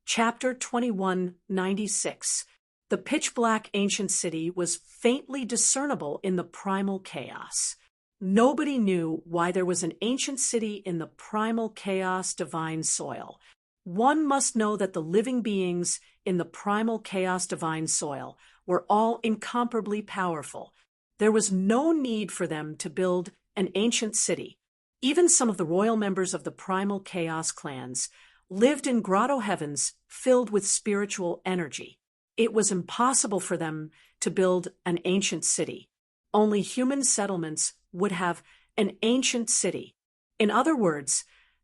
Chapter 2196. The pitch-black ancient city was faintly discernible in the primal chaos. Nobody knew why there was an ancient city in the primal chaos divine soil. One must know that the living beings in the primal chaos divine soil were all incomparably powerful. There was no need for them to build an ancient city. Even some of the royal members of the primal chaos clans lived in grotto heavens filled with spiritual energy. It was impossible for them to build an ancient city. Only human settlements would have an ancient city. In other words,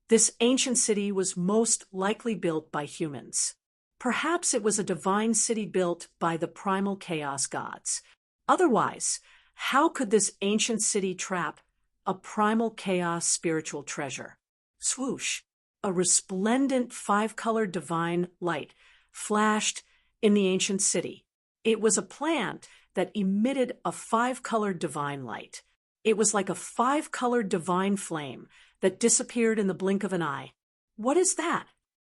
this ancient city was most likely built by humans. Perhaps it was a divine city built by the primal chaos gods. Otherwise, how could this ancient city trap a primal chaos spiritual treasure? Swoosh! A resplendent five-colored divine light flashed in the ancient city. It was a plant that emitted a five-colored divine light. It was like a five-colored divine flame that disappeared in the blink of an eye. What is that?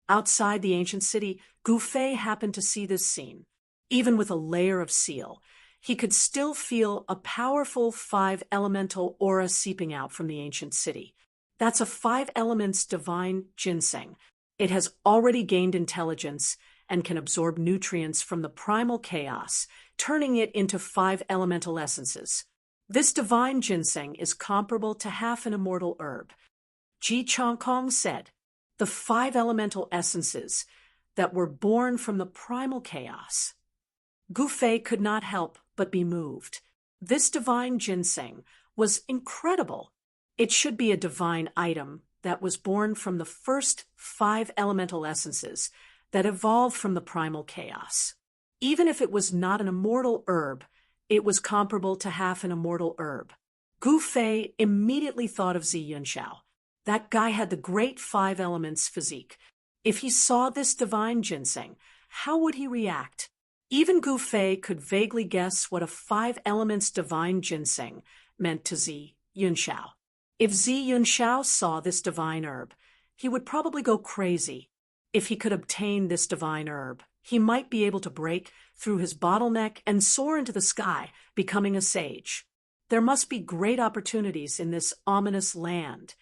Outside the ancient city, Gufei happened to see this scene. Even with a layer of seal, he could still feel a powerful five-elemental aura seeping out from the ancient city. That's a five elements divine ginseng. It has already gained intelligence and can absorb nutrients from the primal chaos, turning it into five elemental essences. This divine ginseng is comparable to half an immortal herb. Ji Chongkong said, the five elemental essences that were born from the primal chaos. Gufei could not help but be moved. This divine ginseng was incredible. It should be a divine item that was born from the first five elemental essences that evolved from the primal chaos. Even if it was not an immortal herb, it was comparable to half an immortal herb. Gufei immediately thought of Zi Yunxiao. That guy had the great five elements physique. If he saw this divine ginseng, how would he react? Even Gufei could vaguely guess what a five elements divine ginseng meant to Zi Yunxiao. If Zi Yunxiao saw this divine herb, he would probably go crazy. If he could obtain this divine herb, he might be able to break through his bottleneck and soar into the sky, becoming a sage. There must be great opportunities in this ominous land.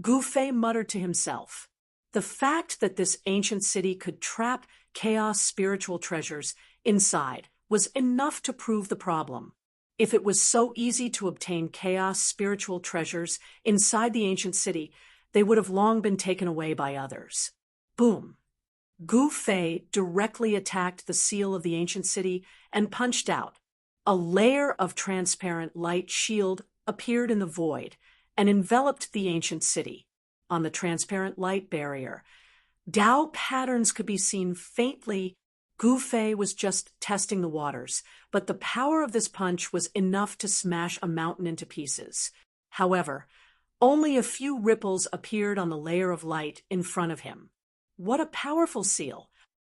Gufei muttered to himself. The fact that this ancient city could trap chaos spiritual treasures inside was enough to prove the problem. If it was so easy to obtain chaos spiritual treasures inside the ancient city, they would have long been taken away by others. Boom! Gufei directly attacked the seal of the ancient city and punched out. A layer of transparent light shield appeared in the void and enveloped the ancient city. On the transparent light barrier, Dao patterns could be seen faintly. Gufei was just testing the waters, but the power of this punch was enough to smash a mountain into pieces. However, only a few ripples appeared on the layer of light in front of him. What a powerful seal!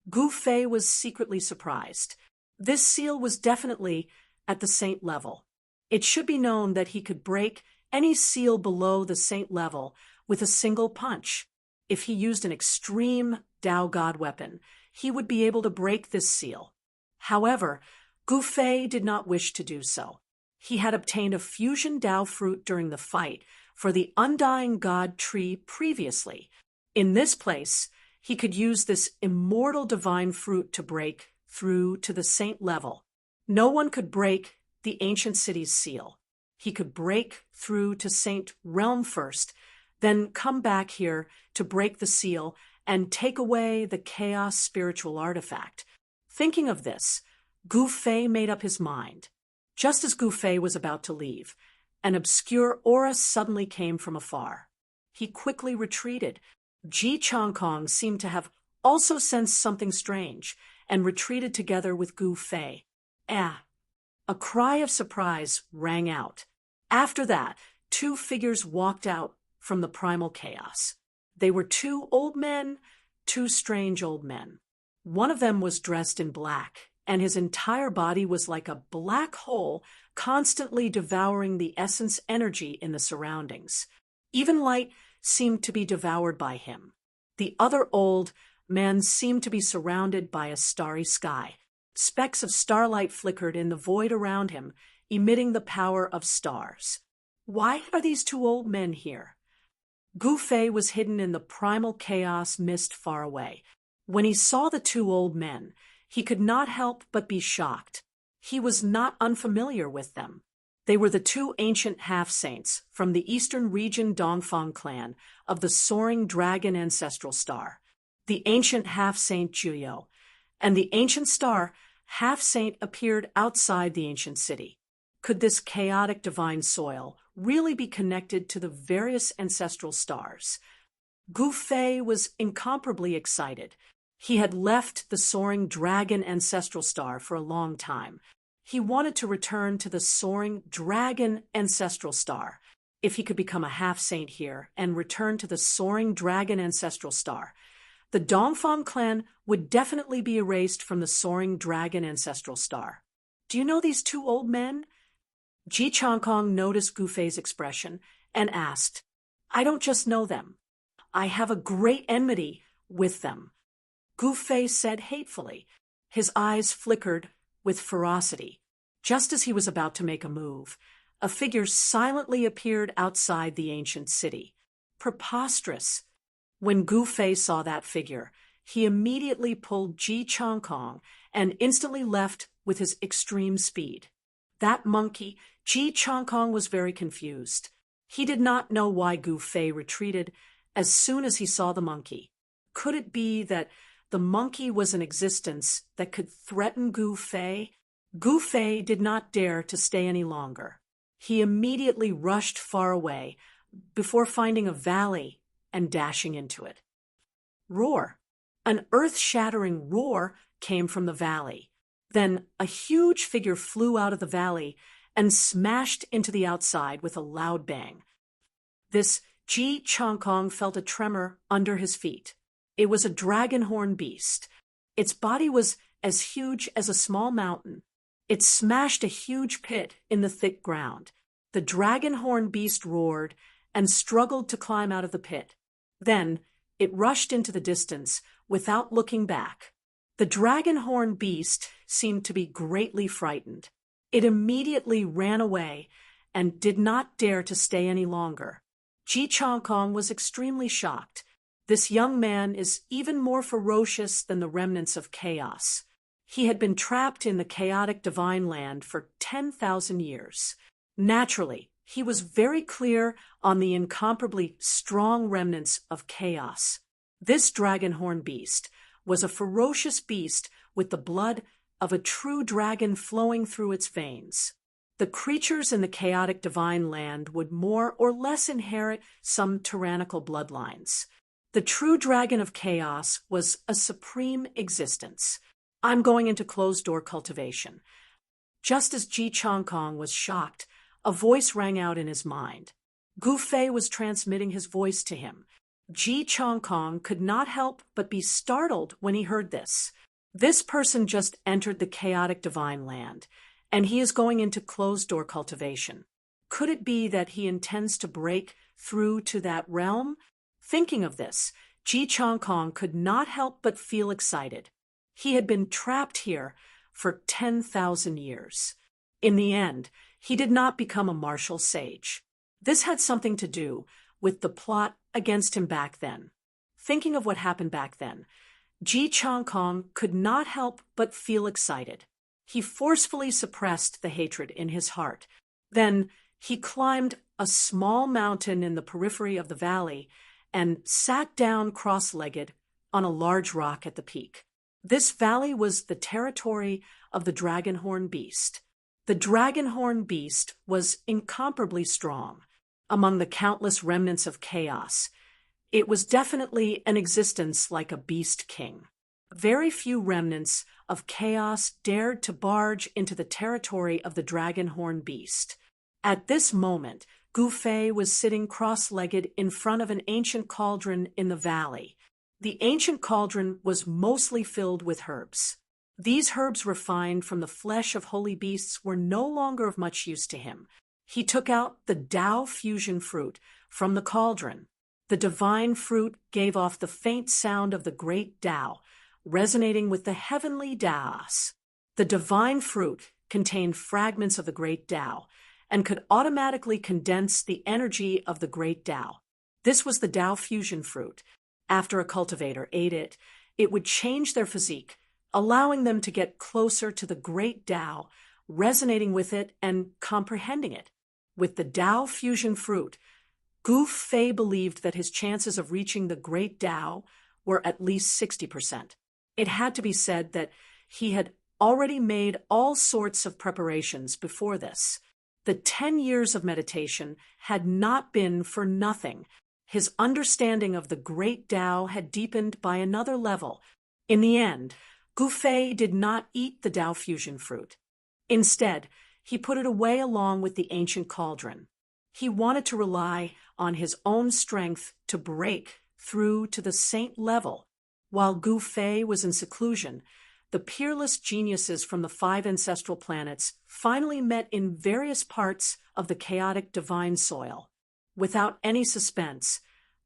Gufei was secretly surprised. This seal was definitely at the saint level. It should be known that he could break any seal below the saint level with a single punch. If he used an extreme Dao God weapon, he would be able to break this seal. However, Gufei did not wish to do so. He had obtained a fusion Dao fruit during the fight for the undying God tree previously. In this place, he could use this immortal divine fruit to break through to the saint level. No one could break the ancient city's seal. He could break through to saint realm first, then come back here to break the seal and take away the chaos spiritual artifact. Thinking of this, Gufei made up his mind. Just as Gufei was about to leave, an obscure aura suddenly came from afar. He quickly retreated. Ji Chongkong seemed to have also sensed something strange and retreated together with Gufei. Ah! A cry of surprise rang out. After that, two figures walked out from the primal chaos. They were two old men, two strange old men. One of them was dressed in black, and his entire body was like a black hole constantly devouring the essence energy in the surroundings. Even light seemed to be devoured by him. The other old, man seemed to be surrounded by a starry sky. Specks of starlight flickered in the void around him, emitting the power of stars. Why are these two old men here? Gu Fei was hidden in the primal chaos mist far away. When he saw the two old men, he could not help but be shocked. He was not unfamiliar with them. They were the two ancient half-saints from the eastern region Dongfang clan of the soaring dragon ancestral star, the ancient half-saint Juyo, and the ancient star half-saint appeared outside the ancient city. Could this chaotic divine soil really be connected to the various ancestral stars? Gu Fei was incomparably excited. He had left the soaring dragon ancestral star for a long time. He wanted to return to the soaring dragon ancestral star. If he could become a half-saint here and return to the soaring dragon ancestral star, the Dongfang clan would definitely be erased from the soaring dragon ancestral star. Do you know these two old men? Ji Changkong noticed Gu Fei's expression and asked, I don't just know them. I have a great enmity with them. Gu Fei said hatefully. His eyes flickered with ferocity. Just as he was about to make a move, a figure silently appeared outside the ancient city. Preposterous. When Gu Fei saw that figure, he immediately pulled Ji Changkong and instantly left with his extreme speed. That monkey, Ji Changkong, was very confused. He did not know why Gu Fei retreated as soon as he saw the monkey. Could it be that the monkey was an existence that could threaten Gu Fei? Gu Fei did not dare to stay any longer. He immediately rushed far away before finding a valley and dashing into it. Roar! An earth-shattering roar came from the valley. Then a huge figure flew out of the valley and smashed into the outside with a loud bang. This Ji Changkong felt a tremor under his feet. It was a dragon-horn beast. Its body was as huge as a small mountain. It smashed a huge pit in the thick ground. The dragon-horn beast roared and struggled to climb out of the pit. Then it rushed into the distance without looking back. The dragon-horn beast seemed to be greatly frightened. It immediately ran away and did not dare to stay any longer. Ji Changkong was extremely shocked. This young man is even more ferocious than the remnants of chaos. He had been trapped in the chaotic divine land for 10,000 years. Naturally, he was very clear on the incomparably strong remnants of chaos. This dragon-horn beast was a ferocious beast with the blood of a true dragon flowing through its veins. The creatures in the chaotic divine land would more or less inherit some tyrannical bloodlines. The true dragon of chaos was a supreme existence. I'm going into closed-door cultivation. Just as Ji Changkong was shocked, a voice rang out in his mind. Gu Fei was transmitting his voice to him. Ji Changkong could not help but be startled when he heard this. This person just entered the chaotic divine land, and he is going into closed-door cultivation. Could it be that he intends to break through to that realm? Thinking of this, Ji Changkong could not help but feel excited. He had been trapped here for 10,000 years. In the end, he did not become a martial sage. This had something to do with the plot against him back then. Thinking of what happened back then, Ji Changkong could not help but feel excited. He forcefully suppressed the hatred in his heart. Then he climbed a small mountain in the periphery of the valley and sat down cross-legged on a large rock at the peak. This valley was the territory of the dragon-horn beast. The dragon-horn beast was incomparably strong. Among the countless remnants of chaos, it was definitely an existence like a beast king. Very few remnants of chaos dared to barge into the territory of the dragon-horn beast. At this moment, Gu Fei was sitting cross-legged in front of an ancient cauldron in the valley. The ancient cauldron was mostly filled with herbs. These herbs refined from the flesh of holy beasts were no longer of much use to him. He took out the Tao fusion fruit from the cauldron. The divine fruit gave off the faint sound of the great Tao, resonating with the heavenly Taos. The divine fruit contained fragments of the great Tao and could automatically condense the energy of the great Tao. This was the Tao fusion fruit. After a cultivator ate it, it would change their physique, allowing them to get closer to the great Tao, resonating with it and comprehending it. With the Tao fusion fruit, Gu Fei believed that his chances of reaching the great Tao were at least 60%. It had to be said that he had already made all sorts of preparations before this. The 10 years of meditation had not been for nothing. His understanding of the great Tao had deepened by another level. In the end, Gu Fei did not eat the Tao fusion fruit. Instead, he put it away along with the ancient cauldron. He wanted to rely on his own strength to break through to the saint level. While Gu Fei was in seclusion, the peerless geniuses from the 5 ancestral planets finally met in various parts of the chaotic divine soil. Without any suspense,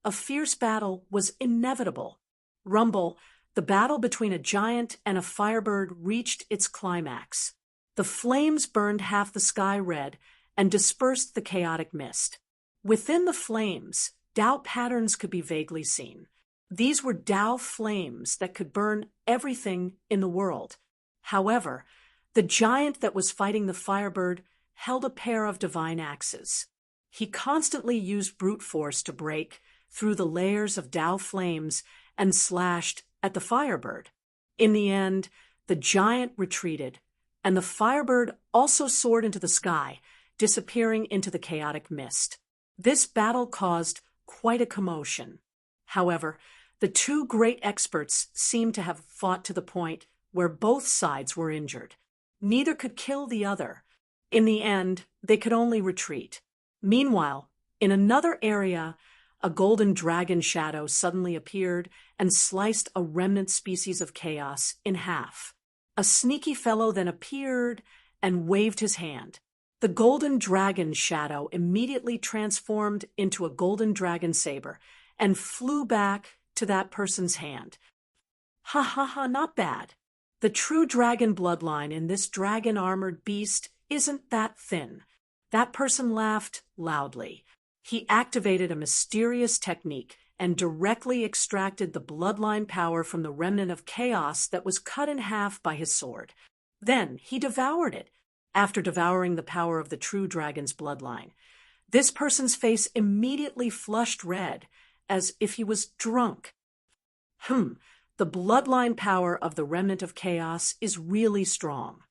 a fierce battle was inevitable. Rumble, the battle between a giant and a firebird, reached its climax. The flames burned half the sky red and dispersed the chaotic mist. Within the flames, Tao patterns could be vaguely seen. These were Tao flames that could burn everything in the world. However, the giant that was fighting the firebird held a pair of divine axes. He constantly used brute force to break through the layers of Tao flames and slashed at the firebird. In the end, the giant retreated, and the firebird also soared into the sky, disappearing into the chaotic mist. This battle caused quite a commotion. However, the 2 great experts seemed to have fought to the point where both sides were injured. Neither could kill the other. In the end, they could only retreat. Meanwhile, in another area, a golden dragon shadow suddenly appeared and sliced a remnant species of chaos in half. A sneaky fellow then appeared and waved his hand. The golden dragon shadow immediately transformed into a golden dragon saber and flew back to that person's hand. Ha ha ha, not bad. The true dragon bloodline in this dragon-armored beast isn't that thin. That person laughed loudly. He activated a mysterious technique and directly extracted the bloodline power from the remnant of chaos that was cut in half by his sword. Then he devoured it. After devouring the power of the true dragon's bloodline, this person's face immediately flushed red, as if he was drunk. The bloodline power of the remnant of chaos is really strong.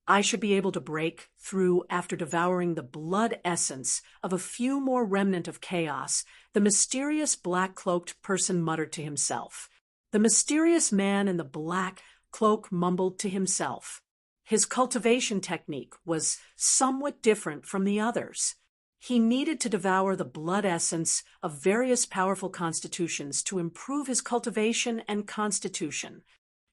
I should be able to break through after devouring the blood essence of a few more remnant of chaos, the mysterious black-cloaked person muttered to himself. The mysterious man in the black cloak mumbled to himself. His cultivation technique was somewhat different from the others. He needed to devour the blood essence of various powerful constitutions to improve his cultivation and constitution.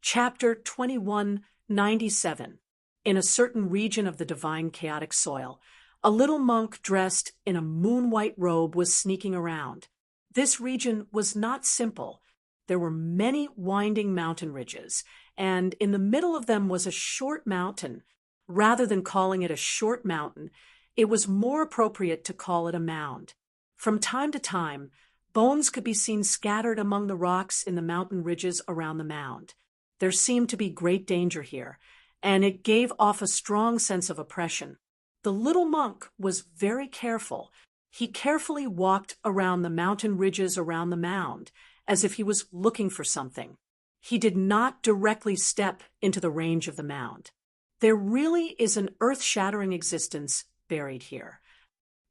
Chapter 2197. In a certain region of the divine chaotic soil, a little monk dressed in a moon-white robe was sneaking around. This region was not simple. There were many winding mountain ridges, and in the middle of them was a short mountain. Rather than calling it a short mountain, it was more appropriate to call it a mound. From time to time, bones could be seen scattered among the rocks in the mountain ridges around the mound. There seemed to be great danger here, and it gave off a strong sense of oppression. The little monk was very careful. He carefully walked around the mountain ridges around the mound, as if he was looking for something. He did not directly step into the range of the mound. There really is an earth-shattering existence buried here.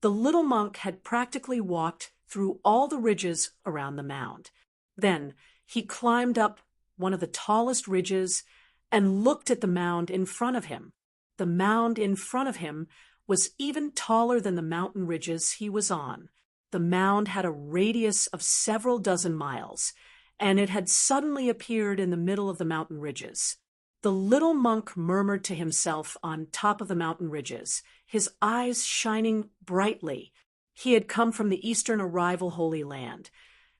The little monk had practically walked through all the ridges around the mound. Then he climbed up one of the tallest ridges and looked at the mound in front of him. The mound in front of him was even taller than the mountain ridges he was on. The mound had a radius of several dozen miles, and it had suddenly appeared in the middle of the mountain ridges. The little monk murmured to himself on top of the mountain ridges, his eyes shining brightly. He had come from the Eastern Arrival Holy Land.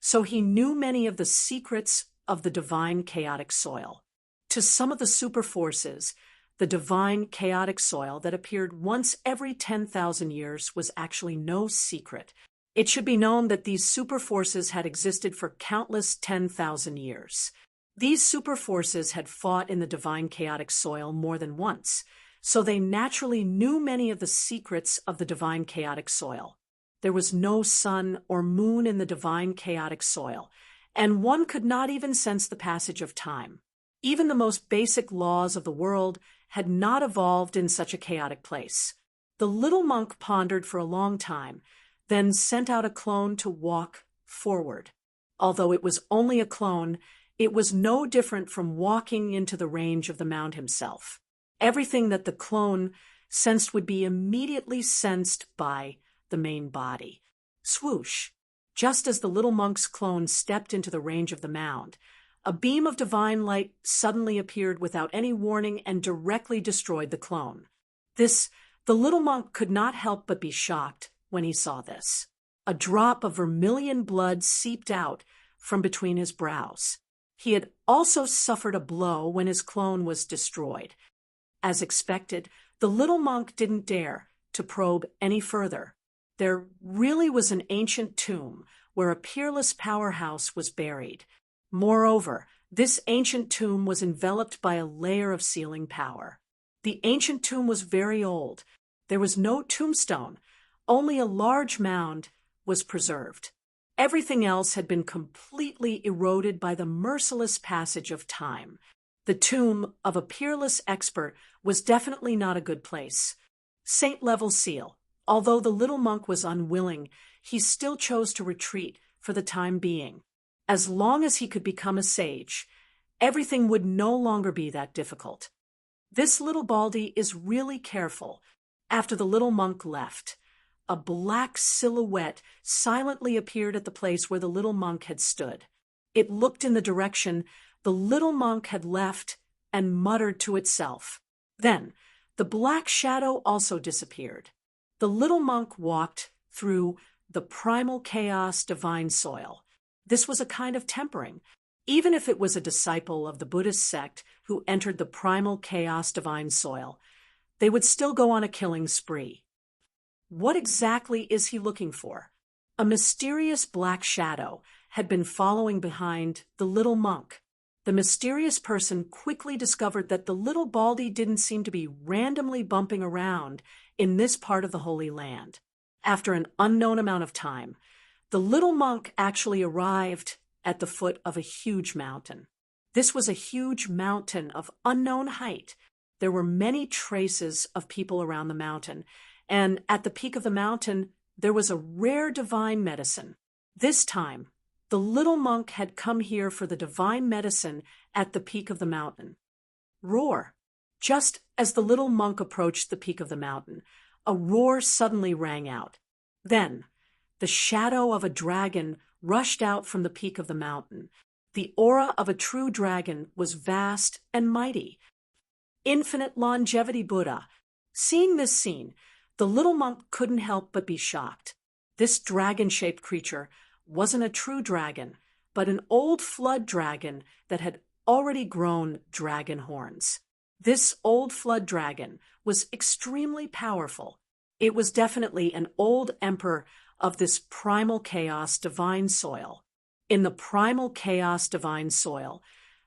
so he knew many of the secrets of the divine chaotic soil. To some of the superforces, the divine chaotic soil that appeared once every 10,000 years was actually no secret. It should be known that these superforces had existed for countless 10,000 years. These superforces had fought in the divine chaotic soil more than once, so they naturally knew many of the secrets of the divine chaotic soil. There was no sun or moon in the divine chaotic soil, and one could not even sense the passage of time. Even the most basic laws of the world had not evolved in such a chaotic place. The little monk pondered for a long time, then sent out a clone to walk forward. Although it was only a clone, it was no different from walking into the range of the mound himself. Everything that the clone sensed would be immediately sensed by the main body. Swoosh! Just as the little monk's clone stepped into the range of the mound, a beam of divine light suddenly appeared without any warning and directly destroyed the clone. The little monk could not help but be shocked when he saw this. A drop of vermilion blood seeped out from between his brows. He had also suffered a blow when his clone was destroyed. As expected, the little monk didn't dare to probe any further. There really was an ancient tomb where a peerless powerhouse was buried. Moreover, this ancient tomb was enveloped by a layer of sealing power. The ancient tomb was very old. There was no tombstone. Only a large mound was preserved. Everything else had been completely eroded by the merciless passage of time. The tomb of a peerless expert was definitely not a good place. Saint-level seal. Although the little monk was unwilling, he still chose to retreat for the time being. As long as he could become a sage, everything would no longer be that difficult. This little Baldy is really careful. After the little monk left, a black silhouette silently appeared at the place where the little monk had stood. It looked in the direction the little monk had left and muttered to itself. Then, the black shadow also disappeared. The little monk walked through the primal chaos divine soil. This was a kind of tempering. Even if it was a disciple of the Buddhist sect who entered the primal chaos divine soil, they would still go on a killing spree. What exactly is he looking for? A mysterious black shadow had been following behind the little monk. The mysterious person quickly discovered that the little Baldy didn't seem to be randomly bumping around in this part of the Holy Land. After an unknown amount of time, the little monk actually arrived at the foot of a huge mountain. This was a huge mountain of unknown height. There were many traces of people around the mountain, and at the peak of the mountain, there was a rare divine medicine. This time, the little monk had come here for the divine medicine at the peak of the mountain. Roar! Just as the little monk approached the peak of the mountain, a roar suddenly rang out. Then, the shadow of a dragon rushed out from the peak of the mountain. The aura of a true dragon was vast and mighty. Infinite longevity Buddha. Seeing this scene, the little monk couldn't help but be shocked. This dragon-shaped creature wasn't a true dragon, but an old flood dragon that had already grown dragon horns. This old flood dragon was extremely powerful. It was definitely an old emperor of this primal chaos divine soil. In the primal chaos divine soil,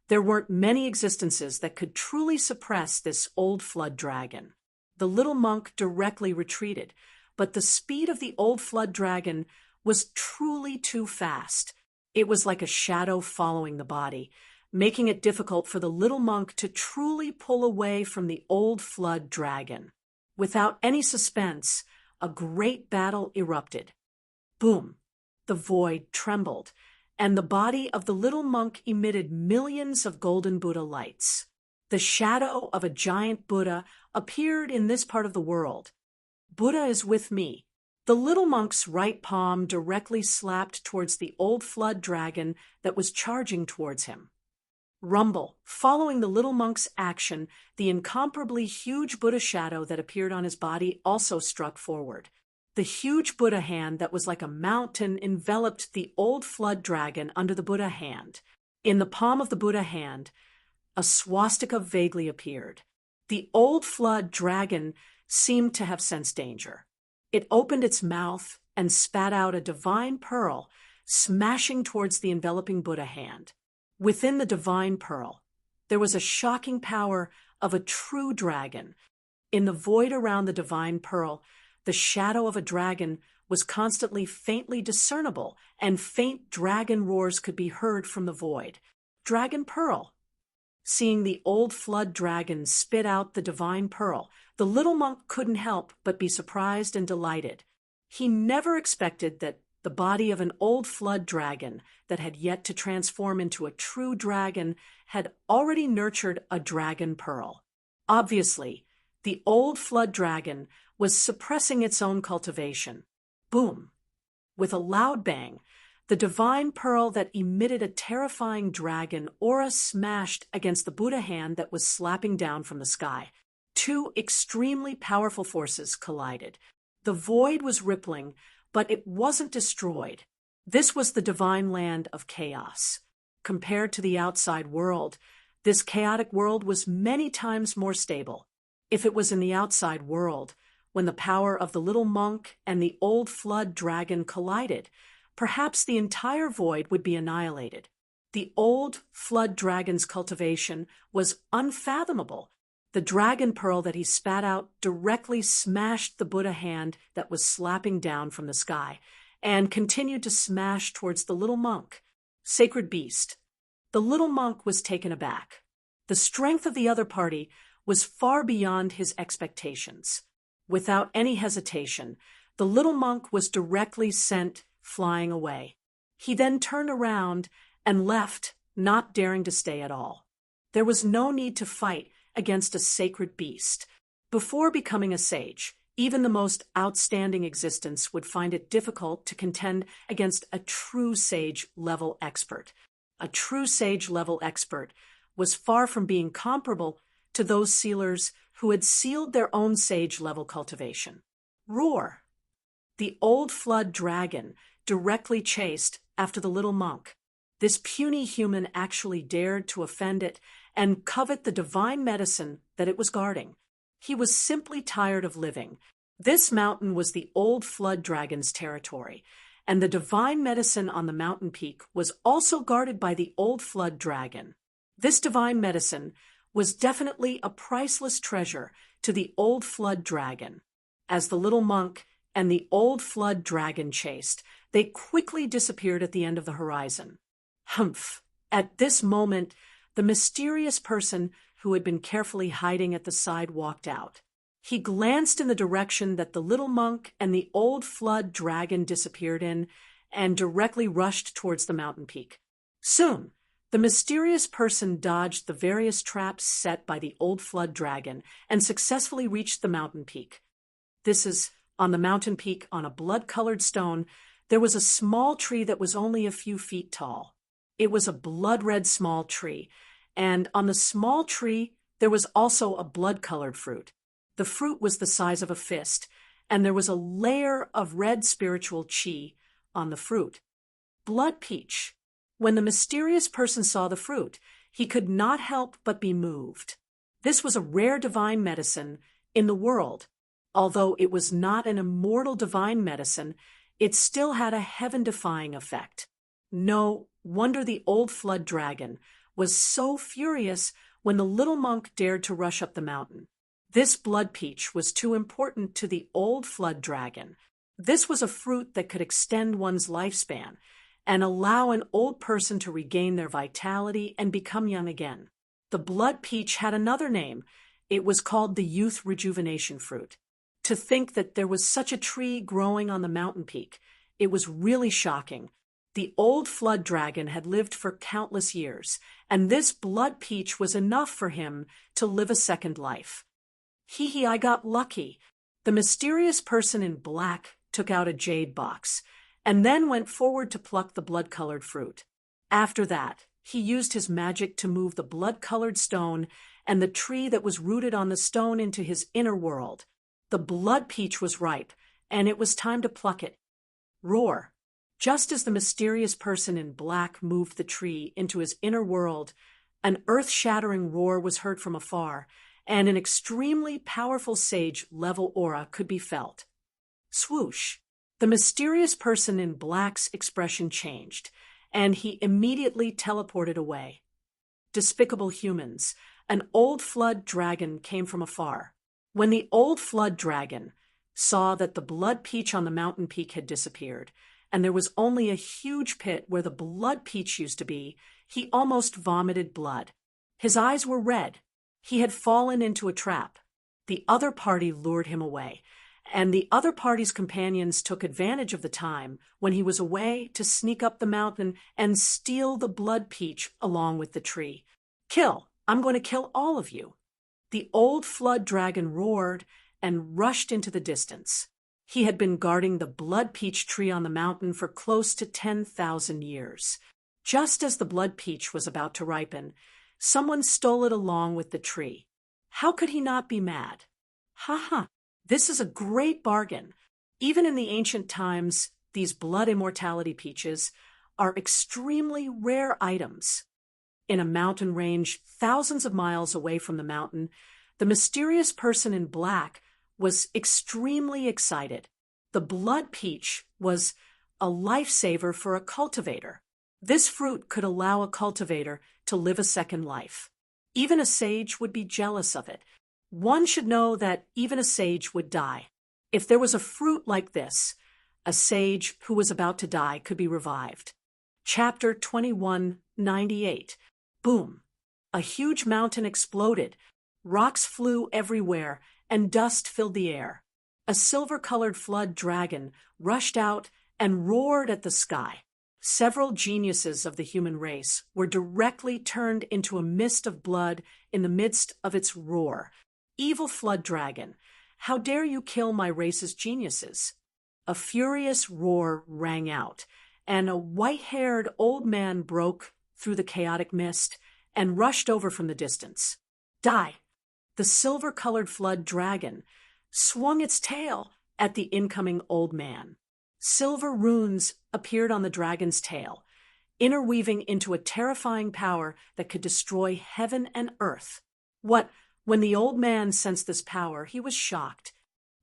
there weren't many existences that could truly suppress this old flood dragon. The little monk directly retreated, but the speed of the old flood dragon was truly too fast. It was like a shadow following the body, making it difficult for the little monk to truly pull away from the old flood dragon. Without any suspense, a great battle erupted. Boom! The void trembled, and the body of the little monk emitted millions of golden Buddha lights. The shadow of a giant Buddha appeared in this part of the world. Buddha is with me. The little monk's right palm directly slapped towards the old flood dragon that was charging towards him. Rumble. Following the little monk's action, the incomparably huge Buddha shadow that appeared on his body also struck forward. The huge Buddha hand that was like a mountain enveloped the old flood dragon under the Buddha hand. In the palm of the Buddha hand, a swastika vaguely appeared. The old flood dragon seemed to have sensed danger. It opened its mouth and spat out a divine pearl, smashing towards the enveloping Buddha hand. Within the divine pearl, there was a shocking power of a true dragon. In the void around the divine pearl, the shadow of a dragon was constantly faintly discernible, and faint dragon roars could be heard from the void. Dragon pearl. Seeing the old flood dragon spit out the divine pearl, the little monk couldn't help but be surprised and delighted. He never expected that the body of an old flood dragon that had yet to transform into a true dragon had already nurtured a dragon pearl. Obviously, the old flood dragon was suppressing its own cultivation. Boom! With a loud bang, the divine pearl that emitted a terrifying dragon aura smashed against the Buddha hand that was slapping down from the sky. Two extremely powerful forces collided. The void was rippling, but it wasn't destroyed. This was the divine land of chaos. Compared to the outside world, this chaotic world was many times more stable. If it was in the outside world, when the power of the little monk and the old flood dragon collided, perhaps the entire void would be annihilated. The old flood dragon's cultivation was unfathomable. The dragon pearl that he spat out directly smashed the Buddha hand that was slapping down from the sky, and continued to smash towards the little monk. Sacred beast. The little monk was taken aback. The strength of the other party was far beyond his expectations. Without any hesitation, the little monk was directly sent flying away. He then turned around and left, not daring to stay at all. There was no need to fight against a sacred beast. Before becoming a sage, even the most outstanding existence would find it difficult to contend against a true sage-level expert. A true sage-level expert was far from being comparable to those sealers who had sealed their own sage-level cultivation. Roar! The old flood dragon directly chased after the little monk. This puny human actually dared to offend it and covet the divine medicine that it was guarding. He was simply tired of living. This mountain was the old flood dragon's territory, and the divine medicine on the mountain peak was also guarded by the old flood dragon. This divine medicine was definitely a priceless treasure to the old flood dragon. As the little monk and the old flood dragon chased, they quickly disappeared at the end of the horizon. Humph! At this moment, the mysterious person who had been carefully hiding at the side walked out. He glanced in the direction that the little monk and the old flood dragon disappeared in, and directly rushed towards the mountain peak. Soon, the mysterious person dodged the various traps set by the old flood dragon and successfully reached the mountain peak. This is, on the mountain peak, on a blood-colored stone, there was a small tree that was only a few feet tall. It was a blood-red small tree, and on the small tree there was also a blood-colored fruit. The fruit was the size of a fist, and there was a layer of red spiritual chi on the fruit. Blood peach. When the mysterious person saw the fruit, he could not help but be moved. This was a rare divine medicine in the world. Although it was not an immortal divine medicine, it still had a heaven-defying effect. No wonder the old flood dragon was so furious when the little monk dared to rush up the mountain. This blood peach was too important to the old flood dragon. This was a fruit that could extend one's lifespan and allow an old person to regain their vitality and become young again. The blood peach had another name. It was called the youth rejuvenation fruit. To think that there was such a tree growing on the mountain peak, it was really shocking. The old flood dragon had lived for countless years, and this blood peach was enough for him to live a second life. Hee, I got lucky. The mysterious person in black took out a jade box, and then went forward to pluck the blood-colored fruit. After that, he used his magic to move the blood-colored stone and the tree that was rooted on the stone into his inner world. The blood peach was ripe, and it was time to pluck it. Roar. Just as the mysterious person in black moved the tree into his inner world, an earth-shattering roar was heard from afar, and an extremely powerful sage-level aura could be felt. Swoosh! The mysterious person in black's expression changed, and he immediately teleported away. Despicable humans! An old flood dragon came from afar. When the old flood dragon saw that the blood peach on the mountain peak had disappeared, and there was only a huge pit where the blood peach used to be, he almost vomited blood. His eyes were red. He had fallen into a trap. The other party lured him away, and the other party's companions took advantage of the time when he was away to sneak up the mountain and steal the blood peach along with the tree. Kill! I'm going to kill all of you. The old flood dragon roared and rushed into the distance. He had been guarding the blood peach tree on the mountain for close to 10,000 years. Just as the blood peach was about to ripen, someone stole it along with the tree. How could he not be mad? Ha ha! This is a great bargain. Even in the ancient times, these blood immortality peaches are extremely rare items. In a mountain range thousands of miles away from the mountain, the mysterious person in black was extremely excited. The blood peach was a lifesaver for a cultivator. This fruit could allow a cultivator to live a second life. Even a sage would be jealous of it. One should know that even a sage would die. If there was a fruit like this, a sage who was about to die could be revived. Chapter 2198. Boom! A huge mountain exploded. Rocks flew everywhere, and dust filled the air. A silver-colored flood dragon rushed out and roared at the sky. Several geniuses of the human race were directly turned into a mist of blood in the midst of its roar. Evil flood dragon, how dare you kill my race's geniuses? A furious roar rang out, and a white-haired old man broke through the chaotic mist and rushed over from the distance. Die! The silver-colored flood dragon swung its tail at the incoming old man. Silver runes appeared on the dragon's tail, interweaving into a terrifying power that could destroy heaven and earth. When the old man sensed this power, he was shocked.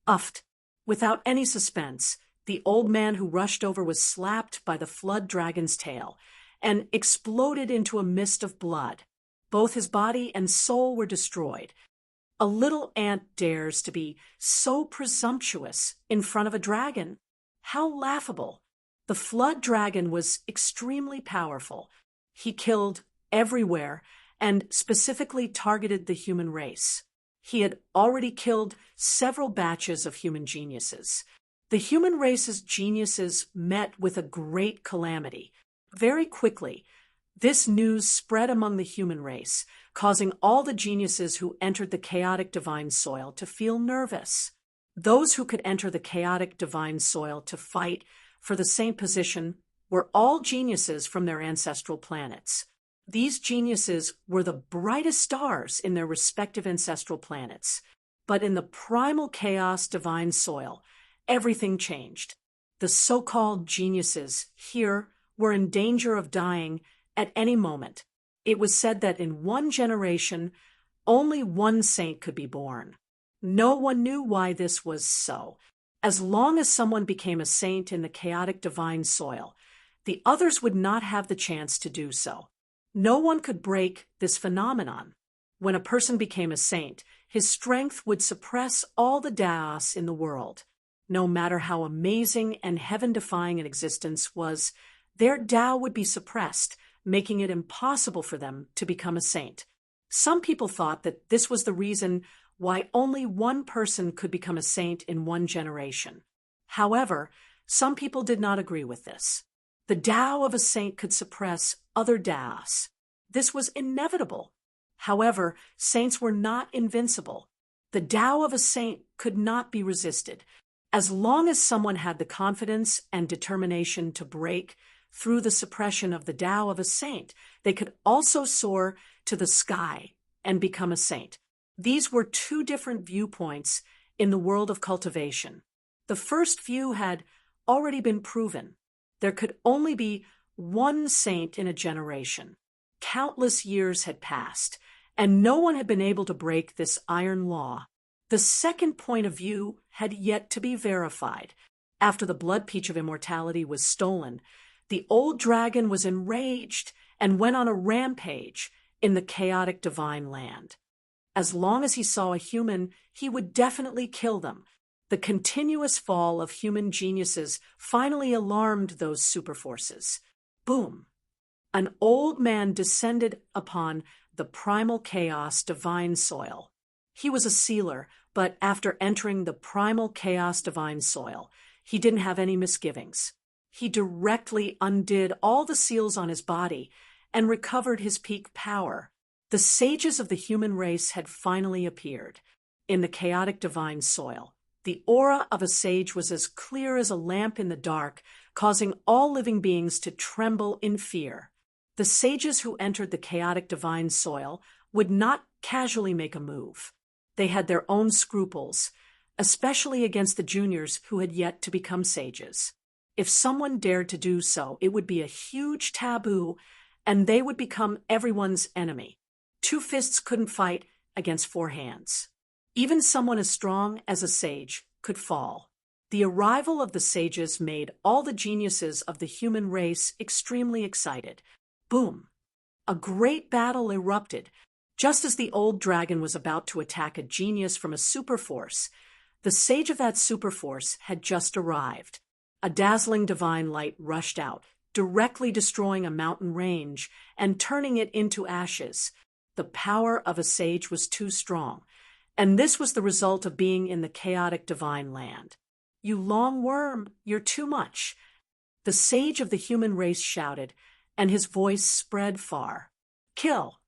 Uffed. Without any suspense, the old man who rushed over was slapped by the flood dragon's tail and exploded into a mist of blood. Both his body and soul were destroyed. A little ant dares to be so presumptuous in front of a dragon. How laughable! The flood dragon was extremely powerful. He killed everywhere and specifically targeted the human race. He had already killed several batches of human geniuses. The human race's geniuses met with a great calamity. Very quickly, this news spread among the human race, causing all the geniuses who entered the chaotic divine soil to feel nervous. Those who could enter the chaotic divine soil to fight for the same position were all geniuses from their ancestral planets. These geniuses were the brightest stars in their respective ancestral planets. But in the primal chaos divine soil, everything changed. The so-called geniuses here were in danger of dying at any moment. It was said that in one generation, only one saint could be born. No one knew why this was so. As long as someone became a saint in the chaotic divine soil, the others would not have the chance to do so. No one could break this phenomenon. When a person became a saint, his strength would suppress all the Daos in the world. No matter how amazing and heaven-defying an existence was, their Tao would be suppressed, making it impossible for them to become a saint. Some people thought that this was the reason why only one person could become a saint in one generation. However, some people did not agree with this. The Tao of a saint could suppress other Daos. This was inevitable. However, saints were not invincible. The Tao of a saint could not be resisted. As long as someone had the confidence and determination to break through the suppression of the Tao of a saint, they could also soar to the sky and become a saint. These were two different viewpoints in the world of cultivation. The first few had already been proven. There could only be one saint in a generation. Countless years had passed, and no one had been able to break this iron law. The second point of view had yet to be verified. After the blood peach of immortality was stolen, the old dragon was enraged and went on a rampage in the chaotic divine land. As long as he saw a human, he would definitely kill them. The continuous fall of human geniuses finally alarmed those superforces. Boom! An old man descended upon the primal chaos divine soil. He was a sealer, but after entering the primal chaos divine soil, he didn't have any misgivings. He directly undid all the seals on his body and recovered his peak power. The sages of the human race had finally appeared. In the chaotic divine soil, the aura of a sage was as clear as a lamp in the dark, causing all living beings to tremble in fear. The sages who entered the chaotic divine soil would not casually make a move. They had their own scruples, especially against the juniors who had yet to become sages. If someone dared to do so, it would be a huge taboo, and they would become everyone's enemy. 2 fists couldn't fight against 4 hands. Even someone as strong as a sage could fall. The arrival of the sages made all the geniuses of the human race extremely excited. Boom! A great battle erupted. Just as the old dragon was about to attack a genius from a superforce, the sage of that superforce had just arrived. A dazzling divine light rushed out, directly destroying a mountain range and turning it into ashes. The power of a sage was too strong, and this was the result of being in the chaotic divine land. "You long worm, you're too much," the sage of the human race shouted, and his voice spread far. "Kill!"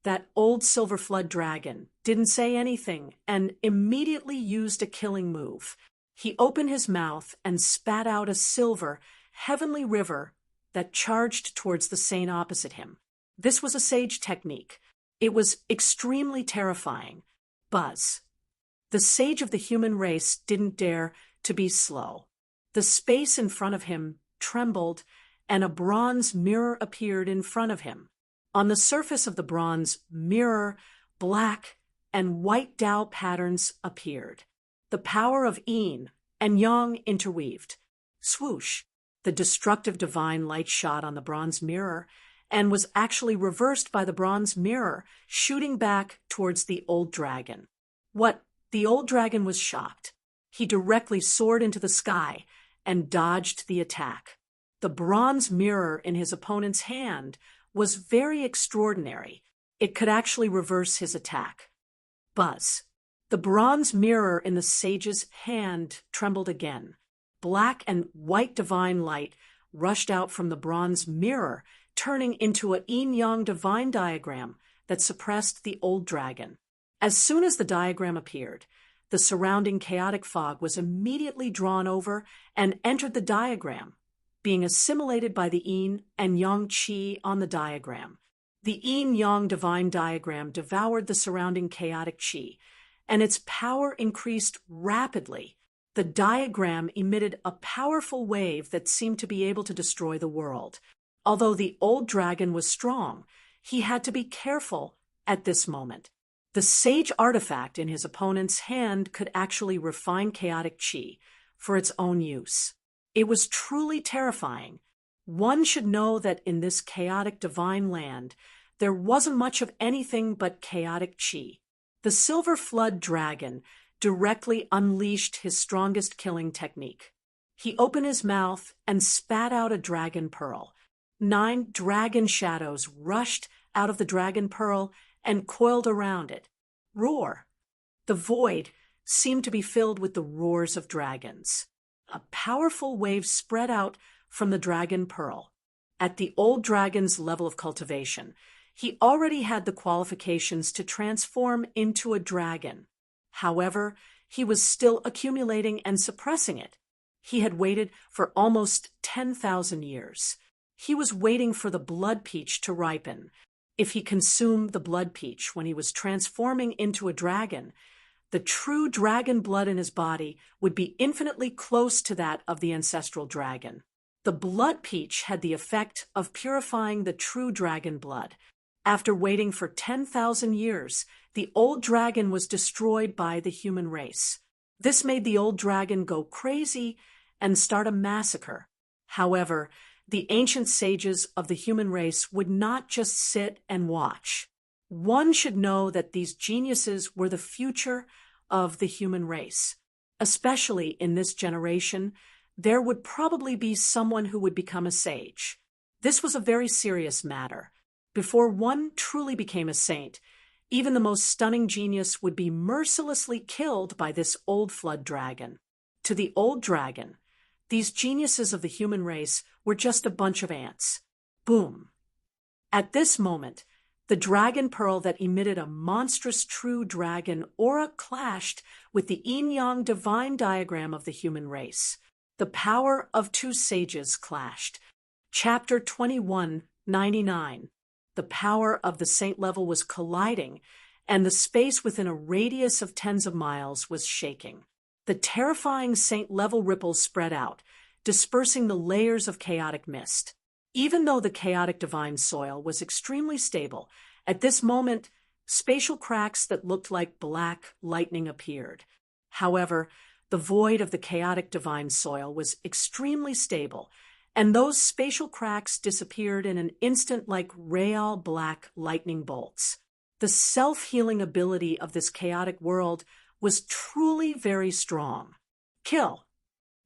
That old silver flood dragon didn't say anything and immediately used a killing move. He opened his mouth and spat out a silver, heavenly river that charged towards the saint opposite him. This was a sage technique. It was extremely terrifying. Buzz. The sage of the human race didn't dare to be slow. The space in front of him trembled, and a bronze mirror appeared in front of him. On the surface of the bronze mirror, black and white Tao patterns appeared. The power of yin and yang interweaved. Swoosh! The destructive divine light shot on the bronze mirror and was actually reversed by the bronze mirror, shooting back towards the old dragon. The old dragon was shocked. He directly soared into the sky and dodged the attack. The bronze mirror in his opponent's hand was very extraordinary. It could actually reverse his attack. Buzz. The bronze mirror in the sage's hand trembled again. Black and white divine light rushed out from the bronze mirror, turning into a yin-yang divine diagram that suppressed the old dragon. As soon as the diagram appeared, the surrounding chaotic fog was immediately drawn over and entered the diagram, being assimilated by the yin and yang qi on the diagram. The yin-yang divine diagram devoured the surrounding chaotic qi, and its power increased rapidly. The diagram emitted a powerful wave that seemed to be able to destroy the world. Although the old dragon was strong, he had to be careful at this moment. The sage artifact in his opponent's hand could actually refine chaotic qi for its own use. It was truly terrifying. One should know that in this chaotic divine land, there wasn't much of anything but chaotic qi. The silver flood dragon directly unleashed his strongest killing technique. He opened his mouth and spat out a dragon pearl. 9 dragon shadows rushed out of the dragon pearl and coiled around it. Roar! The void seemed to be filled with the roars of dragons. A powerful wave spread out from the dragon pearl. At the old dragon's level of cultivation, he already had the qualifications to transform into a dragon. However, he was still accumulating and suppressing it. He had waited for almost 10,000 years. He was waiting for the blood peach to ripen. If he consumed the blood peach when he was transforming into a dragon, The true dragon blood in his body would be infinitely close to that of the ancestral dragon. The blood peach had the effect of purifying the true dragon blood. After waiting for 10,000 years, the old dragon was destroyed by the human race. This made the old dragon go crazy and start a massacre. However, the ancient sages of the human race would not just sit and watch. One should know that these geniuses were the future of the human race. Especially in this generation, there would probably be someone who would become a sage. This was a very serious matter. Before one truly became a saint, even the most stunning genius would be mercilessly killed by this old flood dragon. To the old dragon, these geniuses of the human race were just a bunch of ants. Boom. At this moment, the dragon pearl that emitted a monstrous true dragon aura clashed with the yin-yang divine diagram of the human race. The power of two sages clashed. Chapter 21:99. The power of the saint level was colliding, and the space within a radius of tens of miles was shaking. The terrifying saint level ripples spread out, dispersing the layers of chaotic mist. Even though the chaotic divine soil was extremely stable, at this moment, spatial cracks that looked like black lightning appeared. However, the void of the chaotic divine soil was extremely stable, and those spatial cracks disappeared in an instant like real black lightning bolts. The self-healing ability of this chaotic world was truly very strong. Kill.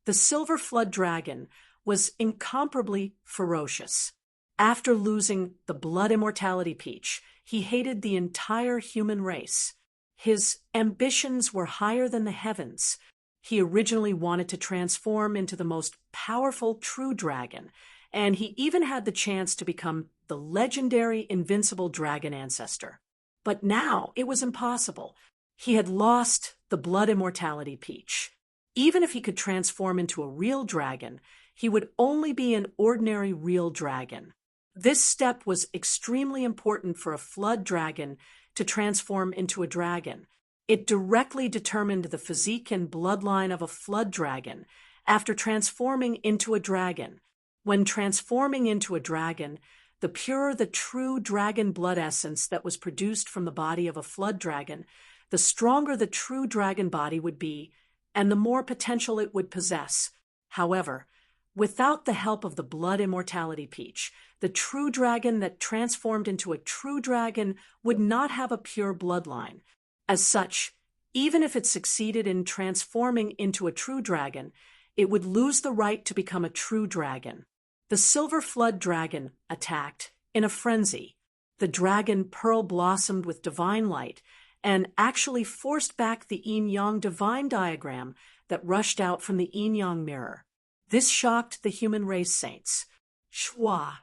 The silver flood dragon was incomparably ferocious. After losing the blood immortality peach, he hated the entire human race. His ambitions were higher than the heavens. He originally wanted to transform into the most powerful true dragon, and he even had the chance to become the legendary invincible dragon ancestor. But now it was impossible. He had lost the blood immortality peach. Even if he could transform into a real dragon, he would only be an ordinary real dragon. This step was extremely important for a flood dragon to transform into a dragon. It directly determined the physique and bloodline of a flood dragon after transforming into a dragon. When transforming into a dragon, the purer the true dragon blood essence that was produced from the body of a flood dragon, the stronger the true dragon body would be, and the more potential it would possess. However, without the help of the blood immortality peach, the true dragon that transformed into a true dragon would not have a pure bloodline. As such, even if it succeeded in transforming into a true dragon, it would lose the right to become a true dragon. The silver flood dragon attacked in a frenzy. The dragon pearl blossomed with divine light and actually forced back the yin-yang divine diagram that rushed out from the yin-yang mirror. This shocked the human race saints. Shwa.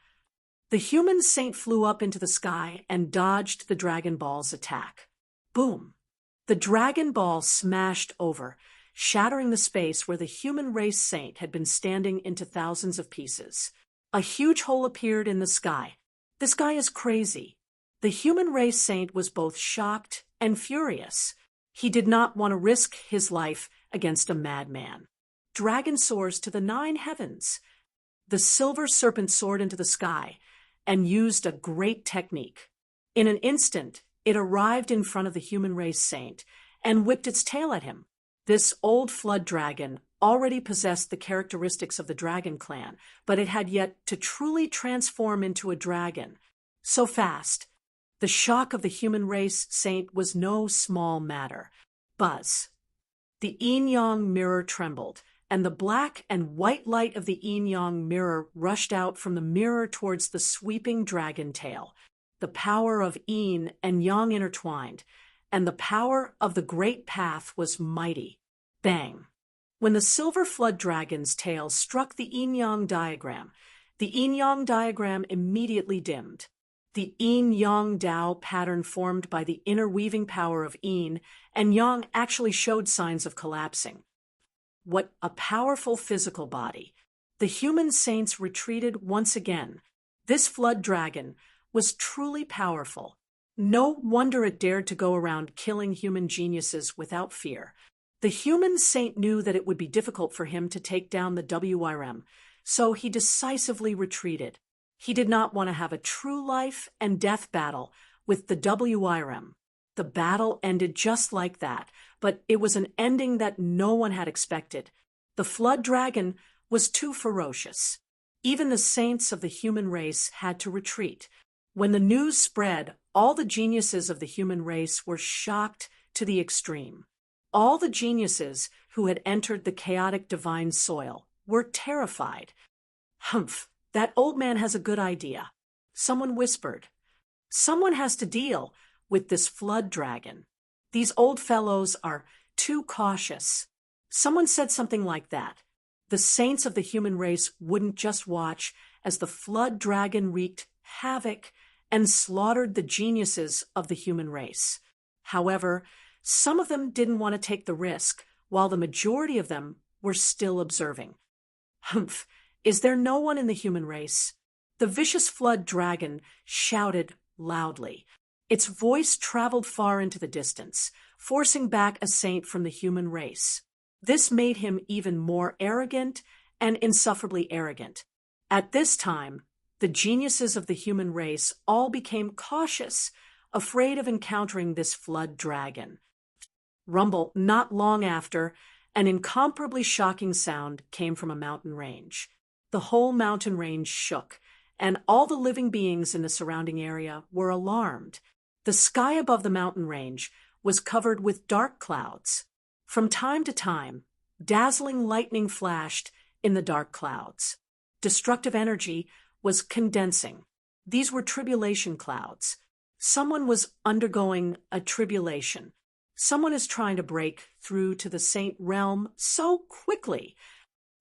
The human saint flew up into the sky and dodged the Dragon Ball's attack. Boom. The Dragon Ball smashed over, shattering the space where the human race saint had been standing into thousands of pieces. A huge hole appeared in the sky. This guy is crazy. The human race saint was both shocked and furious. He did not want to risk his life against a madman. Dragon soars to the 9 heavens. The silver serpent soared into the sky and used a great technique. In an instant, it arrived in front of the human race saint and whipped its tail at him. This old flood dragon already possessed the characteristics of the dragon clan, but it had yet to truly transform into a dragon. So fast, the shock of the human race saint was no small matter. Buzz. The yin-yang mirror trembled, and the black and white light of the yin-yang mirror rushed out from the mirror towards the sweeping dragon tail. The power of yin and yang intertwined, and the power of the great path was mighty. Bang! When the silver flood dragon's tail struck the yin-yang diagram, the yin-yang diagram immediately dimmed. The yin-yang Tao pattern formed by the interweaving power of yin and yang actually showed signs of collapsing. What a powerful physical body. The human saints retreated once again. This flood dragon was truly powerful. No wonder it dared to go around killing human geniuses without fear. The human saint knew that it would be difficult for him to take down the WRM, so he decisively retreated. He did not want to have a true life and death battle with the WRM. The battle ended just like that, but it was an ending that no one had expected. The flood dragon was too ferocious. Even the saints of the human race had to retreat. When the news spread, all the geniuses of the human race were shocked to the extreme. All the geniuses who had entered the chaotic divine soil were terrified. "Humph, that old man has a good idea," someone whispered. "Someone has to deal with this flood dragon. These old fellows are too cautious." Someone said something like that. The saints of the human race wouldn't just watch as the flood dragon wreaked havoc and slaughtered the geniuses of the human race. However, some of them didn't want to take the risk, while the majority of them were still observing. "Humph, is there no one in the human race?" The vicious flood dragon shouted loudly. Its voice traveled far into the distance, forcing back a saint from the human race. This made him even more arrogant and insufferably arrogant. At this time, the geniuses of the human race all became cautious, afraid of encountering this flood dragon. Rumble, not long after, an incomparably shocking sound came from a mountain range. The whole mountain range shook, and all the living beings in the surrounding area were alarmed. The sky above the mountain range was covered with dark clouds. From time to time, dazzling lightning flashed in the dark clouds. Destructive energy was condensing. These were tribulation clouds. Someone was undergoing a tribulation. Someone is trying to break through to the saint realm so quickly.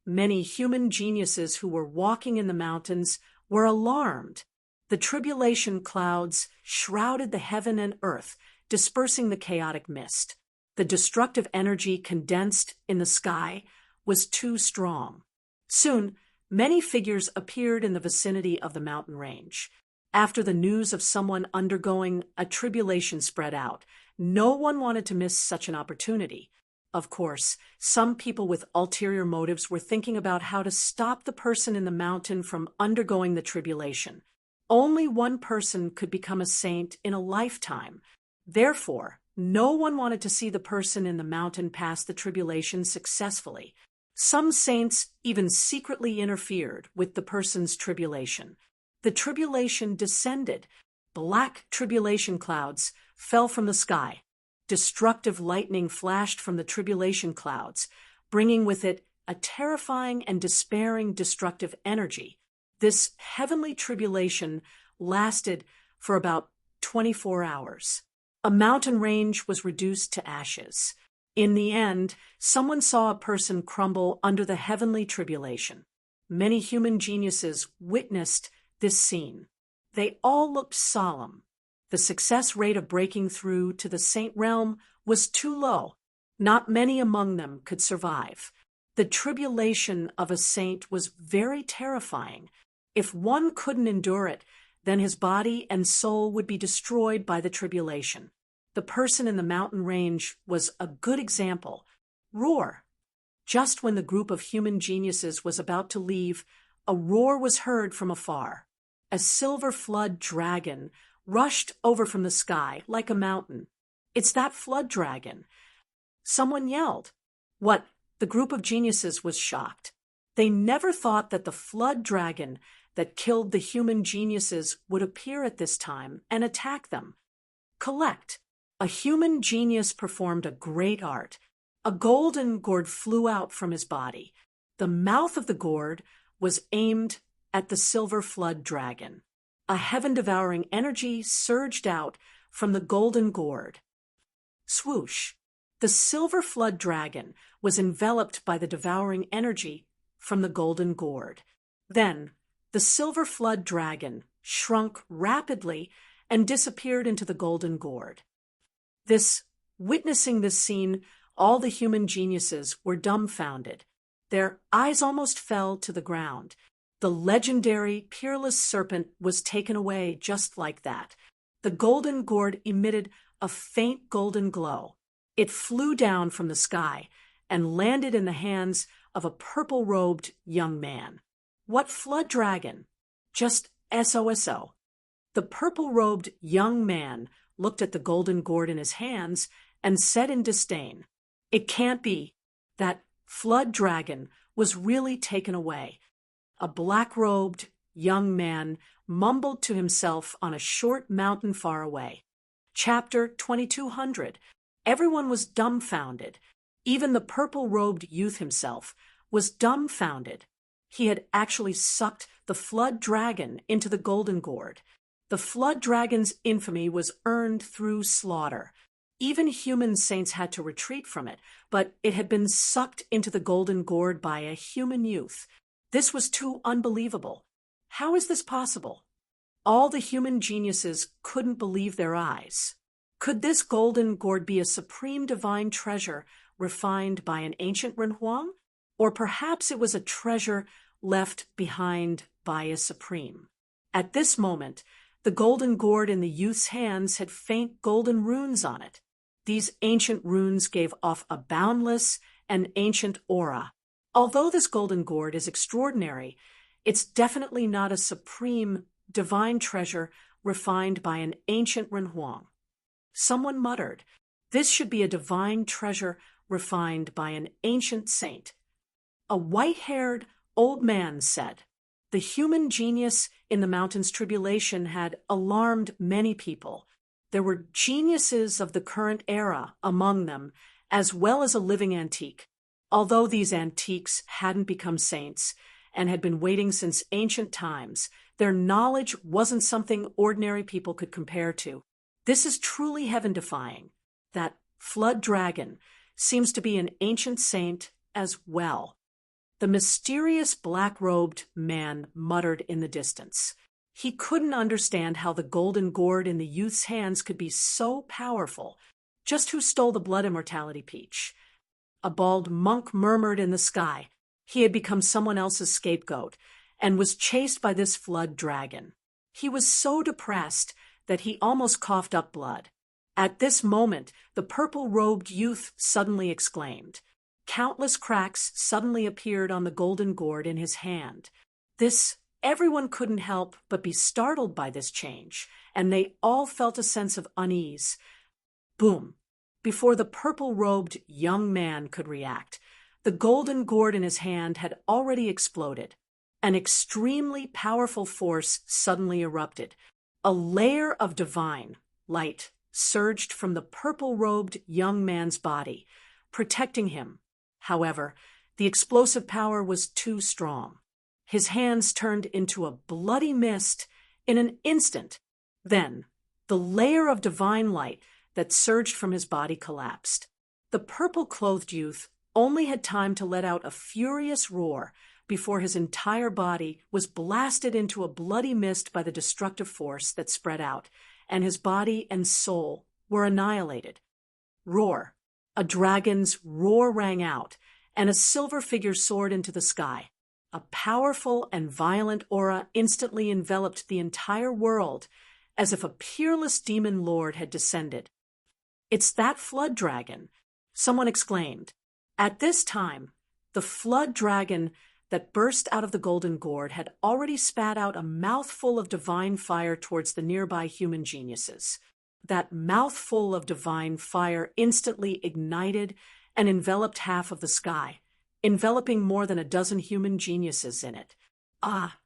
Many human geniuses who were walking in the mountains were alarmed. The tribulation clouds shrouded the heaven and earth, dispersing the chaotic mist. The destructive energy condensed in the sky was too strong. Soon, many figures appeared in the vicinity of the mountain range. After the news of someone undergoing a tribulation spread out, no one wanted to miss such an opportunity. Of course, some people with ulterior motives were thinking about how to stop the person in the mountain from undergoing the tribulation. Only one person could become a saint in a lifetime. Therefore, no one wanted to see the person in the mountain pass the tribulation successfully. Some saints even secretly interfered with the person's tribulation. The tribulation descended. Black tribulation clouds fell from the sky. Destructive lightning flashed from the tribulation clouds, bringing with it a terrifying and despairing destructive energy. This heavenly tribulation lasted for about 24 hours. A mountain range was reduced to ashes. In the end, someone saw a person crumble under the heavenly tribulation. Many human geniuses witnessed this scene. They all looked solemn. The success rate of breaking through to the saint realm was too low. Not many among them could survive. The tribulation of a saint was very terrifying. If one couldn't endure it, then his body and soul would be destroyed by the tribulation. The person in the mountain range was a good example. Roar. Just when the group of human geniuses was about to leave, a roar was heard from afar. A silver flood dragon rushed over from the sky like a mountain. "It's that flood dragon." Someone yelled. What? The group of geniuses was shocked. They never thought that the flood dragon that killed the human geniuses would appear at this time and attack them. Collect. A human genius performed a great art. A golden gourd flew out from his body. The mouth of the gourd was aimed at the silver flood dragon. A heaven-devouring energy surged out from the golden gourd. Swoosh! The silver flood dragon was enveloped by the devouring energy from the golden gourd. Then, the silver flood dragon shrunk rapidly and disappeared into the golden gourd. Witnessing this scene, all the human geniuses were dumbfounded. Their eyes almost fell to the ground. The legendary, peerless serpent was taken away just like that. The golden gourd emitted a faint golden glow. It flew down from the sky and landed in the hands of a purple-robed young man. What flood dragon? Just SOSO. The purple-robed young man looked at the golden gourd in his hands and said in disdain, "It can't be. That flood dragon was really taken away." A black-robed young man mumbled to himself on a short mountain far away. Chapter 2200. Everyone was dumbfounded. Even the purple-robed youth himself was dumbfounded. He had actually sucked the flood dragon into the golden gourd. The flood dragon's infamy was earned through slaughter. Even human saints had to retreat from it, but it had been sucked into the golden gourd by a human youth. This was too unbelievable. How is this possible? All the human geniuses couldn't believe their eyes. Could this golden gourd be a supreme divine treasure refined by an ancient Renhuang? Or perhaps it was a treasure left behind by a supreme. At this moment, the golden gourd in the youth's hands had faint golden runes on it. These ancient runes gave off a boundless and ancient aura. Although this golden gourd is extraordinary, it's definitely not a supreme divine treasure refined by an ancient Renhuang. Someone muttered, "This should be a divine treasure refined by an ancient saint." A white-haired old man said, "The human genius in the mountain's tribulation had alarmed many people. There were geniuses of the current era among them, as well as a living antique. Although these antiques hadn't become saints and had been waiting since ancient times, their knowledge wasn't something ordinary people could compare to. This is truly heaven-defying. That flood dragon seems to be an ancient saint as well." The mysterious black-robed man muttered in the distance. He couldn't understand how the golden gourd in the youth's hands could be so powerful. Just who stole the blood immortality peach? A bald monk murmured in the sky. He had become someone else's scapegoat and was chased by this flood dragon. He was so depressed that he almost coughed up blood. At this moment, the purple-robed youth suddenly exclaimed. Countless cracks suddenly appeared on the golden gourd in his hand. Everyone couldn't help but be startled by this change, and they all felt a sense of unease. Boom! Before the purple-robed young man could react, the golden gourd in his hand had already exploded. An extremely powerful force suddenly erupted. A layer of divine light surged from the purple-robed young man's body, protecting him. However, the explosive power was too strong. His hands turned into a bloody mist in an instant. Then, the layer of divine light that surged from his body collapsed. The purple-clothed youth only had time to let out a furious roar before his entire body was blasted into a bloody mist by the destructive force that spread out, and his body and soul were annihilated. Roar! A dragon's roar rang out, and a silver figure soared into the sky. A powerful and violent aura instantly enveloped the entire world, as if a peerless demon lord had descended. "It's that flood dragon," someone exclaimed. At this time, the flood dragon that burst out of the golden gourd had already spat out a mouthful of divine fire towards the nearby human geniuses. That mouthful of divine fire instantly ignited and enveloped half of the sky, enveloping more than a dozen human geniuses in it. Ah!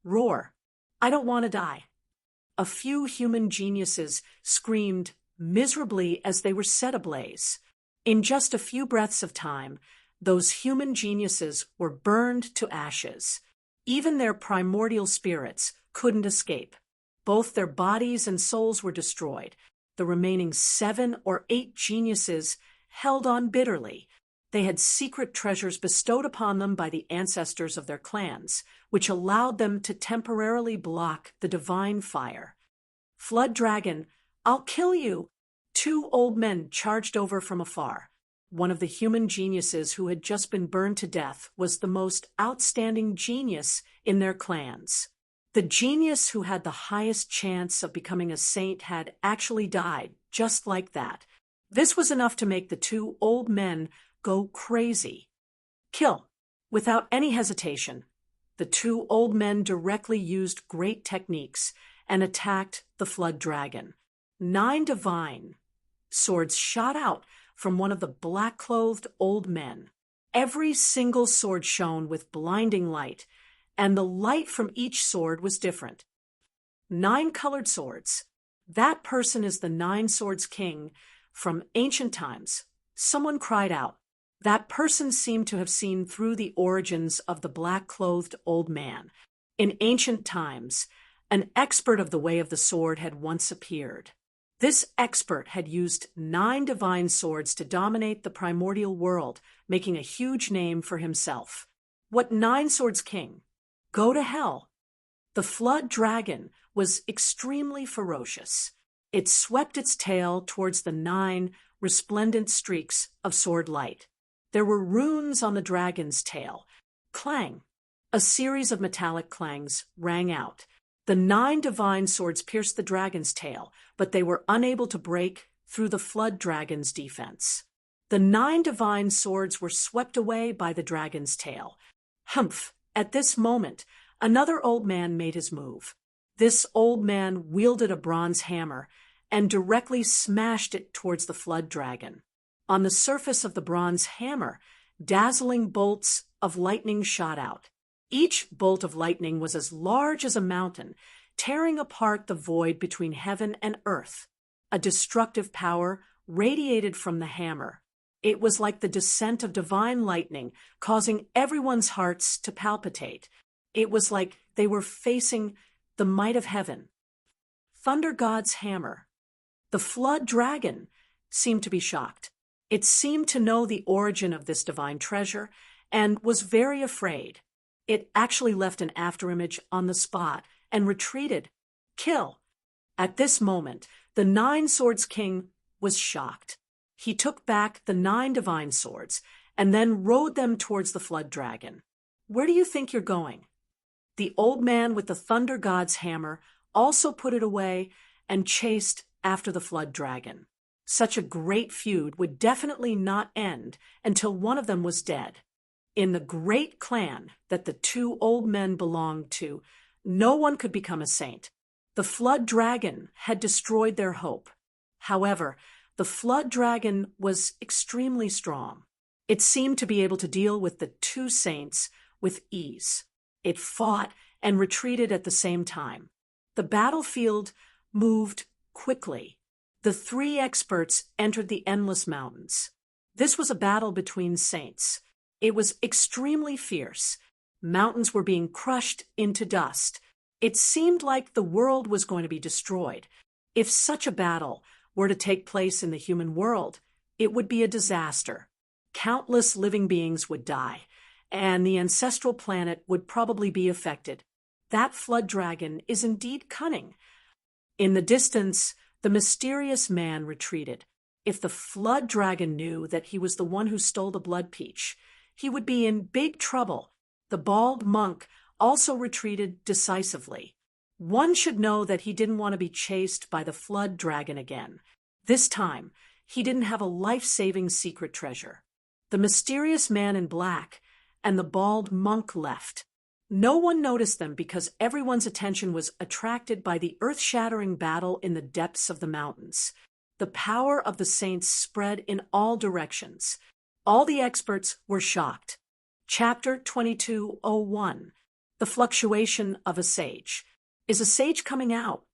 Roar! I don't want to die. A few human geniuses screamed miserably as they were set ablaze. In just a few breaths of time, those human geniuses were burned to ashes. Even their primordial spirits couldn't escape. Both their bodies and souls were destroyed. The remaining 7 or 8 geniuses held on bitterly. They had secret treasures bestowed upon them by the ancestors of their clans, which allowed them to temporarily block the divine fire. "Flood dragon, I'll kill you!" 2 old men charged over from afar. One of the human geniuses who had just been burned to death was the most outstanding genius in their clans. The genius who had the highest chance of becoming a saint had actually died, just like that. This was enough to make the two old men go crazy. Kill. Without any hesitation, the two old men directly used great techniques and attacked the flood dragon. 9 divine swords shot out from one of the black-clothed old men. Every single sword shone with blinding light, and the light from each sword was different. 9 colored swords. That person is the 9 swords king from ancient times. Someone cried out. That person seemed to have seen through the origins of the black-clothed old man. In ancient times, an expert of the way of the sword had once appeared. This expert had used 9 divine swords to dominate the primordial world, making a huge name for himself. What 9 swords king? Go to hell. The flood dragon was extremely ferocious. It swept its tail towards the 9 resplendent streaks of sword light. There were runes on the dragon's tail. Clang! A series of metallic clangs rang out. The 9 divine swords pierced the dragon's tail, but they were unable to break through the flood dragon's defense. The 9 divine swords were swept away by the dragon's tail. Humph! At this moment, another old man made his move. This old man wielded a bronze hammer and directly smashed it towards the flood dragon. On the surface of the bronze hammer, dazzling bolts of lightning shot out. Each bolt of lightning was as large as a mountain, tearing apart the void between heaven and earth. A destructive power radiated from the hammer. It was like the descent of divine lightning, causing everyone's hearts to palpitate. It was like they were facing the might of heaven. Thunder God's hammer. The flood dragon seemed to be shocked. It seemed to know the origin of this divine treasure and was very afraid. It actually left an afterimage on the spot and retreated. Kill. At this moment, the 9 swords king was shocked. He took back the 9 divine swords and then rode them towards the flood dragon. Where do you think you're going? The old man with the thunder god's hammer also put it away and chased after the flood dragon. Such a great feud would definitely not end until one of them was dead. In the great clan that the 2 old men belonged to, no one could become a saint. The flood dragon had destroyed their hope. However, the flood dragon was extremely strong. It seemed to be able to deal with the 2 saints with ease. It fought and retreated at the same time. The battlefield moved quickly. The 3 experts entered the endless mountains. This was a battle between saints. It was extremely fierce. Mountains were being crushed into dust. It seemed like the world was going to be destroyed. If such a battle were to take place in the human world, it would be a disaster. Countless living beings would die, and the ancestral planet would probably be affected. That flood dragon is indeed cunning. In the distance, the mysterious man retreated. If the flood dragon knew that he was the one who stole the blood peach, he would be in big trouble. The bald monk also retreated decisively. One should know that he didn't want to be chased by the flood dragon again. This time, he didn't have a life-saving secret treasure. The mysterious man in black and the bald monk left. No one noticed them because everyone's attention was attracted by the earth-shattering battle in the depths of the mountains. The power of the saints spread in all directions. All the experts were shocked. Chapter 2201. The Fluctuation of a Sage. Is a sage coming out?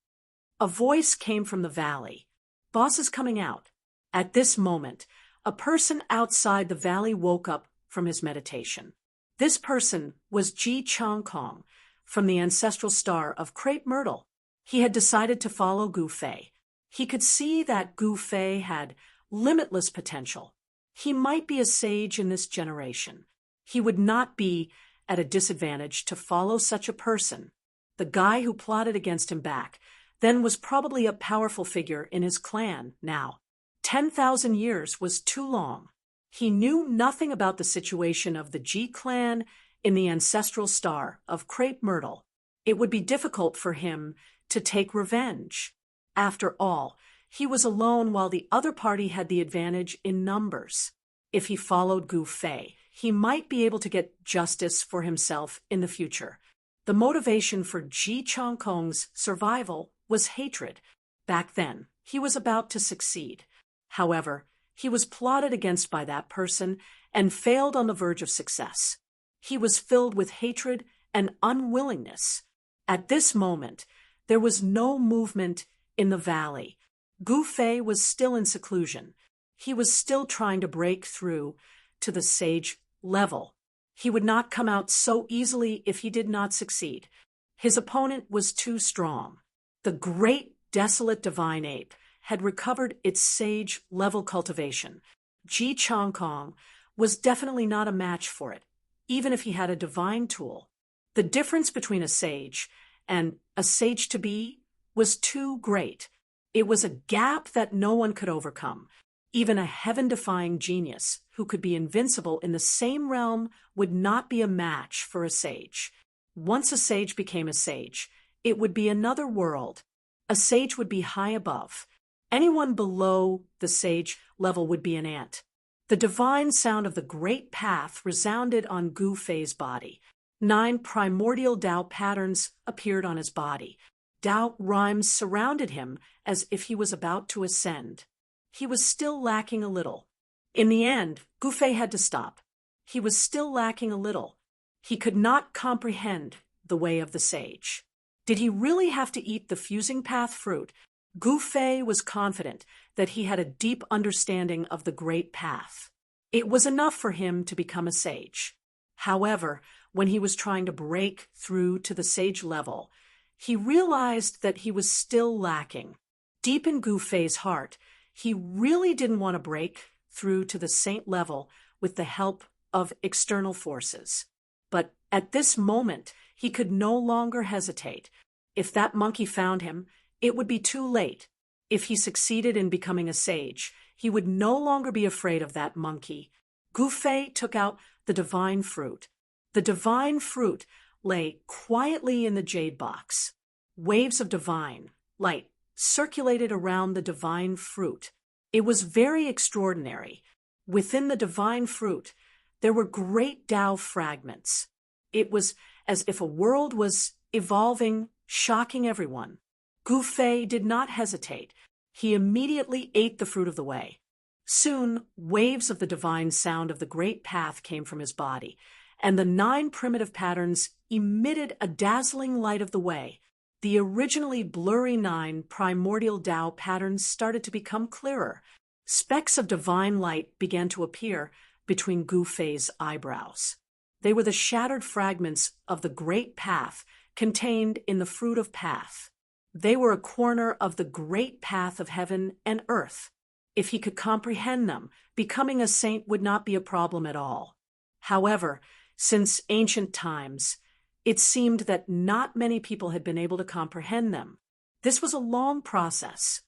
A voice came from the valley. Boss is coming out. At this moment, a person outside the valley woke up from his meditation. This person was Ji Chong Kong from the ancestral star of Crepe Myrtle. He had decided to follow Gu Fei. He could see that Gu Fei had limitless potential. He might be a sage in this generation. He would not be at a disadvantage to follow such a person. The guy who plotted against him back then was probably a powerful figure in his clan now. 10,000 years was too long. He knew nothing about the situation of the Ji clan in the ancestral star of Crepe Myrtle. It would be difficult for him to take revenge. After all, he was alone while the other party had the advantage in numbers. If he followed Gu Fei, he might be able to get justice for himself in the future. The motivation for Ji Changkong's survival was hatred. Back then, he was about to succeed. However, he was plotted against by that person and failed on the verge of success. He was filled with hatred and unwillingness. At this moment, there was no movement in the valley. Gu Fei was still in seclusion. He was still trying to break through to the sage level. He would not come out so easily if he did not succeed. His opponent was too strong. The great desolate divine ape had recovered its sage-level cultivation. Ji Changkong was definitely not a match for it, even if he had a divine tool. The difference between a sage and a sage-to-be was too great. It was a gap that no one could overcome. Even a heaven-defying genius who could be invincible in the same realm would not be a match for a sage. Once a sage became a sage, it would be another world. A sage would be high above. Anyone below the sage level would be an ant. The divine sound of the great path resounded on Gu Fei's body. 9 primordial Tao patterns appeared on his body. Tao rhymes surrounded him as if he was about to ascend. He was still lacking a little. In the end, Gu Fei had to stop. He was still lacking a little. He could not comprehend the way of the sage. Did he really have to eat the fusing path fruit? Gu Fei was confident that he had a deep understanding of the great path. It was enough for him to become a sage. However, when he was trying to break through to the sage level, he realized that he was still lacking. Deep in Gu Fei's heart, he really didn't want to break through to the saint level with the help of external forces. But at this moment, he could no longer hesitate. If that monkey found him, it would be too late. If he succeeded in becoming a sage, he would no longer be afraid of that monkey. Gu Fei took out the divine fruit. The divine fruit lay quietly in the jade box. Waves of divine light circulated around the divine fruit. It was very extraordinary. Within the divine fruit, there were great Tao fragments. It was as if a world was evolving, shocking everyone. Gu Fei did not hesitate. He immediately ate the fruit of the way. Soon, waves of the divine sound of the great path came from his body, and the 9 primitive patterns emitted a dazzling light of the way. The originally blurry 9 primordial Tao patterns started to become clearer. Specks of divine light began to appear between Gu Fei's eyebrows. They were the shattered fragments of the great path contained in the fruit of path. They were a corner of the great path of heaven and earth. If he could comprehend them, becoming a saint would not be a problem at all. However, since ancient times, it seemed that not many people had been able to comprehend them. This was a long process.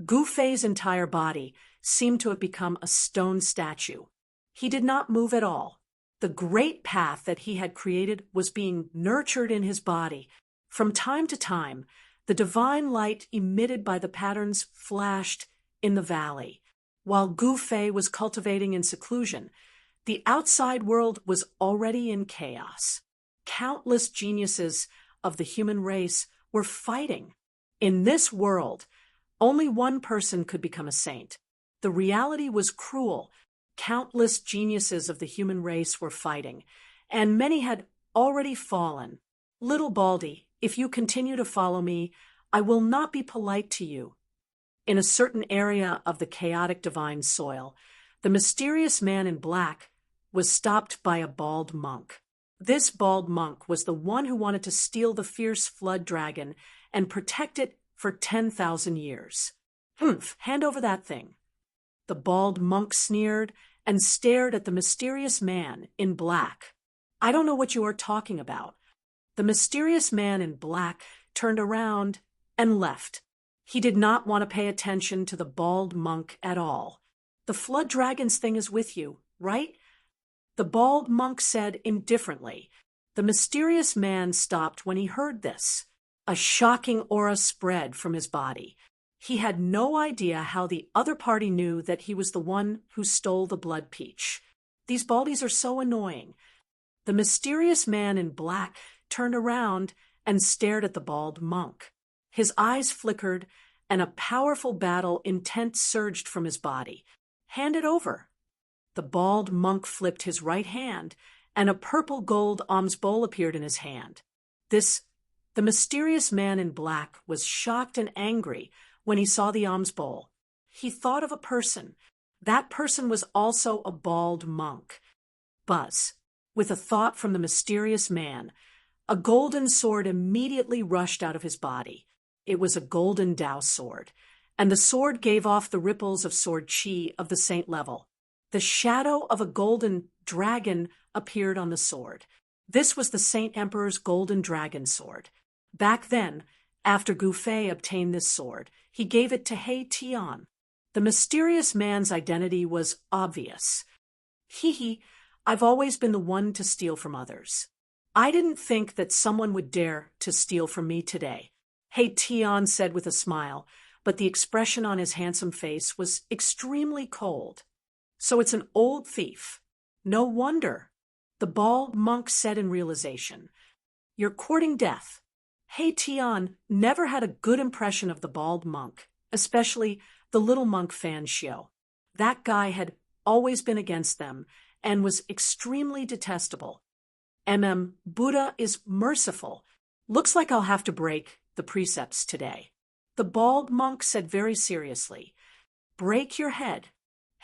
Gu Fei's entire body seemed to have become a stone statue. He did not move at all. The great path that he had created was being nurtured in his body. From time to time, the divine light emitted by the patterns flashed in the valley. While Gu Fei was cultivating in seclusion, the outside world was already in chaos. Countless geniuses of the human race were fighting. In this world, only one person could become a saint. The reality was cruel. Countless geniuses of the human race were fighting, and many had already fallen. Little Baldy, if you continue to follow me, I will not be polite to you. In a certain area of the chaotic divine soil, the mysterious man in black was stopped by a bald monk. This bald monk was the one who wanted to steal the fierce flood dragon and protect it for 10,000 years. Humph, hand over that thing. The bald monk sneered and stared at the mysterious man in black. I don't know what you are talking about. The mysterious man in black turned around and left. He did not want to pay attention to the bald monk at all. The flood dragon's thing is with you, right? The bald monk said indifferently. The mysterious man stopped when he heard this. A shocking aura spread from his body. He had no idea how the other party knew that he was the one who stole the blood peach. These baldies are so annoying. The mysterious man in black turned around and stared at the bald monk. His eyes flickered, and a powerful battle intent surged from his body. "Hand it over." The bald monk flipped his right hand, and a purple gold alms bowl appeared in his hand. The mysterious man in black was shocked and angry when he saw the alms bowl. He thought of a person. That person was also a bald monk. Buzz. With a thought from the mysterious man, a golden sword immediately rushed out of his body. It was a golden Tao sword, and the sword gave off the ripples of sword chi of the saint level. The shadow of a golden dragon appeared on the sword. This was the Saint Emperor's golden dragon sword. Back then, after Gu Fei obtained this sword, he gave it to He Tian. The mysterious man's identity was obvious. I've always been the one to steal from others. I didn't think that someone would dare to steal from me today, He Tian said with a smile, but the expression on his handsome face was extremely cold. So it's an old thief. No wonder, the bald monk said in realization. You're courting death. He Tian never had a good impression of the bald monk, especially the little monk Fan Xiu. That guy had always been against them and was extremely detestable. Buddha is merciful. Looks like I'll have to break the precepts today. The bald monk said very seriously. Break your head.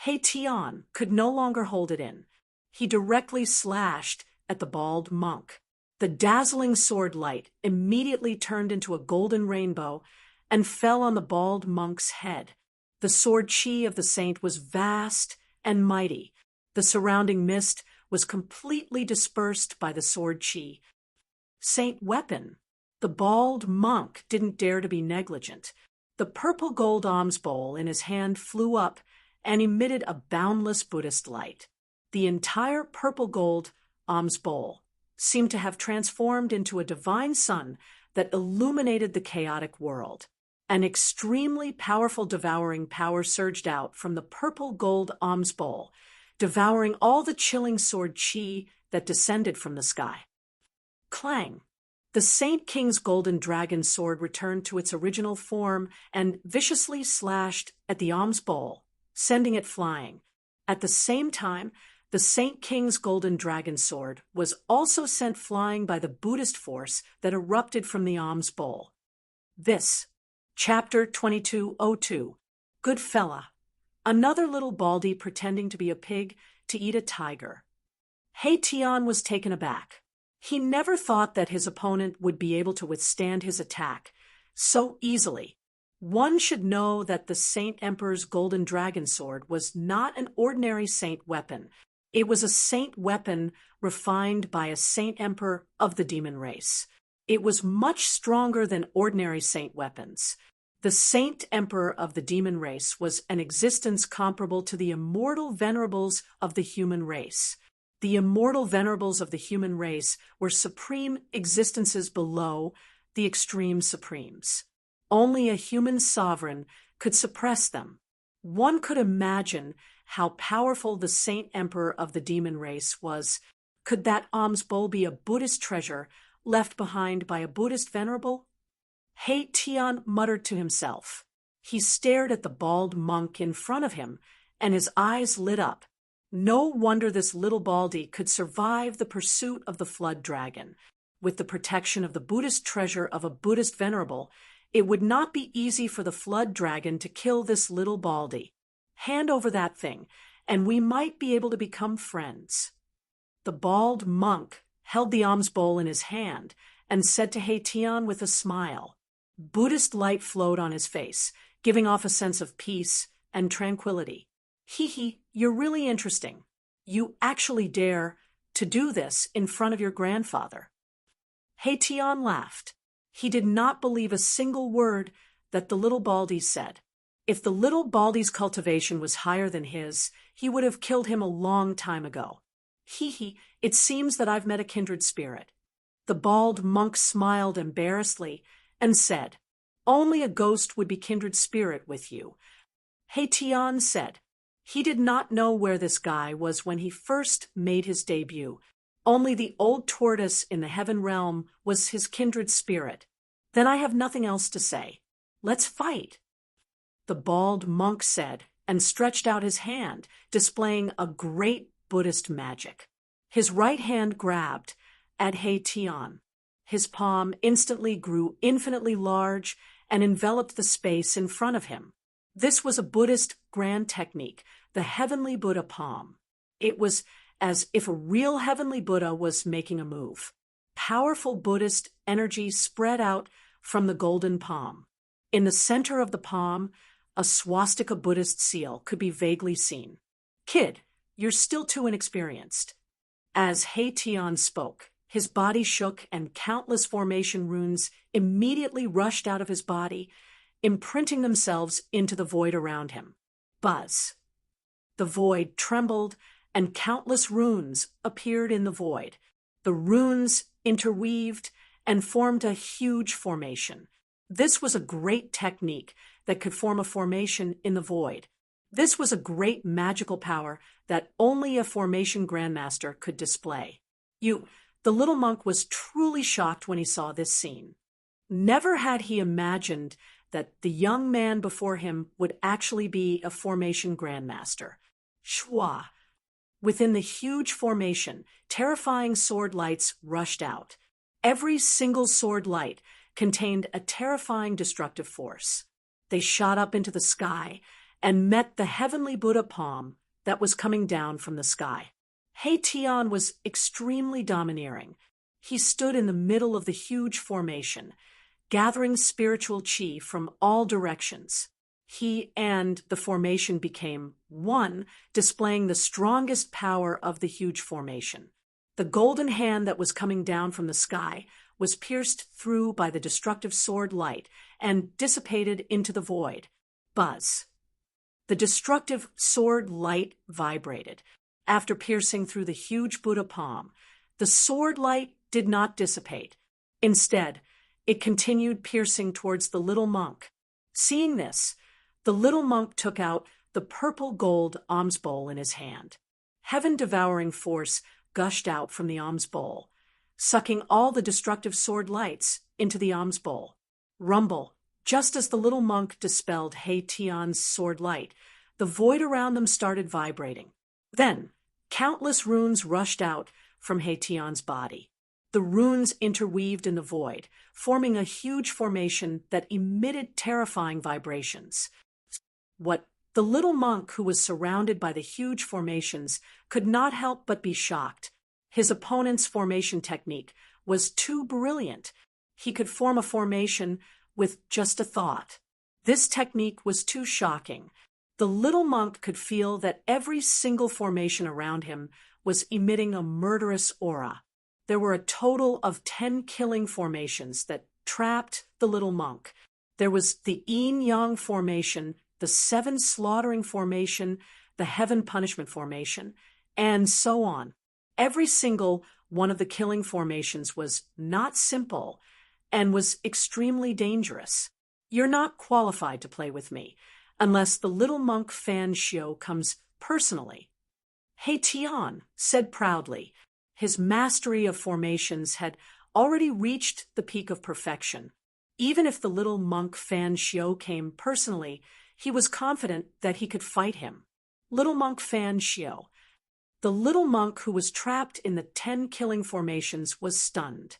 He Tian could no longer hold it in. He directly slashed at the bald monk. The dazzling sword light immediately turned into a golden rainbow and fell on the bald monk's head. The sword chi of the saint was vast and mighty. The surrounding mist was completely dispersed by the sword chi. Saint weapon. The bald monk didn't dare to be negligent. The purple gold alms bowl in his hand flew up and emitted a boundless Buddhist light. The entire purple gold alms bowl seemed to have transformed into a divine sun that illuminated the chaotic world. An extremely powerful devouring power surged out from the purple gold alms bowl, devouring all the chilling sword chi that descended from the sky. Clang! The Saint King's golden dragon sword returned to its original form and viciously slashed at the alms bowl, sending it flying. At the same time, the Saint King's golden dragon sword was also sent flying by the Buddhist force that erupted from the alms bowl. This, Chapter 2202, Good Fella. Another little baldy pretending to be a pig to eat a tiger. He Tian was taken aback. He never thought that his opponent would be able to withstand his attack so easily. One should know that the Saint Emperor's golden dragon sword was not an ordinary saint weapon. It was a saint weapon refined by a saint emperor of the demon race. It was much stronger than ordinary saint weapons. The saint emperor of the demon race was an existence comparable to the immortal venerables of the human race. The immortal venerables of the human race were supreme existences below the extreme supremes. Only a human sovereign could suppress them. One could imagine how powerful the saint emperor of the demon race was. Could that alms bowl be a Buddhist treasure left behind by a Buddhist venerable? He Tian muttered to himself. He stared at the bald monk in front of him, and his eyes lit up. No wonder this little baldy could survive the pursuit of the flood dragon. With the protection of the Buddhist treasure of a Buddhist venerable, it would not be easy for the flood dragon to kill this little baldy. Hand over that thing, and we might be able to become friends. The bald monk held the alms bowl in his hand and said to He Tian with a smile. Buddhist light flowed on his face, giving off a sense of peace and tranquility. You're really interesting. You actually dare to do this in front of your grandfather. He Tian laughed. He did not believe a single word that the little baldy said. If the little baldy's cultivation was higher than his, he would have killed him a long time ago. It seems that I've met a kindred spirit. The bald monk smiled embarrassedly and said, "Only a ghost would be kindred spirit with you." Tian said, he did not know where this guy was when he first made his debut. Only the old tortoise in the heaven realm was his kindred spirit. "Then I have nothing else to say. Let's fight," the bald monk said, and stretched out his hand, displaying a great Buddhist magic. His right hand grabbed at Tian. His palm instantly grew infinitely large and enveloped the space in front of him. This was a Buddhist grand technique, the heavenly Buddha palm. It was as if a real heavenly Buddha was making a move. Powerful Buddhist energy spread out from the golden palm. In the center of the palm, a swastika Buddhist seal could be vaguely seen. "Kid, you're still too inexperienced." As Tian spoke, his body shook and countless formation runes immediately rushed out of his body, imprinting themselves into the void around him. Buzz. The void trembled, and countless runes appeared in the void. The runes interweaved and formed a huge formation. This was a great technique that could form a formation in the void. This was a great magical power that only a formation grandmaster could display. The little monk was truly shocked when he saw this scene. Never had he imagined that the young man before him would actually be a formation grandmaster. Shwa. Within the huge formation, terrifying sword lights rushed out. Every single sword light contained a terrifying destructive force. They shot up into the sky and met the heavenly Buddha palm that was coming down from the sky. Tian was extremely domineering. He stood in the middle of the huge formation, gathering spiritual chi from all directions. He and the formation became one, displaying the strongest power of the huge formation. The golden hand that was coming down from the sky was pierced through by the destructive sword light and dissipated into the void. Buzz. The destructive sword light vibrated. After piercing through the huge Buddha palm, the sword light did not dissipate. Instead, it continued piercing towards the little monk. Seeing this, the little monk took out the purple gold alms bowl in his hand. Heaven-devouring force gushed out from the alms bowl, sucking all the destructive sword lights into the alms bowl. Rumble. Just as the little monk dispelled Tian's sword light, the void around them started vibrating. Then, countless runes rushed out from Tian's body. The runes interweaved in the void, forming a huge formation that emitted terrifying vibrations. The little monk, who was surrounded by the huge formations, could not help but be shocked. His opponent's formation technique was too brilliant. He could form a formation with just a thought. This technique was too shocking. The little monk could feel that every single formation around him was emitting a murderous aura. There were a total of 10 killing formations that trapped the little monk. There was the yin-yang formation, the 7 slaughtering formation, the heaven punishment formation, and so on. Every single one of the killing formations was not simple and was extremely dangerous. You're not qualified to play with me unless the little monk Fan Xiu comes personally. Tian said proudly. His mastery of formations had already reached the peak of perfection. Even if the little monk Fan Xiu came personally, he was confident that he could fight him. Little monk Fan Xiu. The little monk who was trapped in the 10 killing formations was stunned.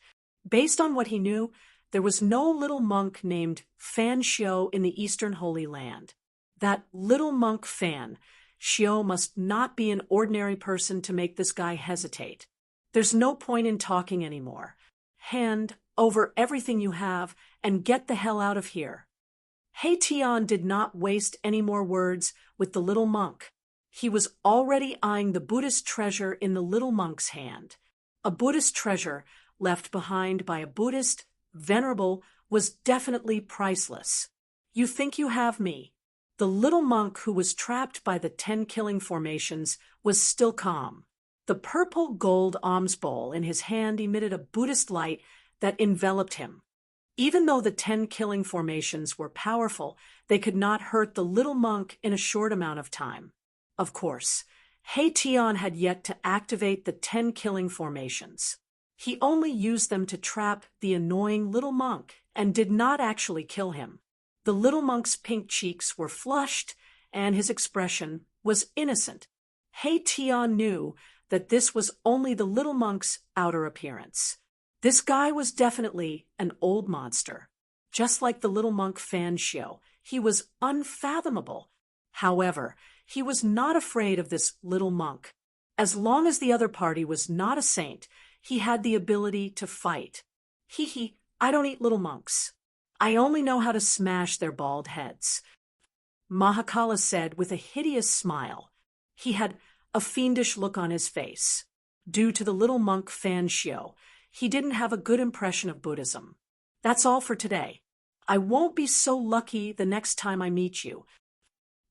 Based on what he knew, there was no little monk named Fan Xiu in the Eastern Holy Land. That little monk Fan Xiu must not be an ordinary person to make this guy hesitate. There's no point in talking anymore. Hand over everything you have and get the hell out of here. Tian did not waste any more words with the little monk. He was already eyeing the Buddhist treasure in the little monk's hand. A Buddhist treasure left behind by a Buddhist venerable was definitely priceless. You think you have me? The little monk who was trapped by the 10 killing formations was still calm. The purple gold alms bowl in his hand emitted a Buddhist light that enveloped him. Even though the 10 killing formations were powerful, they could not hurt the little monk in a short amount of time. Of course, Tian had yet to activate the 10 killing formations. He only used them to trap the annoying little monk and did not actually kill him. The little monk's pink cheeks were flushed, and his expression was innocent. Tian knew that this was only the little monk's outer appearance. This guy was definitely an old monster. Just like the little monk Fan Xiu, he was unfathomable. However, he was not afraid of this little monk. As long as the other party was not a saint, he had the ability to fight. Hee, I don't eat little monks. I only know how to smash their bald heads. Mahakala said with a hideous smile. He had a fiendish look on his face. Due to the little monk Fan Xiu, he didn't have a good impression of Buddhism. That's all for today. I won't be so lucky the next time I meet you.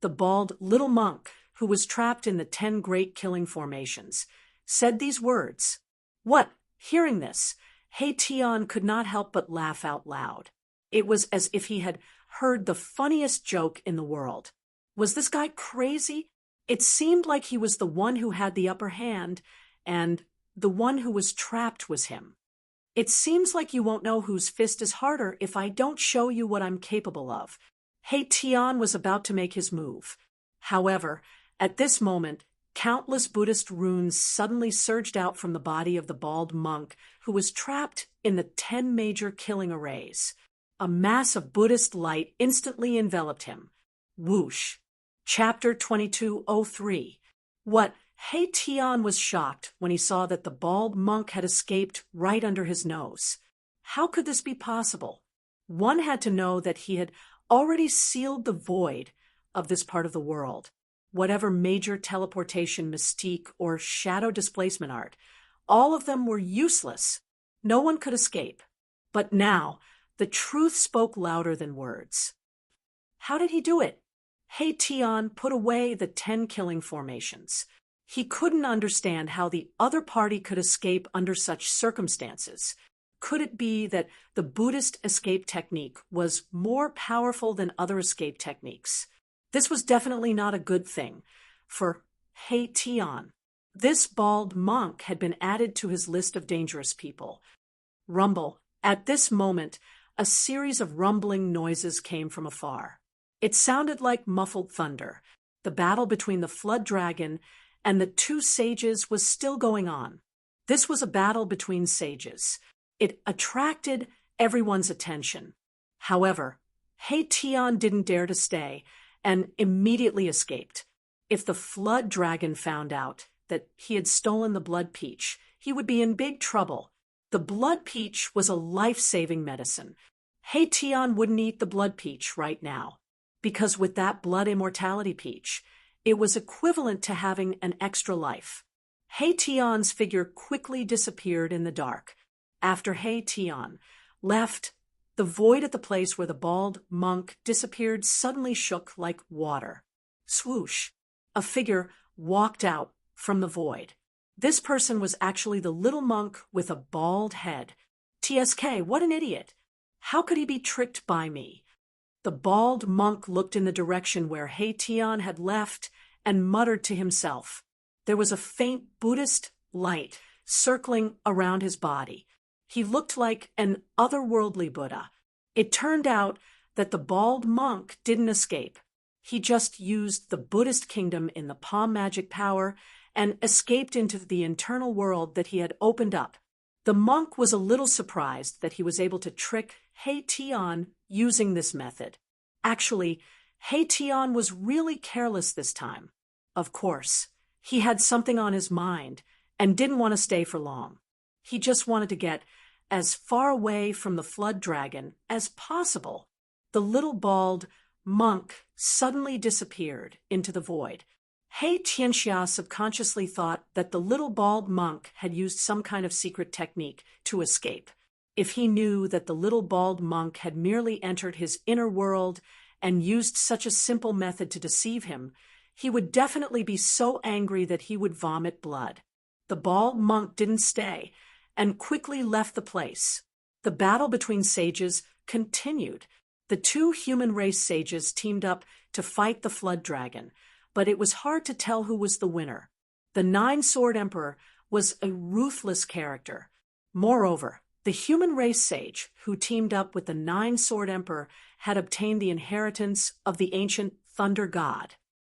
The bald little monk, who was trapped in the 10 great killing formations, said these words. What? Hearing this, Tian could not help but laugh out loud. It was as if he had heard the funniest joke in the world. Was this guy crazy? It seemed like he was the one who had the upper hand, and the one who was trapped was him. It seems like you won't know whose fist is harder if I don't show you what I'm capable of. Tian was about to make his move. However, at this moment, countless Buddhist runes suddenly surged out from the body of the bald monk who was trapped in the 10 major killing arrays. A mass of Buddhist light instantly enveloped him. Whoosh. Chapter 2203. What? Tian was shocked when he saw that the bald monk had escaped right under his nose. How could this be possible? One had to know that he had already sealed the void of this part of the world. Whatever major teleportation mystique or shadow displacement art, all of them were useless. No one could escape. But now, the truth spoke louder than words. How did he do it? Tian put away the 10 killing formations. He couldn't understand how the other party could escape under such circumstances. Could it be that the Buddhist escape technique was more powerful than other escape techniques? This was definitely not a good thing for Tian. This bald monk had been added to his list of dangerous people. Rumble. At this moment, a series of rumbling noises came from afar. It sounded like muffled thunder. The battle between the flood dragon and the 2 sages was still going on. This was a battle between sages. It attracted everyone's attention. However, Tian didn't dare to stay and immediately escaped. If the flood dragon found out that he had stolen the blood peach, he would be in big trouble. The blood peach was a life-saving medicine. Tian wouldn't eat the blood peach right now, because with that blood immortality peach, it was equivalent to having an extra life. Tian's figure quickly disappeared in the dark. After Tian left, the void at the place where the bald monk disappeared suddenly shook like water. Swoosh! A figure walked out from the void. This person was actually the little monk with a bald head. TSK, what an idiot! How could he be tricked by me? The bald monk looked in the direction where Tian had left and muttered to himself. There was a faint Buddhist light circling around his body. He looked like an otherworldly Buddha. It turned out that the bald monk didn't escape. He just used the Buddhist kingdom in the palm magic power and escaped into the internal world that he had opened up. The monk was a little surprised that he was able to trick Tian using this method. Actually, Tian was really careless this time. Of course, he had something on his mind and didn't want to stay for long. He just wanted to get as far away from the flood dragon as possible. The little bald monk suddenly disappeared into the void. Tianxia subconsciously thought that the little bald monk had used some kind of secret technique to escape. If he knew that the little bald monk had merely entered his inner world and used such a simple method to deceive him, he would definitely be so angry that he would vomit blood. The bald monk didn't stay and quickly left the place. The battle between sages continued. The two human race sages teamed up to fight the flood dragon, but it was hard to tell who was the winner. The Nine-Sword Emperor was a ruthless character. Moreover, the human race sage who teamed up with the Nine-Sword Emperor had obtained the inheritance of the ancient Thunder God.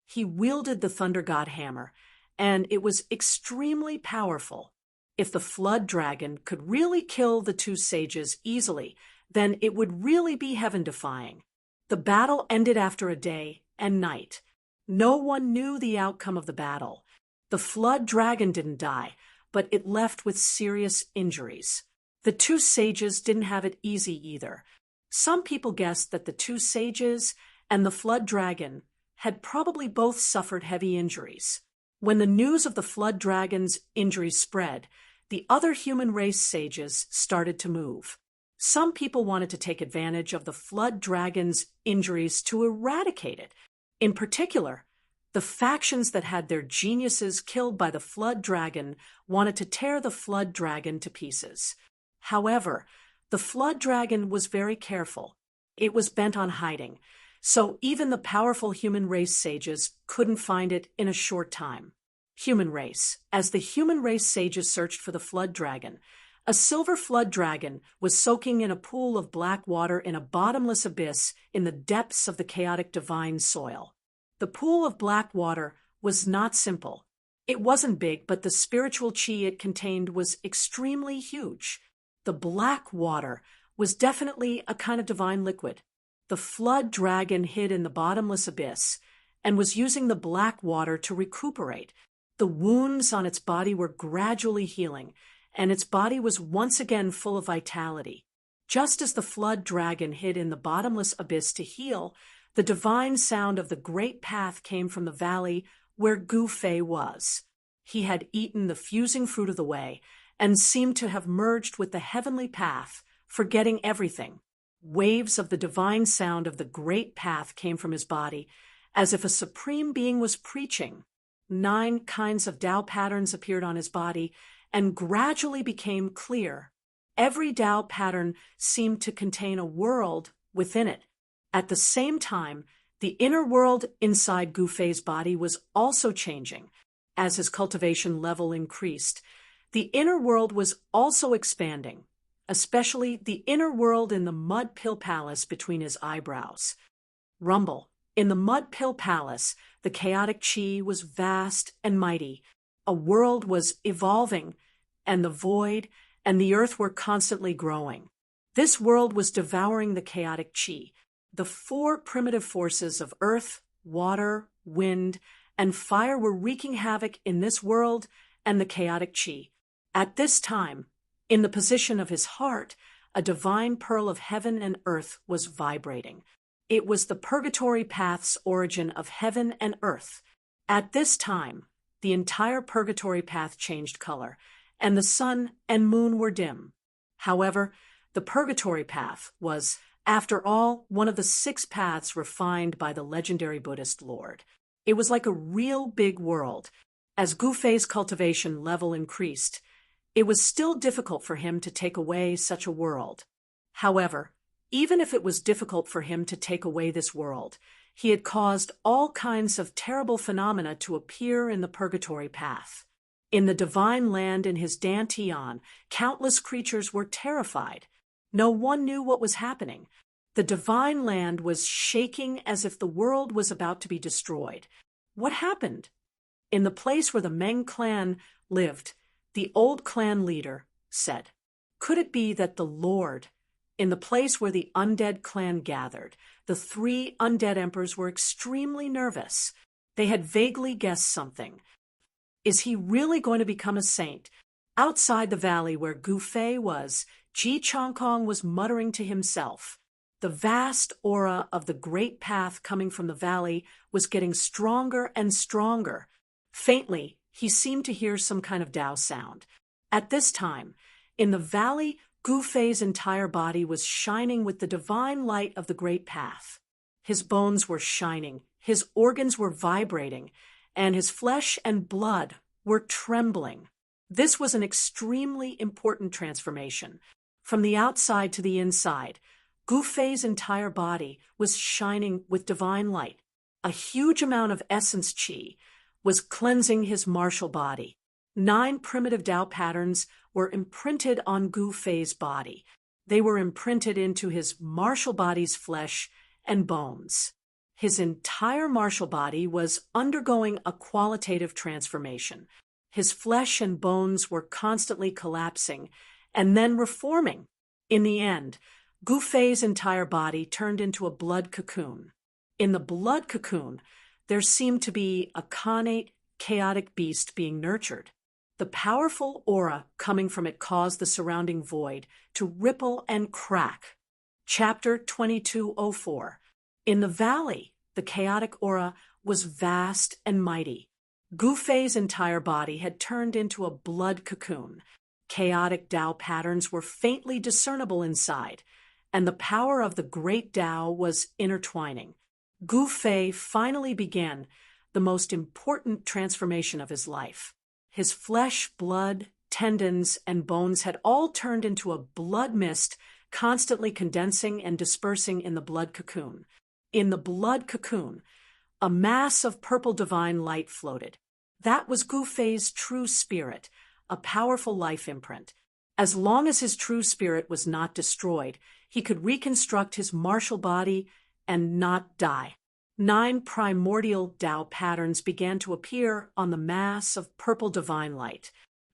He wielded the Thunder God hammer, and it was extremely powerful. If the flood dragon could really kill the two sages easily, then it would really be heaven-defying. The battle ended after a day and night. No one knew the outcome of the battle. The flood dragon didn't die, but it left with serious injuries. The two sages didn't have it easy either. Some people guessed that the two sages and the flood dragon had probably both suffered heavy injuries. When the news of the flood dragon's injuries spread, the other human race sages started to move. Some people wanted to take advantage of the flood dragon's injuries to eradicate it. In particular, the factions that had their geniuses killed by the flood dragon wanted to tear the flood dragon to pieces. However, the flood dragon was very careful. It was bent on hiding, so even the powerful human race sages couldn't find it in a short time. Human race. As the human race sages searched for the flood dragon, a silver flood dragon was soaking in a pool of black water in a bottomless abyss in the depths of the chaotic divine soil. The pool of black water was not simple. It wasn't big, but the spiritual chi it contained was extremely huge. The black water was definitely a kind of divine liquid. The flood dragon hid in the bottomless abyss and was using the black water to recuperate. The wounds on its body were gradually healing, and its body was once again full of vitality. Just as the flood dragon hid in the bottomless abyss to heal, the divine sound of the great path came from the valley where Gu Fei was. He had eaten the fusing fruit of the way and seemed to have merged with the heavenly path, forgetting everything. Waves of the divine sound of the great path came from his body, as if a supreme being was preaching. 9 kinds of Tao patterns appeared on his body and gradually became clear. Every Tao pattern seemed to contain a world within it. At the same time, the inner world inside Gu Fei's body was also changing. As his cultivation level increased, the inner world was also expanding, especially the inner world in the mud pill palace between his eyebrows. Rumble. In the mud pill palace, the chaotic chi was vast and mighty. A world was evolving, and the void and the earth were constantly growing. This world was devouring the chaotic chi. The 4 primitive forces of earth, water, wind, and fire were wreaking havoc in this world and the chaotic chi. At this time, in the position of his heart, a divine pearl of heaven and earth was vibrating. It was the purgatory path's origin of heaven and earth. At this time, the entire purgatory path changed color, and the sun and moon were dim. However, the purgatory path was, after all, one of the 6 paths refined by the legendary Buddhist Lord. It was like a real big world. As Gu Fei's cultivation level increased, it was still difficult for him to take away such a world. However, even if it was difficult for him to take away this world, he had caused all kinds of terrible phenomena to appear in the purgatory path. In the divine land in his dantian, countless creatures were terrified. No one knew what was happening. The divine land was shaking as if the world was about to be destroyed. What happened? In the place where the Meng clan lived, the old clan leader said, "Could it be that the Lord, in the place where the undead clan gathered, the 3 undead emperors were extremely nervous. They had vaguely guessed something. Is he really going to become a saint?" Outside the valley where Gu Fei was, Ji Chongkong was muttering to himself. The vast aura of the great path coming from the valley was getting stronger and stronger. Faintly, he seemed to hear some kind of Tao sound. At this time, in the valley, Gu Fei's entire body was shining with the divine light of the great path. His bones were shining, his organs were vibrating, and his flesh and blood were trembling. This was an extremely important transformation. From the outside to the inside, Gu Fei's entire body was shining with divine light. A huge amount of essence qi was cleansing his martial body. 9 primitive Tao patterns were imprinted on Gu Fei's body. They were imprinted into his martial body's flesh and bones. His entire martial body was undergoing a qualitative transformation. His flesh and bones were constantly collapsing and then reforming. In the end, Gu Fei's entire body turned into a blood cocoon. In the blood cocoon, there seemed to be a connate, chaotic beast being nurtured. The powerful aura coming from it caused the surrounding void to ripple and crack. Chapter 2204. In the valley, the chaotic aura was vast and mighty. Gu Fei's entire body had turned into a blood cocoon. Chaotic Tao patterns were faintly discernible inside, and the power of the great Tao was intertwining. Gu Fei finally began the most important transformation of his life. His flesh, blood, tendons, and bones had all turned into a blood mist, constantly condensing and dispersing in the blood cocoon. In the blood cocoon, a mass of purple divine light floated. That was Gu Fei's true spirit, a powerful life imprint. As long as his true spirit was not destroyed, he could reconstruct his martial body and not die. 9 primordial Tao patterns began to appear on the mass of purple divine light.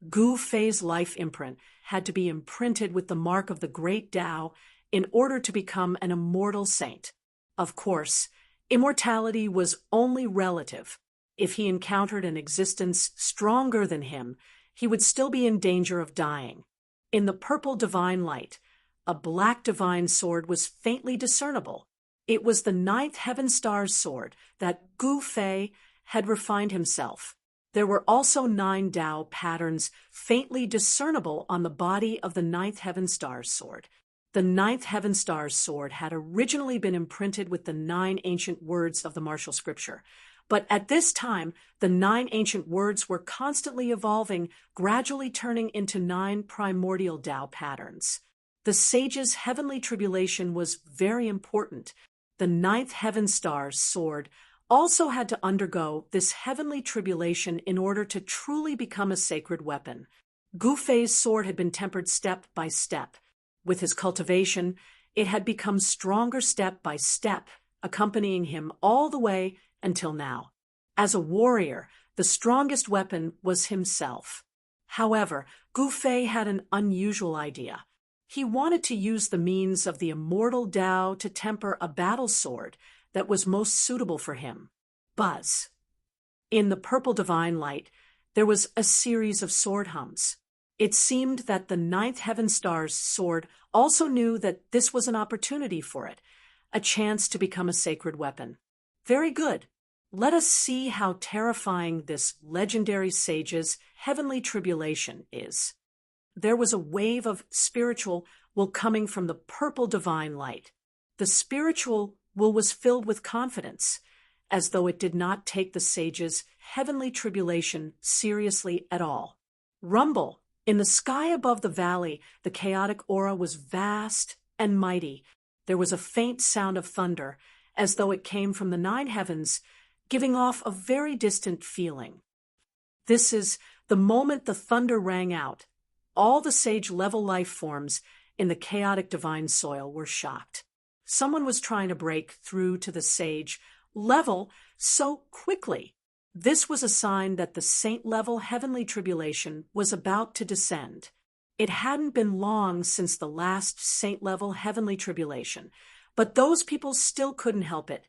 Gu Fei's life imprint had to be imprinted with the mark of the great Tao in order to become an immortal saint. Of course, immortality was only relative. If he encountered an existence stronger than him, he would still be in danger of dying. In the purple divine light, a black divine sword was faintly discernible. It was the 9th Heaven Star's sword that Gu Fei had refined himself. There were also 9 Tao patterns faintly discernible on the body of the 9th Heaven Star's sword. The 9th Heaven Star's sword had originally been imprinted with the 9 ancient words of the martial scripture. But at this time, the 9 ancient words were constantly evolving, gradually turning into 9 primordial Tao patterns. The sage's heavenly tribulation was very important. The 9th Heaven Star's sword also had to undergo this heavenly tribulation in order to truly become a sacred weapon. Gu Fei's sword had been tempered step by step. With his cultivation, it had become stronger step by step, accompanying him all the way until now. As a warrior, the strongest weapon was himself. However, Gu Fei had an unusual idea. He wanted to use the means of the immortal Tao to temper a battle sword that was most suitable for him. Buzz. In the purple divine light, there was a series of sword hums. It seemed that the 9th Heaven Star's sword also knew that this was an opportunity for it, a chance to become a sacred weapon. Very good. Let us see how terrifying this legendary sage's heavenly tribulation is. There was a wave of spiritual wool coming from the purple divine light. The spiritual wool was filled with confidence, as though it did not take the sage's heavenly tribulation seriously at all. Rumble! In the sky above the valley, the chaotic aura was vast and mighty. There was a faint sound of thunder, as though it came from the 9 heavens, giving off a very distant feeling. This is the moment the thunder rang out. All the sage-level life forms in the chaotic divine soil were shocked. Someone was trying to break through to the sage level so quickly. This was a sign that the saint-level heavenly tribulation was about to descend. It hadn't been long since the last saint-level heavenly tribulation, but those people still couldn't help it.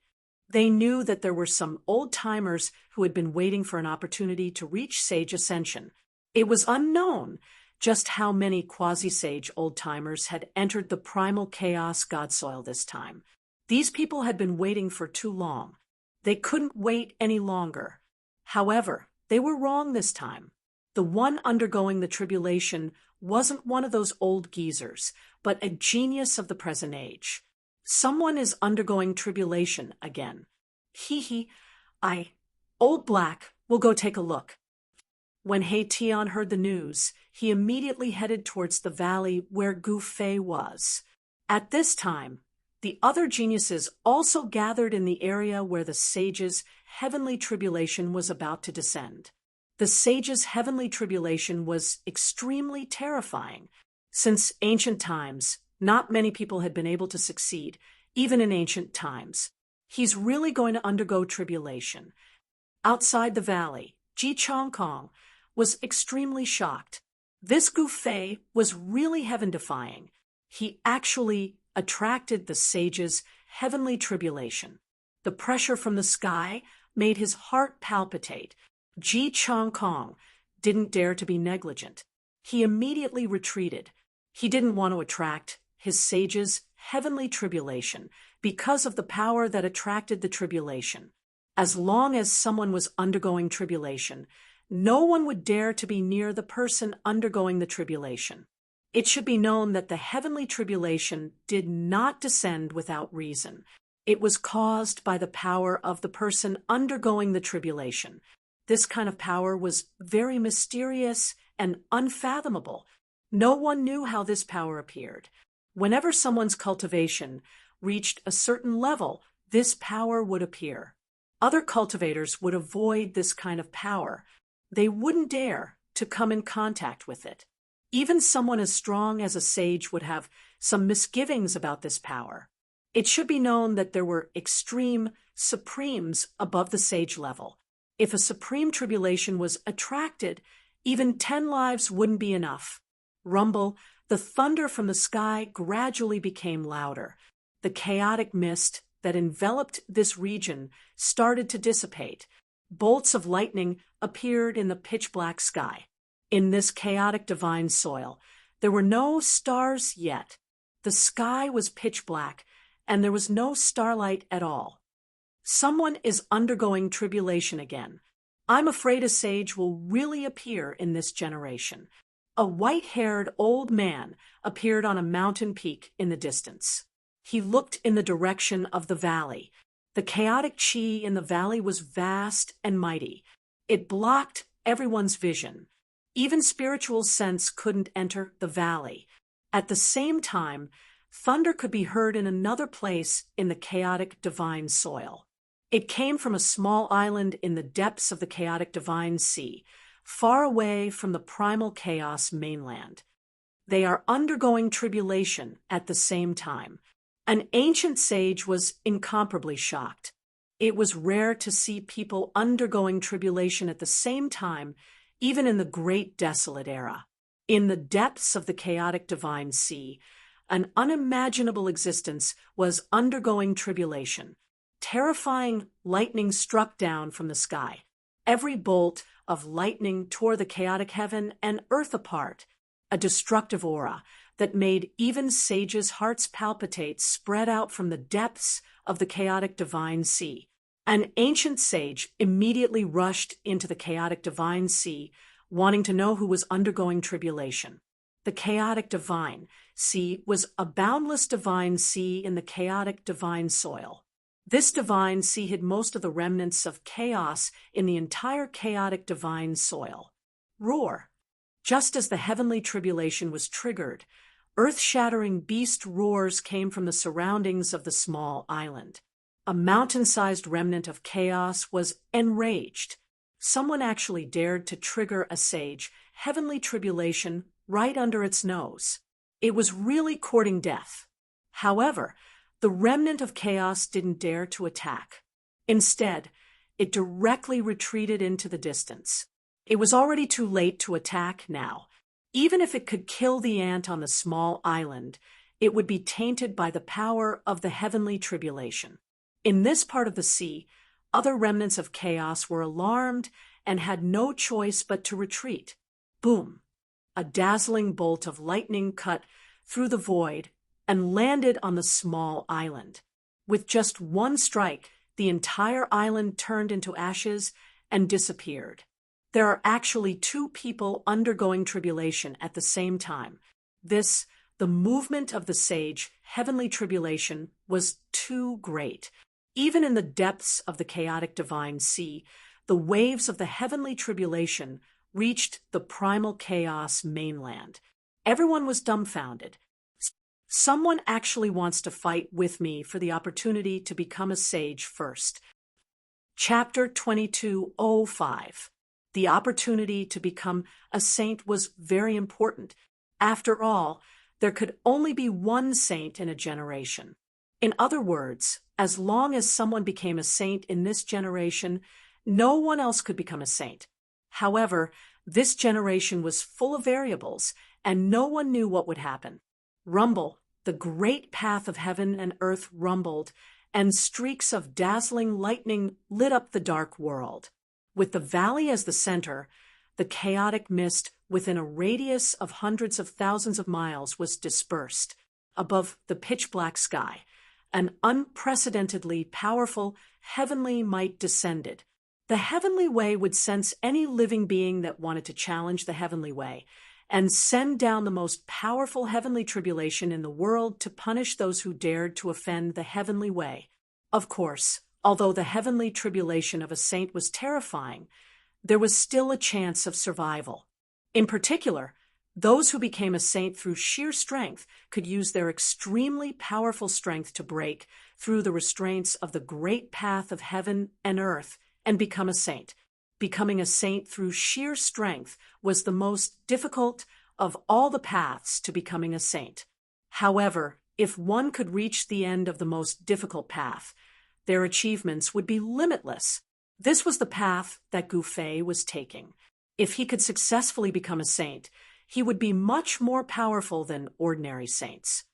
They knew that there were some old-timers who had been waiting for an opportunity to reach sage ascension. It was unknown just how many quasi-sage old-timers had entered the primal chaos god soil this time. These people had been waiting for too long. They couldn't wait any longer. However, they were wrong this time. The one undergoing the tribulation wasn't one of those old geezers, but a genius of the present age. Someone is undergoing tribulation again. Old Black, we'll go take a look. When Heition heard the news, he immediately headed towards the valley where Gu Fei was. At this time, the other geniuses also gathered in the area where the sage's heavenly tribulation was about to descend. The sage's heavenly tribulation was extremely terrifying. Since ancient times, not many people had been able to succeed, even in ancient times. He's really going to undergo tribulation. Outside the valley, Ji Chongkong was extremely shocked. This Gu Fei was really heaven-defying. He actually attracted the sage's heavenly tribulation. The pressure from the sky made his heart palpitate. Ji Chongkong didn't dare to be negligent. He immediately retreated. He didn't want to attract his sage's heavenly tribulation because of the power that attracted the tribulation. As long as someone was undergoing tribulation, no one would dare to be near the person undergoing the tribulation. It should be known that the heavenly tribulation did not descend without reason. It was caused by the power of the person undergoing the tribulation. This kind of power was very mysterious and unfathomable. No one knew how this power appeared. Whenever someone's cultivation reached a certain level, this power would appear. Other cultivators would avoid this kind of power. They wouldn't dare to come in contact with it. Even someone as strong as a sage would have some misgivings about this power. It should be known that there were extreme supremes above the sage level. If a supreme tribulation was attracted, even 10 lives wouldn't be enough. Rumble, the thunder from the sky gradually became louder. The chaotic mist that enveloped this region started to dissipate. Bolts of lightning appeared in the pitch-black sky. In this chaotic divine soil, there were no stars yet. The sky was pitch black, and there was no starlight at all. Someone is undergoing tribulation again. I'm afraid a sage will really appear in this generation. A white-haired old man appeared on a mountain peak in the distance. He looked in the direction of the valley. The chaotic chi in the valley was vast and mighty. It blocked everyone's vision. Even spiritual sense couldn't enter the valley. At the same time, thunder could be heard in another place in the chaotic divine soil. It came from a small island in the depths of the chaotic divine sea, far away from the primal chaos mainland. They are undergoing tribulation at the same time. An ancient sage was incomparably shocked. It was rare to see people undergoing tribulation at the same time, even in the great desolate era. In the depths of the chaotic divine sea, an unimaginable existence was undergoing tribulation. Terrifying lightning struck down from the sky. Every bolt of lightning tore the chaotic heaven and earth apart. A destructive aura that made even sages' hearts palpitate spread out from the depths of the chaotic divine sea. An ancient sage immediately rushed into the chaotic divine sea, wanting to know who was undergoing tribulation. The chaotic divine sea was a boundless divine sea in the chaotic divine soil. This divine sea hid most of the remnants of chaos in the entire chaotic divine soil. Roar! Just as the heavenly tribulation was triggered, earth-shattering beast roars came from the surroundings of the small island. A mountain-sized remnant of chaos was enraged. Someone actually dared to trigger a sage heavenly tribulation right under its nose. It was really courting death. However, the remnant of chaos didn't dare to attack. Instead, it directly retreated into the distance. It was already too late to attack now. Even if it could kill the ant on the small island, it would be tainted by the power of the heavenly tribulation. In this part of the sea, other remnants of chaos were alarmed and had no choice but to retreat. Boom! A dazzling bolt of lightning cut through the void and landed on the small island. With just one strike, the entire island turned into ashes and disappeared. There are actually two people undergoing tribulation at the same time. The movement of the sage, heavenly tribulation, was too great. Even in the depths of the chaotic divine sea, the waves of the heavenly tribulation reached the primal chaos mainland. Everyone was dumbfounded. Someone actually wants to fight with me for the opportunity to become a sage first. Chapter 2205. The opportunity to become a saint was very important. After all, there could only be one saint in a generation. In other words, as long as someone became a saint in this generation, no one else could become a saint. However, this generation was full of variables, and no one knew what would happen. Rumble, the great path of heaven and earth rumbled, and streaks of dazzling lightning lit up the dark world. With the valley as the center, the chaotic mist within a radius of hundreds of thousands of miles was dispersed. Above the pitch-black sky, an unprecedentedly powerful heavenly might descended. The heavenly way would sense any living being that wanted to challenge the heavenly way, and send down the most powerful heavenly tribulation in the world to punish those who dared to offend the heavenly way. Of course, although the heavenly tribulation of a saint was terrifying, there was still a chance of survival. In particular, those who became a saint through sheer strength could use their extremely powerful strength to break through the restraints of the great path of heaven and earth and become a saint. Becoming a saint through sheer strength was the most difficult of all the paths to becoming a saint. However, if one could reach the end of the most difficult path, their achievements would be limitless. This was the path that Gu Fei was taking. If he could successfully become a saint, he would be much more powerful than ordinary saints.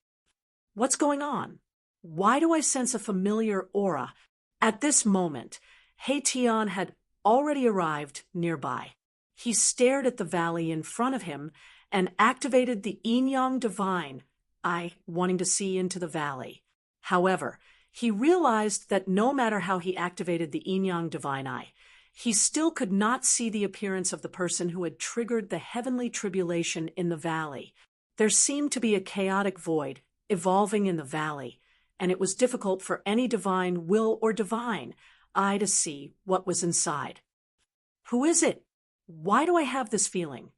What's going on? Why do I sense a familiar aura? At this moment, He Tian had already arrived nearby. He stared at the valley in front of him and activated the yin-yang divine eye, wanting to see into the valley. However, he realized that no matter how he activated the yin-yang divine eye, he still could not see the appearance of the person who had triggered the heavenly tribulation in the valley. There seemed to be a chaotic void evolving in the valley, and it was difficult for any divine will or divine eye to see what was inside. Who is it? Why do I have this feeling?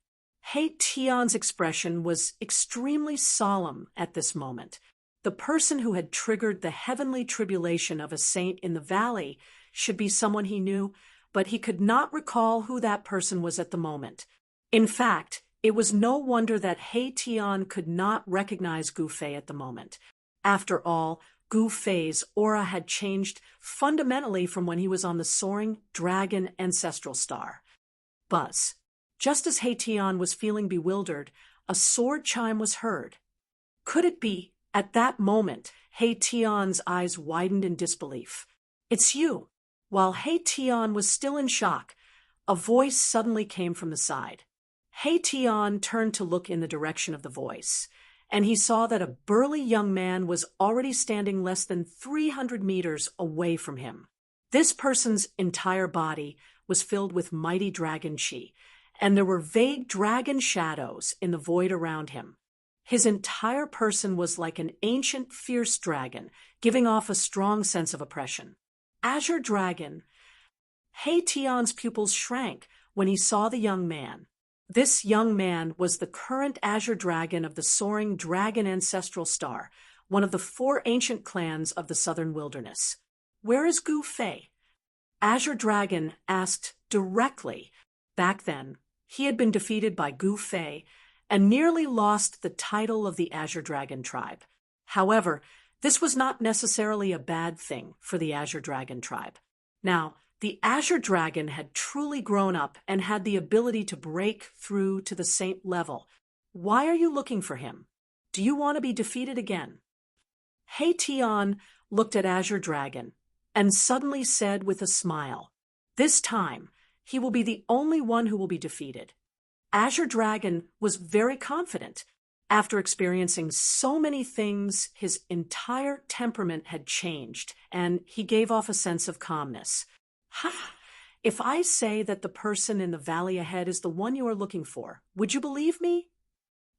He Tian's expression was extremely solemn at this moment. The person who had triggered the heavenly tribulation of a saint in the valley should be someone he knew, but he could not recall who that person was at the moment. In fact, it was no wonder that He Tian could not recognize Gu Fei at the moment. After all, Gu Fei's aura had changed fundamentally from when he was on the soaring dragon ancestral star. Buzz. Just as He Tian was feeling bewildered, a sword chime was heard. Could it be? At that moment, He Tian's eyes widened in disbelief. It's you. While He Tian was still in shock, a voice suddenly came from the side. He Tian turned to look in the direction of the voice, and he saw that a burly young man was already standing less than 300 meters away from him. This person's entire body was filled with mighty dragon chi, and there were vague dragon shadows in the void around him. His entire person was like an ancient, fierce dragon, giving off a strong sense of oppression. Azure Dragon. He Tian's pupils shrank when he saw the young man. This young man was the current Azure Dragon of the soaring dragon ancestral star, one of the 4 ancient clans of the southern wilderness. Where is Gu Fei? Azure Dragon asked directly. Back then, he had been defeated by Gu Fei and nearly lost the title of the Azure Dragon tribe. However, this was not necessarily a bad thing for the Azure Dragon tribe. Now, the Azure Dragon had truly grown up and had the ability to break through to the saint level. Why are you looking for him? Do you want to be defeated again? He Tian looked at Azure Dragon and suddenly said with a smile, "This time, he will be the only one who will be defeated." Azure Dragon was very confident. After experiencing so many things, his entire temperament had changed, and he gave off a sense of calmness. Ha! If I say that the person in the valley ahead is the one you are looking for, would you believe me?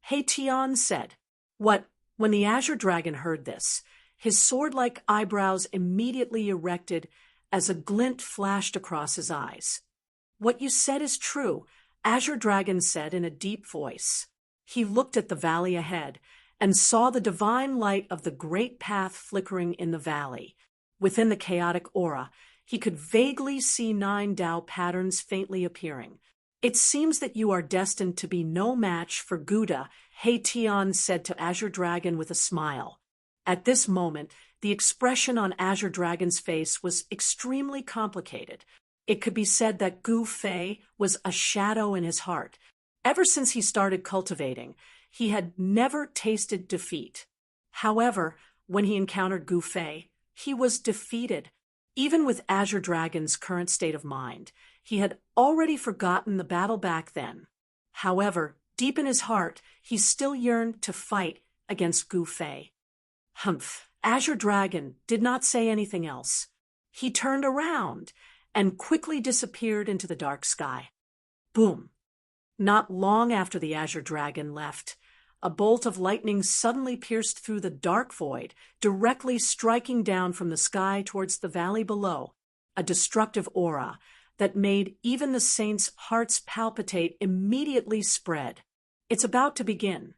He Tian said. When the Azure Dragon heard this, his sword-like eyebrows immediately erected as a glint flashed across his eyes. What you said is true. Azure Dragon said in a deep voice. He looked at the valley ahead and saw the divine light of the great path flickering in the valley. Within the chaotic aura, he could vaguely see 9 Tao patterns faintly appearing. It seems that you are destined to be no match for Gouda, He Tian said to Azure Dragon with a smile. At this moment, the expression on Azure Dragon's face was extremely complicated. It could be said that Gu Fei was a shadow in his heart. Ever since he started cultivating, he had never tasted defeat. However, when he encountered Gu Fei, he was defeated. Even with Azure Dragon's current state of mind, he had already forgotten the battle back then. However, deep in his heart, he still yearned to fight against Gu Fei. Humph! Azure Dragon did not say anything else. He turned around and quickly disappeared into the dark sky. Boom! Not long after the Azure Dragon left, a bolt of lightning suddenly pierced through the dark void, directly striking down from the sky towards the valley below, a destructive aura that made even the saints' hearts palpitate immediately spread. It's about to begin.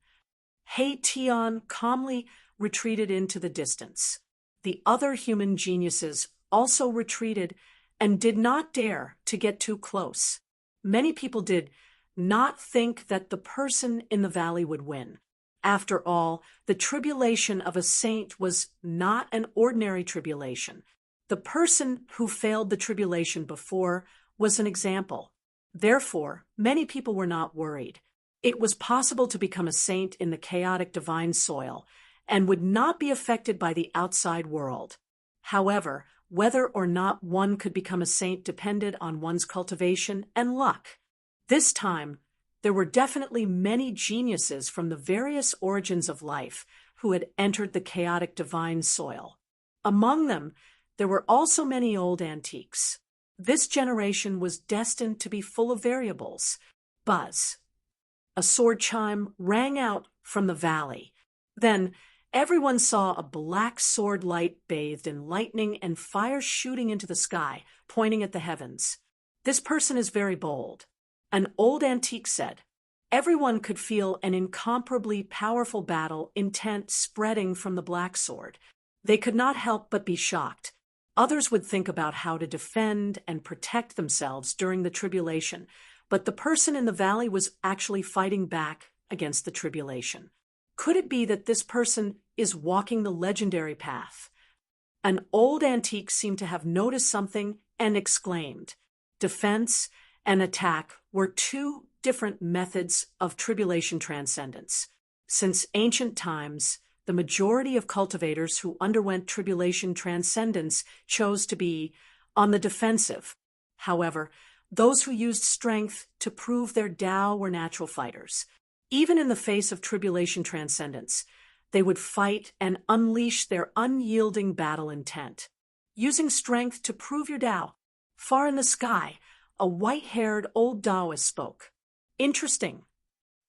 He Tian calmly retreated into the distance. The other human geniuses also retreated and did not dare to get too close. Many people did not think that the person in the valley would win. After all, the tribulation of a saint was not an ordinary tribulation. The person who failed the tribulation before was an example. Therefore, many people were not worried. It was possible to become a saint in the chaotic divine soil and would not be affected by the outside world. However, whether or not one could become a saint depended on one's cultivation and luck. This time, there were definitely many geniuses from the various origins of life who had entered the chaotic divine soil. Among them, there were also many old antiques. This generation was destined to be full of variables. Buzz! A sword chime rang out from the valley. Then, everyone saw a black sword light bathed in lightning and fire shooting into the sky, pointing at the heavens. This person is very bold. An old antique said. Everyone could feel an incomparably powerful battle intent spreading from the black sword. They could not help but be shocked. Others would think about how to defend and protect themselves during the tribulation, but the person in the valley was actually fighting back against the tribulation. Could it be that this person is walking the legendary path? An old antique seemed to have noticed something and exclaimed. Defense and attack were 2 different methods of tribulation transcendence. Since ancient times, the majority of cultivators who underwent tribulation transcendence chose to be on the defensive. However, those who used strength to prove their Tao were natural fighters. Even in the face of tribulation transcendence, they would fight and unleash their unyielding battle intent. Using strength to prove your Tao. Far in the sky, a white-haired old Taoist spoke. Interesting.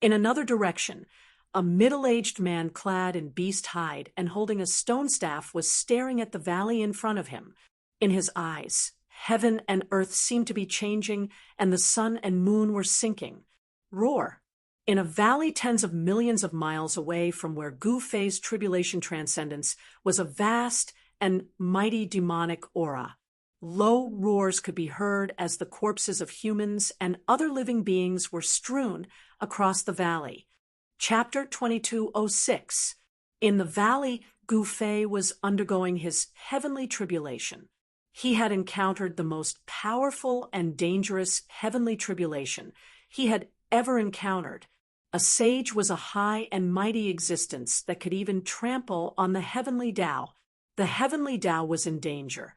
In another direction, a middle-aged man clad in beast hide and holding a stone staff was staring at the valley in front of him. In his eyes, heaven and earth seemed to be changing, and the sun and moon were sinking. Roar! In a valley tens of millions of miles away from where Gu Fei's tribulation transcendence was a vast and mighty demonic aura. Low roars could be heard as the corpses of humans and other living beings were strewn across the valley. Chapter 2206. In the valley, Gu Fei was undergoing his heavenly tribulation. He had encountered the most powerful and dangerous heavenly tribulation he had ever encountered. A sage was a high and mighty existence that could even trample on the heavenly Tao. The heavenly Tao was in danger,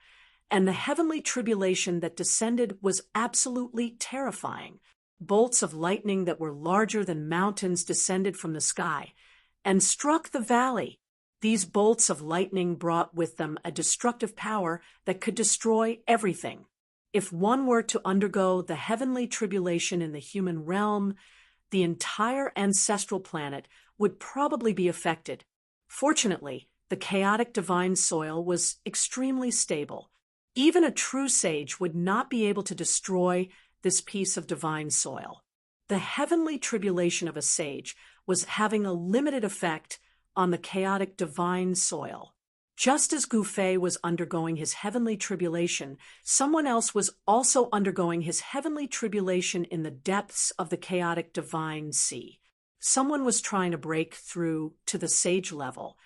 and the heavenly tribulation that descended was absolutely terrifying. Bolts of lightning that were larger than mountains descended from the sky and struck the valley. These bolts of lightning brought with them a destructive power that could destroy everything. If one were to undergo the heavenly tribulation in the human realm, the entire ancestral planet would probably be affected. Fortunately, the chaotic divine soil was extremely stable. Even a true sage would not be able to destroy this piece of divine soil. the heavenly tribulation of a sage was having a limited effect on the chaotic divine soil. Just as Gu Fei was undergoing his heavenly tribulation, someone else was also undergoing his heavenly tribulation in the depths of the chaotic divine sea. Someone was trying to break through to the sage level,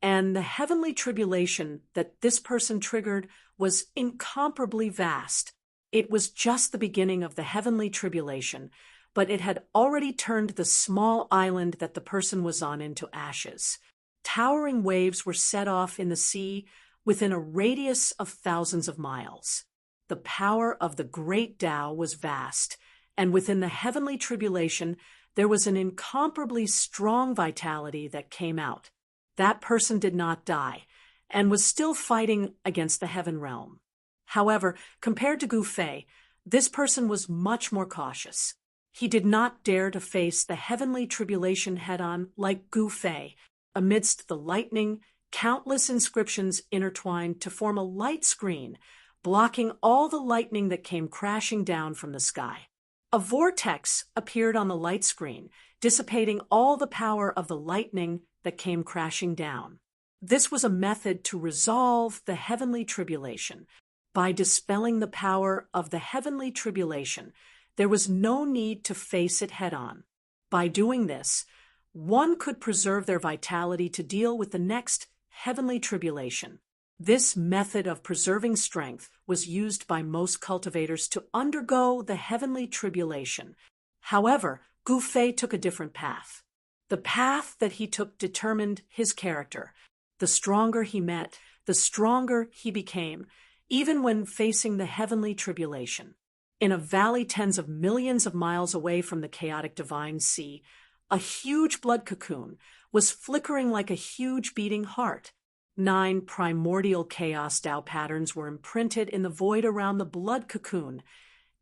and the heavenly tribulation that this person triggered was incomparably vast. It was just the beginning of the heavenly tribulation, but it had already turned the small island that the person was on into ashes. Towering waves were set off in the sea within a radius of thousands of miles. The power of the great Tao was vast, and within the heavenly tribulation there was an incomparably strong vitality that came out. That person did not die, and was still fighting against the heaven realm. However, compared to Gu Fei, this person was much more cautious. He did not dare to face the heavenly tribulation head-on like Gu Fei. Amidst the lightning, countless inscriptions intertwined to form a light screen, blocking all the lightning that came crashing down from the sky. A vortex appeared on the light screen, dissipating all the power of the lightning that came crashing down. This was a method to resolve the heavenly tribulation. By dispelling the power of the heavenly tribulation, there was no need to face it head-on. By doing this, one could preserve their vitality to deal with the next heavenly tribulation. This method of preserving strength was used by most cultivators to undergo the heavenly tribulation. However, Gu Fei took a different path. The path that he took determined his character. The stronger he met, the stronger he became, even when facing the heavenly tribulation. In a valley tens of millions of miles away from the chaotic divine sea, a huge blood cocoon was flickering like a huge beating heart. 9 primordial chaos Tao patterns were imprinted in the void around the blood cocoon,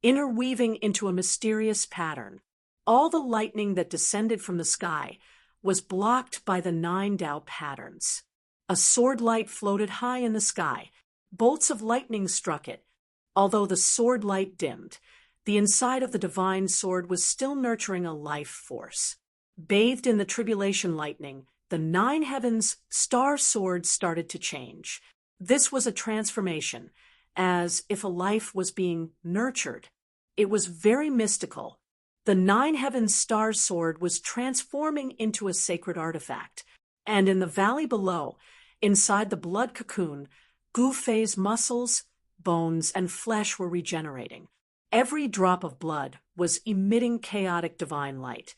interweaving into a mysterious pattern. All the lightning that descended from the sky was blocked by the 9 Tao patterns. A sword light floated high in the sky. Bolts of lightning struck it. Although the sword light dimmed, the inside of the divine sword was still nurturing a life force. Bathed in the tribulation lightning, the 9 heavens' star sword started to change. This was a transformation, as if a life was being nurtured. It was very mystical. The 9 heavens' star sword was transforming into a sacred artifact, and in the valley below, inside the blood cocoon, Gu Fei's muscles, bones, and flesh were regenerating. Every drop of blood was emitting chaotic divine light,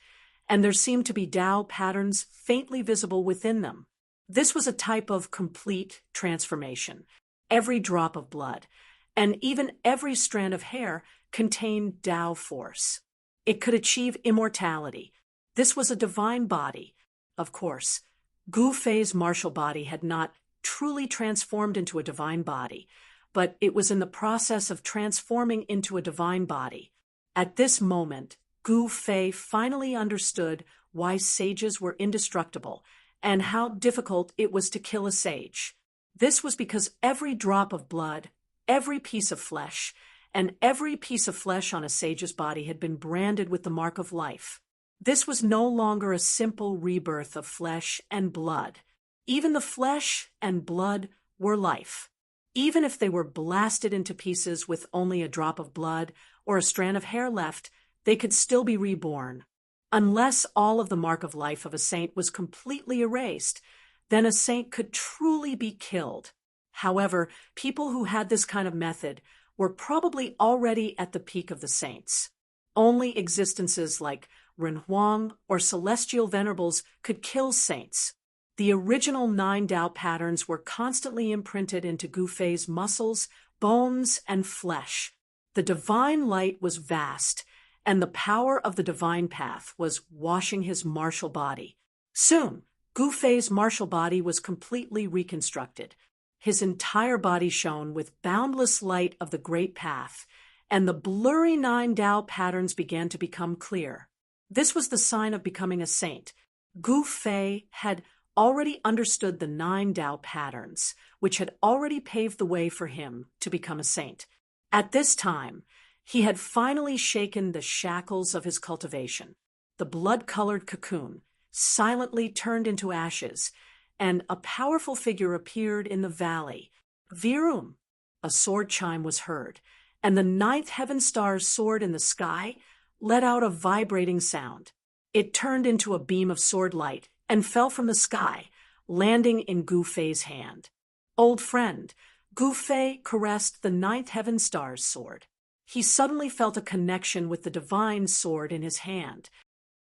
and there seemed to be Tao patterns faintly visible within them. This was a type of complete transformation. Every drop of blood, and even every strand of hair, contained Tao force. It could achieve immortality. This was a divine body. Of course, Gu Fei's martial body had not truly transformed into a divine body, but it was in the process of transforming into a divine body. At this moment, Gu Fei finally understood why sages were indestructible and how difficult it was to kill a sage. This was because every drop of blood, every piece of flesh, and every piece of flesh on a sage's body had been branded with the mark of life. This was no longer a simple rebirth of flesh and blood. Even the flesh and blood were life. Even if they were blasted into pieces with only a drop of blood or a strand of hair left, they could still be reborn. Unless all of the mark of life of a saint was completely erased, then a saint could truly be killed. However, people who had this kind of method were probably already at the peak of the saints. Only existences like Renhuang or celestial venerables could kill saints. The original 9 Tao patterns were constantly imprinted into Gu Fei's muscles, bones, and flesh. The divine light was vast, and the power of the divine path was washing his martial body. Soon, Gu Fei's martial body was completely reconstructed. His entire body shone with boundless light of the great path, and the blurry 9 Tao patterns began to become clear. This was the sign of becoming a saint. Gu Fei had already understood the 9 Tao patterns, which had already paved the way for him to become a saint. At this time, He had finally shaken the shackles of his cultivation. The blood-colored cocoon silently turned into ashes, and a powerful figure appeared in the valley. Virum! A sword chime was heard, and the ninth heaven star's sword in the sky let out a vibrating sound. It turned into a beam of sword light and fell from the sky, landing in Gu Fei's hand. Old friend, Gu Fei caressed the ninth heaven star's sword. He suddenly felt a connection with the divine sword in his hand.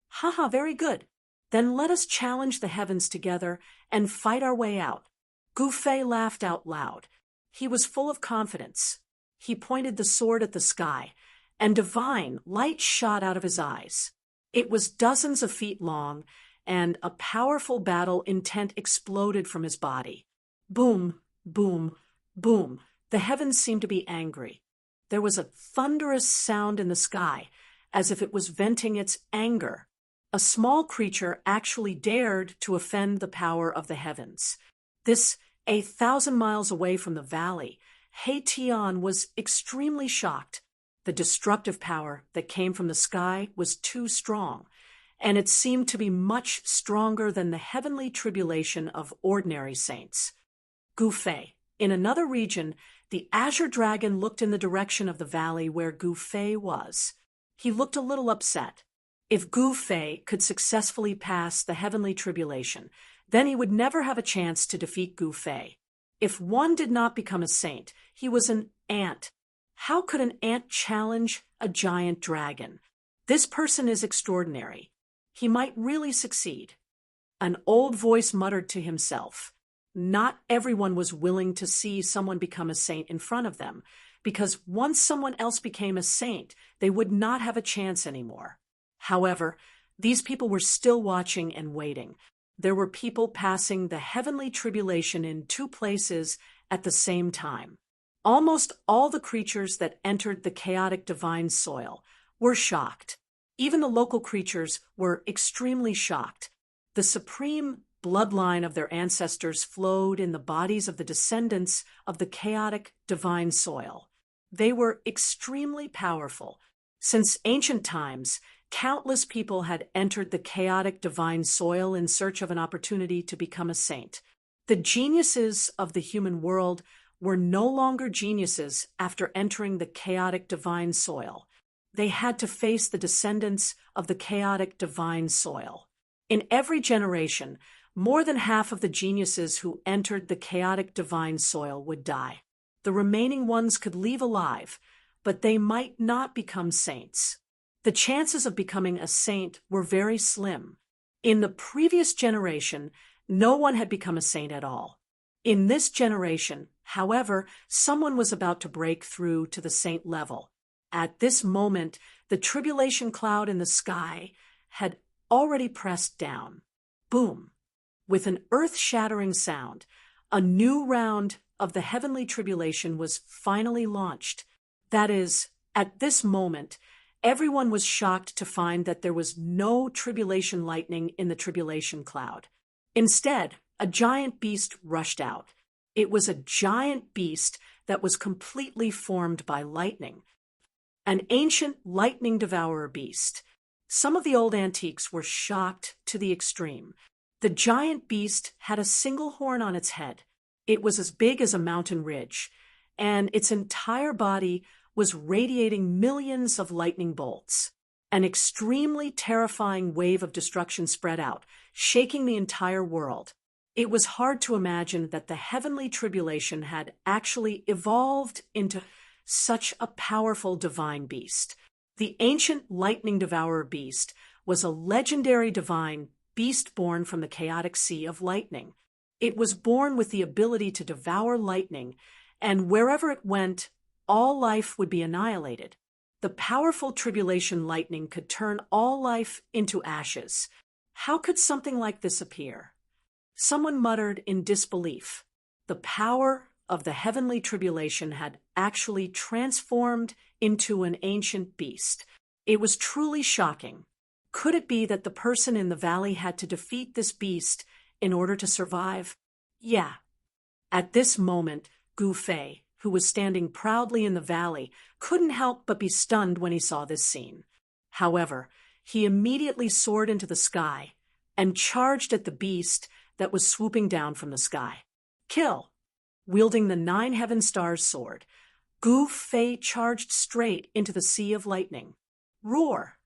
Haha, very good. Then let us challenge the heavens together and fight our way out. Gu Fei laughed out loud. He was full of confidence. He pointed the sword at the sky, and divine light shot out of his eyes. It was dozens of feet long, and a powerful battle intent exploded from his body. Boom, boom, boom. The heavens seemed to be angry. There was a thunderous sound in the sky, as if it was venting its anger. A small creature actually dared to offend the power of the heavens. This, 1,000 miles away from the valley, He Tian was extremely shocked. The destructive power that came from the sky was too strong, and it seemed to be much stronger than the heavenly tribulation of ordinary saints. Gu Fei. In another region, the azure dragon looked in the direction of the valley where Gu Fei was. He looked a little upset. If Gu Fei could successfully pass the heavenly tribulation, then he would never have a chance to defeat Gu Fei. If one did not become a saint, he was an ant. How could an ant challenge a giant dragon? This person is extraordinary. He might really succeed. An old voice muttered to himself. Not everyone was willing to see someone become a saint in front of them, because once someone else became a saint, they would not have a chance anymore. However, these people were still watching and waiting. There were people passing the heavenly tribulation in two places at the same time. Almost all the creatures that entered the chaotic divine soil were shocked. Even the local creatures were extremely shocked. The supreme bloodline of their ancestors flowed in the bodies of the descendants of the chaotic divine soil. They were extremely powerful. Since ancient times, countless people had entered the chaotic divine soil in search of an opportunity to become a saint. The geniuses of the human world were no longer geniuses after entering the chaotic divine soil. They had to face the descendants of the chaotic divine soil. In every generation, more than half of the geniuses who entered the chaotic divine soil would die. The remaining ones could leave alive, but they might not become saints. The chances of becoming a saint were very slim. In the previous generation, no one had become a saint at all. In this generation, however, someone was about to break through to the saint level. At this moment, the tribulation cloud in the sky had already pressed down. Boom! With an earth-shattering sound, a new round of the heavenly tribulation was finally launched. That is, at this moment, everyone was shocked to find that there was no tribulation lightning in the tribulation cloud. Instead, a giant beast rushed out. It was a giant beast that was completely formed by lightning. An ancient lightning devourer beast. Some of the old antiques were shocked to the extreme. The giant beast had a single horn on its head. It was as big as a mountain ridge, and its entire body was radiating millions of lightning bolts. An extremely terrifying wave of destruction spread out, shaking the entire world. It was hard to imagine that the heavenly tribulation had actually evolved into such a powerful divine beast. The ancient lightning devourer beast was a legendary divine beast born from the chaotic sea of lightning. It was born with the ability to devour lightning, and wherever it went, all life would be annihilated. The powerful tribulation lightning could turn all life into ashes. How could something like this appear? Someone muttered in disbelief. The power of the heavenly tribulation had actually transformed into an ancient beast. It was truly shocking. Could it be that the person in the valley had to defeat this beast in order to survive? Yeah. At this moment, Gu Fei, who was standing proudly in the valley, couldn't help but be stunned when he saw this scene. However, he immediately soared into the sky and charged at the beast that was swooping down from the sky. Kill! Wielding the 9 heaven stars sword, Gu Fei charged straight into the sea of lightning. Roar!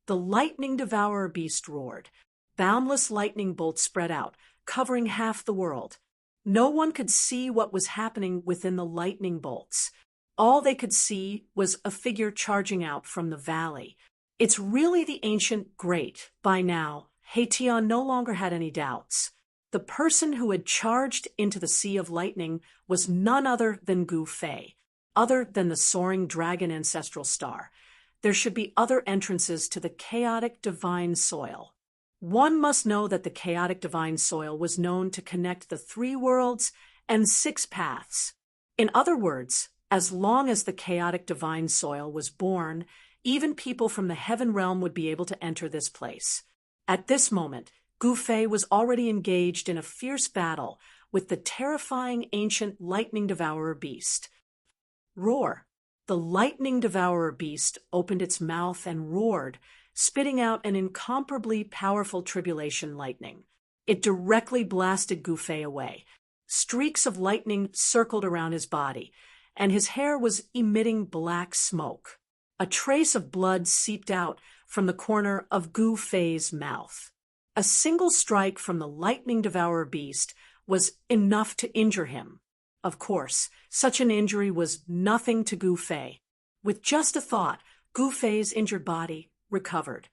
The lightning devourer beast roared. Boundless lightning bolts spread out, covering half the world. No one could see what was happening within the lightning bolts. All they could see was a figure charging out from the valley. It's really the ancient great. By now, Heian no longer had any doubts. The person who had charged into the sea of lightning was none other than Gu Fei, other than the soaring dragon ancestral star. There should be other entrances to the chaotic divine soil. One must know that the chaotic divine soil was known to connect the 3 worlds and 6 paths. In other words, as long as the chaotic divine soil was born, even people from the heaven realm would be able to enter this place. At this moment, Gu Fei was already engaged in a fierce battle with the terrifying ancient lightning devourer beast. Roar! The lightning devourer beast opened its mouth and roared, spitting out an incomparably powerful tribulation lightning. It directly blasted Gu Fei away. Streaks of lightning circled around his body, and his hair was emitting black smoke. A trace of blood seeped out from the corner of Gu Fei's mouth. A single strike from the lightning devourer beast was enough to injure him. Of course, such an injury was nothing to Gu Fei. With just a thought, Gu Fei's injured body recovered.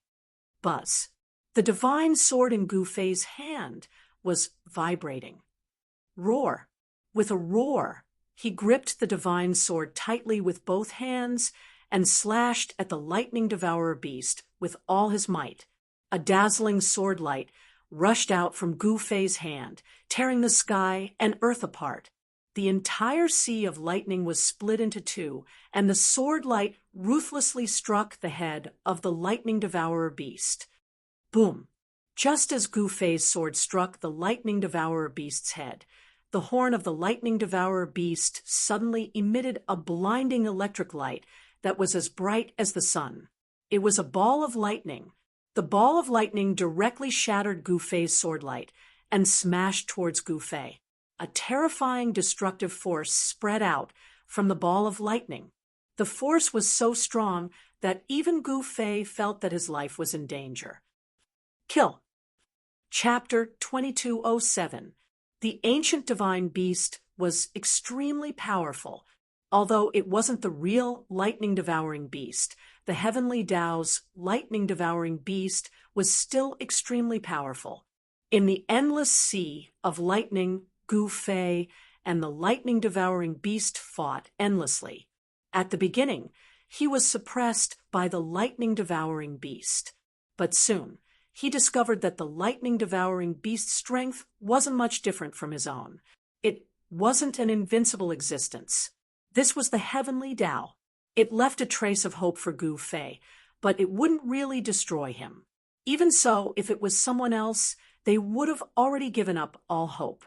Buzz. The divine sword in Gu Fei's hand was vibrating. Roar. With a roar, he gripped the divine sword tightly with both hands and slashed at the lightning devourer beast with all his might. A dazzling sword light rushed out from Gu Fei's hand, tearing the sky and earth apart. The entire sea of lightning was split into 2, and the sword light ruthlessly struck the head of the lightning devourer beast. Boom! Just as Gu Fei's sword struck the lightning devourer beast's head, the horn of the lightning devourer beast suddenly emitted a blinding electric light that was as bright as the sun. It was a ball of lightning. The ball of lightning directly shattered Gu Fei's sword light and smashed towards Gu Fei. A terrifying destructive force spread out from the ball of lightning. The force was so strong that even Gu Fei felt that his life was in danger. Kill. Chapter 2207. The ancient divine beast was extremely powerful. Although it wasn't the real lightning-devouring beast, the heavenly Tao's lightning-devouring beast was still extremely powerful. In the endless sea of lightning, Gu Fei and the lightning-devouring beast fought endlessly. At the beginning, he was suppressed by the lightning-devouring beast. But soon, he discovered that the lightning-devouring beast's strength wasn't much different from his own. It wasn't an invincible existence. This was the heavenly Tao. It left a trace of hope for Gu Fei, but it wouldn't really destroy him. Even so, if it was someone else, they would have already given up all hope.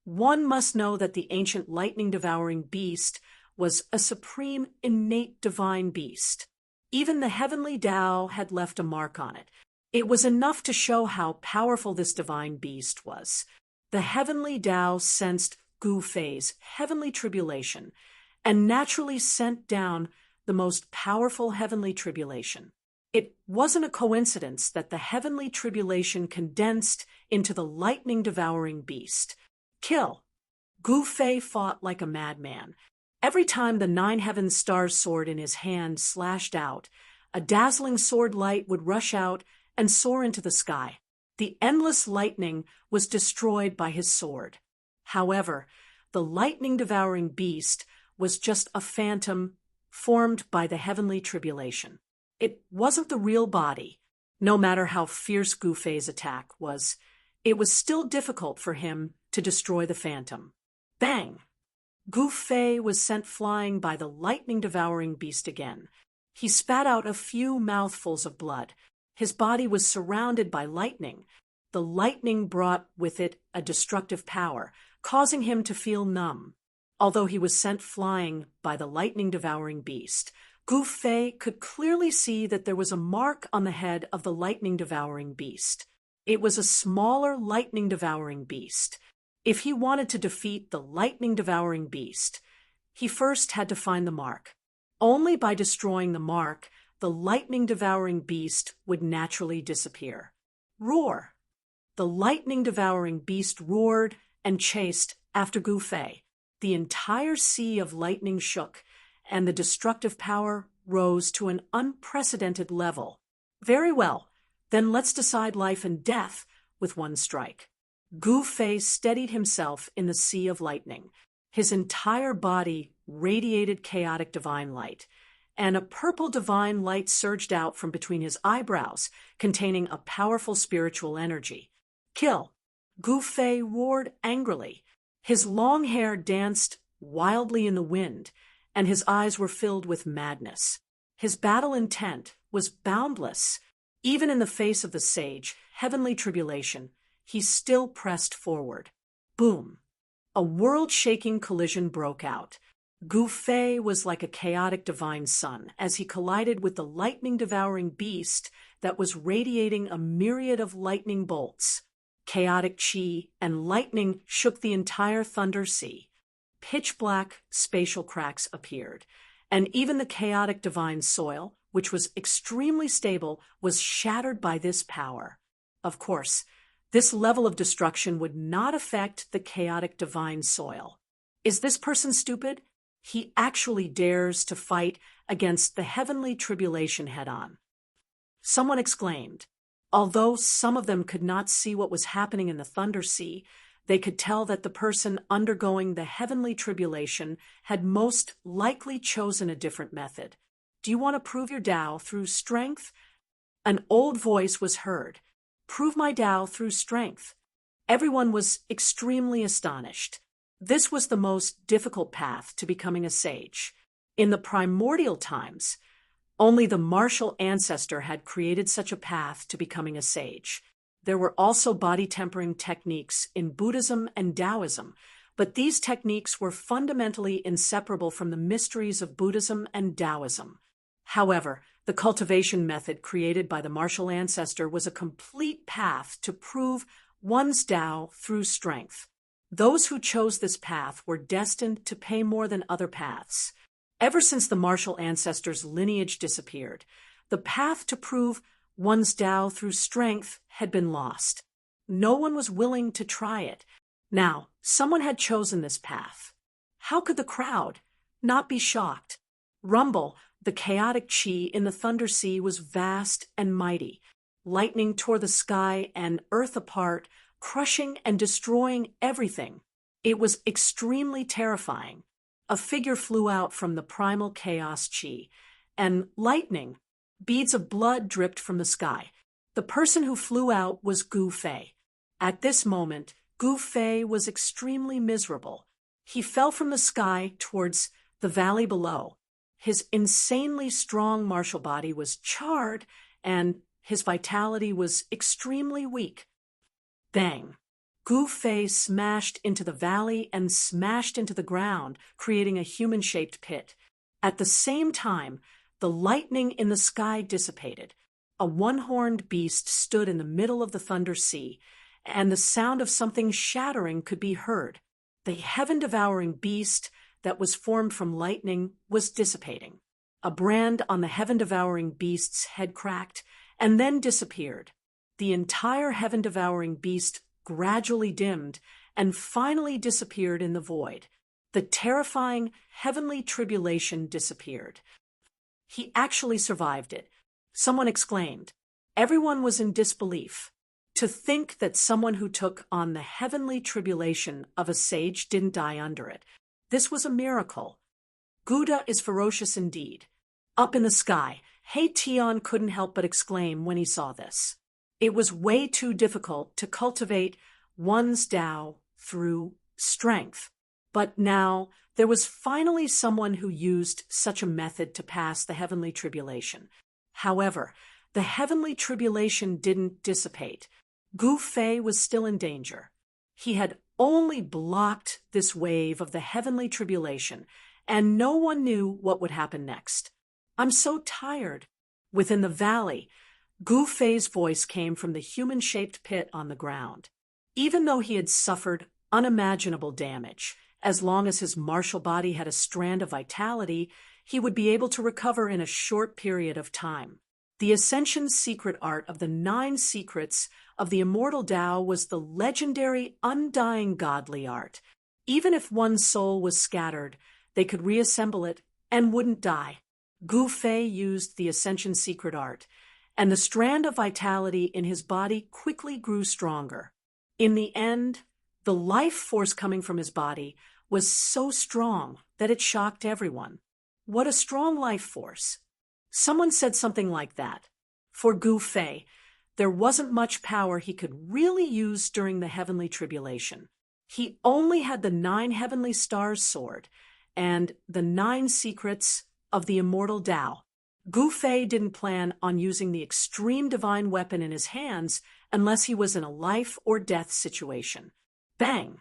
One must know that the ancient lightning-devouring beast was a supreme, innate divine beast. Even the heavenly Tao had left a mark on it. It was enough to show how powerful this divine beast was. The heavenly Tao sensed Gu Fei's heavenly tribulation and naturally sent down the most powerful heavenly tribulation. It wasn't a coincidence that the heavenly tribulation condensed into the lightning-devouring beast. Kill. Gu Fei fought like a madman. Every time the 9 heaven stars sword in his hand slashed out, a dazzling sword light would rush out and soar into the sky. The endless lightning was destroyed by his sword. However, the lightning-devouring beast was just a phantom formed by the heavenly tribulation. It wasn't the real body. No matter how fierce Gu Fei's attack was, it was still difficult for him to destroy the phantom. Bang! Gu Fei was sent flying by the lightning-devouring beast again. He spat out a few mouthfuls of blood. His body was surrounded by lightning. The lightning brought with it a destructive power, causing him to feel numb. Although he was sent flying by the lightning-devouring beast, Gu Fei could clearly see that there was a mark on the head of the lightning-devouring beast. It was a smaller lightning-devouring beast. If he wanted to defeat the lightning-devouring beast, he first had to find the mark. Only by destroying the mark, the lightning-devouring beast would naturally disappear. Roar! The lightning-devouring beast roared and chased after Gu Fei. The entire sea of lightning shook, and the destructive power rose to an unprecedented level. Very well, then let's decide life and death with one strike. Gu Fei steadied himself in the sea of lightning. His entire body radiated chaotic divine light, and a purple divine light surged out from between his eyebrows, containing a powerful spiritual energy. Kill! Gu Fei roared angrily. His long hair danced wildly in the wind, and his eyes were filled with madness. His battle intent was boundless. Even in the face of the sage, heavenly tribulation, he still pressed forward. Boom! A world-shaking collision broke out. Gu Fei was like a chaotic divine sun as he collided with the lightning-devouring beast that was radiating a myriad of lightning bolts. Chaotic chi and lightning shook the entire Thunder Sea. Pitch-black spatial cracks appeared, and even the chaotic divine soil, which was extremely stable, was shattered by this power. Of course, this level of destruction would not affect the chaotic divine soil. Is this person stupid? He actually dares to fight against the heavenly tribulation head-on. Someone exclaimed. Although some of them could not see what was happening in the Thunder Sea, they could tell that the person undergoing the heavenly tribulation had most likely chosen a different method. Do you want to prove your Tao through strength? An old voice was heard. Prove my Tao through strength. Everyone was extremely astonished. This was the most difficult path to becoming a sage. In the primordial times, only the martial ancestor had created such a path to becoming a sage. There were also body-tempering techniques in Buddhism and Taoism, but these techniques were fundamentally inseparable from the mysteries of Buddhism and Taoism. However, the cultivation method created by the martial ancestor was a complete path to prove one's Tao through strength. Those who chose this path were destined to pay more than other paths. Ever since the martial ancestor's lineage disappeared, the path to prove one's Tao through strength had been lost. No one was willing to try it. Now, someone had chosen this path. How could the crowd not be shocked? Rumble, the chaotic chi in the Thunder Sea, was vast and mighty. Lightning tore the sky and earth apart, crushing and destroying everything. It was extremely terrifying. A figure flew out from the primal chaos chi, and lightning, beads of blood dripped from the sky. The person who flew out was Gu Fei. At this moment, Gu Fei was extremely miserable. He fell from the sky towards the valley below. His insanely strong martial body was charred, and his vitality was extremely weak. Bang! Gu Fei smashed into the valley and smashed into the ground, creating a human-shaped pit. At the same time, the lightning in the sky dissipated. A one-horned beast stood in the middle of the Thunder Sea, and the sound of something shattering could be heard. The heaven-devouring beast that was formed from lightning was dissipating. A brand on the heaven-devouring beast's head cracked and then disappeared. The entire heaven-devouring beast gradually dimmed and finally disappeared in the void. The terrifying heavenly tribulation disappeared. He actually survived it. Someone exclaimed. Everyone was in disbelief. To think that someone who took on the heavenly tribulation of a sage didn't die under it. This was a miracle. Buddha is ferocious indeed. Up in the sky, He Tian couldn't help but exclaim when he saw this. It was way too difficult to cultivate one's Tao through strength. But now there was finally someone who used such a method to pass the heavenly tribulation. However, the heavenly tribulation didn't dissipate. Gu Fei was still in danger. He had only blocked this wave of the heavenly tribulation, and no one knew what would happen next. "I'm so tired." Within the valley, Gu Fei's voice came from the human-shaped pit on the ground. Even though he had suffered unimaginable damage, as long as his martial body had a strand of vitality, he would be able to recover in a short period of time. The Ascension secret art of the 9 secrets of the immortal Tao was the legendary undying godly art. Even if one soul was scattered, they could reassemble it and wouldn't die. Gu Fei used the Ascension secret art, and the strand of vitality in his body quickly grew stronger. In the end, the life force coming from his body was so strong that it shocked everyone. What a strong life force! Someone said something like that. For Gu Fei, there wasn't much power he could really use during the heavenly tribulation. He only had the 9 heavenly stars sword and the 9 secrets of the immortal Tao. Gu Fei didn't plan on using the extreme divine weapon in his hands unless he was in a life or death situation. Bang!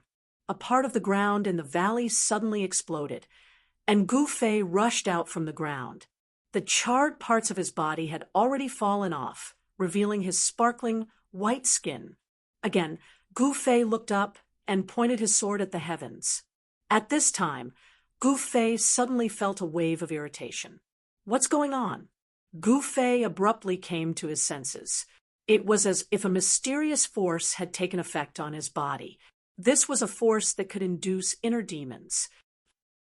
A part of the ground in the valley suddenly exploded, and Gu Fei rushed out from the ground. The charred parts of his body had already fallen off, revealing his sparkling white skin. Again, Gu Fei looked up and pointed his sword at the heavens. At this time, Gu Fei suddenly felt a wave of irritation. What's going on? Gu Fei abruptly came to his senses. It was as if a mysterious force had taken effect on his body. This was a force that could induce inner demons.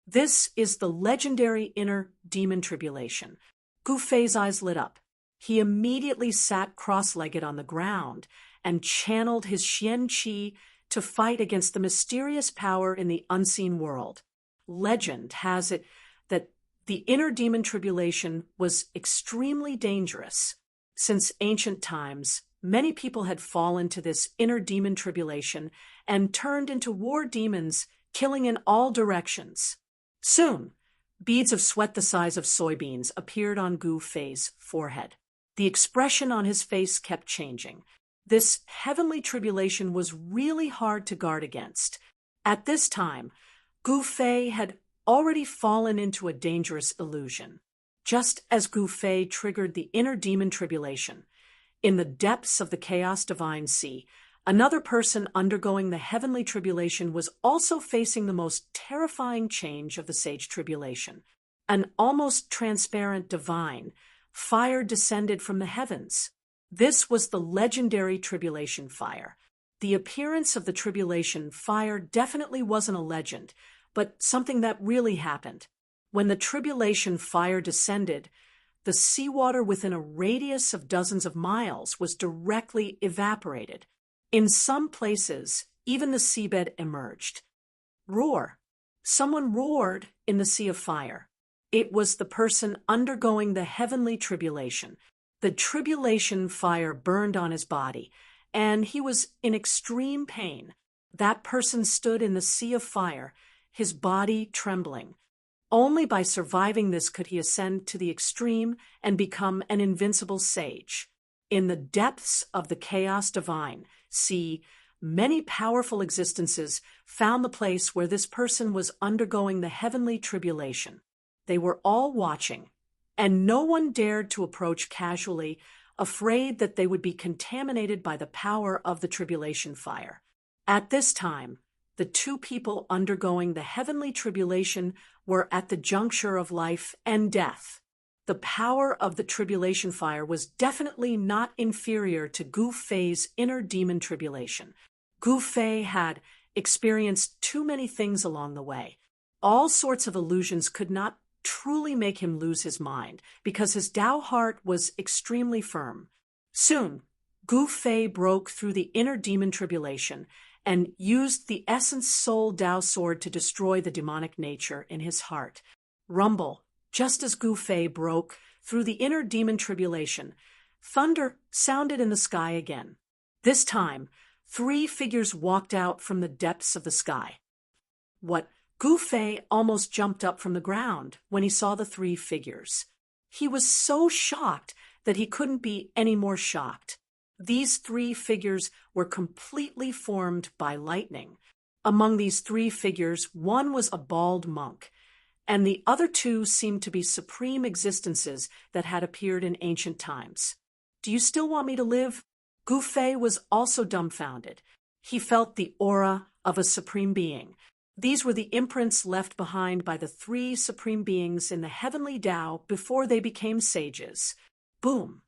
This is the legendary inner demon tribulation. Gu Fei's eyes lit up. He immediately sat cross-legged on the ground and channeled his Xian Qi to fight against the mysterious power in the unseen world. Legend has it that the inner demon tribulation was extremely dangerous. Since ancient times, many people had fallen to this inner demon tribulation and turned into war demons, killing in all directions. Soon, beads of sweat the size of soybeans appeared on Gu Fei's forehead. The expression on his face kept changing. This heavenly tribulation was really hard to guard against. At this time, Gu Fei had already fallen into a dangerous illusion. Just as Gu Fei triggered the inner demon tribulation, in the depths of the chaos divine sea, another person undergoing the heavenly tribulation was also facing the most terrifying change of the sage tribulation. An almost transparent divine fire descended from the heavens. This was the legendary tribulation fire. The appearance of the tribulation fire definitely wasn't a legend, but something that really happened. When the tribulation fire descended, the seawater within a radius of dozens of miles was directly evaporated. In some places, even the seabed emerged. Roar! Someone roared in the sea of fire. It was the person undergoing the heavenly tribulation. The tribulation fire burned on his body, and he was in extreme pain. That person stood in the sea of fire, his body trembling. Only by surviving this could he ascend to the extreme and become an invincible sage. In the depths of the chaos divine, see, many powerful existences found the place where this person was undergoing the heavenly tribulation. They were all watching, and no one dared to approach casually, afraid that they would be contaminated by the power of the tribulation fire. At this time, the 2 people undergoing the heavenly tribulation were at the juncture of life and death. The power of the tribulation fire was definitely not inferior to Gu Fei's inner demon tribulation. Gu Fei had experienced too many things along the way. All sorts of illusions could not truly make him lose his mind, because his Tao heart was extremely firm. Soon, Gu Fei broke through the inner demon tribulation and used the essence soul Tao sword to destroy the demonic nature in his heart. Rumble, just as Gu Fei broke through the inner demon tribulation, thunder sounded in the sky again. This time, 3 figures walked out from the depths of the sky. What? Gu Fei almost jumped up from the ground when he saw the 3 figures. He was so shocked that he couldn't be any more shocked. These 3 figures were completely formed by lightning. Among these three figures, one was a bald monk, and the other two seemed to be supreme existences that had appeared in ancient times. Do you still want me to live? Gu Fei was also dumbfounded. He felt the aura of a supreme being. These were the imprints left behind by the three supreme beings in the heavenly Tao before they became sages. Boom!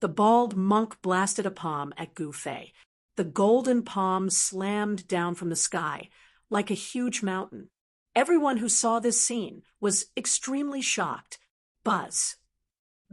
The bald monk blasted a palm at Gu Fei. The golden palm slammed down from the sky like a huge mountain. Everyone who saw this scene was extremely shocked. Buzz!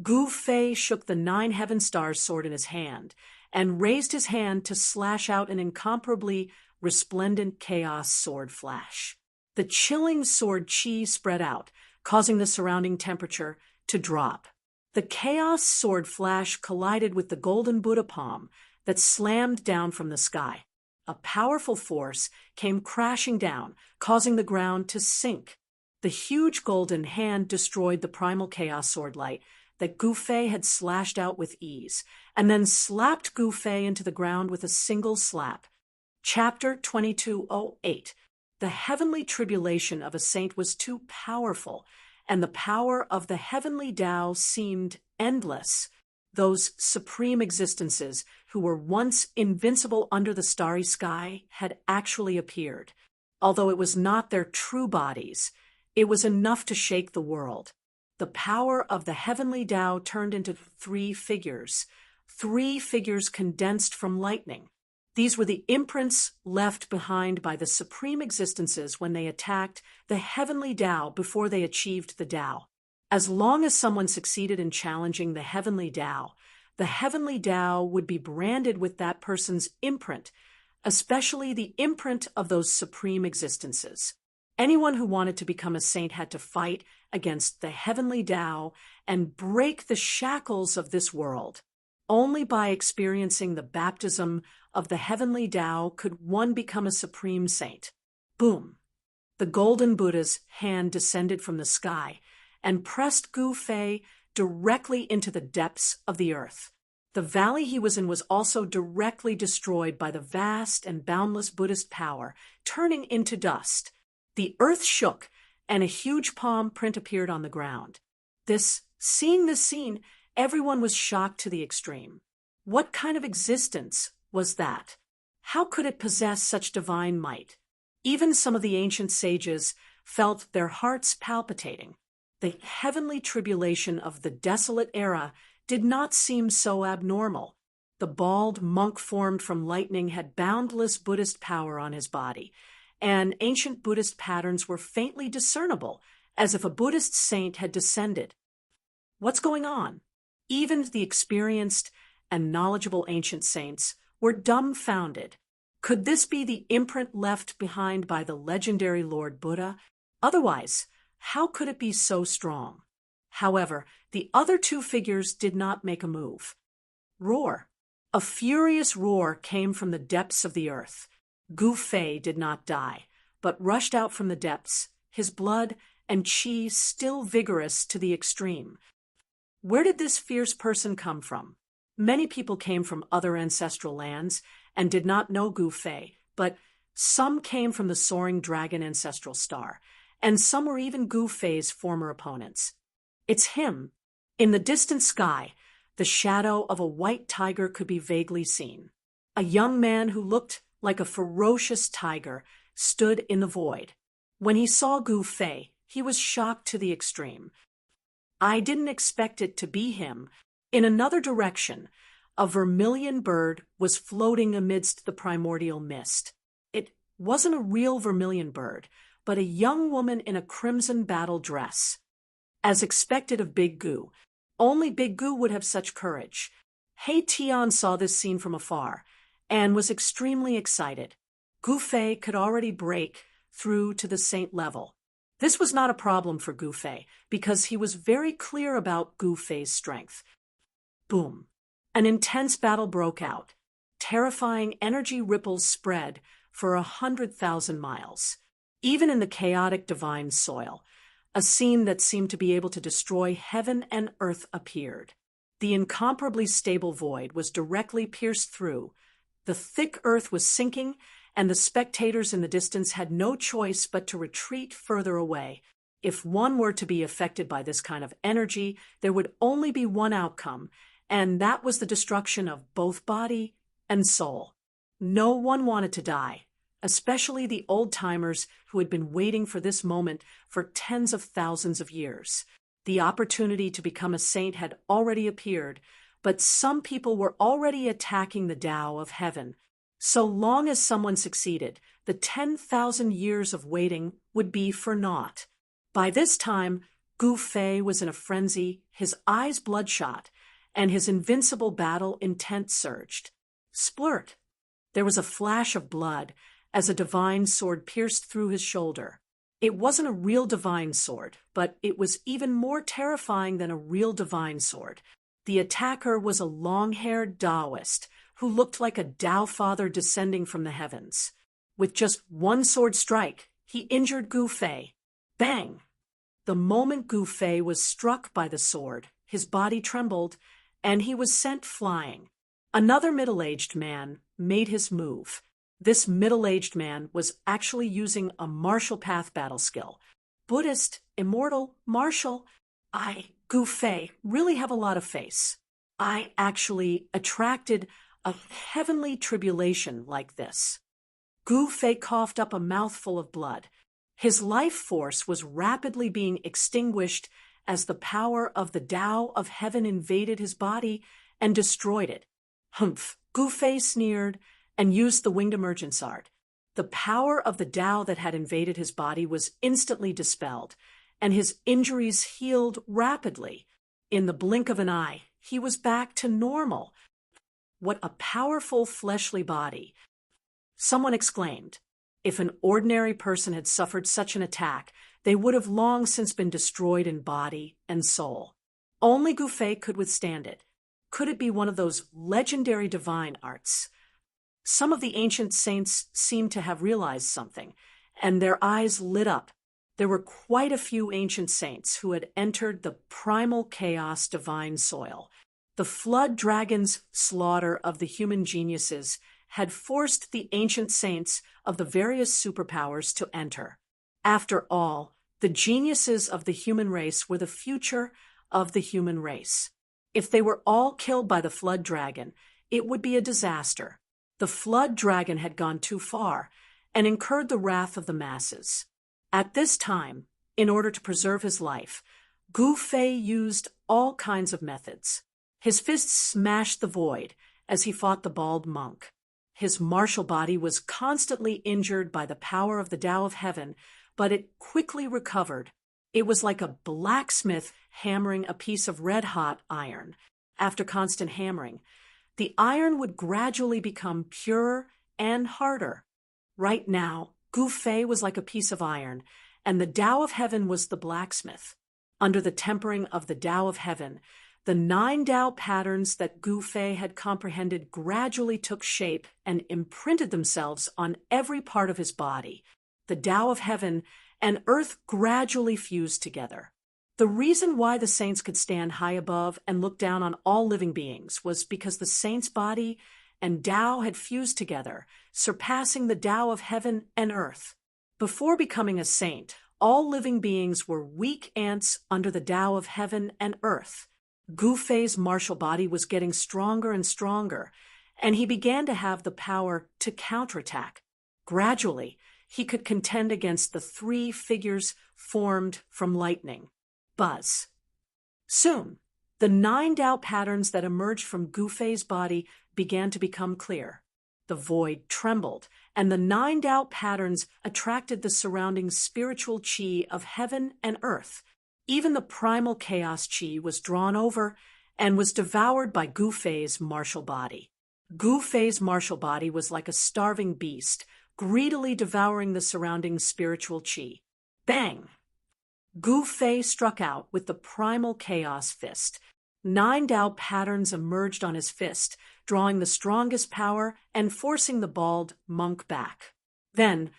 Gu Fei shook the 9 heaven stars sword in his hand and raised his hand to slash out an incomparably resplendent chaos sword flash. The chilling sword chi spread out, causing the surrounding temperature to drop. The chaos sword flash collided with the golden Buddha palm that slammed down from the sky. A powerful force came crashing down, causing the ground to sink. The huge golden hand destroyed the primal chaos sword light that Gu Fei had slashed out with ease, and then slapped Gu Fei into the ground with a single slap. Chapter 2208. The heavenly tribulation of a saint was too powerful, and the power of the heavenly Tao seemed endless. Those supreme existences who were once invincible under the starry sky had actually appeared. Although it was not their true bodies, it was enough to shake the world. The power of the heavenly Tao turned into three figures condensed from lightning. These were the imprints left behind by the supreme existences when they attacked the heavenly Tao before they achieved the Tao. As long as someone succeeded in challenging the heavenly Tao would be branded with that person's imprint, especially the imprint of those supreme existences. Anyone who wanted to become a saint had to fight against the heavenly Tao and break the shackles of this world. Only by experiencing the baptism of the heavenly Tao could one become a supreme saint. Boom! The golden Buddha's hand descended from the sky and pressed Gu Fei directly into the depths of the earth. The valley he was in was also directly destroyed by the vast and boundless Buddhist power, turning into dust. The earth shook, and a huge palm print appeared on the ground. Seeing this scene, everyone was shocked to the extreme. What kind of existence was that? How could it possess such divine might? Even some of the ancient sages felt their hearts palpitating. The heavenly tribulation of the desolate era did not seem so abnormal. The bald monk formed from lightning had boundless Buddhist power on his body, and ancient Buddhist patterns were faintly discernible, as if a Buddhist saint had descended. What's going on? Even the experienced and knowledgeable ancient saints were dumbfounded. Could this be the imprint left behind by the legendary Lord Buddha? Otherwise, how could it be so strong? However, the other two figures did not make a move. Roar! A furious roar came from the depths of the earth. Gu Fei did not die, but rushed out from the depths, his blood and qi still vigorous to the extreme. Where did this fierce person come from? Many people came from other ancestral lands and did not know Gu Fei, but some came from the soaring dragon ancestral star, and some were even Gu Fei's former opponents. It's him. In the distant sky, the shadow of a white tiger could be vaguely seen. A young man who looked like a ferocious tiger stood in the void. When he saw Gu Fei, he was shocked to the extreme. I didn't expect it to be him. In another direction, a vermilion bird was floating amidst the primordial mist. It wasn't a real vermilion bird, but a young woman in a crimson battle dress. As expected of Big Gu, only Big Gu would have such courage. He Tian saw this scene from afar and was extremely excited. Gu Fei could already break through to the saint level. This was not a problem for Gu Fei because he was very clear about Gu Fei's strength. Boom! An intense battle broke out. Terrifying energy ripples spread for 100,000 miles. Even in the chaotic divine soil, a scene that seemed to be able to destroy heaven and earth appeared. The incomparably stable void was directly pierced through. The thick earth was sinking, and the spectators in the distance had no choice but to retreat further away. If one were to be affected by this kind of energy, there would only be one outcome, and that was the destruction of both body and soul. No one wanted to die, especially the old-timers who had been waiting for this moment for tens of thousands of years. The opportunity to become a saint had already appeared, but some people were already attacking the Tao of heaven. So long as someone succeeded, the 10,000 years of waiting would be for naught. By this time, Gu Fei was in a frenzy, his eyes bloodshot, and his invincible battle intent surged. Splurt! There was a flash of blood as a divine sword pierced through his shoulder. It wasn't a real divine sword, but it was even more terrifying than a real divine sword. The attacker was a long-haired Taoist who looked like a Tao father descending from the heavens. With just one sword strike, he injured Gu Fei. Bang! The moment Gu Fei was struck by the sword, his body trembled, and he was sent flying. Another middle-aged man made his move. This middle-aged man was actually using a martial path battle skill. Buddhist, immortal, martial. Gu Fei, really have a lot of face. I actually attracted a heavenly tribulation like this. Gu Fei coughed up a mouthful of blood. His life force was rapidly being extinguished as the power of the Tao of heaven invaded his body and destroyed it. Humph! Gu Fei sneered and used the winged emergence art. The power of the Tao that had invaded his body was instantly dispelled, and his injuries healed rapidly. In the blink of an eye, he was back to normal. What a powerful fleshly body! Someone exclaimed. If an ordinary person had suffered such an attack, they would have long since been destroyed in body and soul. Only Gu Fei could withstand it. Could it be one of those legendary divine arts? Some of the ancient saints seemed to have realized something, and their eyes lit up. There were quite a few ancient saints who had entered the primal chaos divine soil. The flood dragon's slaughter of the human geniuses had forced the ancient saints of the various superpowers to enter. After all, the geniuses of the human race were the future of the human race. If they were all killed by the flood dragon, it would be a disaster. The flood dragon had gone too far and incurred the wrath of the masses. At this time, in order to preserve his life, Gu Fei used all kinds of methods. His fists smashed the void as he fought the bald monk. His martial body was constantly injured by the power of the Tao of heaven, but it quickly recovered. It was like a blacksmith hammering a piece of red-hot iron. After constant hammering, the iron would gradually become purer and harder. Right now, Gu Fei was like a piece of iron, and the Tao of heaven was the blacksmith. Under the tempering of the Tao of heaven, the 9 Tao patterns that Gu Fei had comprehended gradually took shape and imprinted themselves on every part of his body. The Tao of heaven and earth gradually fused together. The reason why the saints could stand high above and look down on all living beings was because the saint's body and Tao had fused together, surpassing the Tao of heaven and earth. Before becoming a saint, all living beings were weak ants under the Tao of heaven and earth. Gu Fei's martial body was getting stronger and stronger, and he began to have the power to counterattack. Gradually, he could contend against the 3 figures formed from lightning. Buzz. Soon, the 9 Tao patterns that emerged from Gu Fei's body began to become clear. The void trembled, and the 9 Tao patterns attracted the surrounding spiritual qi of heaven and earth. Even the primal chaos qi was drawn over and was devoured by Gu Fei's martial body. Gu Fei's martial body was like a starving beast, greedily devouring the surrounding spiritual qi. Bang! Gu Fei struck out with the primal chaos fist. 9 Tao patterns emerged on his fist, drawing the strongest power and forcing the bald monk back. Then,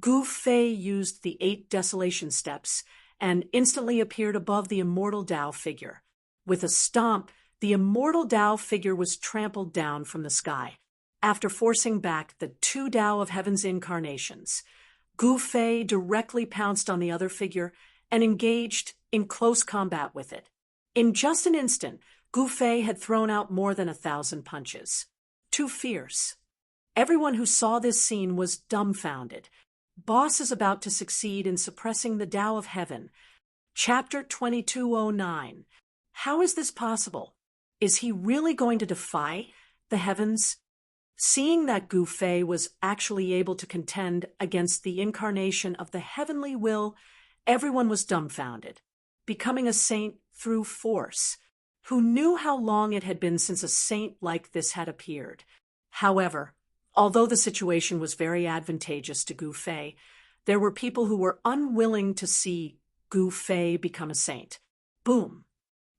Gu Fei used the 8 desolation steps and instantly appeared above the immortal Tao figure. With a stomp, the immortal Tao figure was trampled down from the sky. after forcing back the two Tao of Heaven's incarnations, Gu Fei directly pounced on the other figure and engaged in close combat with it. In just an instant, Gu Fei had thrown out more than 1,000 punches. Too fierce. Everyone who saw this scene was dumbfounded. Boss is about to succeed in suppressing the Tao of Heaven. Chapter 2209. How is this possible? Is he really going to defy the heavens? Seeing that Gu Fei was actually able to contend against the incarnation of the heavenly will, everyone was dumbfounded. Becoming a saint through force. Who knew how long it had been since a saint like this had appeared? However, although the situation was very advantageous to Gu Fei, there were people who were unwilling to see Gu Fei become a saint. Boom!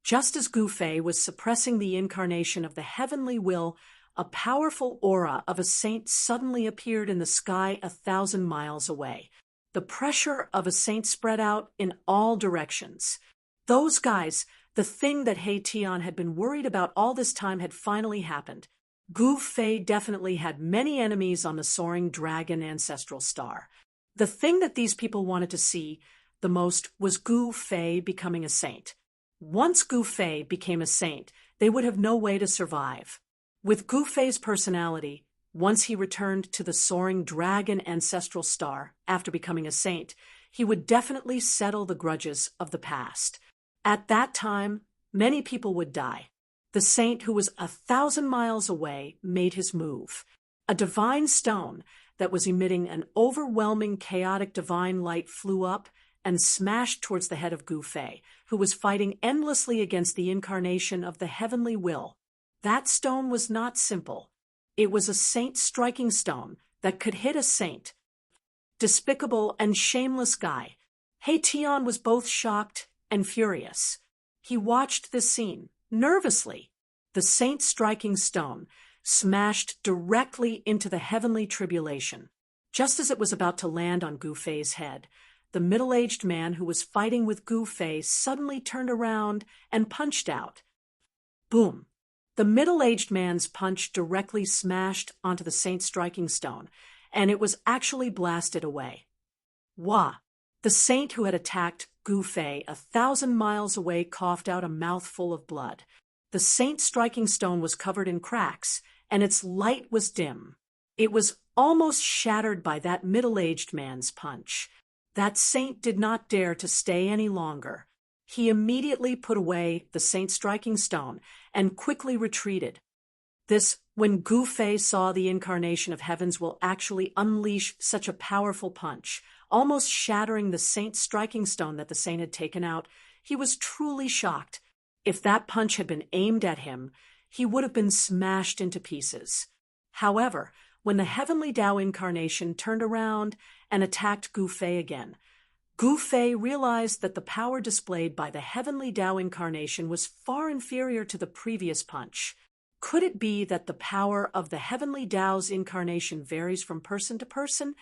Just as Gu Fei was suppressing the incarnation of the heavenly will, a powerful aura of a saint suddenly appeared in the sky 1,000 miles away. The pressure of a saint spread out in all directions. Those guys, the thing that He Tian had been worried about all this time, had finally happened. Gu Fei definitely had many enemies on the soaring dragon ancestral star. The thing that these people wanted to see the most was Gu Fei becoming a saint. Once Gu Fei became a saint, they would have no way to survive. With Gu Fei's personality, once he returned to the soaring dragon ancestral star after becoming a saint, he would definitely settle the grudges of the past. At that time, many people would die. The saint who was 1,000 miles away made his move. A divine stone that was emitting an overwhelming chaotic divine light flew up and smashed towards the head of Gu Fei, who was fighting endlessly against the incarnation of the heavenly will. That stone was not simple. It was a saint-striking stone that could hit a saint. Despicable and shameless guy. He Tian was both shocked and furious. He watched this scene, nervously. The saint-striking stone smashed directly into the heavenly tribulation. Just as it was about to land on Gu Fei's head, the middle-aged man who was fighting with Gu Fei suddenly turned around and punched out. Boom! The middle-aged man's punch directly smashed onto the saint-striking stone, and it was actually blasted away. Wah! The saint who had attacked Gu Fei 1,000 miles away coughed out a mouthful of blood. The saint-striking stone was covered in cracks, and its light was dim. It was almost shattered by that middle-aged man's punch. That saint did not dare to stay any longer. He immediately put away the saint-striking stone and quickly retreated. When Gu Fei saw the incarnation of heavens will actually unleash such a powerful punch, almost shattering the saint-striking stone that the saint had taken out, he was truly shocked. If that punch had been aimed at him, he would have been smashed into pieces. However, when the heavenly Tao incarnation turned around and attacked Gu Fei again, Gu Fei realized that the power displayed by the heavenly Tao incarnation was far inferior to the previous punch. Could it be that the power of the heavenly Tao's incarnation varies from person to person?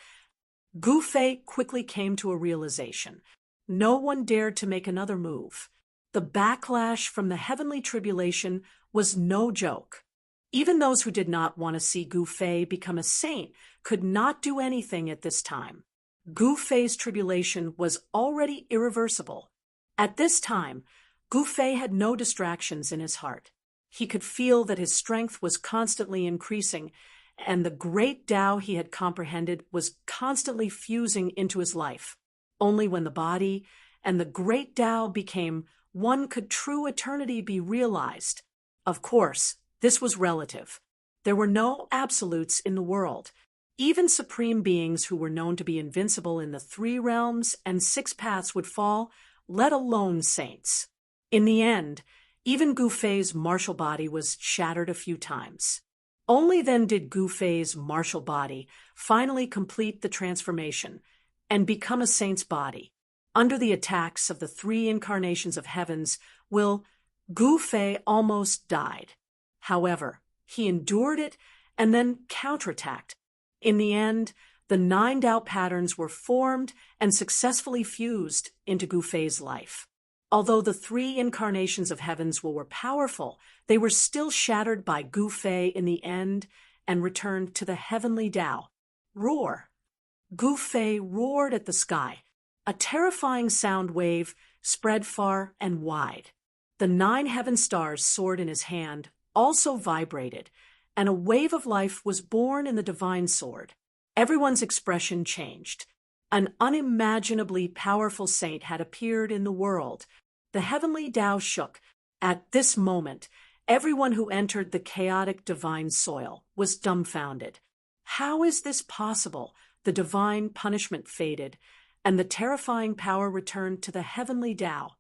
Gu Fei quickly came to a realization. No one dared to make another move. The backlash from the heavenly tribulation was no joke. Even those who did not want to see Gu Fei become a saint could not do anything at this time. Gu Fei's tribulation was already irreversible. At this time, Gu Fei had no distractions in his heart. He could feel that his strength was constantly increasing, and the great Tao he had comprehended was constantly fusing into his life. Only when the body and the great Tao became one could true eternity be realized. Of course, this was relative. There were no absolutes in the world. Even supreme beings who were known to be invincible in the 3 realms and 6 paths would fall, let alone saints. In the end, even Gu Fei's martial body was shattered a few times. Only then did Gu Fei's martial body finally complete the transformation and become a saint's body. Under the attacks of the 3 incarnations of heavens, Gu Fei almost died. However, he endured it and then counterattacked. In the end, the 9 Tao patterns were formed and successfully fused into Gu Fei's life. Although the 3 incarnations of heavens were powerful, they were still shattered by Gu Fei in the end, and returned to the heavenly Tao. Roar! Gu Fei roared at the sky. A terrifying sound wave spread far and wide. The 9 heaven stars soared in his hand, also vibrated, and a wave of life was born in the divine sword. Everyone's expression changed. An unimaginably powerful saint had appeared in the world. The heavenly Tao shook. At this moment, everyone who entered the chaotic divine soil was dumbfounded. How is this possible? The divine punishment faded, and the terrifying power returned to the heavenly Tao.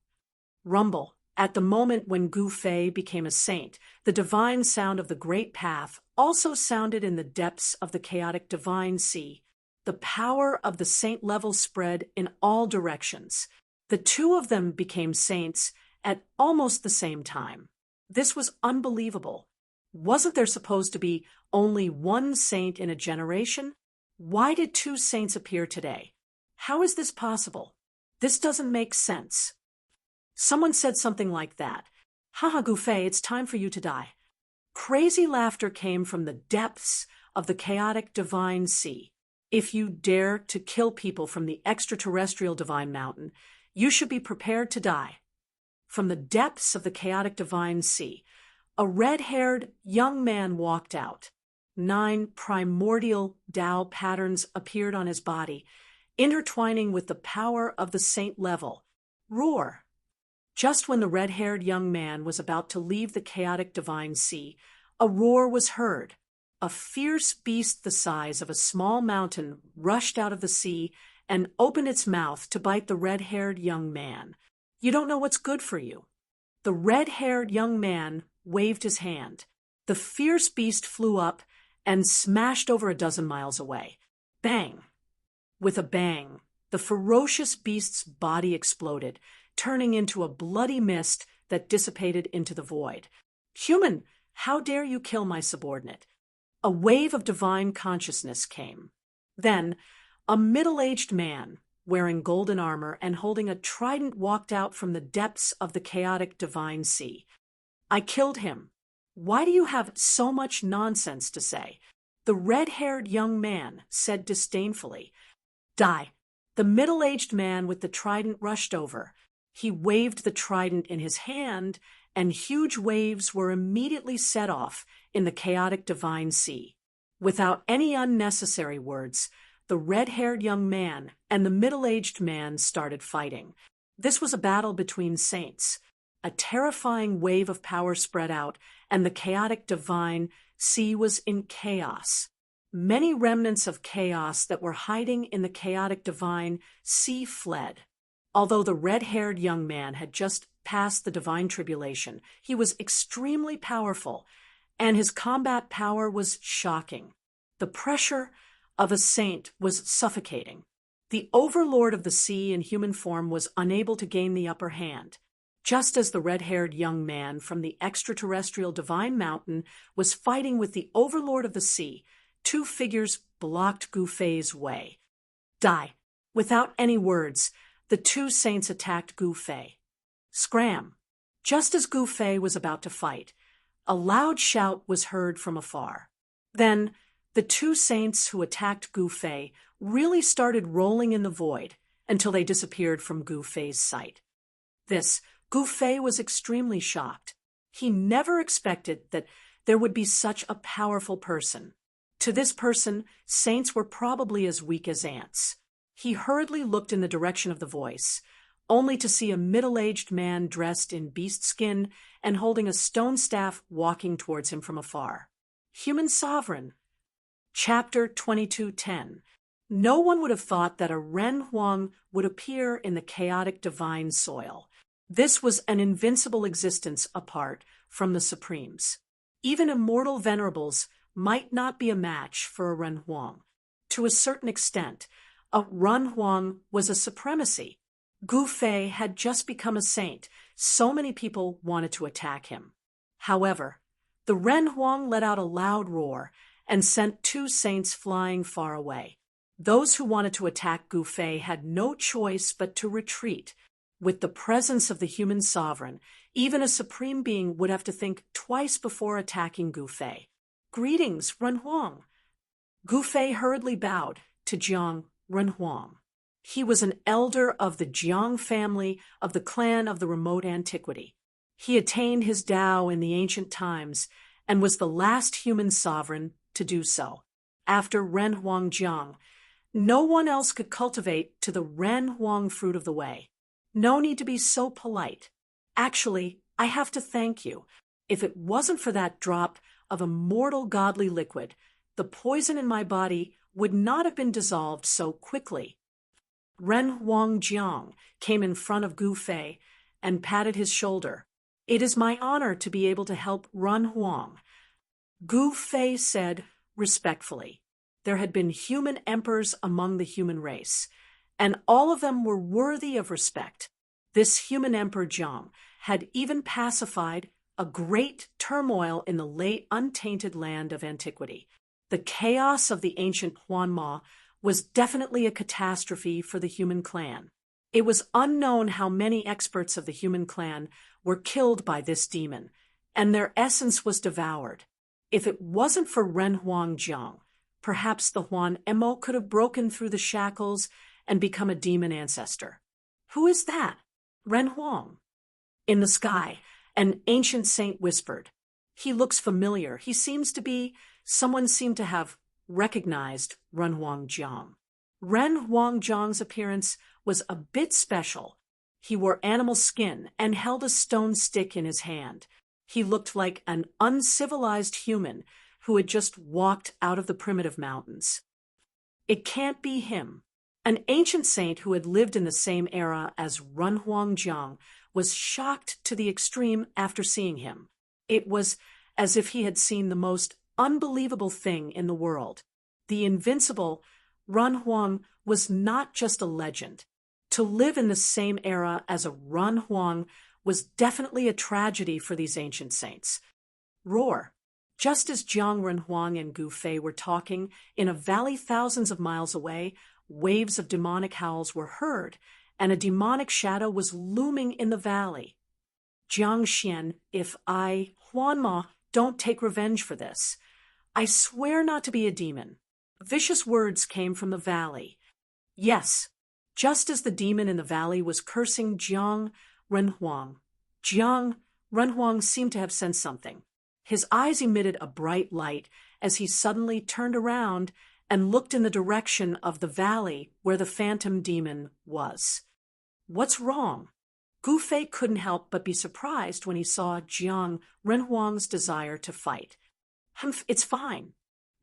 Rumble. At the moment when Gu Fei became a saint, the divine sound of the Great Path also sounded in the depths of the chaotic divine sea. The power of the saint level spread in all directions. The 2 of them became saints at almost the same time. This was unbelievable. Wasn't there supposed to be only 1 saint in a generation? Why did 2 saints appear today? How is this possible? This doesn't make sense. Someone said something like that. Haha, Gu Fei, it's time for you to die. Crazy laughter came from the depths of the chaotic divine sea. If you dare to kill people from the extraterrestrial divine mountain, you should be prepared to die. From the depths of the chaotic divine sea, a red-haired young man walked out. 9 primordial Tao patterns appeared on his body, intertwining with the power of the saint level. Roar! Just when the red-haired young man was about to leave the chaotic divine sea, a roar was heard. A fierce beast the size of a small mountain rushed out of the sea and opened its mouth to bite the red-haired young man. You don't know what's good for you. The red-haired young man waved his hand. The fierce beast flew up and smashed over a dozen miles away. Bang! With a bang, the ferocious beast's body exploded, turning into a bloody mist that dissipated into the void. Human, how dare you kill my subordinate? A wave of divine consciousness came. Then, a middle-aged man, wearing golden armor and holding a trident, walked out from the depths of the chaotic divine sea. I killed him. Why do you have so much nonsense to say? The red-haired young man said disdainfully. Die. The middle-aged man with the trident rushed over. He waved the trident in his hand, and huge waves were immediately set off in the chaotic divine sea. Without any unnecessary words, the red-haired young man and the middle-aged man started fighting. This was a battle between saints. A terrifying wave of power spread out, and the chaotic divine sea was in chaos. Many remnants of chaos that were hiding in the chaotic divine sea fled. Although the red-haired young man had just passed the divine tribulation, he was extremely powerful, and his combat power was shocking. The pressure of a saint was suffocating. The overlord of the sea in human form was unable to gain the upper hand. Just as the red-haired young man from the extraterrestrial divine mountain was fighting with the overlord of the sea, 2 figures blocked Gu Fei's way. Die. Without any words, the 2 saints attacked Gu Fei. Scram! Just as Gu Fei was about to fight, a loud shout was heard from afar. Then, the 2 saints who attacked Gu Fei really started rolling in the void until they disappeared from Gu Fei's sight. Gu Fei was extremely shocked. He never expected that there would be such a powerful person. To this person, saints were probably as weak as ants. He hurriedly looked in the direction of the voice, only to see a middle-aged man dressed in beast skin and holding a stone staff walking towards him from afar. Human Sovereign. Chapter 22:10. No one would have thought that a Ren Huang would appear in the chaotic divine soil. This was an invincible existence apart from the Supremes. Even immortal venerables might not be a match for a Ren Huang. To a certain extent, a Ren Huang was a supremacy. Gu Fei had just become a saint. So many people wanted to attack him. However, the Ren Huang let out a loud roar and sent 2 saints flying far away. Those who wanted to attack Gu Fei had no choice but to retreat. With the presence of the human sovereign, even a supreme being would have to think twice before attacking Gu Fei. Greetings, Renhuang. Gu Fei hurriedly bowed to Jiang Renhuang. He was an elder of the Jiang family of the clan of the remote antiquity. He attained his Tao in the ancient times and was the last human sovereign to do so. After Renhuang Jiang, no one else could cultivate to the Renhuang fruit of the way. No need to be so polite. Actually, I have to thank you. If it wasn't for that drop of immortal godly liquid, the poison in my body would not have been dissolved so quickly. Renhuang Jiang came in front of Gu Fei and patted his shoulder. It is my honor to be able to help Renhuang. Gu Fei said respectfully. There had been human emperors among the human race, and all of them were worthy of respect. This human emperor Jiang had even pacified a great turmoil in the late untainted land of antiquity. The chaos of the ancient Huanma was definitely a catastrophe for the human clan. It was unknown how many experts of the human clan were killed by this demon, and their essence was devoured. If it wasn't for Renhuang Jiang, perhaps the Huan Emo could have broken through the shackles and become a demon ancestor. Who is that? Renhuang. In the sky, an ancient saint whispered. He looks familiar. Someone seemed to have recognized Renhuang Jiang. Renhuang Jiang's appearance was a bit special. He wore animal skin and held a stone stick in his hand. He looked like an uncivilized human who had just walked out of the primitive mountains. It can't be him. An ancient saint who had lived in the same era as Renhuang Jiang was shocked to the extreme after seeing him. It was as if he had seen the most unbelievable thing in the world. The invincible Renhuang was not just a legend. To live in the same era as a Renhuang was definitely a tragedy for these ancient saints. Roar. Just as Jiang Renhuang and Gu Fei were talking, in a valley thousands of miles away, waves of demonic howls were heard, and a demonic shadow was looming in the valley. Jiang Xian, if I, Huanma, don't take revenge for this, I swear not to be a demon. Vicious words came from the valley. Yes, just as the demon in the valley was cursing Jiang Renhuang. Jiang Renhuang seemed to have sensed something. His eyes emitted a bright light as he suddenly turned around and looked in the direction of the valley where the phantom demon was. What's wrong? Gu Fei couldn't help but be surprised when he saw Jiang Renhuang's desire to fight. Humph, it's fine.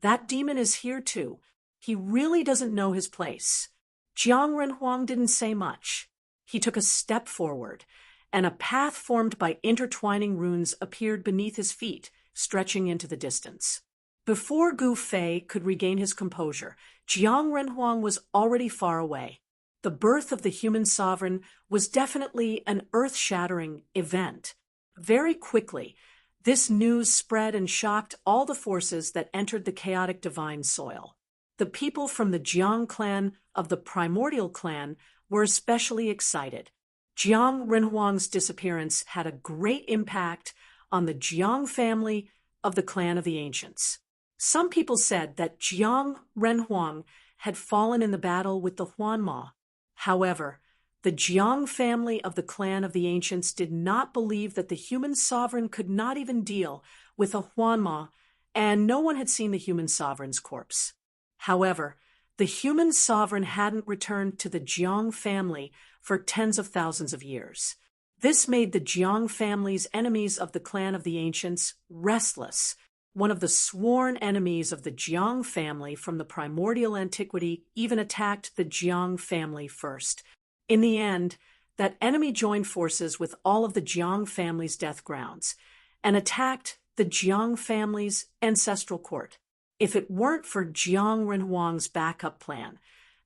That demon is here too. He really doesn't know his place. Jiang Renhuang didn't say much. He took a step forward, and a path formed by intertwining runes appeared beneath his feet, stretching into the distance. Before Gu Fei could regain his composure, Jiang Renhuang was already far away. The birth of the human sovereign was definitely an earth-shattering event. Very quickly, this news spread and shocked all the forces that entered the chaotic divine soil. The people from the Jiang clan of the primordial clan were especially excited. Jiang Renhuang's disappearance had a great impact on the Jiang family of the clan of the ancients. Some people said that Jiang Renhuang had fallen in the battle with the Huanma. However, the Jiang family of the clan of the ancients did not believe that the human sovereign could not even deal with a Huanma, and no one had seen the human sovereign's corpse. However, the human sovereign hadn't returned to the Jiang family for tens of thousands of years. This made the Jiang family's enemies of the clan of the ancients restless. One of the sworn enemies of the Jiang family from the primordial antiquity even attacked the Jiang family first. In the end, that enemy joined forces with all of the Jiang family's death grounds and attacked the Jiang family's ancestral court. If it weren't for Jiang Renhuang's backup plan,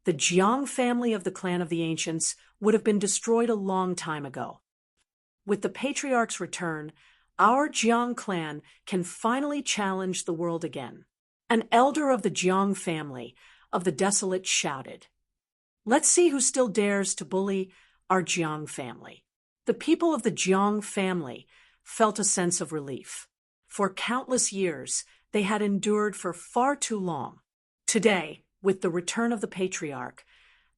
the Jiang family of the clan of the ancients would have been destroyed a long time ago. With the patriarch's return, our Jiang clan can finally challenge the world again. An elder of the Jiang family of the desolate shouted, "Let's see who still dares to bully our Jiang family." The people of the Jiang family felt a sense of relief. For countless years, they had endured for far too long. Today, with the return of the patriarch,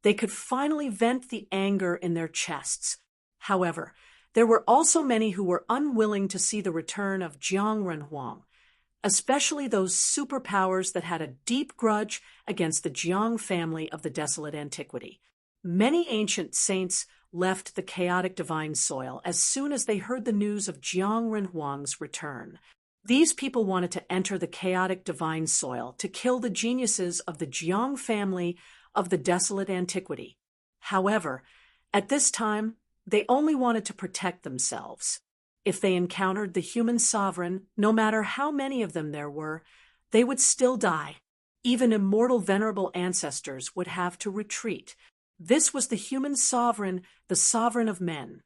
they could finally vent the anger in their chests. However, there were also many who were unwilling to see the return of Jiang Renhuang, especially those superpowers that had a deep grudge against the Jiang family of the desolate antiquity. Many ancient saints left the chaotic divine soil as soon as they heard the news of Jiang Renhuang's return. These people wanted to enter the chaotic divine soil to kill the geniuses of the Jiang family of the desolate antiquity. However, at this time, they only wanted to protect themselves. If they encountered the human sovereign, no matter how many of them there were, they would still die. Even immortal venerable ancestors would have to retreat. This was the human sovereign, the sovereign of men.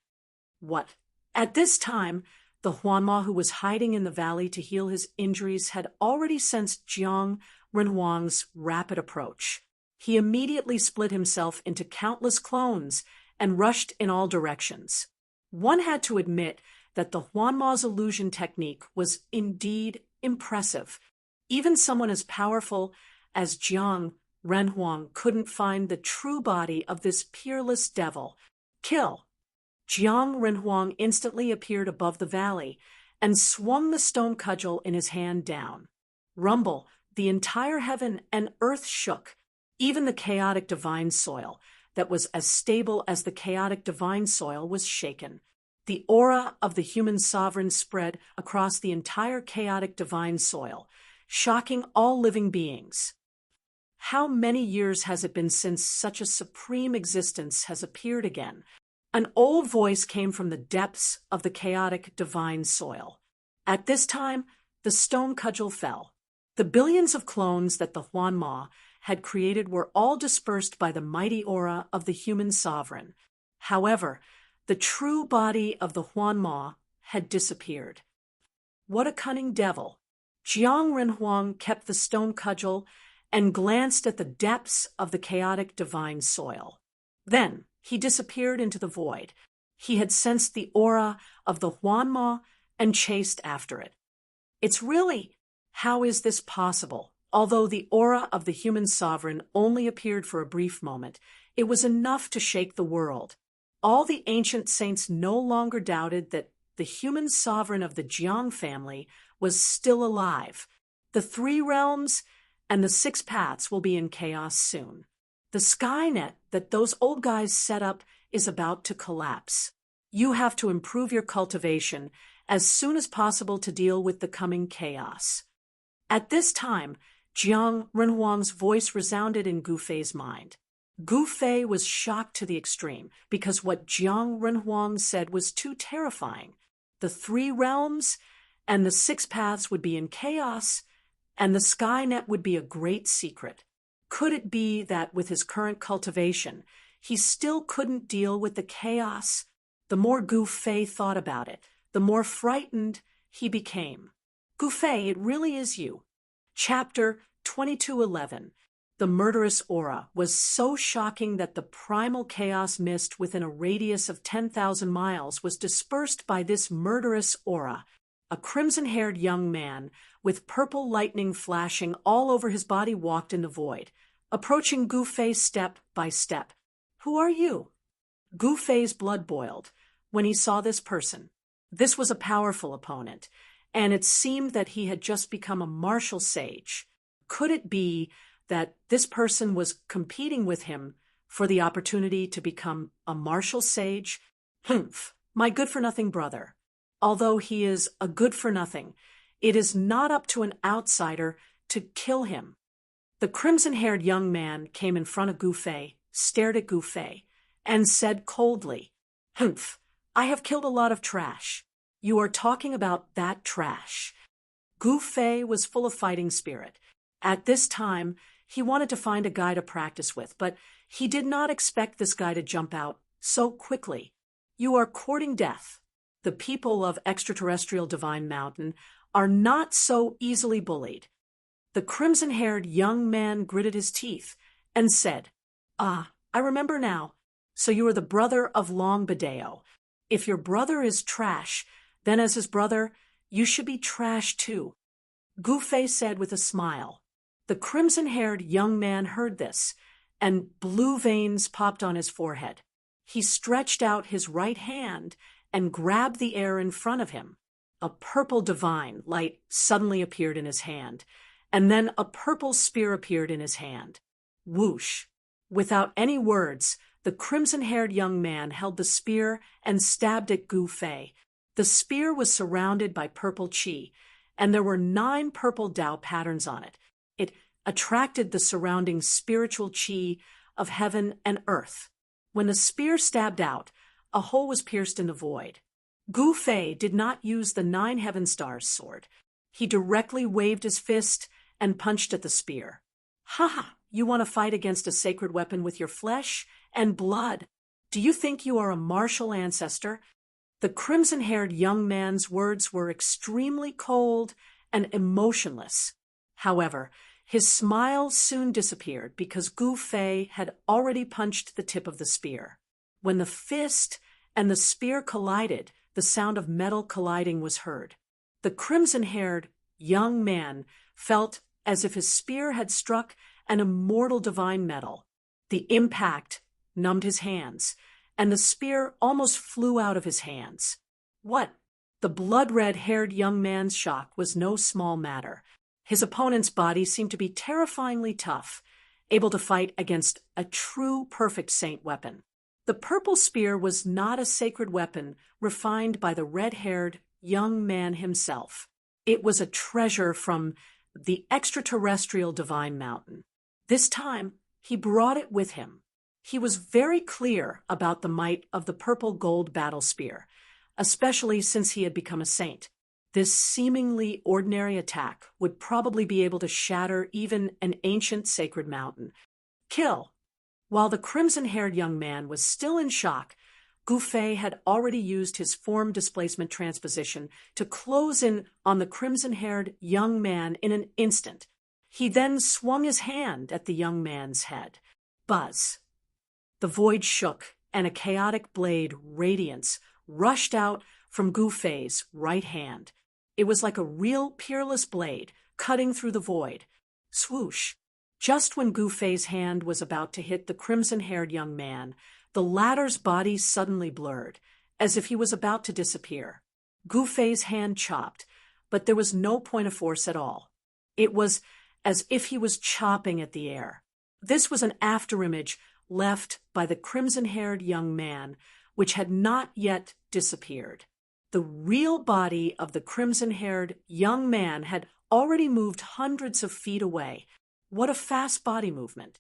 What? At this time, the Huanma who was hiding in the valley to heal his injuries had already sensed Jiang Renhuang's rapid approach. He immediately split himself into countless clones and rushed in all directions. One had to admit that the Huanma's illusion technique was indeed impressive. Even someone as powerful as Jiang Renhuang couldn't find the true body of this peerless devil. Kill! Jiang Renhuang instantly appeared above the valley and swung the stone cudgel in his hand down. Rumble, the entire heaven and earth shook. Even the chaotic divine soil, that was as stable as the chaotic divine soil, was shaken. The aura of the human sovereign spread across the entire chaotic divine soil, shocking all living beings. How many years has it been since such a supreme existence has appeared again? An old voice came from the depths of the chaotic divine soil. At this time, the stone cudgel fell. The billions of clones that the Huanma had created were all dispersed by the mighty aura of the human sovereign. However, the true body of the Huanma had disappeared. What a cunning devil! Jiang Renhuang kept the stone cudgel and glanced at the depths of the chaotic divine soil. Then he disappeared into the void. He had sensed the aura of the Huanma and chased after it. How is this possible? Although the aura of the human sovereign only appeared for a brief moment, it was enough to shake the world. All the ancient saints no longer doubted that the human sovereign of the Jiang family was still alive. The 3 realms and the 6 paths will be in chaos soon. The Skynet that those old guys set up is about to collapse. You have to improve your cultivation as soon as possible to deal with the coming chaos. At this time, Jiang Renhuang's voice resounded in Gu Fei's mind. Gu Fei was shocked to the extreme because what Jiang Renhuang said was too terrifying. The 3 realms and the 6 paths would be in chaos, and the Skynet would be a great secret. Could it be that with his current cultivation, he still couldn't deal with the chaos? The more Gu Fei thought about it, the more frightened he became. Gu Fei, it really is you. Chapter 2211. The murderous aura was so shocking that the primal chaos mist within a radius of 10,000 miles was dispersed by this murderous aura. A crimson-haired young man with purple lightning flashing all over his body walked in the void, approaching Gu Fei step by step. Who are you? Gu Fei's blood boiled when he saw this person. This was a powerful opponent, and it seemed that he had just become a martial sage. Could it be that this person was competing with him for the opportunity to become a martial sage? Humph, my good-for-nothing brother. Although he is a good-for-nothing, it is not up to an outsider to kill him. The crimson-haired young man came in front of Gu Fei, stared at Gu Fei, and said coldly, "Humph, I have killed a lot of trash. You are talking about that trash." Gu Fei was full of fighting spirit. At this time, he wanted to find a guy to practice with, but he did not expect this guy to jump out so quickly. You are courting death. The people of extraterrestrial Divine Mountain are not so easily bullied. The crimson-haired young man gritted his teeth and said, "Ah, I remember now. So you are the brother of Long Bideo. If your brother is trash, then as his brother, you should be trash too." Gouffet said with a smile. The crimson-haired young man heard this, and blue veins popped on his forehead. He stretched out his right hand and grabbed the air in front of him. A purple divine light suddenly appeared in his hand, and then a purple spear appeared in his hand. Whoosh! Without any words, the crimson-haired young man held the spear and stabbed at Gouffet. The spear was surrounded by purple chi, and there were 9 purple Tao patterns on it. It attracted the surrounding spiritual chi of heaven and earth. When the spear stabbed out, a hole was pierced in the void. Gouffet did not use the 9 heaven stars sword. He directly waved his fist and punched at the spear. Ha ha! You want to fight against a sacred weapon with your flesh and blood? Do you think you are a martial ancestor? The crimson-haired young man's words were extremely cold and emotionless. However, his smile soon disappeared because Gouffet had already punched the tip of the spear. When the fist and the spear collided, the sound of metal colliding was heard. The crimson-haired young man felt as if his spear had struck an immortal divine metal. The impact numbed his hands, and the spear almost flew out of his hands. What? The blood-red-haired young man's shock was no small matter. His opponent's body seemed to be terrifyingly tough, able to fight against a true perfect saint weapon. The purple spear was not a sacred weapon refined by the red-haired young man himself. It was a treasure from the extraterrestrial divine mountain. This time, he brought it with him. He was very clear about the might of the purple gold battle spear, especially since he had become a saint. This seemingly ordinary attack would probably be able to shatter even an ancient sacred mountain. Kill! While the crimson-haired young man was still in shock, Gouffet had already used his form displacement transposition to close in on the crimson-haired young man in an instant. He then swung his hand at the young man's head. Buzz! The void shook, and a chaotic blade radiance rushed out from Gouffet's right hand. It was like a real peerless blade, cutting through the void. Swoosh! Just when Gouffet's hand was about to hit the crimson-haired young man, the latter's body suddenly blurred, as if he was about to disappear. Gouffet's hand chopped, but there was no point of force at all. It was as if he was chopping at the air. This was an afterimage left by the crimson-haired young man, which had not yet disappeared. The real body of the crimson-haired young man had already moved hundreds of feet away. What a fast body movement!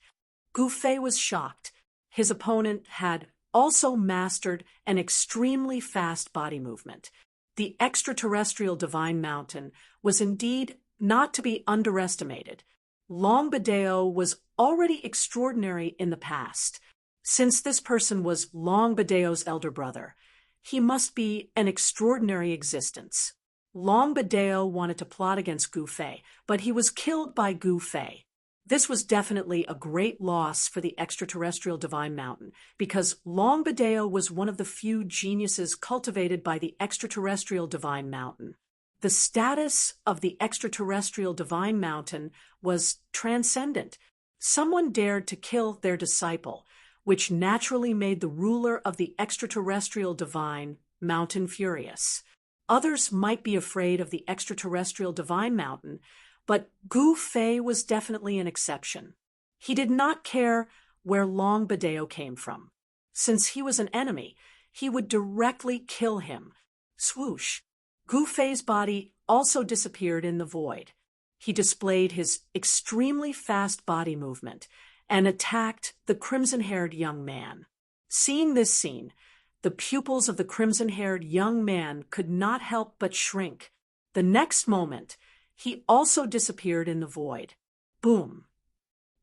Gouffet was shocked. His opponent had also mastered an extremely fast body movement. The extraterrestrial divine mountain was indeed not to be underestimated. Longbadeo was already extraordinary in the past. Since this person was Longbadeo's elder brother, he must be an extraordinary existence. Longbadeo wanted to plot against Gouffet, but he was killed by Gouffet. This was definitely a great loss for the extraterrestrial divine mountain, because Longbadeo was one of the few geniuses cultivated by the extraterrestrial divine mountain. The status of the extraterrestrial divine mountain was transcendent. Someone dared to kill their disciple, which naturally made the ruler of the extraterrestrial divine mountain furious. Others might be afraid of the extraterrestrial divine mountain, but Gouffet was definitely an exception. He did not care where Longbadeo came from. Since he was an enemy, he would directly kill him. Swoosh! Gouffet's body also disappeared in the void. He displayed his extremely fast body movement and attacked the crimson-haired young man. Seeing this scene, the pupils of the crimson-haired young man could not help but shrink. The next moment, he also disappeared in the void. Boom!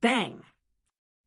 Bang!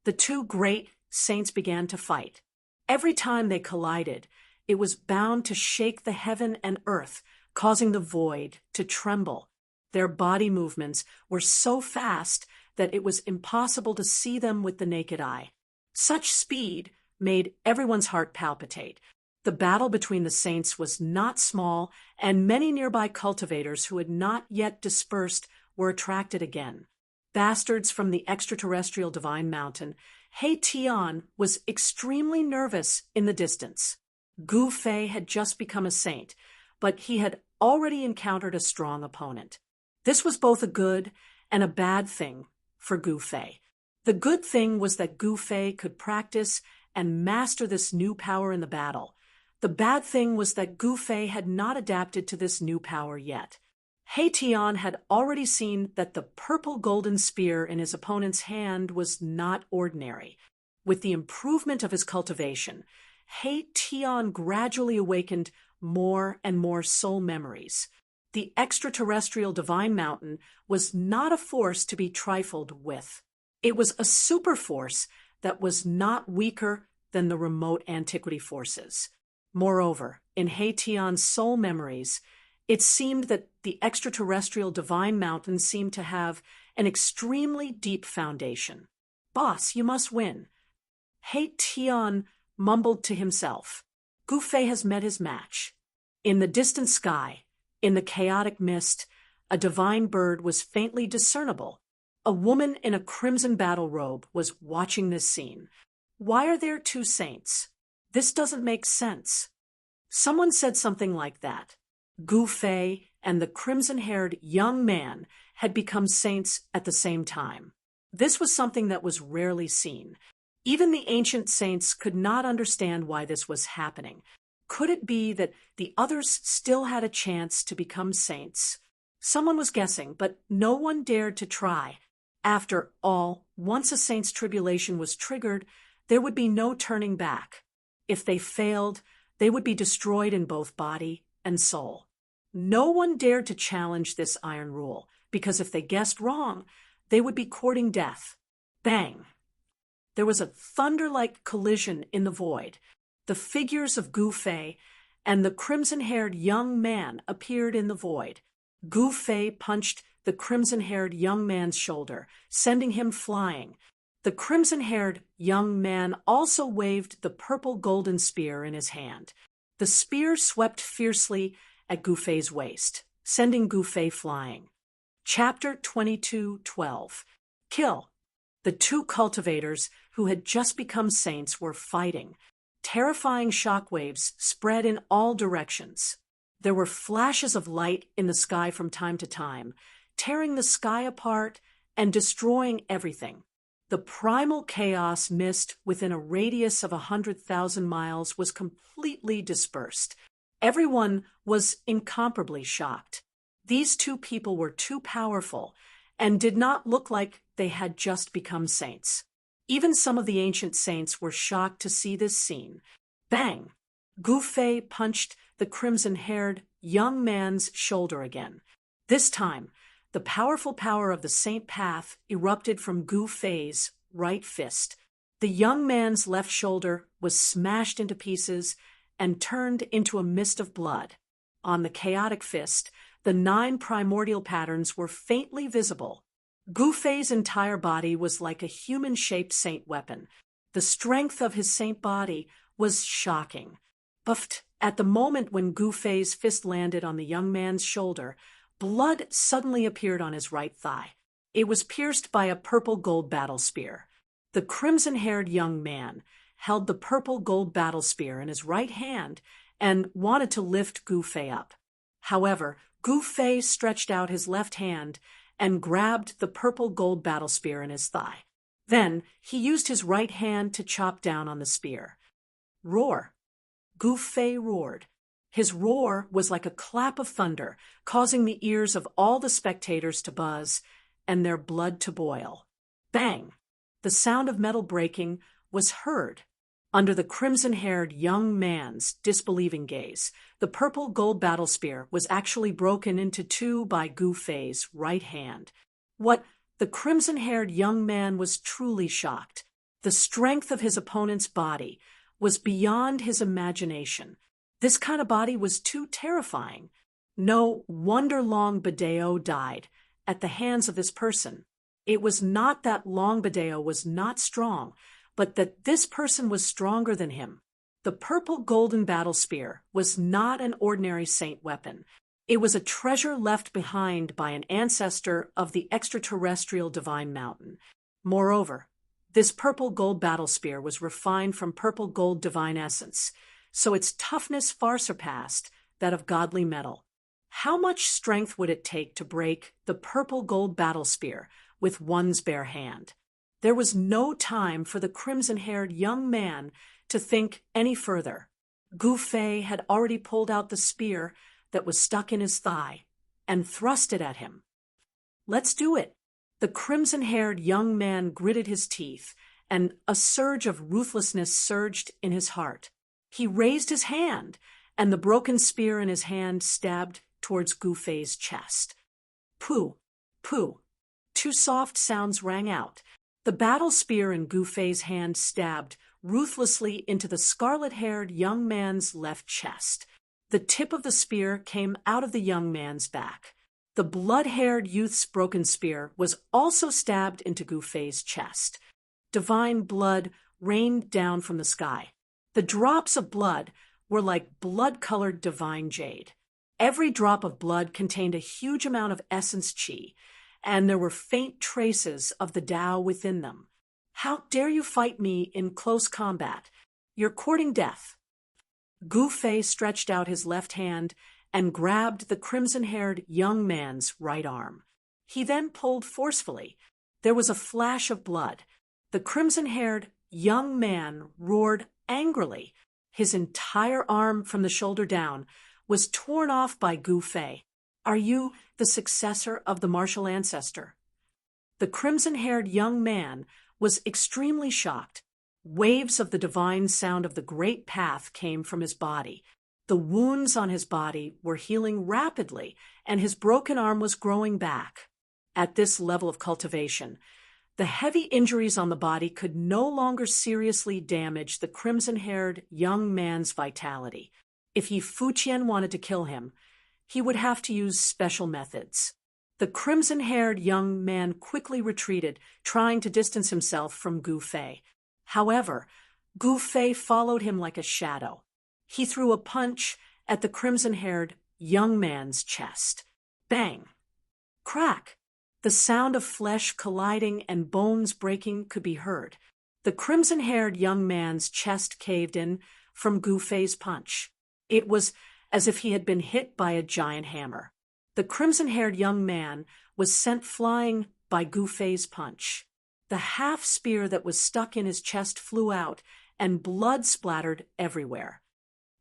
The two great saints began to fight. Every time they collided, it was bound to shake the heaven and earth, causing the void to tremble. Their body movements were so fast that it was impossible to see them with the naked eye. Such speed made everyone's heart palpitate. The battle between the saints was not small, and many nearby cultivators who had not yet dispersed were attracted again. Bastards from the extraterrestrial divine mountain, He Tian was extremely nervous in the distance. Gu Fei had just become a saint, but he had already encountered a strong opponent. This was both a good and a bad thing for Gu Fei. The good thing was that Gu Fei could practice and master this new power in the battle. The bad thing was that Gu Fei had not adapted to this new power yet. He Tian had already seen that the purple golden spear in his opponent's hand was not ordinary. With the improvement of his cultivation, He Tian gradually awakened more and more soul memories. The extraterrestrial divine mountain was not a force to be trifled with. It was a super force that was not weaker than the remote antiquity forces. Moreover, in He Tian's soul memories, it seemed that the extraterrestrial divine mountain seemed to have an extremely deep foundation. "Boss, you must win." He Tian mumbled to himself. Gu Fei has met his match. In the distant sky, in the chaotic mist, a divine bird was faintly discernible. A woman in a crimson battle robe was watching this scene. Why are there two saints? This doesn't make sense. Someone said something like that. Gu Fei and the crimson-haired young man had become saints at the same time. This was something that was rarely seen. Even the ancient saints could not understand why this was happening. Could it be that the others still had a chance to become saints? Someone was guessing, but no one dared to try. After all, once a saint's tribulation was triggered, there would be no turning back. If they failed, they would be destroyed in both body and soul. No one dared to challenge this iron rule, because if they guessed wrong, they would be courting death. Bang! There was a thunder-like collision in the void. The figures of Gu Fei and the crimson-haired young man appeared in the void. Gu Fei punched the crimson-haired young man's shoulder, sending him flying. The crimson-haired young man also waved the purple golden spear in his hand. The spear swept fiercely at Gu Fei's waist, sending Gu Fei flying. Chapter 22:12. Kill. The two cultivators who had just become saints were fighting. Terrifying shockwaves spread in all directions. There were flashes of light in the sky from time to time, tearing the sky apart and destroying everything. The primal chaos mist within a radius of 100,000 miles was completely dispersed. Everyone was incomparably shocked. These two people were too powerful and did not look like they had just become saints. Even some of the ancient saints were shocked to see this scene. Bang! Gu Fei punched the crimson-haired young man's shoulder again. This time, the powerful power of the saint path erupted from Gu Fei's right fist. The young man's left shoulder was smashed into pieces and turned into a mist of blood. On the chaotic fist, the 9 primordial patterns were faintly visible. Gu Fei's entire body was like a human-shaped saint weapon. The strength of his saint body was shocking. But at the moment when Gu Fei's fist landed on the young man's shoulder, blood suddenly appeared on his right thigh. It was pierced by a purple gold battle spear. The crimson-haired young man held the purple gold battle spear in his right hand and wanted to lift Gu Fei up. However, Gu Fei stretched out his left hand and grabbed the purple gold battle spear in his thigh. Then he used his right hand to chop down on the spear. Roar! Gu Fei roared. His roar was like a clap of thunder, causing the ears of all the spectators to buzz and their blood to boil. Bang! The sound of metal breaking was heard. Under the crimson-haired young man's disbelieving gaze, the purple gold battle spear was actually broken into 2 by Gu Fei's right hand. The crimson-haired young man was truly shocked. The strength of his opponent's body was beyond his imagination. This kind of body was too terrifying. No wonder Long Badeo died at the hands of this person. It was not that Long Badeo was not strong, but that this person was stronger than him. The purple golden battle spear was not an ordinary saint weapon. It was a treasure left behind by an ancestor of the extraterrestrial divine mountain. Moreover, this purple gold battle spear was refined from purple gold divine essence, so its toughness far surpassed that of godly metal. How much strength would it take to break the purple gold battle spear with one's bare hand? There was no time for the crimson-haired young man to think any further. Gu Fei had already pulled out the spear that was stuck in his thigh and thrust it at him. "Let's do it." The crimson-haired young man gritted his teeth, and a surge of ruthlessness surged in his heart. He raised his hand, and the broken spear in his hand stabbed towards Gu Fei's chest. Pooh, pooh. Two soft sounds rang out. The battle spear in Gu Fei's hand stabbed ruthlessly into the scarlet-haired young man's left chest. The tip of the spear came out of the young man's back. The blood-haired youth's broken spear was also stabbed into Gu Fei's chest. Divine blood rained down from the sky. The drops of blood were like blood-colored divine jade. Every drop of blood contained a huge amount of essence qi, and there were faint traces of the Tao within them. "How dare you fight me in close combat? You're courting death." Gu Fei stretched out his left hand and grabbed the crimson-haired young man's right arm. He then pulled forcefully. There was a flash of blood. The crimson-haired young man roared angrily. His entire arm from the shoulder down was torn off by Gu Fei. "Are you the successor of the martial ancestor?" The crimson-haired young man was extremely shocked. Waves of the divine sound of the great path came from his body. The wounds on his body were healing rapidly, and his broken arm was growing back. At this level of cultivation, the heavy injuries on the body could no longer seriously damage the crimson-haired young man's vitality. If Yi Fuqian wanted to kill him, he would have to use special methods. The crimson-haired young man quickly retreated, trying to distance himself from Gu Fei. However, Gu Fei followed him like a shadow. He threw a punch at the crimson-haired young man's chest. Bang! Crack! The sound of flesh colliding and bones breaking could be heard. The crimson-haired young man's chest caved in from Gu Fei's punch. It was as if he had been hit by a giant hammer. The crimson-haired young man was sent flying by Gu Fei's punch. The half-spear that was stuck in his chest flew out, and blood splattered everywhere.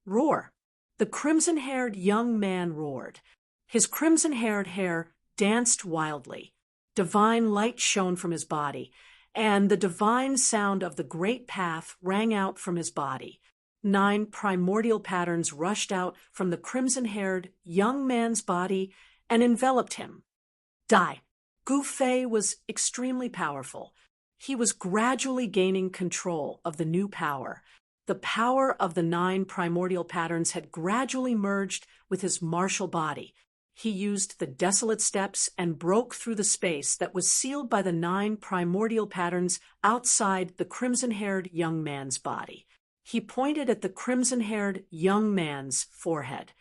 Roar! The crimson-haired young man roared. His crimson-haired hair danced wildly. Divine light shone from his body, and the divine sound of the great path rang out from his body. 9 primordial patterns rushed out from the crimson-haired young man's body and enveloped him. Die! Gu Fei was extremely powerful. He was gradually gaining control of the new power. The power of the 9 primordial patterns had gradually merged with his martial body. He used the desolate steps and broke through the space that was sealed by the 9 primordial patterns outside the crimson-haired young man's body. He pointed at the crimson-haired young man's forehead.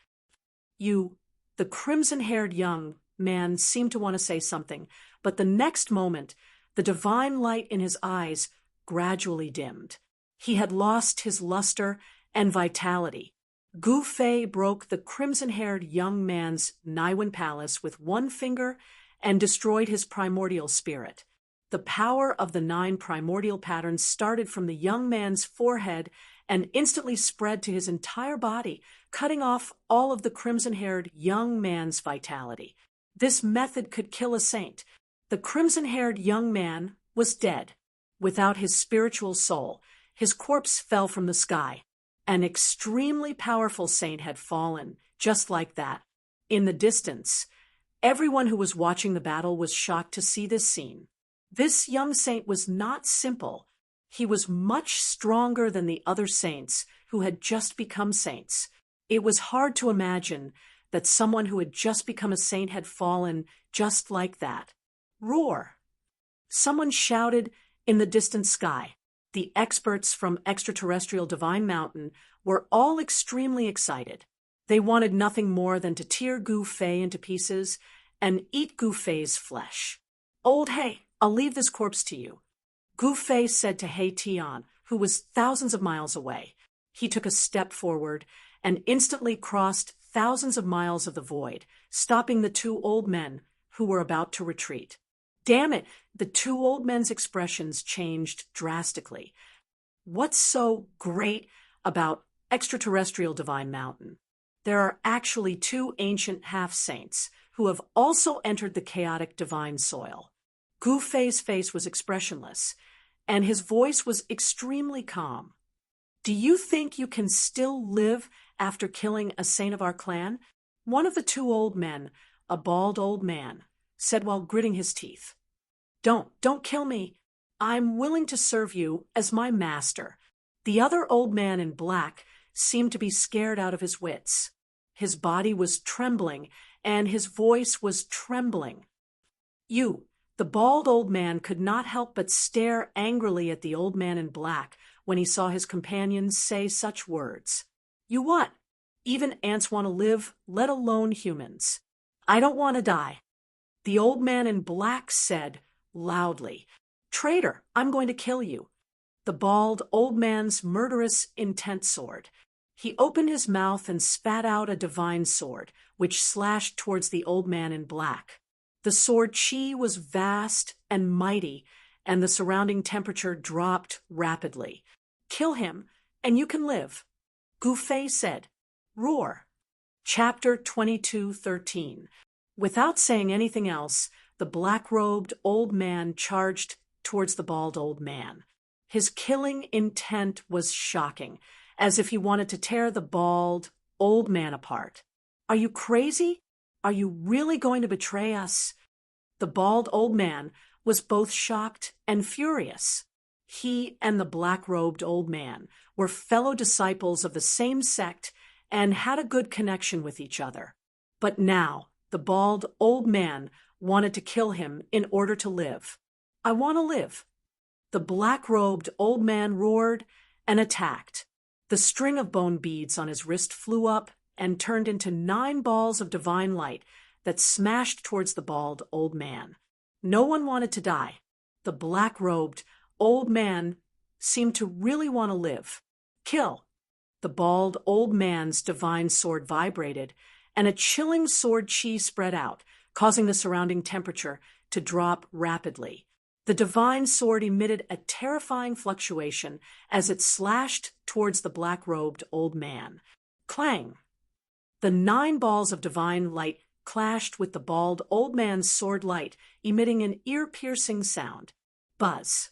The crimson-haired young man seemed to want to say something, but the next moment, the divine light in his eyes gradually dimmed. He had lost his luster and vitality. Gu Fei broke the crimson-haired young man's Naiwen palace with one finger and destroyed his primordial spirit. The power of the 9 primordial patterns started from the young man's forehead and instantly spread to his entire body, cutting off all of the crimson-haired young man's vitality. This method could kill a saint. The crimson-haired young man was dead. Without his spiritual soul, his corpse fell from the sky. An extremely powerful saint had fallen, just like that. In the distance, everyone who was watching the battle was shocked to see this scene. This young saint was not simple. He was much stronger than the other saints who had just become saints. It was hard to imagine that someone who had just become a saint had fallen just like that. Roar! Someone shouted in the distant sky. The experts from extraterrestrial Divine Mountain were all extremely excited. They wanted nothing more than to tear Gu Fei into pieces and eat Gu Fei's flesh. "Old He, I'll leave this corpse to you," Gu Fei said to He Tian, who was thousands of miles away. He took a step forward and instantly crossed thousands of miles of the void, stopping the two old men who were about to retreat. Damn it, the two old men's expressions changed drastically. What's so great about extraterrestrial Divine Mountain? There are actually two ancient half-saints who have also entered the chaotic divine soil. Gu Fei's face was expressionless, and his voice was extremely calm. "Do you think you can still live after killing a saint of our clan?" One of the two old men, a bald old man, said while gritting his teeth. Don't kill me. I'm willing to serve you as my master." The other old man in black seemed to be scared out of his wits. His body was trembling, and his voice was trembling. The bald old man could not help but stare angrily at the old man in black when he saw his companions say such words. "You what? Even ants want to live, let alone humans." "I don't want to die," the old man in black said loudly. "Traitor, I'm going to kill you." The bald old man's murderous intent sword. He opened his mouth and spat out a divine sword, which slashed towards the old man in black. The sword chi was vast and mighty, and the surrounding temperature dropped rapidly. "Kill him, and you can live," Gu Fei said. "Roar." Chapter 22:13. Without saying anything else, the black-robed old man charged towards the bald old man. His killing intent was shocking, as if he wanted to tear the bald old man apart. "Are you crazy? Are you really going to betray us?" The bald old man was both shocked and furious. He and the black-robed old man were fellow disciples of the same sect and had a good connection with each other. But now the bald old man wanted to kill him in order to live. "I want to live." The black-robed old man roared and attacked. The string of bone beads on his wrist flew up and turned into 9 balls of divine light that smashed towards the bald old man. No one wanted to die. The black-robed old man seemed to really want to live. "Kill." The bald old man's divine sword vibrated, and a chilling sword chi spread out, causing the surrounding temperature to drop rapidly. The divine sword emitted a terrifying fluctuation as it slashed towards the black-robed old man. Clang! The 9 balls of divine light clashed with the bald old man's sword light, emitting an ear-piercing sound. Buzz!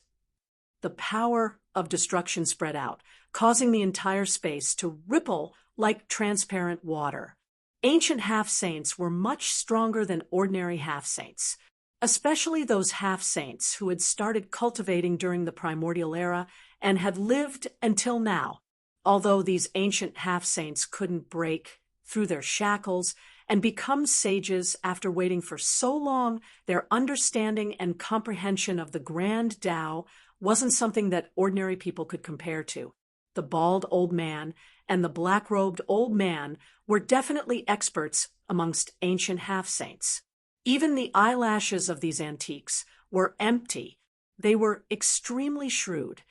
The power of destruction spread out, causing the entire space to ripple like transparent water. Ancient half-saints were much stronger than ordinary half-saints, especially those half-saints who had started cultivating during the primordial era and had lived until now. Although these ancient half-saints couldn't break through their shackles and become sages after waiting for so long, their understanding and comprehension of the grand Tao wasn't something that ordinary people could compare to. The bald old man and the black-robed old man were definitely experts amongst ancient half-saints. Even the eyelashes of these antiques were empty. They were extremely shrewd.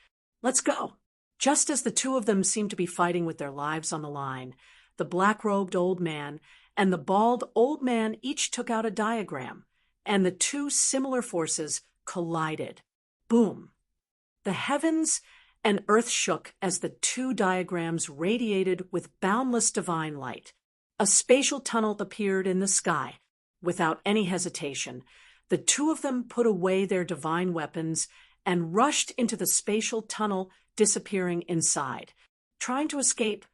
"Let's go." Just as the two of them seemed to be fighting with their lives on the line, the black-robed old man and the bald old man each took out a diagram, and the two similar forces collided. Boom! The heavens and earth shook as the two diagrams radiated with boundless divine light. A spatial tunnel appeared in the sky. Without any hesitation, the two of them put away their divine weapons and rushed into the spatial tunnel, disappearing inside. Trying to escape,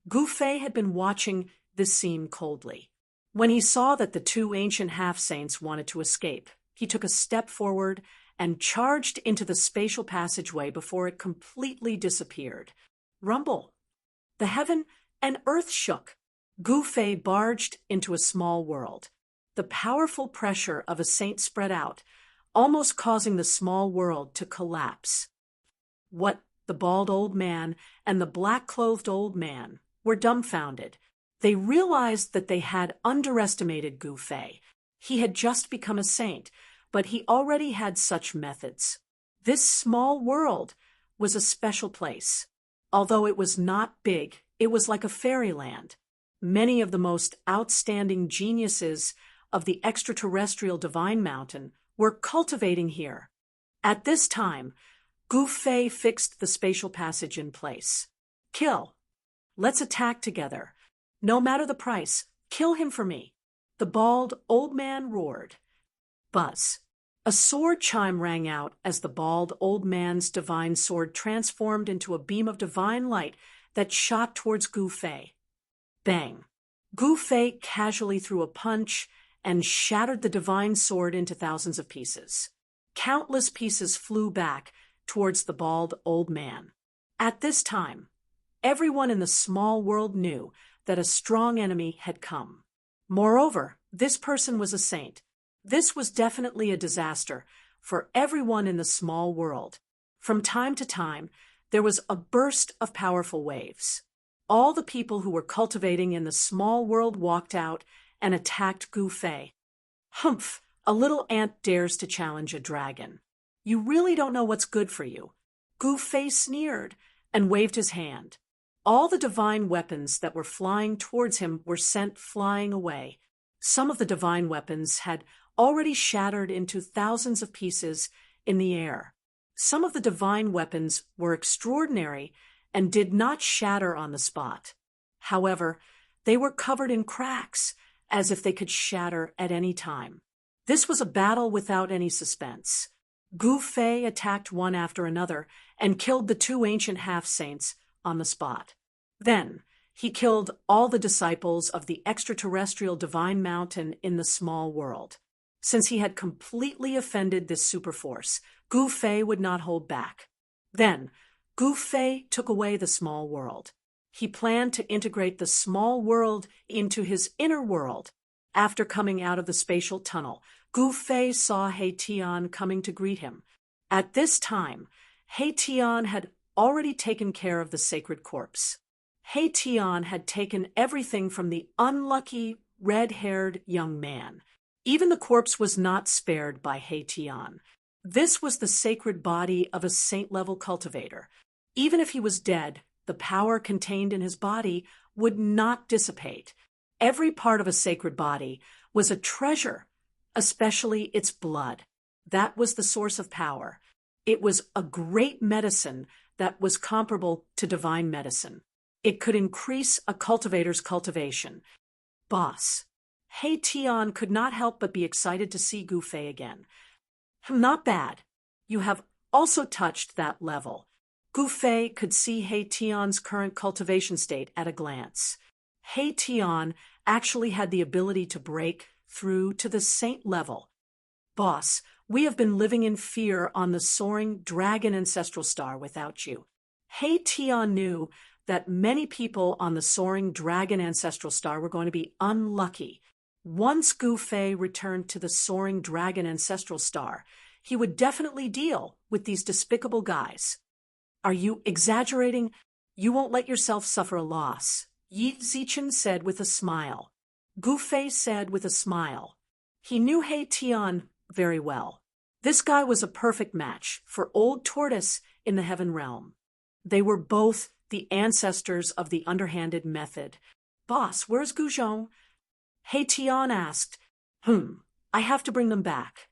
Gu Fei had been watching this scene coldly. When he saw that the two ancient half-saints wanted to escape, he took a step forward and charged into the spatial passageway before it completely disappeared. Rumble! The heaven and earth shook. Gu Fei barged into a small world. The powerful pressure of a saint spread out, almost causing the small world to collapse. What the bald old man and the black-clothed old man were dumbfounded. They realized that they had underestimated Gu Fei. He had just become a saint, but he already had such methods. This small world was a special place. Although it was not big, it was like a fairyland. Many of the most outstanding geniuses of the extraterrestrial divine mountain were cultivating here. At this time, Gu Fei fixed the spatial passage in place. Kill. Let's attack together. No matter the price, kill him for me. The bald old man roared. Buzz. A sword chime rang out as the bald old man's divine sword transformed into a beam of divine light that shot towards Gu Fei. Bang! Gu Fei casually threw a punch and shattered the divine sword into thousands of pieces. Countless pieces flew back towards the bald old man. At this time, everyone in the small world knew that a strong enemy had come. Moreover, this person was a saint. This was definitely a disaster for everyone in the small world. From time to time, there was a burst of powerful waves. All the people who were cultivating in the small world walked out and attacked Gu Fei. Humph! A little ant dares to challenge a dragon. You really don't know what's good for you. Gu Fei sneered and waved his hand. All the divine weapons that were flying towards him were sent flying away. Some of the divine weapons had already shattered into thousands of pieces in the air. Some of the divine weapons were extraordinary and did not shatter on the spot. However, they were covered in cracks, as if they could shatter at any time. This was a battle without any suspense. Gu Fei attacked one after another and killed the two ancient half-saints on the spot. Then, he killed all the disciples of the extraterrestrial divine mountain in the small world. Since he had completely offended this superforce, Gu Fei would not hold back. Then, Gu Fei took away the small world. He planned to integrate the small world into his inner world. After coming out of the spatial tunnel, Gu Fei saw He Tian coming to greet him. At this time, He Tian had already taken care of the sacred corpse. He Tian had taken everything from the unlucky, red-haired young man. Even the corpse was not spared by He Tian. This was the sacred body of a saint-level cultivator. Even if he was dead, the power contained in his body would not dissipate. Every part of a sacred body was a treasure, especially its blood. That was the source of power. It was a great medicine that was comparable to divine medicine. It could increase a cultivator's cultivation. Boss. He Tian could not help but be excited to see Gu Fei again. Not bad. You have also touched that level. Gu Fei could see He Tian's current cultivation state at a glance. He Tian actually had the ability to break through to the saint level. Boss, we have been living in fear on the soaring dragon ancestral star without you. He Tian knew that many people on the soaring dragon ancestral star were going to be unlucky. Once Gu Fei returned to the soaring dragon ancestral star, he would definitely deal with these despicable guys. Are you exaggerating? You won't let yourself suffer a loss, Yi Zichen said with a smile. Gu Fei said with a smile. He knew He Tian very well. This guy was a perfect match for Old Tortoise in the Heaven Realm. They were both the ancestors of the underhanded method. Boss, where's Guzhong? He Tian asked. I have to bring them back.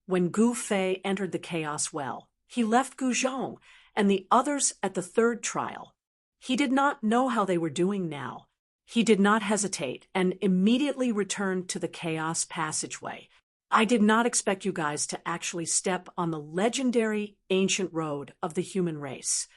When Gu Fei entered the Chaos Well, he left Guzhong and the others at the third trial. He did not know how they were doing now. He did not hesitate and immediately returned to the Chaos Passageway. I did not expect you guys to actually step on the legendary ancient road of the human race.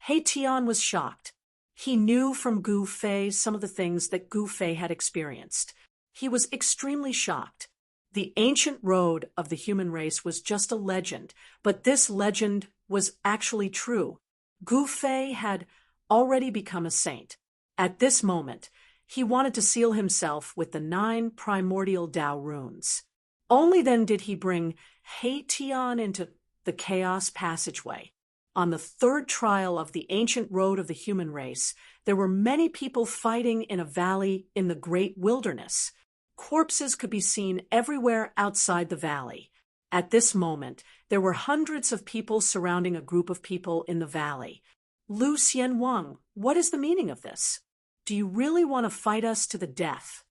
He Tian was shocked. He knew from Gu Fei some of the things that Gu Fei had experienced. He was extremely shocked. The ancient road of the human race was just a legend, but this legend was actually true. Gu Fei had already become a saint. At this moment, he wanted to seal himself with the 9 primordial Tao runes. Only then did he bring He Tian into the Chaos Passageway. On the third trial of the ancient road of the human race, there were many people fighting in a valley in the great wilderness. Corpses could be seen everywhere outside the valley. At this moment, there were hundreds of people surrounding a group of people in the valley. Lu Xianwang, what is the meaning of this? Do you really want to fight us to the death?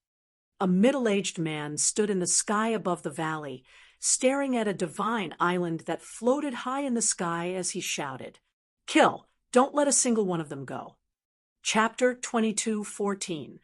A middle-aged man stood in the sky above the valley, staring at a divine island that floated high in the sky as he shouted, "Kill! Don't let a single one of them go." Chapter 22:14.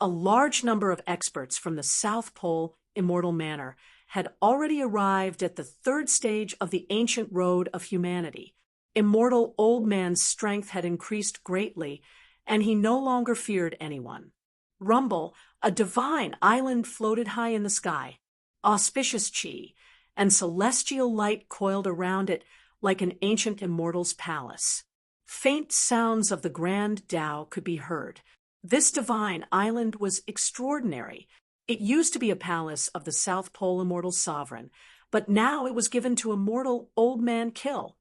A large number of experts from the South Pole Immortal Manor had already arrived at the third stage of the ancient road of humanity. Immortal Old Man's strength had increased greatly, and he no longer feared anyone. Rumble, a divine island floated high in the sky. Auspicious chi and celestial light coiled around it like an ancient immortal's palace. Faint sounds of the grand Tao could be heard. This divine island was extraordinary. It used to be a palace of the South Pole Immortal Sovereign, but now it was given to Immortal Old Man Kill.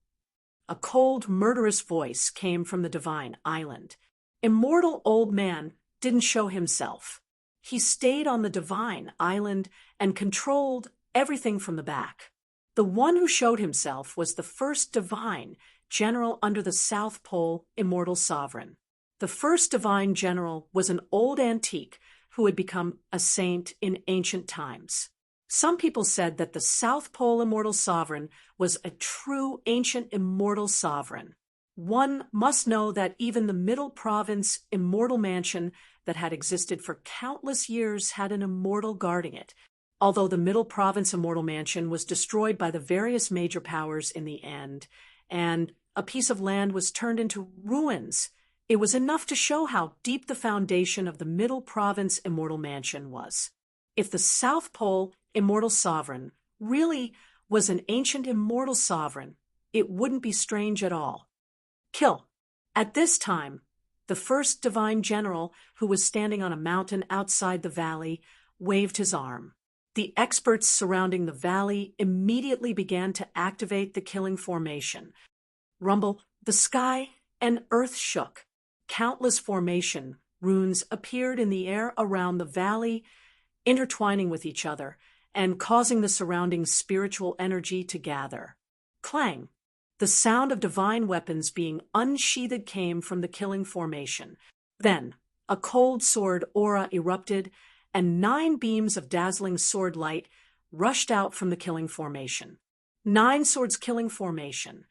A cold, murderous voice came from the divine island. Immortal Old Man didn't show himself. He stayed on the divine island and controlled everything from the back. The one who showed himself was the first divine general under the South Pole Immortal Sovereign. The first divine general was an old antique who had become a saint in ancient times. Some people said that the South Pole Immortal Sovereign was a true ancient immortal sovereign. One must know that even the Middle Province Immortal Mansion that had existed for countless years had an immortal guarding it. Although the Middle Province Immortal Mansion was destroyed by the various major powers in the end, and a piece of land was turned into ruins, it was enough to show how deep the foundation of the Middle Province Immortal Mansion was. If the South Pole Immortal Sovereign really was an ancient immortal sovereign, it wouldn't be strange at all. Kill. At this time, the first divine general, who was standing on a mountain outside the valley, waved his arm. The experts surrounding the valley immediately began to activate the killing formation. Rumble, the sky and earth shook. Countless formation runes appeared in the air around the valley, intertwining with each other and causing the surrounding spiritual energy to gather. Clang! The sound of divine weapons being unsheathed came from the killing formation. Then, a cold sword aura erupted, and 9 beams of dazzling sword light rushed out from the killing formation. 9 swords killing formation.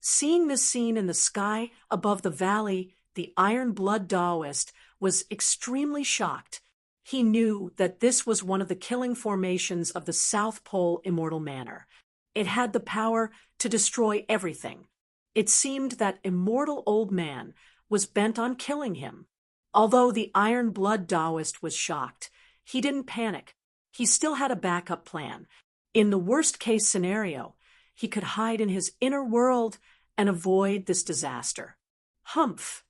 Seeing this scene in the sky above the valley, the Iron Blood Taoist was extremely shocked. He knew that this was one of the killing formations of the South Pole Immortal Manor. It had the power to destroy everything. It seemed that Immortal Old Man was bent on killing him. Although the Iron Blood Taoist was shocked, he didn't panic. He still had a backup plan. In the worst-case scenario, he could hide in his inner world and avoid this disaster. Humph!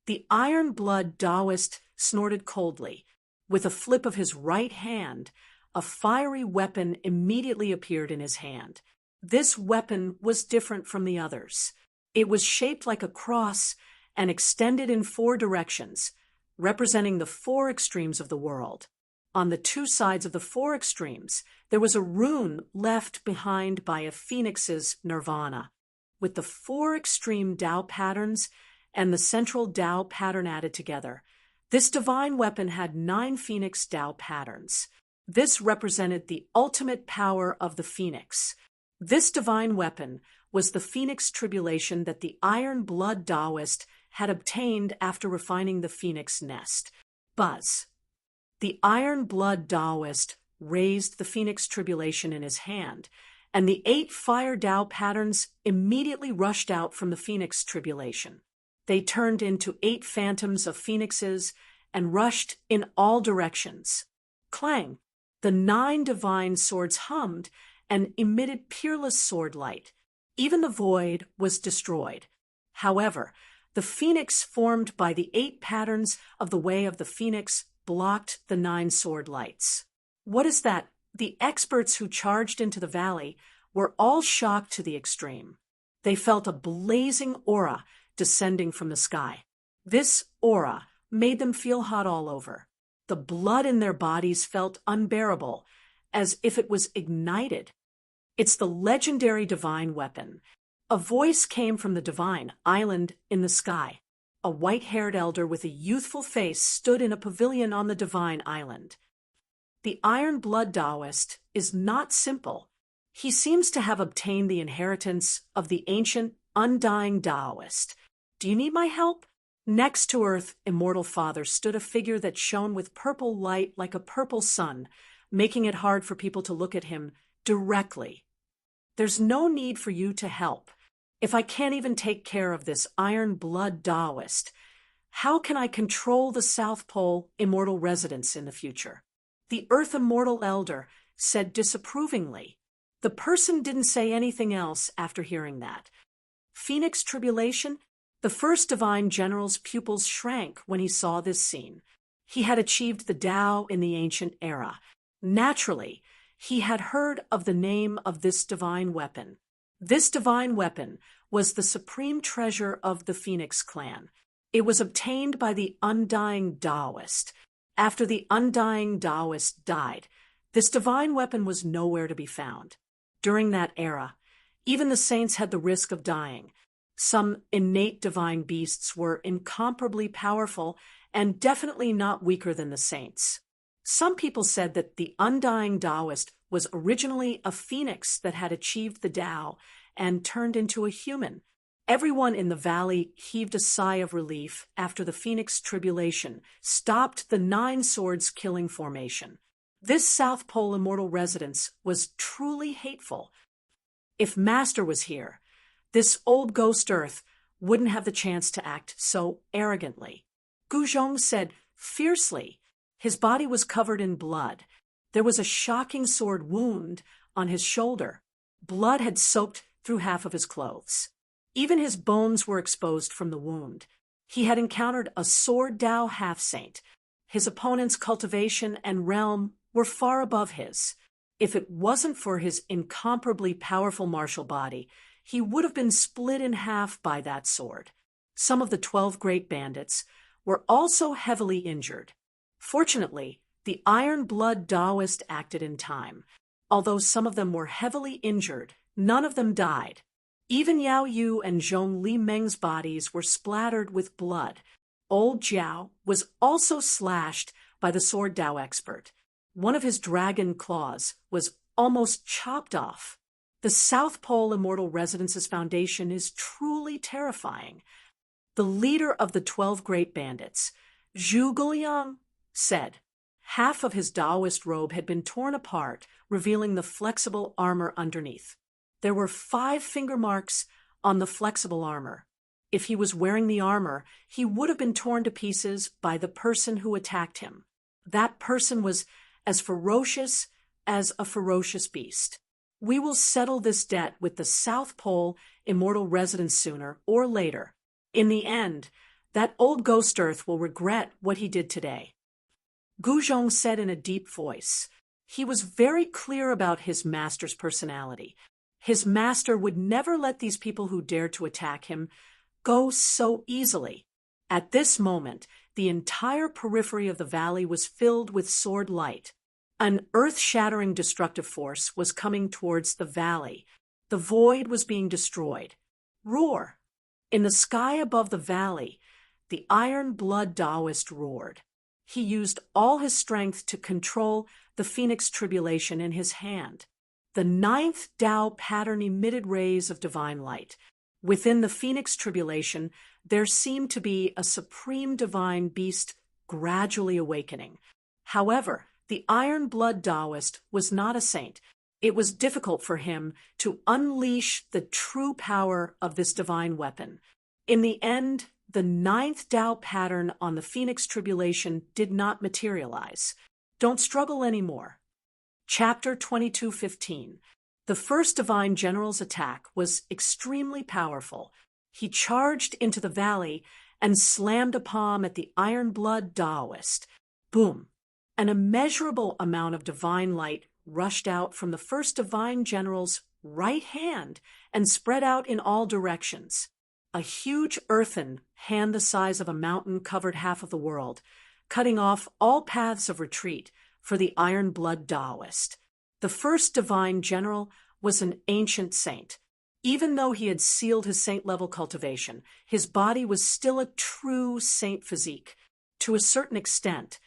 The Iron Blood Taoist snorted coldly. With a flip of his right hand, a fiery weapon immediately appeared in his hand. This weapon was different from the others. It was shaped like a cross and extended in 4 directions, representing the 4 extremes of the world. On the 2 sides of the 4 extremes, there was a rune left behind by a phoenix's nirvana. With the 4 extreme Tao patterns and the central Tao pattern added together, this divine weapon had 9 phoenix Tao patterns. This represented the ultimate power of the phoenix. This divine weapon was the phoenix tribulation that the Iron Blood Taoist had obtained after refining the phoenix nest. Buzz. The Iron Blood Taoist raised the phoenix tribulation in his hand, and the 8 fire Tao patterns immediately rushed out from the phoenix tribulation. They turned into 8 phantoms of phoenixes and rushed in all directions. Clang! The 9 divine swords hummed and emitted peerless sword light. Even the void was destroyed. However, the phoenix formed by the 8 patterns of the way of the phoenix blocked the 9 sword lights. What is that? The experts who charged into the valley were all shocked to the extreme. They felt a blazing aura descending from the sky. This aura made them feel hot all over. The blood in their bodies felt unbearable, as if it was ignited. It's the legendary divine weapon. A voice came from the divine island in the sky. A white-haired elder with a youthful face stood in a pavilion on the divine island. The Iron Blood Taoist is not simple. He seems to have obtained the inheritance of the ancient, undying Taoist. Do you need my help? Next to Earth, Immortal Father, stood a figure that shone with purple light like a purple sun, making it hard for people to look at him directly. There's no need for you to help. If I can't even take care of this Iron Blood Taoist, how can I control the South Pole Immortal Residence in the future? The Earth Immortal Elder said disapprovingly. The person didn't say anything else after hearing that. Phoenix Tribulation? The first divine general's pupils shrank when he saw this scene. He had achieved the Tao in the ancient era. Naturally, he had heard of the name of this divine weapon. This divine weapon was the supreme treasure of the Phoenix clan. It was obtained by the undying Taoist. After the undying Taoist died, this divine weapon was nowhere to be found. During that era, even the saints had the risk of dying. Some innate divine beasts were incomparably powerful and definitely not weaker than the saints. Some people said that the undying Taoist was originally a phoenix that had achieved the Tao and turned into a human. Everyone in the valley heaved a sigh of relief after the Phoenix Tribulation stopped the Nine Swords killing formation. This South Pole Immortal Residence was truly hateful. If Master was here, this old ghost Earth wouldn't have the chance to act so arrogantly. Guzhong said fiercely. His body was covered in blood. There was a shocking sword wound on his shoulder. Blood had soaked through half of his clothes. Even his bones were exposed from the wound. He had encountered a sword Tao half-saint. His opponent's cultivation and realm were far above his. If it wasn't for his incomparably powerful martial body, he would have been split in half by that sword. Some of the 12 great bandits were also heavily injured. Fortunately, the Iron Blood Taoist acted in time. Although some of them were heavily injured, none of them died. Even Yao Yu and Zhong Li Meng's bodies were splattered with blood. Old Jiao was also slashed by the sword Tao expert. One of his dragon claws was almost chopped off. The South Pole Immortal Residence's foundation is truly terrifying. The leader of the 12 great bandits, Zhu Guoliang, said. Half of his Taoist robe had been torn apart, revealing the flexible armor underneath. There were 5 finger marks on the flexible armor. If he was wearing the armor, he would have been torn to pieces by the person who attacked him. That person was as ferocious as a ferocious beast. We will settle this debt with the South Pole Immortal Residence sooner or later. In the end, that old ghost Earth will regret what he did today. Guzhong said in a deep voice. He was very clear about his master's personality. His master would never let these people who dared to attack him go so easily. At this moment, the entire periphery of the valley was filled with sword light. An earth-shattering destructive force was coming towards the valley. The void was being destroyed. Roar! In the sky above the valley, the Iron Blood Taoist roared. He used all his strength to control the Phoenix Tribulation in his hand. The 9th Tao pattern emitted rays of divine light. Within the Phoenix Tribulation, there seemed to be a supreme divine beast gradually awakening. However, the Iron Blood Taoist was not a saint. It was difficult for him to unleash the true power of this divine weapon. In the end, the 9th Tao pattern on the Phoenix Tribulation did not materialize. Don't struggle anymore. Chapter 22:15. The first divine general's attack was extremely powerful. He charged into the valley and slammed a palm at the Iron Blood Taoist. Boom! An immeasurable amount of divine light rushed out from the first divine general's right hand and spread out in all directions. A huge earthen hand the size of a mountain covered half of the world, cutting off all paths of retreat for the iron blood Taoist. The first divine general was an ancient saint. Even though he had sealed his saint-level cultivation, his body was still a true saint physique. To a certain extent,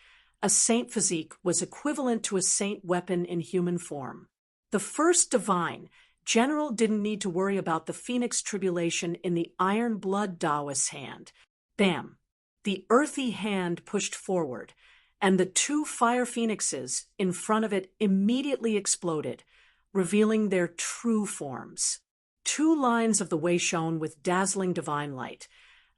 a saint physique was equivalent to a saint weapon in human form. The first divine general didn't need to worry about the phoenix tribulation in the iron blood Taoist's hand. Bam! The earthy hand pushed forward, and the two fire phoenixes in front of it immediately exploded, revealing their true forms. Two lines of the way shone with dazzling divine light,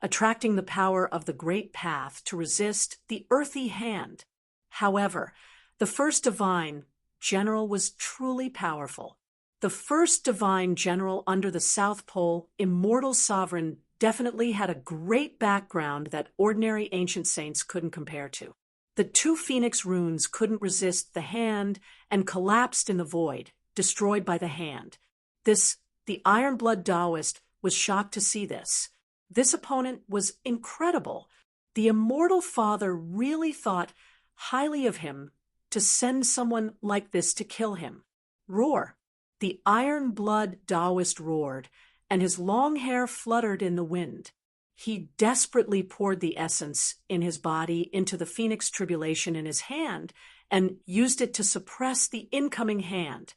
attracting the power of the great path to resist the earthy hand. However, the first divine general was truly powerful. The first divine general under the South Pole, immortal sovereign, definitely had a great background that ordinary ancient saints couldn't compare to. The two phoenix runes couldn't resist the hand and collapsed in the void, destroyed by the hand. The Iron Blood Taoist was shocked to see this. This opponent was incredible. The immortal father really thought highly of him to send someone like this to kill him. Roar! The Iron Blood Taoist roared, and his long hair fluttered in the wind. He desperately poured the essence in his body into the phoenix tribulation in his hand and used it to suppress the incoming hand.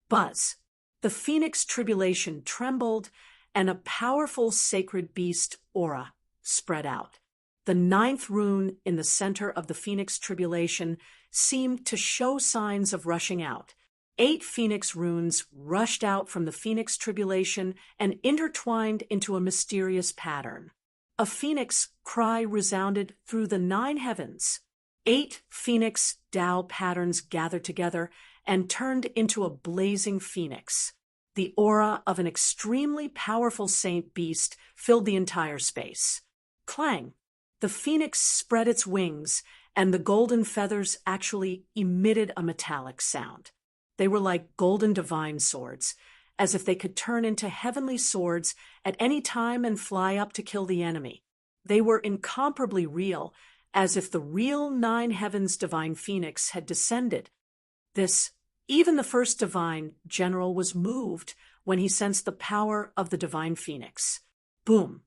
Buzz! The phoenix tribulation trembled, and a powerful sacred beast aura spread out. The 9th rune in the center of the phoenix tribulation seemed to show signs of rushing out. 8 phoenix runes rushed out from the phoenix tribulation and intertwined into a mysterious pattern. A phoenix cry resounded through the 9 heavens. 8 phoenix Tao patterns gathered together and turned into a blazing phoenix. The aura of an extremely powerful saint beast filled the entire space. Clang! The phoenix spread its wings, and the golden feathers actually emitted a metallic sound. They were like golden divine swords, as if they could turn into heavenly swords at any time and fly up to kill the enemy. They were incomparably real, as if the real 9 heavens divine phoenix had descended. Even the first divine general was moved when he sensed the power of the divine phoenix. Boom!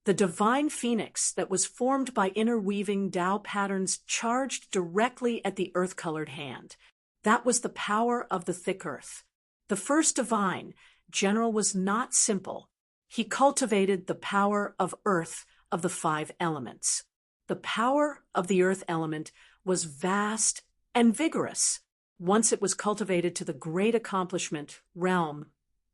The divine phoenix that was formed by interweaving Tao patterns charged directly at the earth-colored hand. That was the power of the thick earth. The first divine general was not simple. He cultivated the power of earth of the 5 elements. The power of the earth element was vast and vigorous. Once it was cultivated to the great accomplishment realm,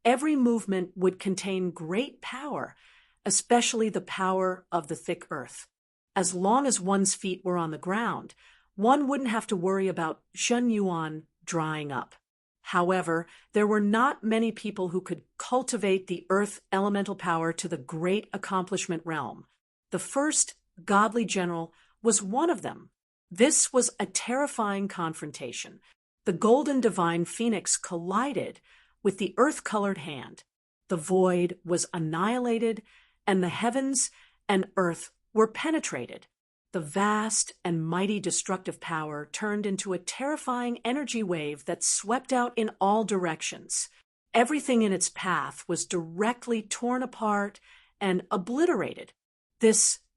every movement would contain great power, especially the power of the thick earth. As long as one's feet were on the ground, one wouldn't have to worry about Zhen Yuan drying up. However, there were not many people who could cultivate the earth elemental power to the great accomplishment realm. The first godly general was one of them. This was a terrifying confrontation. The golden divine phoenix collided with the earth-colored hand. The void was annihilated, and the heavens and earth were penetrated. The vast and mighty destructive power turned into a terrifying energy wave that swept out in all directions. Everything in its path was directly torn apart and obliterated.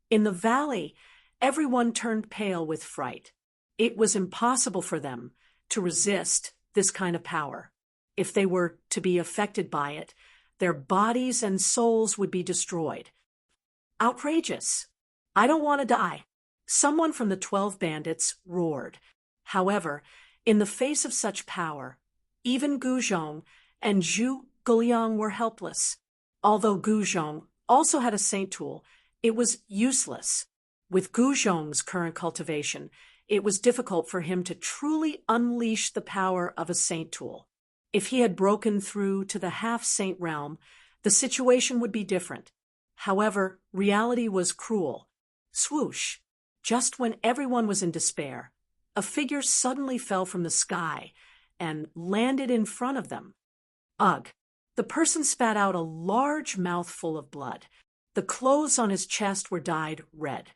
In the valley, everyone turned pale with fright. It was impossible for them to resist this kind of power. If they were to be affected by it, their bodies and souls would be destroyed. Outrageous! I don't want to die. Someone from the 12 bandits roared. However, in the face of such power, even Gu Zhong and Zhu Guliang were helpless. Although Gu Zhong also had a saint tool, it was useless. With Gu Zhong's current cultivation, it was difficult for him to truly unleash the power of a saint tool. If he had broken through to the half-saint realm, the situation would be different. However, reality was cruel. Swoosh! Just when everyone was in despair, a figure suddenly fell from the sky and landed in front of them. Ugh. The person spat out a large mouthful of blood. The clothes on his chest were dyed red.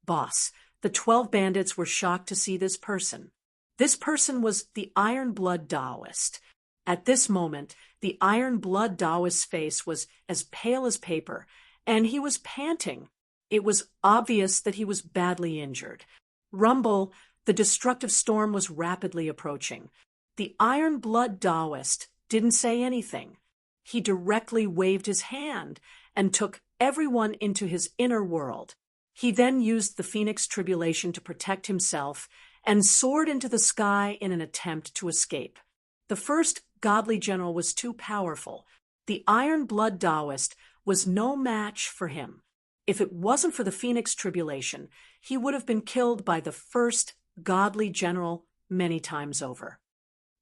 Boss, the 12 bandits were shocked to see this person. This person was the Iron Blood Taoist. At this moment, the Iron Blood Taoist's face was as pale as paper, and he was panting. It was obvious that he was badly injured. Rumble, the destructive storm was rapidly approaching. The Iron Blood Taoist didn't say anything. He directly waved his hand and took everyone into his inner world. He then used the Phoenix Tribulation to protect himself and soared into the sky in an attempt to escape. The first godly general was too powerful. The Iron Blood Taoist was no match for him. If it wasn't for the Phoenix Tribulation, he would have been killed by the first godly general many times over.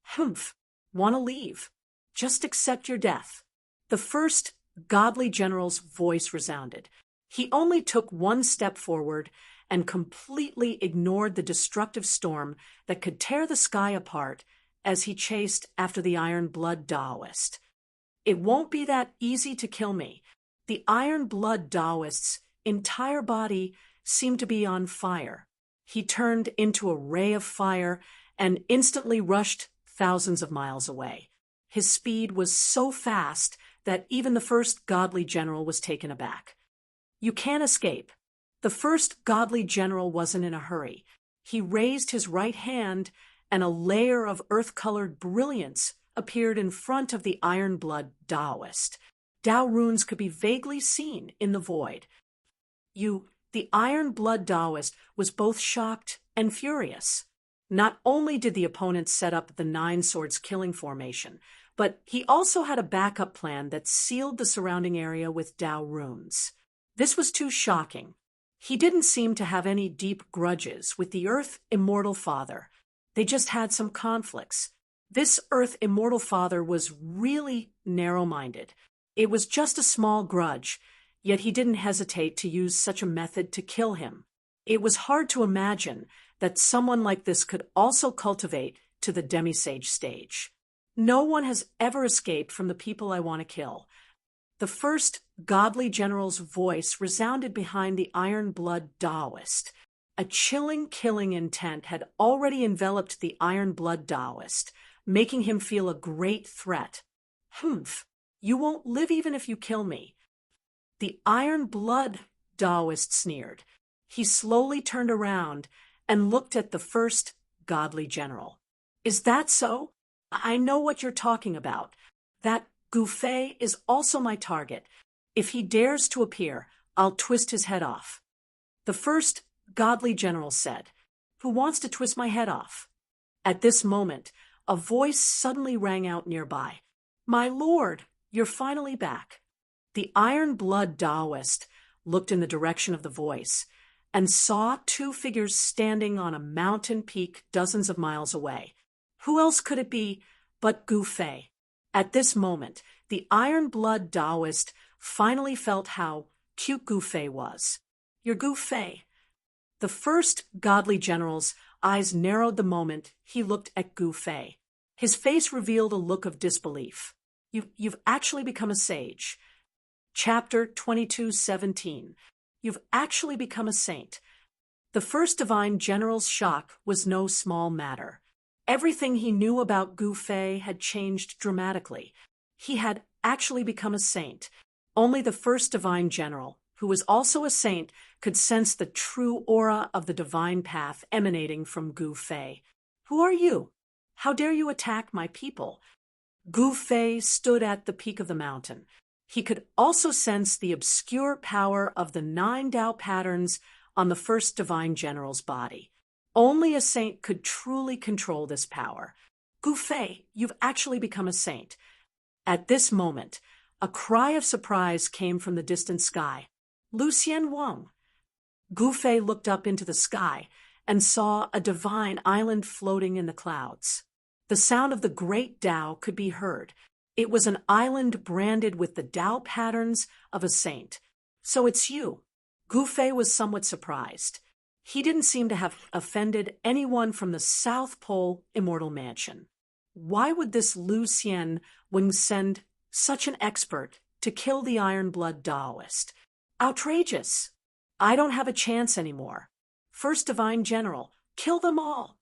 Humph, want to leave? Just accept your death. The first godly general's voice resounded. He only took one step forward and completely ignored the destructive storm that could tear the sky apart as he chased after the Iron Blood Taoist. It won't be that easy to kill me. The Iron Blood Taoist's entire body seemed to be on fire. He turned into a ray of fire and instantly rushed thousands of miles away. His speed was so fast that even the first godly general was taken aback. You can't escape. The first godly general wasn't in a hurry. He raised his right hand, and a layer of earth-colored brilliance appeared in front of the Iron Blood Taoist. Tao runes could be vaguely seen in the void. The Iron Blood Taoist was both shocked and furious. Not only did the opponent set up the Nine Swords killing formation, but he also had a backup plan that sealed the surrounding area with Tao runes. This was too shocking. He didn't seem to have any deep grudges with the Earth Immortal Father. They just had some conflicts. This Earth Immortal Father was really narrow-minded. It was just a small grudge, yet he didn't hesitate to use such a method to kill him. It was hard to imagine that someone like this could also cultivate to the demisage stage. No one has ever escaped from the people I want to kill. The first godly general's voice resounded behind the Iron Blood Taoist. A chilling killing intent had already enveloped the Iron Blood Taoist, making him feel a great threat. Humph, you won't live even if you kill me. The Iron Blood Taoist sneered. He slowly turned around and looked at the first godly general. Is that so? I know what you're talking about. That Gufei is also my target. If he dares to appear, I'll twist his head off. The first godly general said, Who wants to twist my head off? At this moment, a voice suddenly rang out nearby. My lord, you're finally back. The Iron Blood Taoist looked in the direction of the voice and saw two figures standing on a mountain peak dozens of miles away. Who else could it be but Gufei? At this moment, the Iron Blood Taoist finally felt how cute Gufei was. You're Gufei. The first godly general's eyes narrowed the moment he looked at Gufei. His face revealed a look of disbelief. You've actually become a sage. Chapter 22:17. You've actually become a saint. The first divine general's shock was no small matter. Everything he knew about Gufei had changed dramatically. He had actually become a saint. Only the first divine general, who was also a saint, could sense the true aura of the divine path emanating from Gufei. Who are you? How dare you attack my people? Gufei stood at the peak of the mountain. He could also sense the obscure power of the 9 Tao patterns on the first divine general's body. Only a saint could truly control this power. Gufei, you've actually become a saint. At this moment, a cry of surprise came from the distant sky. Lucien Wang. Gufei looked up into the sky and saw a divine island floating in the clouds. The sound of the great Tao could be heard. It was an island branded with the Tao patterns of a saint. So it's you. Gufei was somewhat surprised. He didn't seem to have offended anyone from the South Pole Immortal Mansion. Why would this Lucien when send such an expert to kill the Iron Blood Taoist? Outrageous! I don't have a chance anymore. First Divine General, kill them all!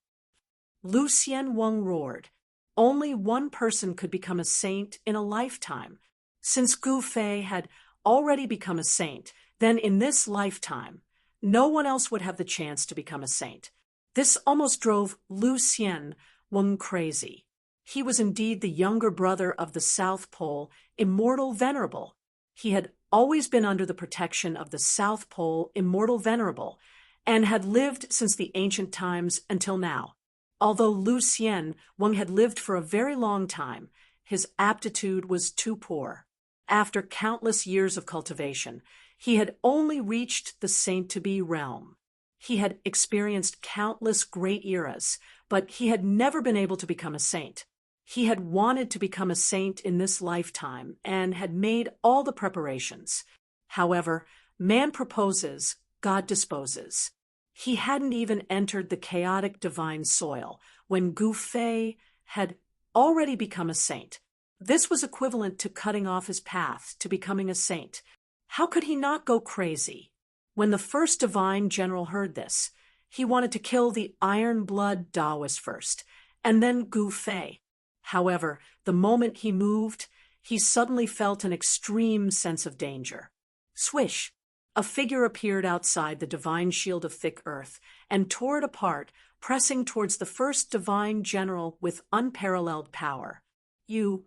Lu Xianweng roared. Only one person could become a saint in a lifetime. Since Gu Fei had already become a saint, then in this lifetime, no one else would have the chance to become a saint. This almost drove Lu Xianweng crazy. He was indeed the younger brother of the South Pole, Immortal Venerable. He had always been under the protection of the South Pole, Immortal Venerable, and had lived since the ancient times until now. Although Lu Xianweng had lived for a very long time, his aptitude was too poor. After countless years of cultivation, he had only reached the saint-to-be realm. He had experienced countless great eras, but he had never been able to become a saint. He had wanted to become a saint in this lifetime and had made all the preparations. However, man proposes, God disposes. He hadn't even entered the chaotic divine soil when Gu Fei had already become a saint. This was equivalent to cutting off his path to becoming a saint. How could he not go crazy? When the first divine general heard this, he wanted to kill the Iron Blood Taoist first, and then Gu Fei. However, the moment he moved, he suddenly felt an extreme sense of danger. Swish! A figure appeared outside the divine shield of thick earth and tore it apart, pressing towards the first divine general with unparalleled power. The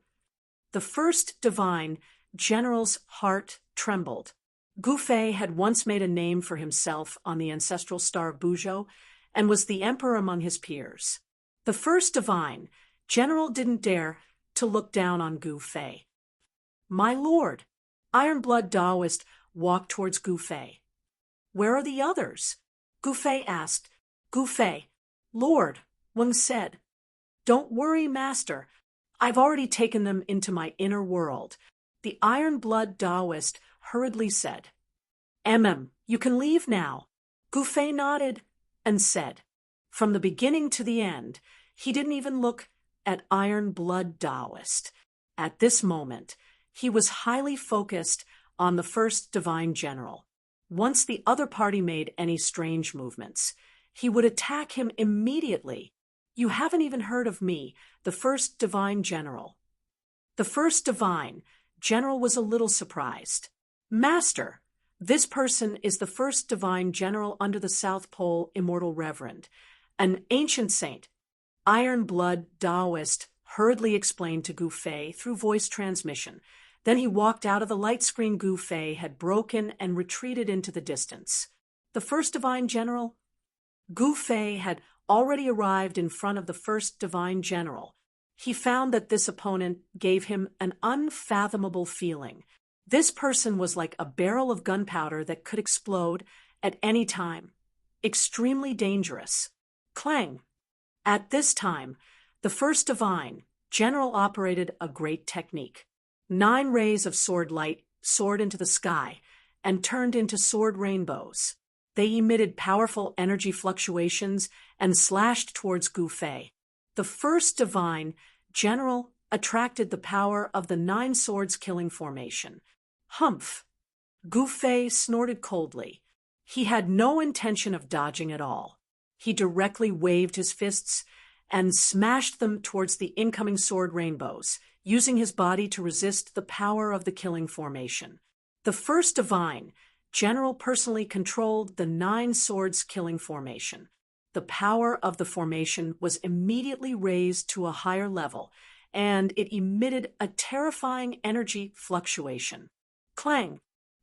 first divine general's heart trembled. Gu Fei had once made a name for himself on the ancestral star of Buzhou and was the emperor among his peers. The first divine general didn't dare to look down on Gu Fei. My lord, Iron Blood Taoist walked towards Gu Fei. Where are the others? Gu Fei asked. Gu Fei, Lord, Weng said. Don't worry, master. I've already taken them into my inner world. The Iron Blood Taoist hurriedly said. You can leave now. Gu Fei nodded and said. From the beginning to the end, he didn't even look at Iron Blood Taoist. At this moment, he was highly focused on the first divine general. Once the other party made any strange movements, he would attack him immediately. You haven't even heard of me, the first divine general. The first divine general was a little surprised. Master, this person is the first divine general under the South Pole Immortal Reverend, an ancient saint. Iron Blood Taoist hurriedly explained to Gu Fei through voice transmission. Then he walked out of the light screen Gu Fei had broken and retreated into the distance. The first divine general? Gu Fei had already arrived in front of the first divine general. He found that this opponent gave him an unfathomable feeling. This person was like a barrel of gunpowder that could explode at any time. Extremely dangerous. Clang! At this time, the first divine general operated a great technique. 9 rays of sword light soared into the sky and turned into sword rainbows. They emitted powerful energy fluctuations and slashed towards Gu Fei. The first divine general attracted the power of the 9 swords killing formation. Humph! Gu Fei snorted coldly. He had no intention of dodging at all. He directly waved his fists and smashed them towards the incoming sword rainbows, using his body to resist the power of the killing formation. The first divine general personally controlled the 9 swords killing formation. The power of the formation was immediately raised to a higher level, and it emitted a terrifying energy fluctuation. Clang!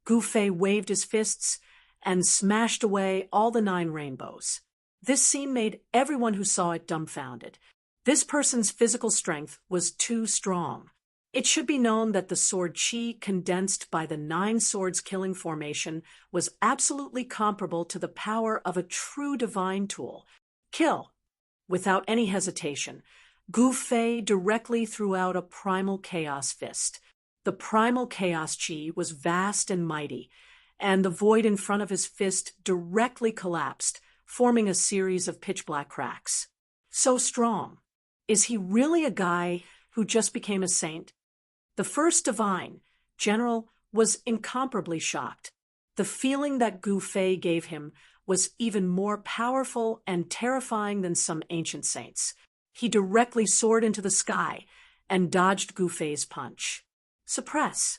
Gu Fei waved his fists and smashed away all the 9 rainbows. This scene made everyone who saw it dumbfounded. This person's physical strength was too strong. It should be known that the sword chi condensed by the 9 swords killing formation was absolutely comparable to the power of a true divine tool. Kill! Without any hesitation, Gu Fei directly threw out a primal chaos fist. The primal chaos chi was vast and mighty, and the void in front of his fist directly collapsed, forming a series of pitch-black cracks. So strong. Is he really a guy who just became a saint? The first divine general was incomparably shocked. The feeling that Gu Fei gave him was even more powerful and terrifying than some ancient saints. He directly soared into the sky and dodged Gu Fei's punch. Suppress.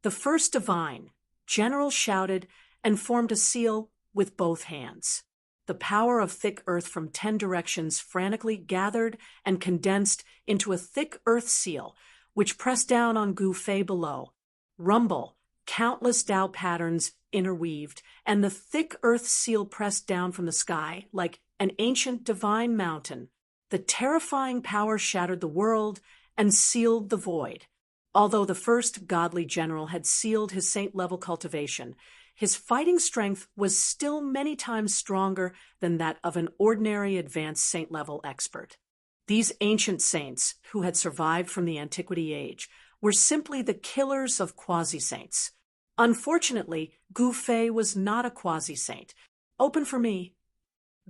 The first divine general shouted and formed a seal with both hands. The power of thick earth from 10 directions frantically gathered and condensed into a thick earth seal, which pressed down on Gu Fei below. Rumble, countless Tao patterns interweaved, and the thick earth seal pressed down from the sky like an ancient divine mountain. The terrifying power shattered the world and sealed the void. Although the first godly general had sealed his saint-level cultivation, his fighting strength was still many times stronger than that of an ordinary advanced saint-level expert. These ancient saints, who had survived from the antiquity age, were simply the killers of quasi-saints. Unfortunately, Gu Fei was not a quasi-saint. Open for me.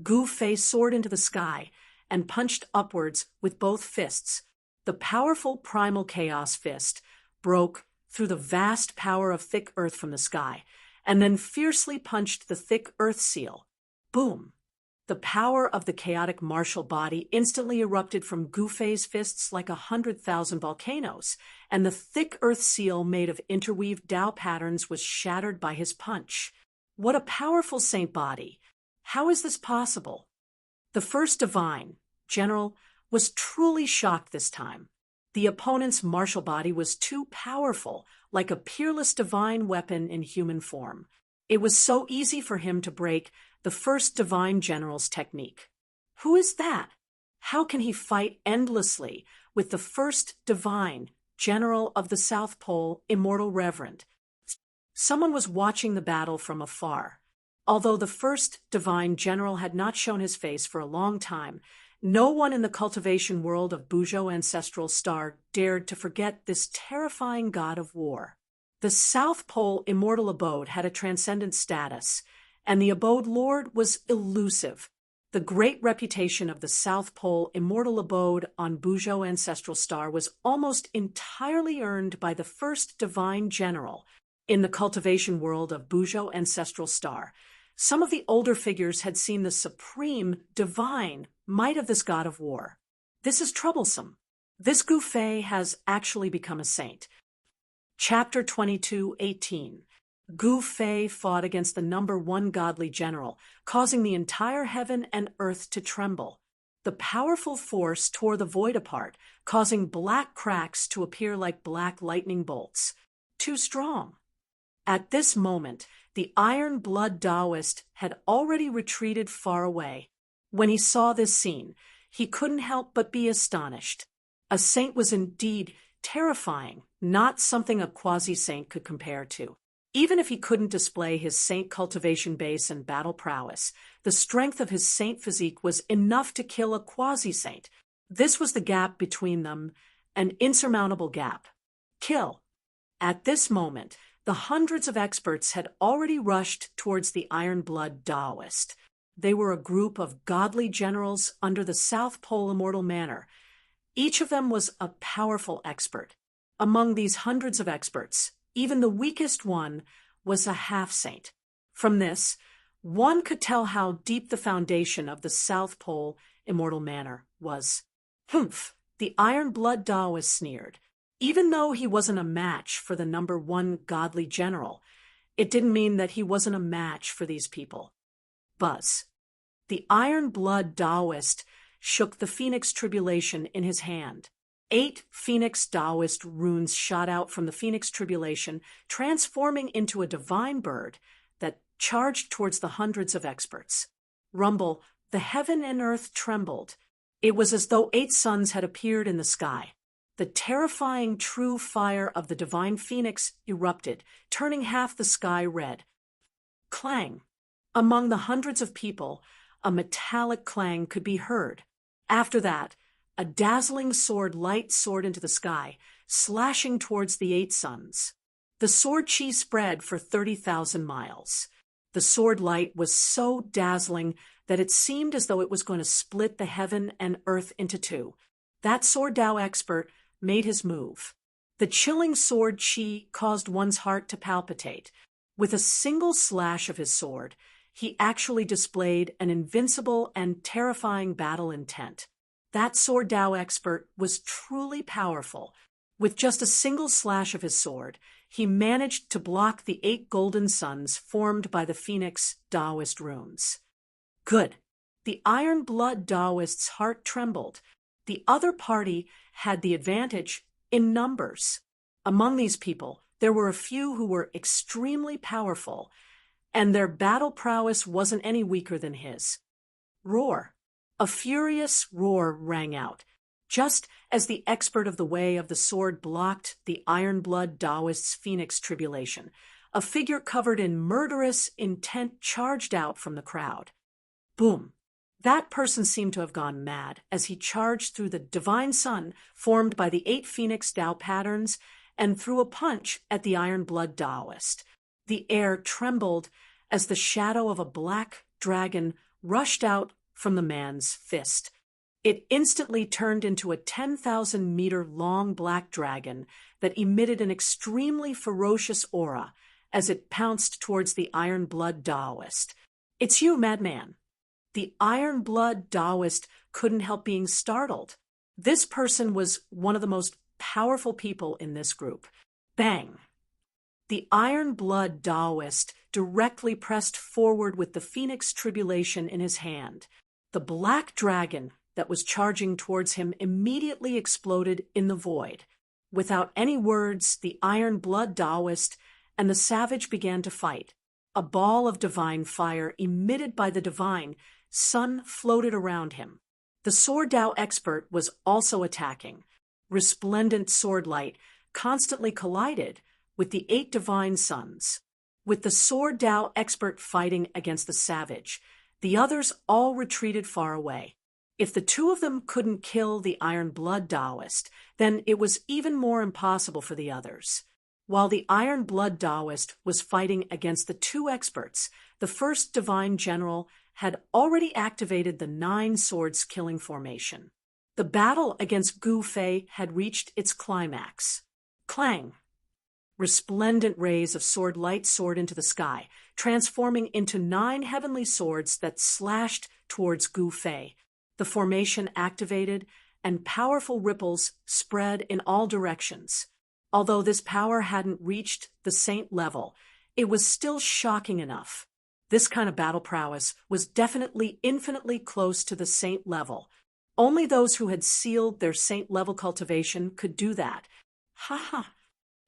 Gu Fei soared into the sky and punched upwards with both fists. The powerful primal chaos fist broke through the vast power of thick earth from the sky, and then fiercely punched the thick earth seal. Boom! The power of the chaotic martial body instantly erupted from Gu Fei's fists like 100,000 volcanoes, and the thick earth seal made of interweaved Tao patterns was shattered by his punch. What a powerful saint body! How is this possible? The first divine general was truly shocked this time. The opponent's martial body was too powerful, like a peerless divine weapon in human form. It was so easy for him to break the first divine general's technique. Who is that? How can he fight endlessly with the first divine general of the South Pole, Immortal Reverend? Someone was watching the battle from afar. Although the first divine general had not shown his face for a long time, no one in the cultivation world of Buzhou Ancestral Star dared to forget this terrifying god of war. The South Pole Immortal Abode had a transcendent status, and the Abode Lord was elusive. The great reputation of the South Pole Immortal Abode on Buzhou Ancestral Star was almost entirely earned by the first divine general in the cultivation world of Buzhou Ancestral Star. Some of the older figures had seen the supreme, divine might of this god of war. This is troublesome. This Gu Fei has actually become a saint. Chapter 22:18. Gu Fei fought against the number 1 godly general, causing the entire heaven and earth to tremble. The powerful force tore the void apart, causing black cracks to appear like black lightning bolts. Too strong. At this moment, the Iron Blood Taoist had already retreated far away. When he saw this scene, he couldn't help but be astonished. A saint was indeed terrifying, not something a quasi-saint could compare to. Even if he couldn't display his saint cultivation base and battle prowess, the strength of his saint physique was enough to kill a quasi-saint. This was the gap between them, an insurmountable gap. Kill. At this moment, the hundreds of experts had already rushed towards the Iron Blood Taoist. They were a group of godly generals under the South Pole Immortal Manor. Each of them was a powerful expert. Among these hundreds of experts, even the weakest one was a half-saint. From this, one could tell how deep the foundation of the South Pole Immortal Manor was. Humph! The Iron Blood Taoist sneered. Even though he wasn't a match for the number 1 godly general, it didn't mean that he wasn't a match for these people. Buzz. The Iron Blood Taoist shook the Phoenix Tribulation in his hand. 8 Phoenix Taoist runes shot out from the Phoenix Tribulation, transforming into a divine bird that charged towards the hundreds of experts. Rumble, the heaven and earth trembled. It was as though 8 suns had appeared in the sky. The terrifying true fire of the divine phoenix erupted, turning half the sky red. Clang. Among the hundreds of people, a metallic clang could be heard. After that, a dazzling sword light soared into the sky, slashing towards the 8 suns. The sword chi spread for 30,000 miles. The sword light was so dazzling that it seemed as though it was going to split the heaven and earth into 2. That sword Tao expert made his move. The chilling sword chi caused one's heart to palpitate. With a single slash of his sword, he actually displayed an invincible and terrifying battle intent. That sword Dao expert was truly powerful. With just a single slash of his sword, he managed to block the 8 golden suns formed by the Phoenix Taoist runes. Good. The Iron Blood Taoist's heart trembled. The other party had the advantage in numbers. Among these people, there were a few who were extremely powerful, and their battle prowess wasn't any weaker than his. Roar. A furious roar rang out. Just as the expert of the way of the sword blocked the Iron Blood Taoist's Phoenix tribulation, a figure covered in murderous intent charged out from the crowd. Boom! That person seemed to have gone mad as he charged through the divine sun formed by the 8 Phoenix Tao patterns and threw a punch at the Iron Blood Taoist. The air trembled as the shadow of a black dragon rushed out from the man's fist. It instantly turned into a 10,000-meter-long black dragon that emitted an extremely ferocious aura as it pounced towards the Iron Blood Taoist. "It's you, madman." The Iron Blood Taoist couldn't help being startled. This person was one of the most powerful people in this group. Bang! The Iron Blood Taoist directly pressed forward with the Phoenix Tribulation in his hand. The black dragon that was charging towards him immediately exploded in the void. Without any words, the Iron Blood Taoist and the savage began to fight. A ball of divine fire emitted by the divine sun floated around him. The Sword Dao expert was also attacking. Resplendent sword light constantly collided with the 8 divine suns. With the Sword Dao expert fighting against the savage, the others all retreated far away. If the 2 of them couldn't kill the Iron Blood Taoist, then it was even more impossible for the others. While the Iron Blood Taoist was fighting against the 2 experts, the first divine general had already activated the 9 swords killing formation. The battle against Gu Fei had reached its climax. Clang! Resplendent rays of sword light soared into the sky, transforming into 9 heavenly swords that slashed towards Gu Fei. The formation activated, and powerful ripples spread in all directions. Although this power hadn't reached the saint level, it was still shocking enough. This kind of battle prowess was definitely infinitely close to the saint level. Only those who had sealed their saint-level cultivation could do that. Ha ha!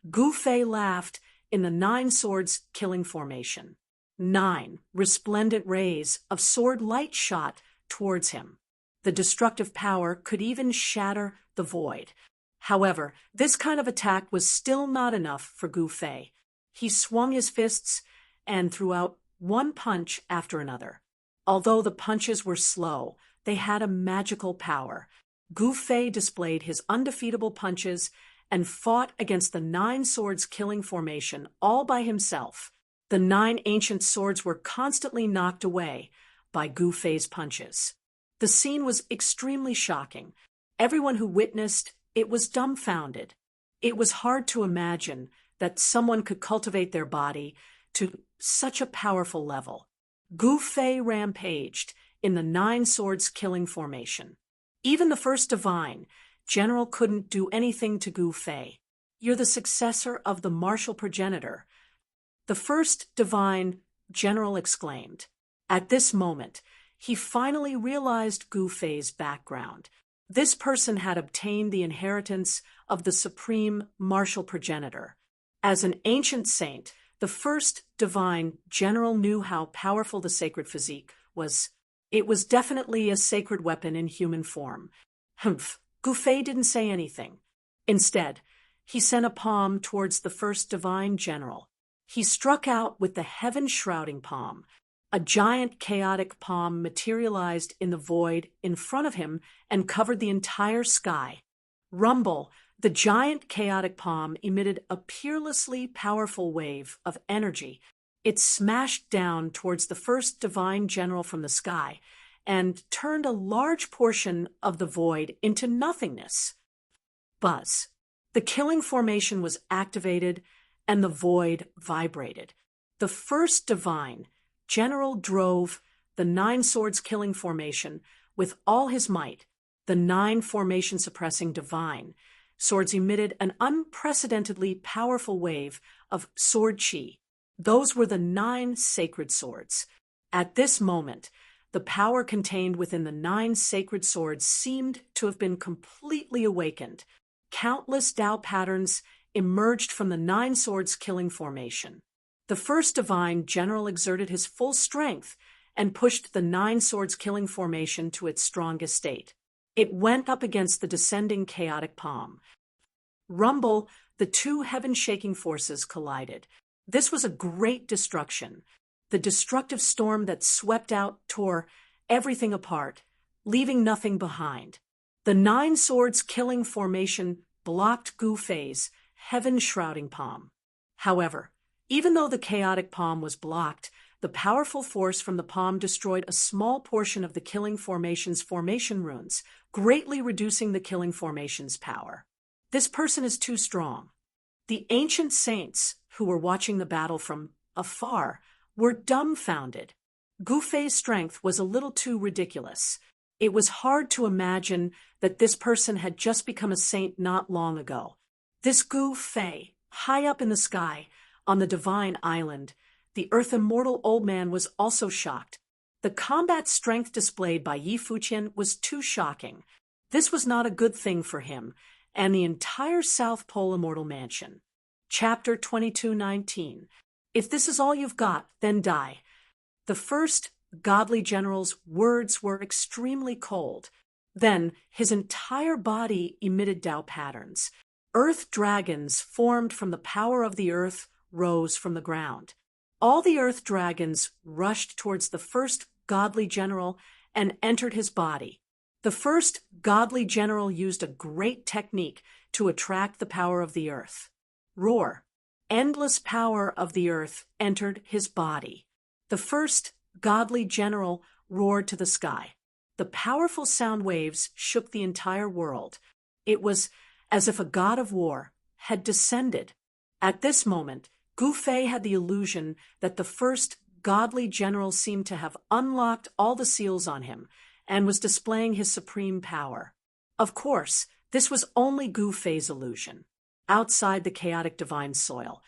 Gu Fei laughed in the 9 swords killing formation. 9 resplendent rays of sword light shot towards him. The destructive power could even shatter the void. However, this kind of attack was still not enough for Gu Fei. He swung his fists and threw out one punch after another. Although the punches were slow, they had a magical power. Gu Fei displayed his undefeatable punches and fought against the 9 swords killing formation all by himself. The 9 ancient swords were constantly knocked away by Gu Fei's punches. The scene was extremely shocking. Everyone who witnessed it was dumbfounded. It was hard to imagine that someone could cultivate their body to such a powerful level. Gu Fei rampaged in the 9 swords killing formation. Even the first divine general couldn't do anything to Gu Fei. "You're the successor of the martial progenitor," the first divine general exclaimed. At this moment, he finally realized Gu Fei's background. This person had obtained the inheritance of the supreme martial progenitor. As an ancient saint, the first divine general knew how powerful the sacred physique was. It was definitely a sacred weapon in human form. Humph! Gu Fei didn't say anything. Instead, he sent a palm towards the first divine general. He struck out with the heaven-shrouding palm. A giant chaotic palm materialized in the void in front of him and covered the entire sky. Rumble, the giant chaotic palm emitted a peerlessly powerful wave of energy. It smashed down towards the first divine general from the sky and turned a large portion of the void into nothingness. Buzz. The killing formation was activated, and the void vibrated. The first divine general drove the 9 swords killing formation with all his might. The 9 formation suppressing divine swords emitted an unprecedentedly powerful wave of sword chi. Those were the 9 sacred swords. At this moment, the power contained within the 9 sacred swords seemed to have been completely awakened. Countless Tao patterns emerged from the 9 swords killing formation. The first divine general exerted his full strength and pushed the 9 swords killing formation to its strongest state. It went up against the descending chaotic palm. Rumble, the 2 heaven-shaking forces collided. This was a great destruction. The destructive storm that swept out tore everything apart, leaving nothing behind. The 9 swords killing formation blocked Gu Fei's heaven-shrouding palm. However, even though the chaotic palm was blocked, the powerful force from the palm destroyed a small portion of the killing formation's formation runes, greatly reducing the killing formation's power. This person is too strong. The ancient saints, who were watching the battle from afar, were dumbfounded. Gu Fei's strength was a little too ridiculous. It was hard to imagine that this person had just become a saint not long ago. This Gu Fei, high up in the sky, on the divine island, the earth immortal old man was also shocked. The combat strength displayed by Yi Fuqian was too shocking. This was not a good thing for him and the entire South Pole Immortal Mansion. Chapter 22:19. If this is all you've got, then die. The first godly general's words were extremely cold. Then his entire body emitted Tao patterns. Earth dragons formed from the power of the earth rose from the ground. All the earth dragons rushed towards the first godly general and entered his body. The first godly general used a great technique to attract the power of the earth. Roar. Endless power of the earth entered his body. The first godly general roared to the sky. The powerful sound waves shook the entire world. It was as if a god of war had descended. At this moment, Gu Fei had the illusion that the first godly general seemed to have unlocked all the seals on him and was displaying his supreme power. Of course, this was only Gu Fei's illusion. Outside the chaotic divine soil,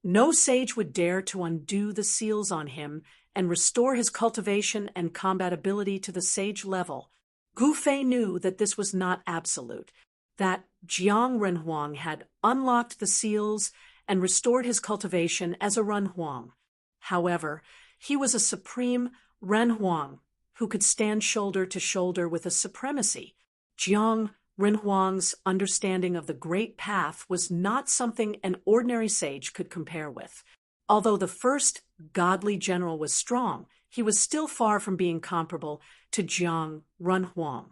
no sage would dare to undo the seals on him and restore his cultivation and combat ability to the sage level. Gu Fei knew that this was not absolute, that Jiang Renhuang had unlocked the seals and restored his cultivation as a Renhuang. However, he was a supreme Renhuang who could stand shoulder to shoulder with a supremacy. Jiang Renhuang's understanding of the Great Path was not something an ordinary sage could compare with. Although the first godly general was strong, he was still far from being comparable to Jiang Renhuang.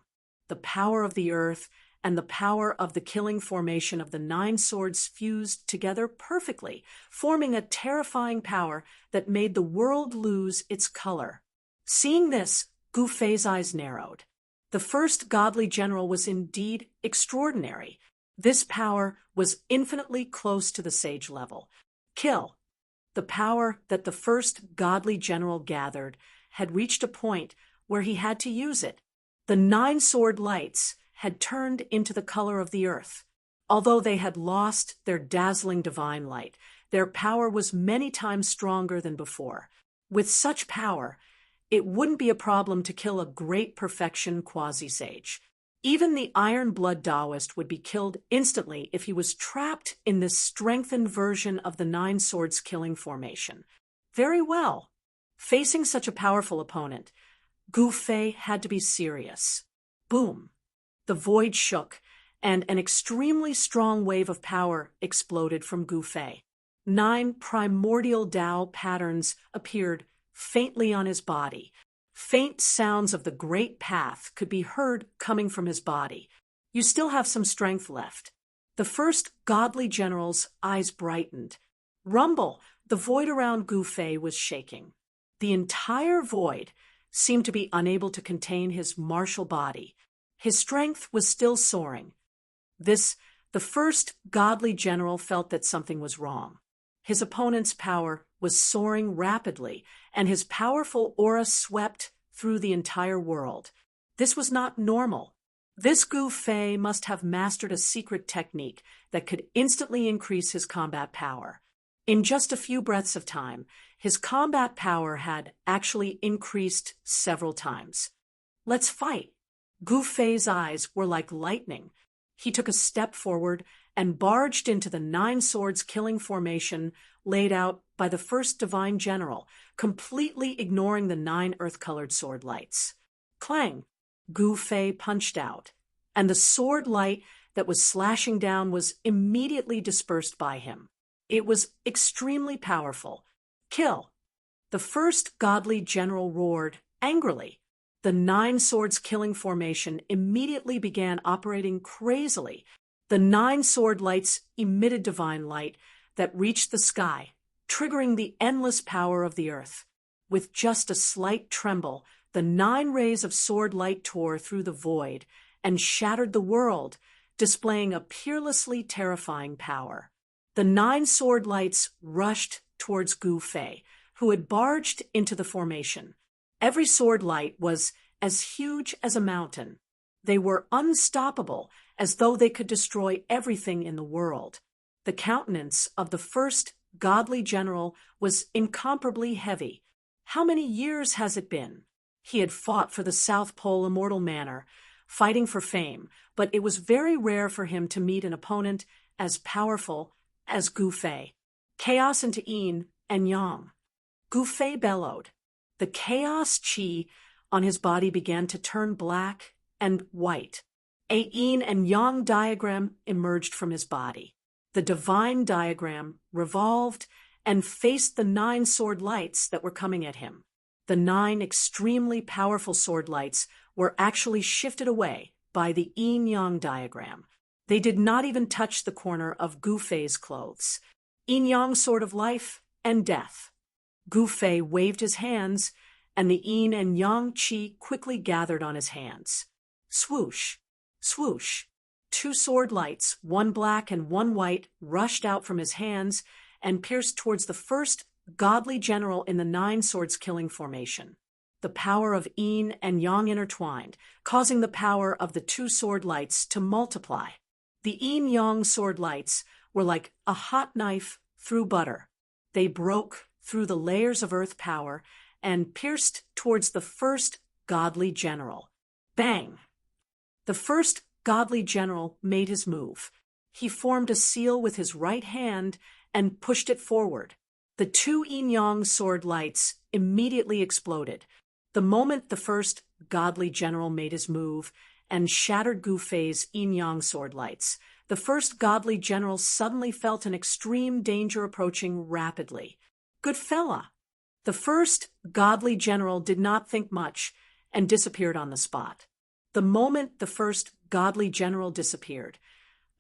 The power of the earth and the power of the killing formation of the 9 swords fused together perfectly, forming a terrifying power that made the world lose its color. Seeing this, Gu Fei's eyes narrowed. The first godly general was indeed extraordinary. This power was infinitely close to the sage level. Kill. The power that the first godly general gathered had reached a point where he had to use it. The 9 sword lights had turned into the color of the earth. Although they had lost their dazzling divine light, their power was many times stronger than before. With such power, it wouldn't be a problem to kill a great perfection quasi-sage. Even the iron-blood Taoist would be killed instantly if he was trapped in this strengthened version of the 9 swords killing formation. Very well. Facing such a powerful opponent, Gu Fei had to be serious. Boom. The void shook, and an extremely strong wave of power exploded from Gu Fei. 9 primordial Tao patterns appeared faintly on his body. Faint sounds of the great path could be heard coming from his body. You still have some strength left. The first godly general's eyes brightened. Rumble, the void around Gu Fei was shaking. The entire void seemed to be unable to contain his martial body. His strength was still soaring. This The first godly general felt that something was wrong. His opponent's power was soaring rapidly, and his powerful aura swept through the entire world. This was not normal. This Gu Fei must have mastered a secret technique that could instantly increase his combat power. In just a few breaths of time, his combat power had actually increased several times. "Let's fight." Gu Fei's eyes were like lightning. He took a step forward and barged into the 9 swords killing formation laid out by the first divine general, completely ignoring the 9 earth-colored sword lights. Clang! Gu Fei punched out, and the sword light that was slashing down was immediately dispersed by him. It was extremely powerful. "Kill!" The first godly general roared angrily. The 9 swords killing formation immediately began operating crazily. The 9 sword lights emitted divine light that reached the sky, triggering the endless power of the earth. With just a slight tremble, the 9 rays of sword light tore through the void and shattered the world, displaying a peerlessly terrifying power. The 9 sword lights rushed towards Gu Fei, who had barged into the formation. Every sword light was as huge as a mountain. They were unstoppable, as though they could destroy everything in the world. The countenance of the first godly general was incomparably heavy. How many years has it been? He had fought for the South Pole Immortal Manor, fighting for fame, but it was very rare for him to meet an opponent as powerful as Gu Fei. Chaos into yin and yang. Gu Fei bellowed. The chaos chi on his body began to turn black and white. A yin and yang diagram emerged from his body. The divine diagram revolved and faced the 9 sword lights that were coming at him. The 9 extremely powerful sword lights were actually shifted away by the yin-yang diagram. They did not even touch the corner of Gu Fei's clothes. Yin-yang sword of life and death. Gu Fei waved his hands, and the yin and yang qi quickly gathered on his hands. Swoosh, swoosh. 2 sword lights, one black and one white, rushed out from his hands and pierced towards the first godly general in the 9 swords killing formation. The power of yin and yang intertwined, causing the power of the 2 sword lights to multiply. The yin-yang sword lights were like a hot knife through butter. They broke through the layers of earth power and pierced towards the first godly general. Bang! The first godly general made his move. He formed a seal with his right hand and pushed it forward. The 2 yin-yang sword lights immediately exploded. The moment the first godly general made his move and shattered Gu Fei's yin-yang sword lights, the first godly general suddenly felt an extreme danger approaching rapidly. Good fella! The first godly general did not think much and disappeared on the spot. The moment the first godly general disappeared,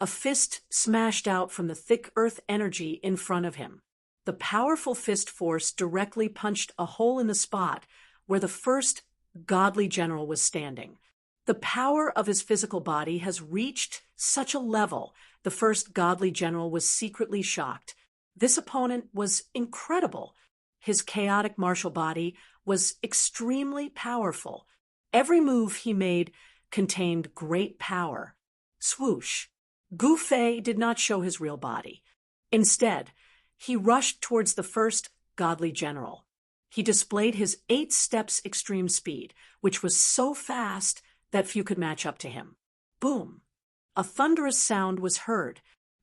a fist smashed out from the thick earth energy in front of him. The powerful fist force directly punched a hole in the spot where the first godly general was standing. The power of his physical body has reached such a level, the first godly general was secretly shocked. This opponent was incredible. His chaotic martial body was extremely powerful. Every move he made contained great power. Swoosh! Gu Fei did not show his real body. Instead, he rushed towards the first godly general. He displayed his 8 steps extreme speed, which was so fast that few could match up to him. Boom! A thunderous sound was heard.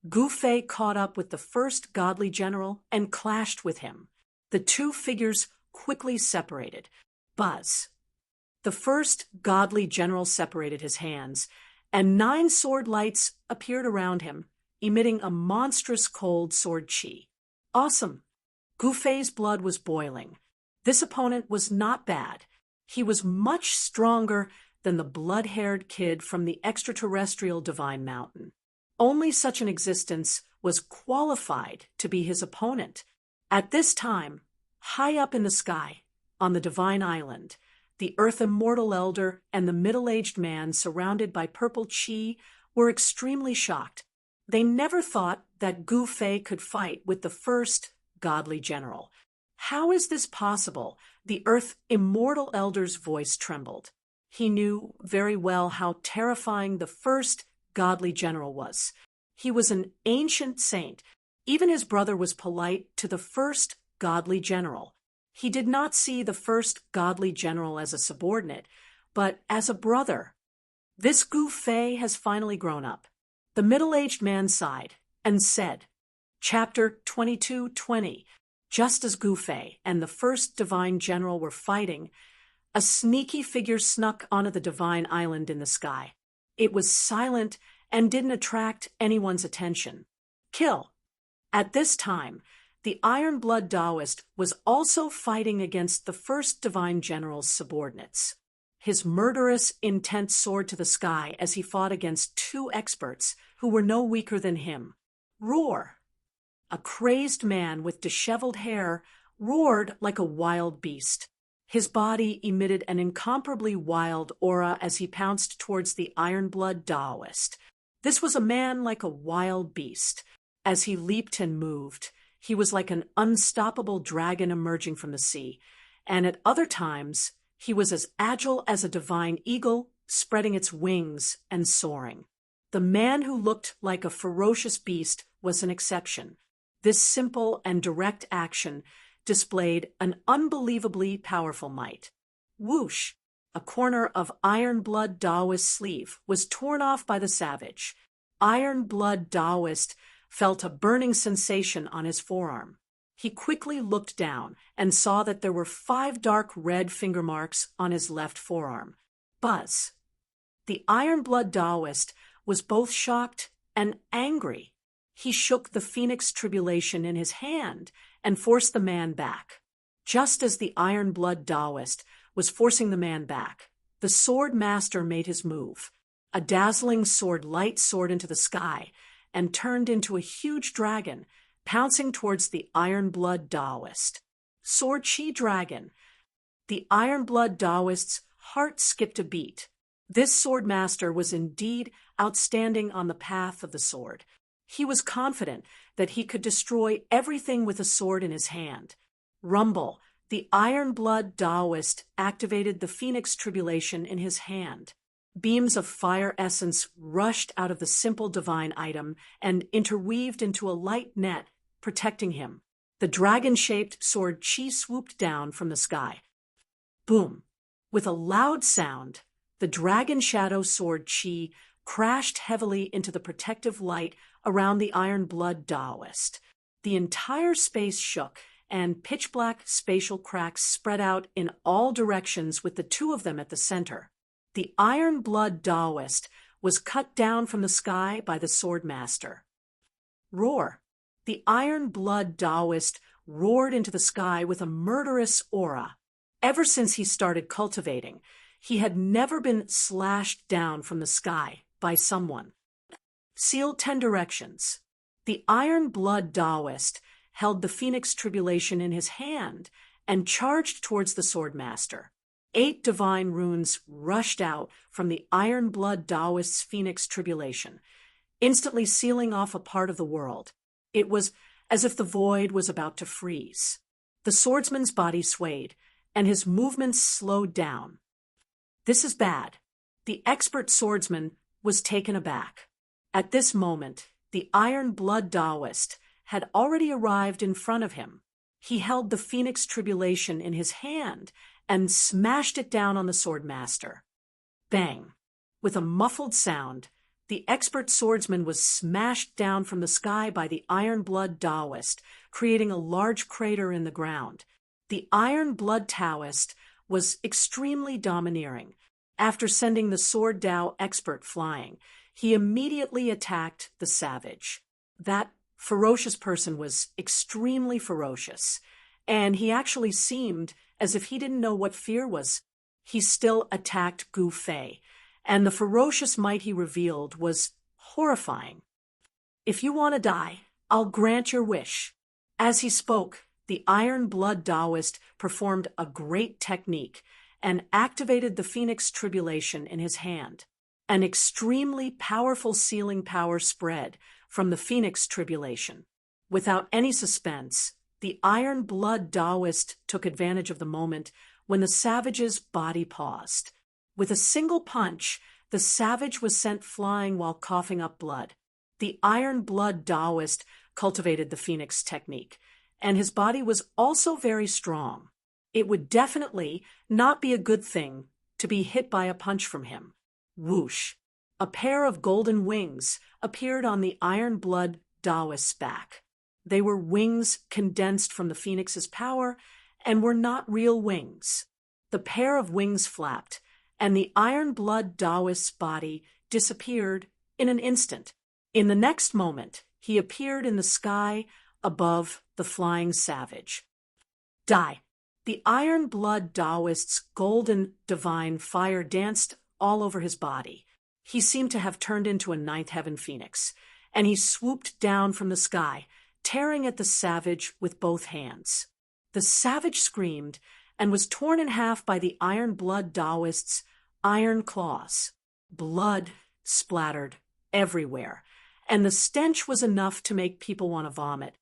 Gu Fei caught up with the first godly general and clashed with him. The 2 figures quickly separated. Buzz! The first godly general separated his hands, and 9 sword lights appeared around him, emitting a monstrous cold sword chi. Awesome! Gu Fei's blood was boiling. This opponent was not bad. He was much stronger than the blood-haired kid from the extraterrestrial Divine Mountain. Only such an existence was qualified to be his opponent. At this time, high up in the sky, on the Divine Island, the Earth Immortal Elder and the middle-aged man surrounded by purple chi were extremely shocked. They never thought that Gu Fei could fight with the first godly general. How is this possible? The Earth Immortal Elder's voice trembled. He knew very well how terrifying the first godly general was. He was an ancient saint. Even his brother was polite to the first godly general. He did not see the first godly general as a subordinate, but as a brother. This Gu Fei has finally grown up. The middle-aged man sighed and said, Chapter 22:20. Just as Gu Fei and the first divine general were fighting, a sneaky figure snuck onto the divine island in the sky. It was silent and didn't attract anyone's attention. Kill. At this time, the Iron Blood Taoist was also fighting against the first divine general's subordinates. His murderous intent soared to the sky as he fought against two experts who were no weaker than him. Roar! A crazed man with disheveled hair roared like a wild beast. His body emitted an incomparably wild aura as he pounced towards the Iron Blood Taoist. This was a man like a wild beast. As he leaped and moved, he was like an unstoppable dragon emerging from the sea, and at other times he was as agile as a divine eagle, spreading its wings and soaring. The man who looked like a ferocious beast was an exception. This simple and direct action displayed an unbelievably powerful might. Whoosh! A corner of Iron Blood Taoist's sleeve was torn off by the savage. Iron Blood Taoist felt a burning sensation on his forearm. He quickly looked down and saw that there were 5 dark red finger marks on his left forearm. Buzz! The Iron Blood Taoist was both shocked and angry. He shook the Phoenix Tribulation in his hand and forced the man back. Just as the Iron Blood Taoist was forcing the man back, the Sword Master made his move. A dazzling sword light soared into the sky and turned into a huge dragon, pouncing towards the Iron Blood Taoist. Sword Chi Dragon. The Iron Blood Taoist's heart skipped a beat. This Sword Master was indeed outstanding on the path of the sword. He was confident that he could destroy everything with a sword in his hand. Rumble, the Iron Blood Taoist activated the Phoenix Tribulation in his hand. Beams of fire essence rushed out of the simple divine item and interweaved into a light net, protecting him. The dragon-shaped sword Chi swooped down from the sky. Boom! With a loud sound, the dragon shadow sword Chi crashed heavily into the protective light around the Iron Blood Taoist. The entire space shook, and pitch-black spatial cracks spread out in all directions with the two of them at the center. The Iron Blood Taoist was cut down from the sky by the Sword Master. Roar! The Iron Blood Taoist roared into the sky with a murderous aura. Ever since he started cultivating, he had never been slashed down from the sky by someone. Seal 10 directions. The Iron Blood Taoist held the Phoenix Tribulation in his hand and charged towards the Sword Master. 8 divine runes rushed out from the Iron Blood Taoist's Phoenix Tribulation, instantly sealing off a part of the world. It was as if the void was about to freeze. The swordsman's body swayed, and his movements slowed down. This is bad. The expert swordsman was taken aback. At this moment, the Iron Blood Taoist had already arrived in front of him. He held the Phoenix Tribulation in his hand and smashed it down on the Sword Master. Bang! With a muffled sound, the expert swordsman was smashed down from the sky by the Iron Blood Taoist, creating a large crater in the ground. The Iron Blood Taoist was extremely domineering. After sending the Sword Tao expert flying, he immediately attacked the savage. That ferocious person was extremely ferocious, and he actually seemed as if he didn't know what fear was. He still attacked Gu Fei, and the ferocious might he revealed was horrifying. If you want to die, I'll grant your wish. As he spoke, the Iron Blood Taoist performed a great technique and activated the Phoenix Tribulation in his hand. An extremely powerful sealing power spread, from the Phoenix tribulation. Without any suspense, the Iron Blood Taoist took advantage of the moment when the savage's body paused. With a single punch, the savage was sent flying while coughing up blood. The Iron Blood Taoist cultivated the Phoenix technique, and his body was also very strong. It would definitely not be a good thing to be hit by a punch from him. Whoosh! A pair of golden wings appeared on the Iron Blood Taoist's back. They were wings condensed from the Phoenix's power and were not real wings. The pair of wings flapped, and the Iron Blood Taoist's body disappeared in an instant. In the next moment, he appeared in the sky above the flying savage. Die! The Iron Blood Taoist's golden divine fire danced all over his body. He seemed to have turned into a ninth heaven phoenix, and he swooped down from the sky, tearing at the savage with both hands. The savage screamed and was torn in half by the Iron Blood Taoist's iron claws. Blood splattered everywhere, and the stench was enough to make people want to vomit.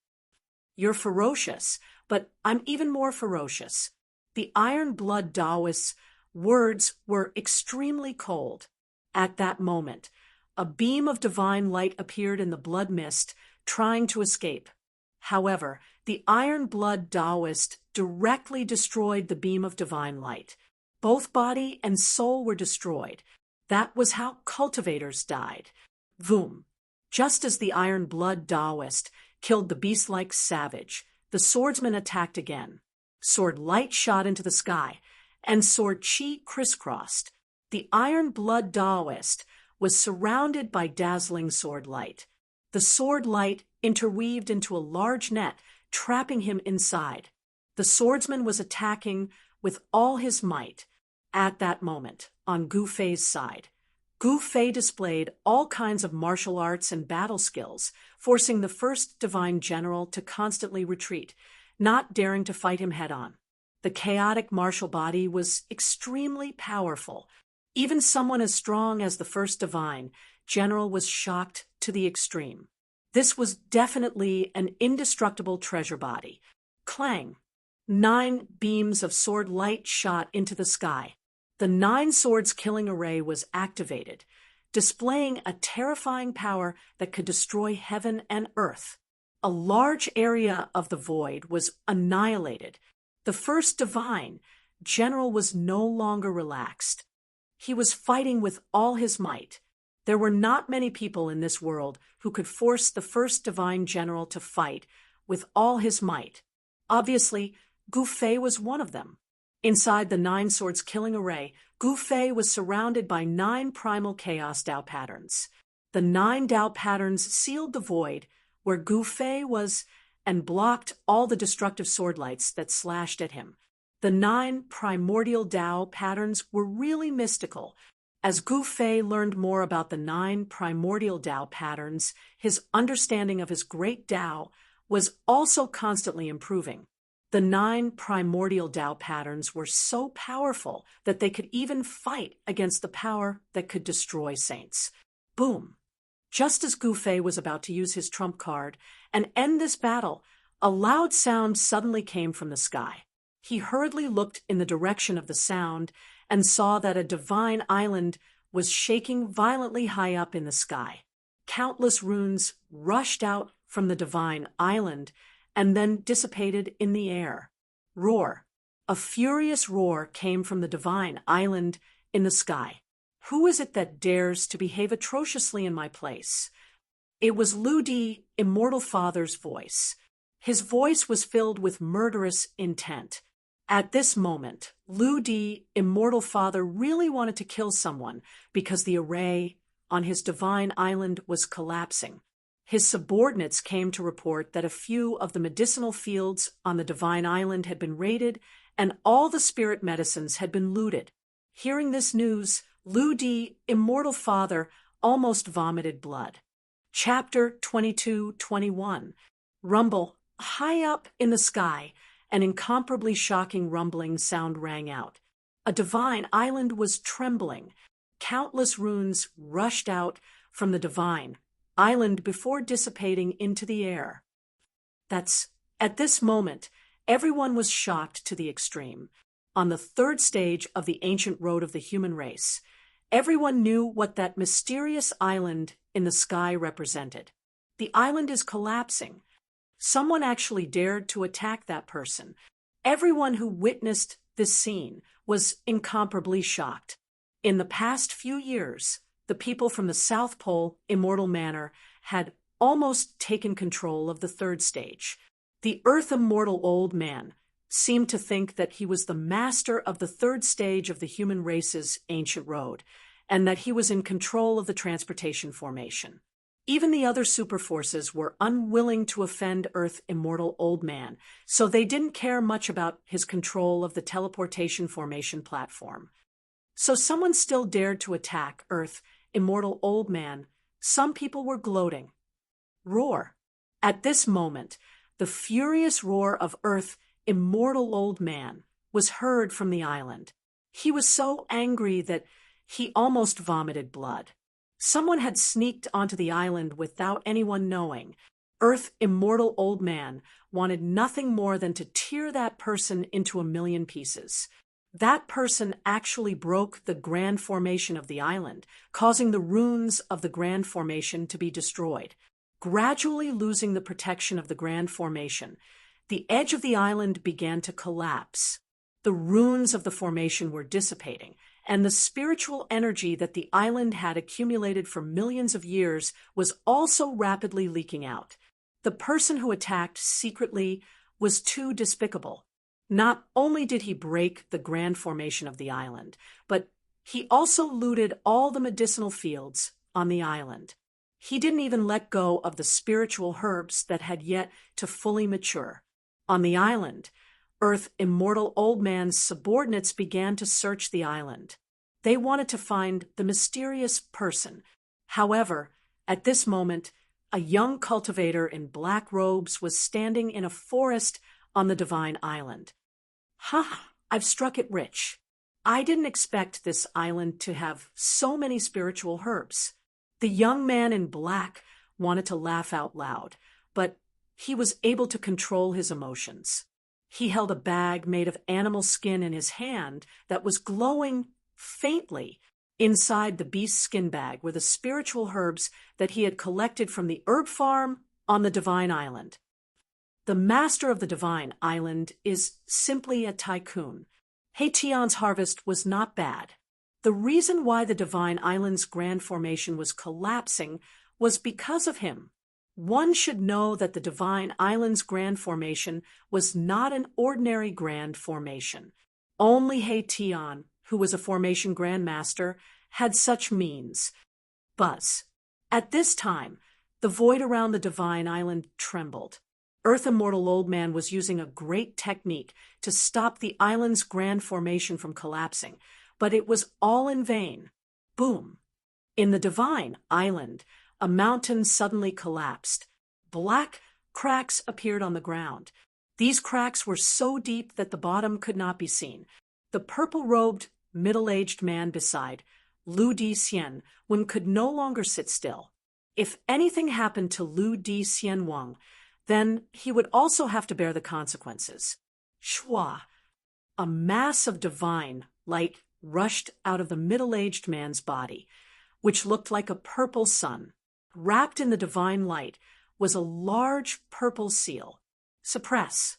You're ferocious, but I'm even more ferocious. The Iron Blood Taoist's words were extremely cold. At that moment, a beam of divine light appeared in the blood mist, trying to escape. However, the Iron Blood Taoist directly destroyed the beam of divine light. Both body and soul were destroyed. That was how cultivators died. Voom! Just as the Iron Blood Taoist killed the beast-like savage, the swordsman attacked again. Sword light shot into the sky, and sword chi crisscrossed. The Iron Blood Taoist was surrounded by dazzling sword light. The sword light interweaved into a large net, trapping him inside. The swordsman was attacking with all his might. At that moment, on Gu Fei's side, Gu Fei displayed all kinds of martial arts and battle skills, forcing the first divine general to constantly retreat, not daring to fight him head-on. The chaotic martial body was extremely powerful. Even someone as strong as the first divine general was shocked to the extreme. This was definitely an indestructible treasure body. Clang! 9 beams of sword light shot into the sky. The 9 swords killing array was activated, displaying a terrifying power that could destroy heaven and earth. A large area of the void was annihilated. The first divine general was no longer relaxed. He was fighting with all his might. There were not many people in this world who could force the first divine general to fight with all his might. Obviously, Gu Fei was one of them. Inside the 9 swords killing array, Gu Fei was surrounded by 9 primal chaos Dao patterns. The 9 Dao patterns sealed the void where Gu Fei was and blocked all the destructive sword lights that slashed at him. The 9 primordial Dao patterns were really mystical. As Gu Fei learned more about the 9 primordial Dao patterns, his understanding of his great Dao was also constantly improving. The 9 primordial Dao patterns were so powerful that they could even fight against the power that could destroy saints. Boom! Just as Gu Fei was about to use his trump card and end this battle, a loud sound suddenly came from the sky. He hurriedly looked in the direction of the sound and saw that a divine island was shaking violently high up in the sky. Countless runes rushed out from the divine island and then dissipated in the air. Roar! A furious roar came from the divine island in the sky. Who is it that dares to behave atrociously in my place? It was Lu Di, Immortal Father's voice. His voice was filled with murderous intent. At this moment, Lu Di, Immortal Father, really wanted to kill someone because the array on his divine island was collapsing. His subordinates came to report that a few of the medicinal fields on the divine island had been raided and all the spirit medicines had been looted. Hearing this news, Lu Di, Immortal Father, almost vomited blood. Chapter 22-21. Rumble. High up in the sky, an incomparably shocking rumbling sound rang out. A divine island was trembling. Countless runes rushed out from the divine island before dissipating into the air. At this moment, everyone was shocked to the extreme. On the third stage of the ancient road of the human race, everyone knew what that mysterious island in the sky represented. The island is collapsing. Someone actually dared to attack that person. Everyone who witnessed this scene was incomparably shocked. In the past few years, the people from the South Pole, Immortal Manor, had almost taken control of the third stage. The Earth Immortal Old Man seemed to think that he was the master of the third stage of the human race's ancient road, and that he was in control of the transportation formation. Even the other superforces were unwilling to offend Earth Immortal Old Man, so they didn't care much about his control of the teleportation formation platform. So someone still dared to attack Earth Immortal Old Man. Some people were gloating. Roar. At this moment, the furious roar of Earth Immortal Old Man was heard from the island. He was so angry that he almost vomited blood. Someone had sneaked onto the island without anyone knowing. Earth Immortal Old Man wanted nothing more than to tear that person into a million pieces. That person actually broke the grand formation of the island, causing the runes of the grand formation to be destroyed. Gradually losing the protection of the grand formation, the edge of the island began to collapse. The runes of the formation were dissipating, and the spiritual energy that the island had accumulated for millions of years was also rapidly leaking out. The person who attacked secretly was too despicable. Not only did he break the grand formation of the island, but he also looted all the medicinal fields on the island. He didn't even let go of the spiritual herbs that had yet to fully mature. On the island, Earth Immortal Old Man's subordinates began to search the island. They wanted to find the mysterious person. However, at this moment, a young cultivator in black robes was standing in a forest on the Divine Island. Ha! I've struck it rich. I didn't expect this island to have so many spiritual herbs. The young man in black wanted to laugh out loud, but he was able to control his emotions. He held a bag made of animal skin in his hand that was glowing faintly. Inside the beast's skin bag were the spiritual herbs that he had collected from the herb farm on the Divine Island. The master of the Divine Island is simply a tycoon. Hation's harvest was not bad. The reason why the Divine Island's grand formation was collapsing was because of him. One should know that the Divine Island's grand formation was not an ordinary grand formation. Only Hation, who was a formation grandmaster, had such means. Buzz. At this time, the void around the Divine Island trembled. Earth Immortal Old Man was using a great technique to stop the island's grand formation from collapsing, but it was all in vain. Boom! In the Divine Island, a mountain suddenly collapsed. Black cracks appeared on the ground. These cracks were so deep that the bottom could not be seen. The purple-robed, middle-aged man beside Lu Di Xian Wen could no longer sit still. If anything happened to Lu Di Xian Wen, then he would also have to bear the consequences. Shua! A mass of divine light rushed out of the middle-aged man's body, which looked like a purple sun. Wrapped in the divine light was a large purple seal. Suppress.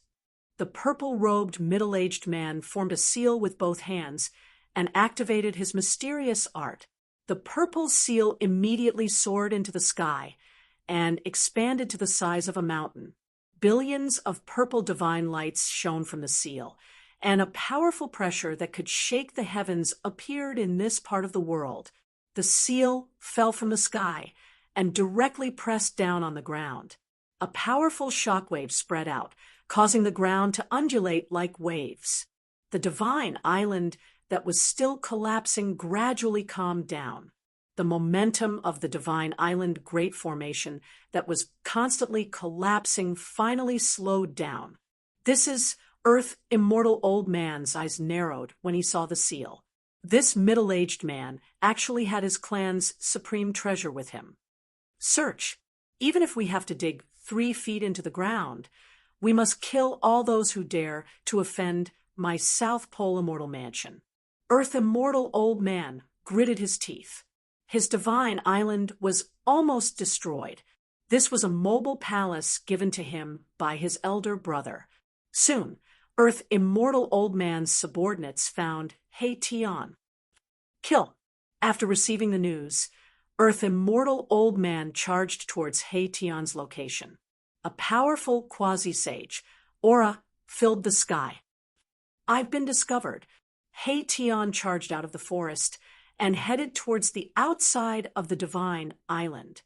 The purple-robed middle-aged man formed a seal with both hands and activated his mysterious art. The purple seal immediately soared into the sky and expanded to the size of a mountain. Billions of purple divine lights shone from the seal, and a powerful pressure that could shake the heavens appeared in this part of the world. The seal fell from the sky and directly pressed down on the ground. A powerful shockwave spread out, causing the ground to undulate like waves. The Divine Island that was still collapsing gradually calmed down. The momentum of the Divine Island Great Formation that was constantly collapsing finally slowed down. This is Earth Immortal Old Man's eyes narrowed when he saw the seal. This middle-aged man actually had his clan's supreme treasure with him. Search. Even if we have to dig 3 feet into the ground, we must kill all those who dare to offend my South Pole immortal mansion. Earth immortal old man gritted his teeth. His divine island was almost destroyed. This was a mobile palace given to him by his elder brother. Soon, Earth immortal old man's subordinates found Tian. Kill. After receiving the news, Earth immortal old man charged towards Tian's location. A powerful quasi-sage, aura, filled the sky. I've been discovered. Tian charged out of the forest and headed towards the outside of the divine island.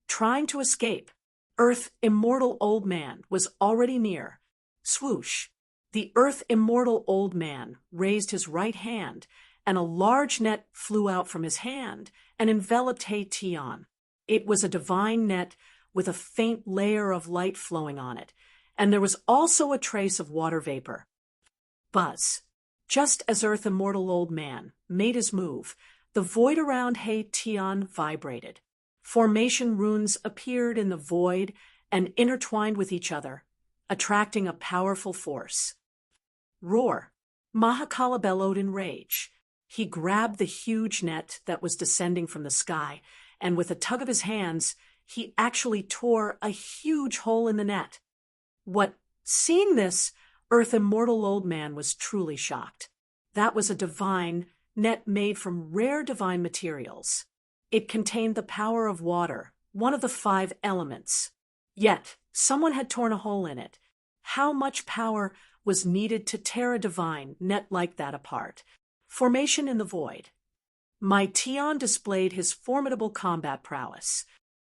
Trying to escape, Earth immortal old man was already near. Swoosh! The Earth immortal old man raised his right hand, and a large net flew out from his hand and enveloped Tian. It was a divine net with a faint layer of light flowing on it, and there was also a trace of water vapor. Buzz. Just as Earth immortal old man made his move, the void around Tian vibrated. Formation runes appeared in the void and intertwined with each other, attracting a powerful force. Roar. Mahakala bellowed in rage. He grabbed the huge net that was descending from the sky, and with a tug of his hands, he actually tore a huge hole in the net. Seeing this, Earth immortal old man was truly shocked. That was a divine net made from rare divine materials. It contained the power of water, one of the 5 elements. Yet, someone had torn a hole in it. How much power was needed to tear a divine net like that apart? Formation in the void. My Tian displayed his formidable combat prowess.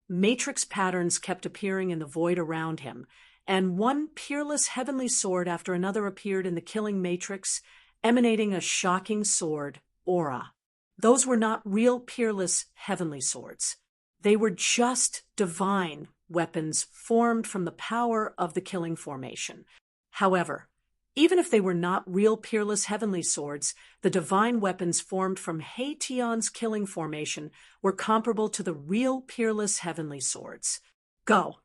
Matrix patterns kept appearing in the void around him, and one peerless heavenly sword after another appeared in the killing matrix, emanating a shocking sword, aura. Those were not real peerless heavenly swords. They were just divine weapons formed from the power of the killing formation. However, even if they were not real peerless heavenly swords, the divine weapons formed from Tian's killing formation were comparable to the real peerless heavenly swords. Go!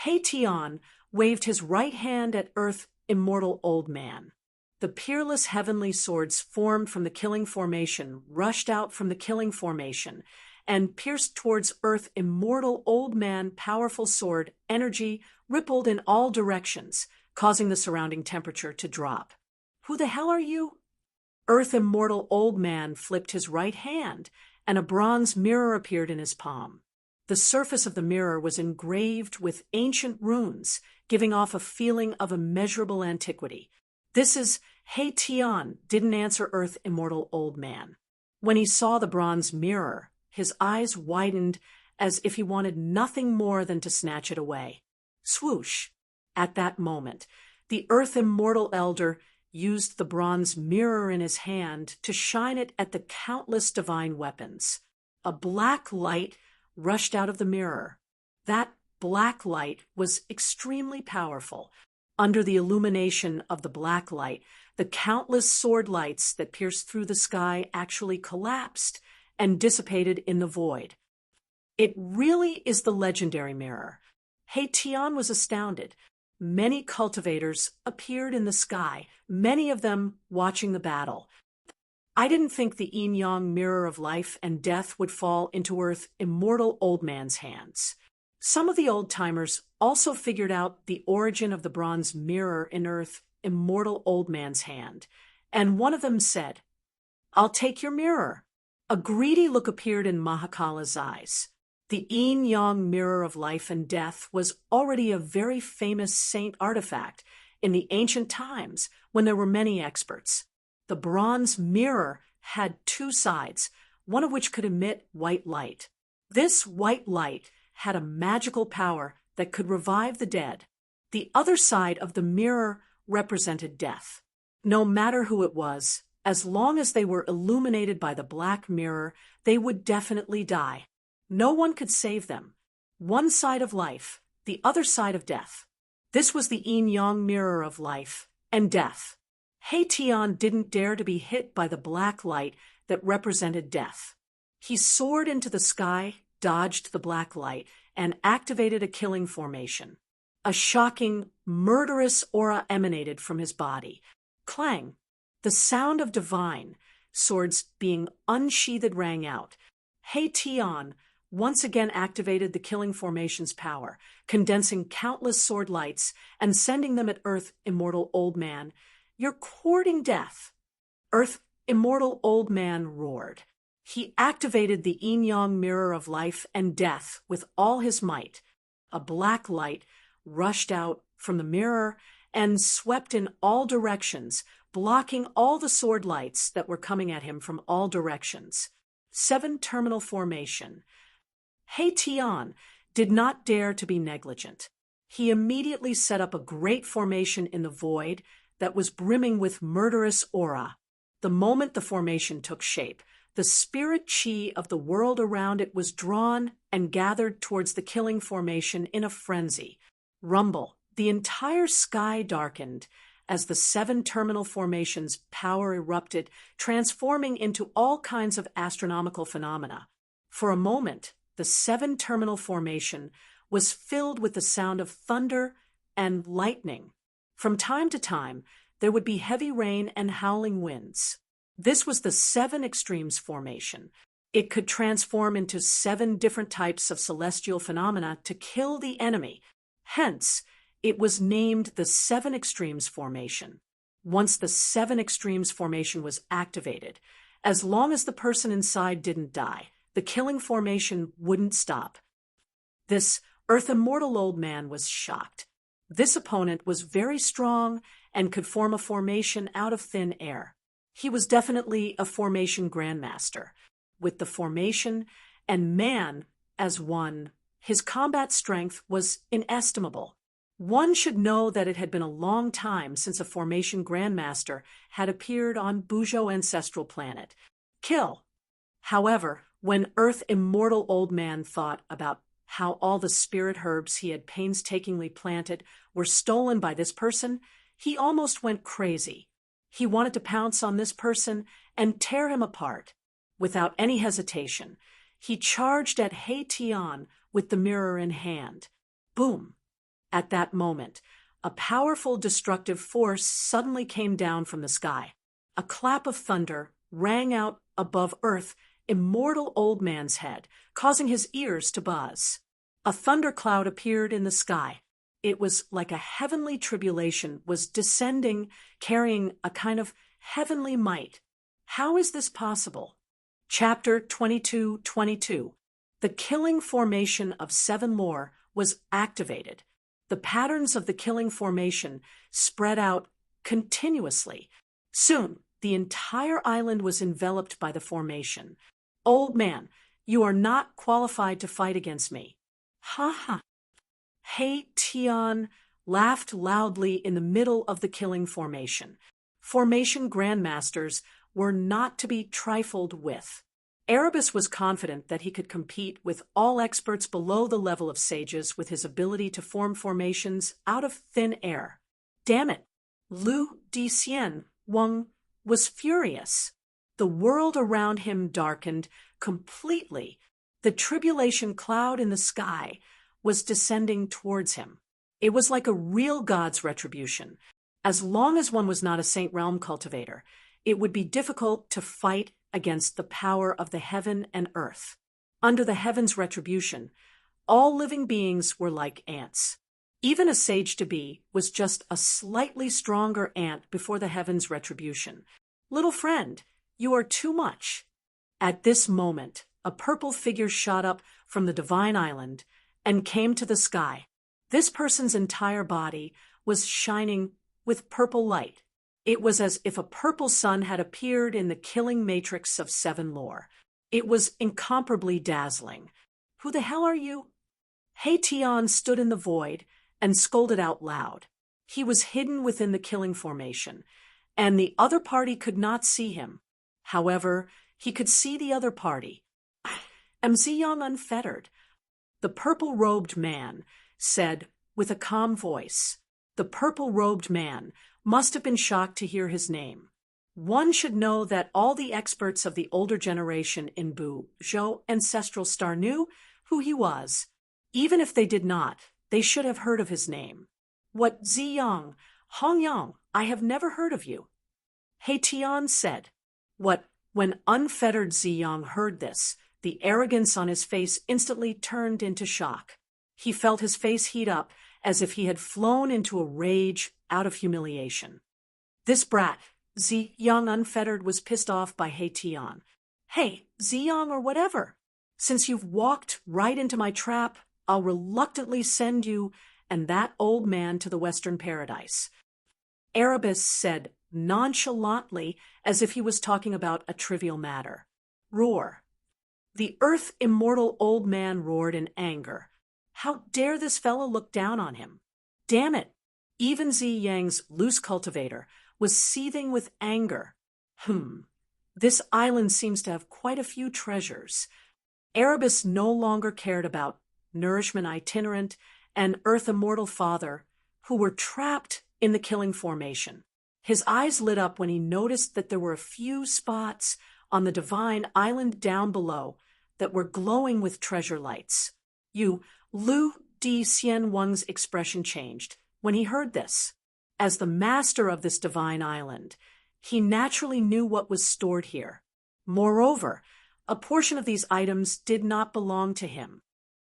Tian waved his right hand at Earth immortal old man. The peerless heavenly swords formed from the killing formation rushed out from the killing formation and pierced towards Earth immortal old man. Powerful sword energy rippled in all directions, causing the surrounding temperature to drop. Who the hell are you? Earth immortal old man flipped his right hand, and a bronze mirror appeared in his palm. The surface of the mirror was engraved with ancient runes, giving off a feeling of immeasurable antiquity. This is Tian didn't answer Earth immortal old man. When he saw the bronze mirror, his eyes widened as if he wanted nothing more than to snatch it away. Swoosh! At that moment, the Earth immortal elder used the bronze mirror in his hand to shine it at the countless divine weapons. A black light rushed out of the mirror. That black light was extremely powerful. Under the illumination of the black light, the countless sword lights that pierced through the sky actually collapsed and dissipated in the void. It really is the legendary mirror. Tian was astounded. Many cultivators appeared in the sky, many of them watching the battle. I didn't think the yin-yang mirror of life and death would fall into Earth immortal old man's hands. Some of the old-timers also figured out the origin of the bronze mirror in Earth immortal old man's hand, and one of them said, "I'll take your mirror." A greedy look appeared in Mahakala's eyes. The yin-yang mirror of life and death was already a very famous saint artifact in the ancient times when there were many experts. The bronze mirror had 2 sides, one of which could emit white light. This white light had a magical power that could revive the dead. The other side of the mirror represented death. No matter who it was, as long as they were illuminated by the black mirror, they would definitely die. No one could save them. One side of life, the other side of death. This was the yin-yang mirror of life and death. Tian didn't dare to be hit by the black light that represented death. He soared into the sky, dodged the black light and activated a killing formation. A shocking, murderous aura emanated from his body. Clang! The sound of divine swords being unsheathed rang out. He-Tion once again activated the killing formation's power, condensing countless sword lights and sending them at Earth Immortal Old Man. "You're courting death." Earth Immortal Old Man roared. He activated the yin-yang mirror of life and death with all his might. A black light rushed out from the mirror and swept in all directions, blocking all the sword lights that were coming at him from all directions. 7-terminal formation. He-Tion did not dare to be negligent. He immediately set up a great formation in the void that was brimming with murderous aura. The moment the formation took shape, the spirit chi of the world around it was drawn and gathered towards the killing formation in a frenzy. Rumble. The entire sky darkened as the 7-terminal formation's power erupted, transforming into all kinds of astronomical phenomena. For a moment, the 7-terminal formation was filled with the sound of thunder and lightning. From time to time, there would be heavy rain and howling winds. This was the 7 extremes formation. It could transform into 7 different types of celestial phenomena to kill the enemy. Hence, it was named the 7 extremes formation. Once the 7 extremes formation was activated, as long as the person inside didn't die, the killing formation wouldn't stop. This Earth Immortal Old Man was shocked. This opponent was very strong and could form a formation out of thin air. He was definitely a formation grandmaster. With the formation and man as one, his combat strength was inestimable. One should know that it had been a long time since a formation grandmaster had appeared on Bujo ancestral planet. Kill. However, when Earth Immortal Old Man thought about how all the spirit herbs he had painstakingly planted were stolen by this person, he almost went crazy. He wanted to pounce on this person and tear him apart. Without any hesitation, he charged at He-Tion with the mirror in hand. Boom! At that moment, a powerful destructive force suddenly came down from the sky. A clap of thunder rang out above Earth Immortal Old Man's head, causing his ears to buzz. A thundercloud appeared in the sky. It was like a heavenly tribulation was descending, carrying a kind of heavenly might. How is this possible? Chapter 22:22. The killing formation of 7 lore was activated. The patterns of the killing formation spread out continuously. Soon, the entire island was enveloped by the formation. "Old man, you are not qualified to fight against me." "Ha ha." He-Tion laughed loudly in the middle of the killing formation. Formation grandmasters were not to be trifled with. Erebus was confident that he could compete with all experts below the level of sages with his ability to form formations out of thin air. Damn it! Lu Dixien Wang was furious. The world around him darkened completely. The tribulation cloud in the sky was descending towards him. It was like a real god's retribution. As long as one was not a Saint Realm cultivator, it would be difficult to fight against the power of the heaven and earth. Under the heaven's retribution, all living beings were like ants. Even a sage-to-be was just a slightly stronger ant before the heaven's retribution. "Little friend, you are too much." At this moment, a purple figure shot up from the divine island and came to the sky. This person's entire body was shining with purple light. It was as if a purple sun had appeared in the killing matrix of 7 lore. It was incomparably dazzling. "Who the hell are you?" He-Tion stood in the void and scolded out loud. He was hidden within the killing formation, and the other party could not see him. However, he could see the other party. "Am Ziyang unfettered?" The purple-robed man said with a calm voice. The purple-robed man must have been shocked to hear his name. One should know that all the experts of the older generation in Bujo ancestral star knew who he was. Even if they did not, they should have heard of his name. What, Ziyang, Hongyang, I have never heard of you. He Tian said. When unfettered Ziyang heard this, the arrogance on his face instantly turned into shock. He felt his face heat up as if he had flown into a rage out of humiliation. This brat, Ziyang unfettered, was pissed off by He Tian. Hey, Ziyang or whatever. Since you've walked right into my trap, I'll reluctantly send you and that old man to the Western Paradise. Erebus said nonchalantly, as if he was talking about a trivial matter. Roar. The earth-immortal old man roared in anger. How dare this fellow look down on him? Damn it! Even Ziyang's loose cultivator was seething with anger. This island seems to have quite a few treasures. Erebus no longer cared about Nourishment Itinerant and Earth Immortal Father, who were trapped in the killing formation. His eyes lit up when he noticed that there were a few spots on the divine island down below that were glowing with treasure lights. Lu Di Xian Wang's expression changed when he heard this. As the master of this divine island, he naturally knew what was stored here. Moreover, a portion of these items did not belong to him.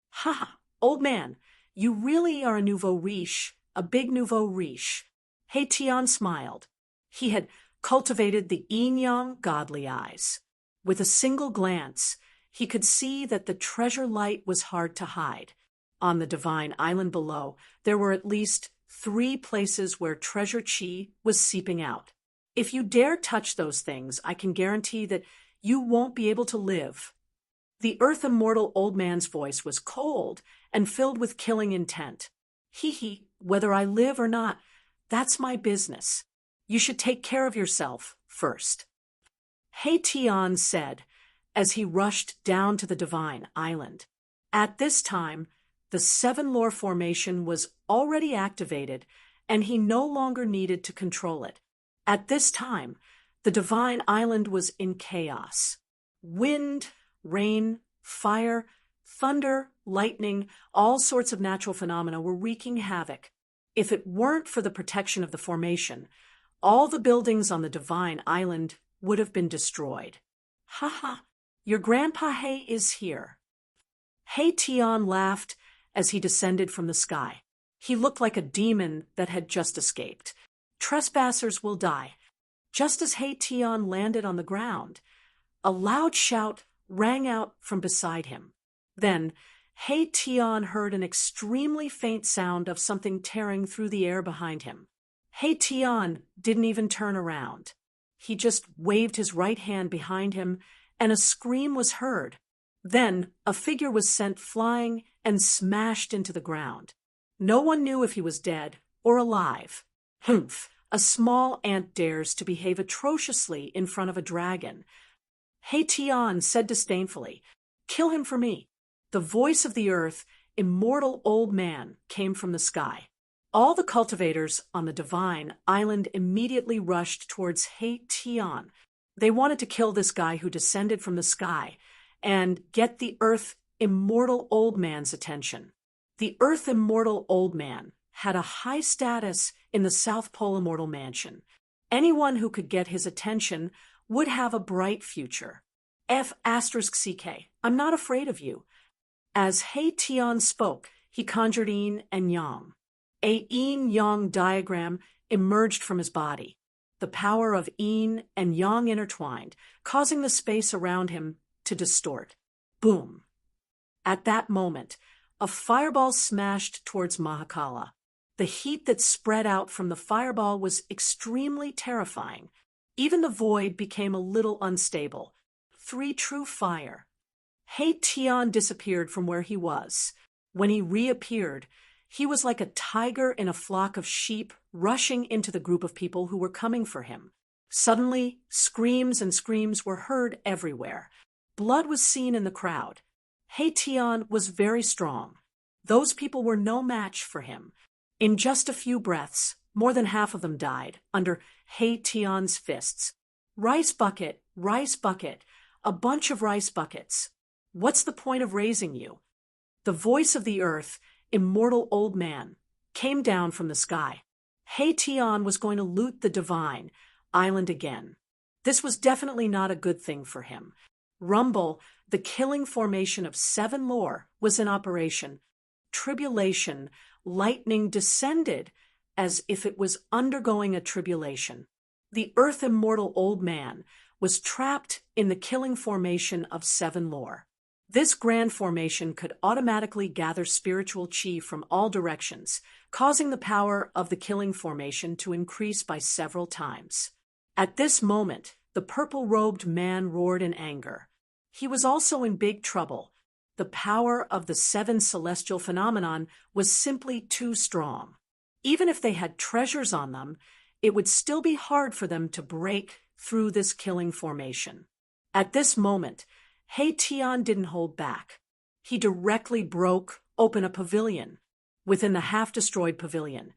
Ha! Old man, you really are a nouveau riche, a big nouveau riche. He Tian smiled. He had cultivated the yin-yang godly eyes. With a single glance, he could see that the treasure light was hard to hide. On the divine island below, there were at least 3 places where treasure chi was seeping out. If you dare touch those things, I can guarantee that you won't be able to live. The earth-immortal old man's voice was cold and filled with killing intent. Whether I live or not, that's my business. You should take care of yourself first. He Tian said as he rushed down to the divine island. At this time, the 7 lore formation was already activated, and he no longer needed to control it. At this time, the divine island was in chaos. Wind, rain, fire, thunder, lightning, all sorts of natural phenomena were wreaking havoc. If it weren't for the protection of the formation, all the buildings on the divine island would have been destroyed. Your grandpa He is here. He Tian laughed as he descended from the sky. He looked like a demon that had just escaped. Trespassers will die. Just as He Tian landed on the ground, a loud shout rang out from beside him. Then, He Tian heard an extremely faint sound of something tearing through the air behind him. He Tian didn't even turn around. He just waved his right hand behind him, and a scream was heard. Then, a figure was sent flying and smashed into the ground. No one knew if he was dead or alive. A small ant dares to behave atrociously in front of a dragon. He Tian said disdainfully, "Kill him for me." The voice of the earth, immortal old man, came from the sky. All the cultivators on the divine island immediately rushed towards He Tian. They wanted to kill this guy who descended from the sky and get the earth immortal old man's attention. The earth immortal old man had a high status in the South Pole Immortal Mansion. Anyone who could get his attention would have a bright future. F*CK, I'm not afraid of you. As He Tian spoke, he conjured yin and yang. A yin-yang diagram emerged from his body. The power of yin and yang intertwined, causing the space around him to distort. Boom. At that moment, a fireball smashed towards Mahakala. The heat that spread out from the fireball was extremely terrifying. Even the void became a little unstable. 3 true fire. He Tian disappeared from where he was. When he reappeared, he was like a tiger in a flock of sheep rushing into the group of people who were coming for him. Suddenly, screams and screams were heard everywhere. Blood was seen in the crowd. He Tian was very strong. Those people were no match for him. In just a few breaths, more than half of them died under He Tian's fists. Rice bucket, a bunch of rice buckets. What's the point of raising you? The voice of the earth, immortal old man, came down from the sky. Haitian was going to loot the divine island again. This was definitely not a good thing for him. Rumble, the killing formation of 7 lore, was in operation. Tribulation, lightning descended as if it was undergoing a tribulation. The earth immortal old man was trapped in the killing formation of 7 lore. This grand formation could automatically gather spiritual chi from all directions, causing the power of the killing formation to increase by several times. At this moment, the purple-robed man roared in anger. He was also in big trouble. The power of the 7 celestial phenomenon was simply too strong. Even if they had treasures on them, it would still be hard for them to break through this killing formation. At this moment, Haitian didn't hold back. He directly broke open a pavilion. Within the half-destroyed pavilion,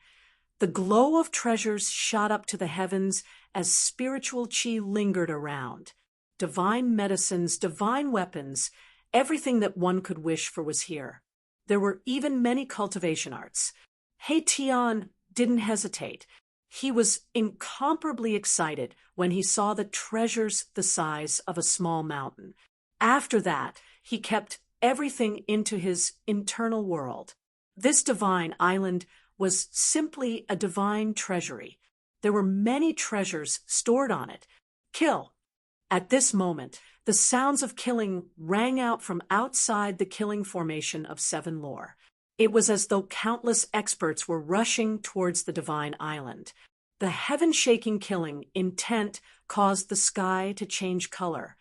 the glow of treasures shot up to the heavens as spiritual chi lingered around. Divine medicines, divine weapons, everything that one could wish for was here. There were even many cultivation arts. Haitian didn't hesitate. He was incomparably excited when he saw the treasures the size of a small mountain. After that, he kept everything into his internal world. This divine island was simply a divine treasury. There were many treasures stored on it. Kill. At this moment, the sounds of killing rang out from outside the killing formation of 7 lore. It was as though countless experts were rushing towards the divine island. The heaven-shaking killing intent caused the sky to change color.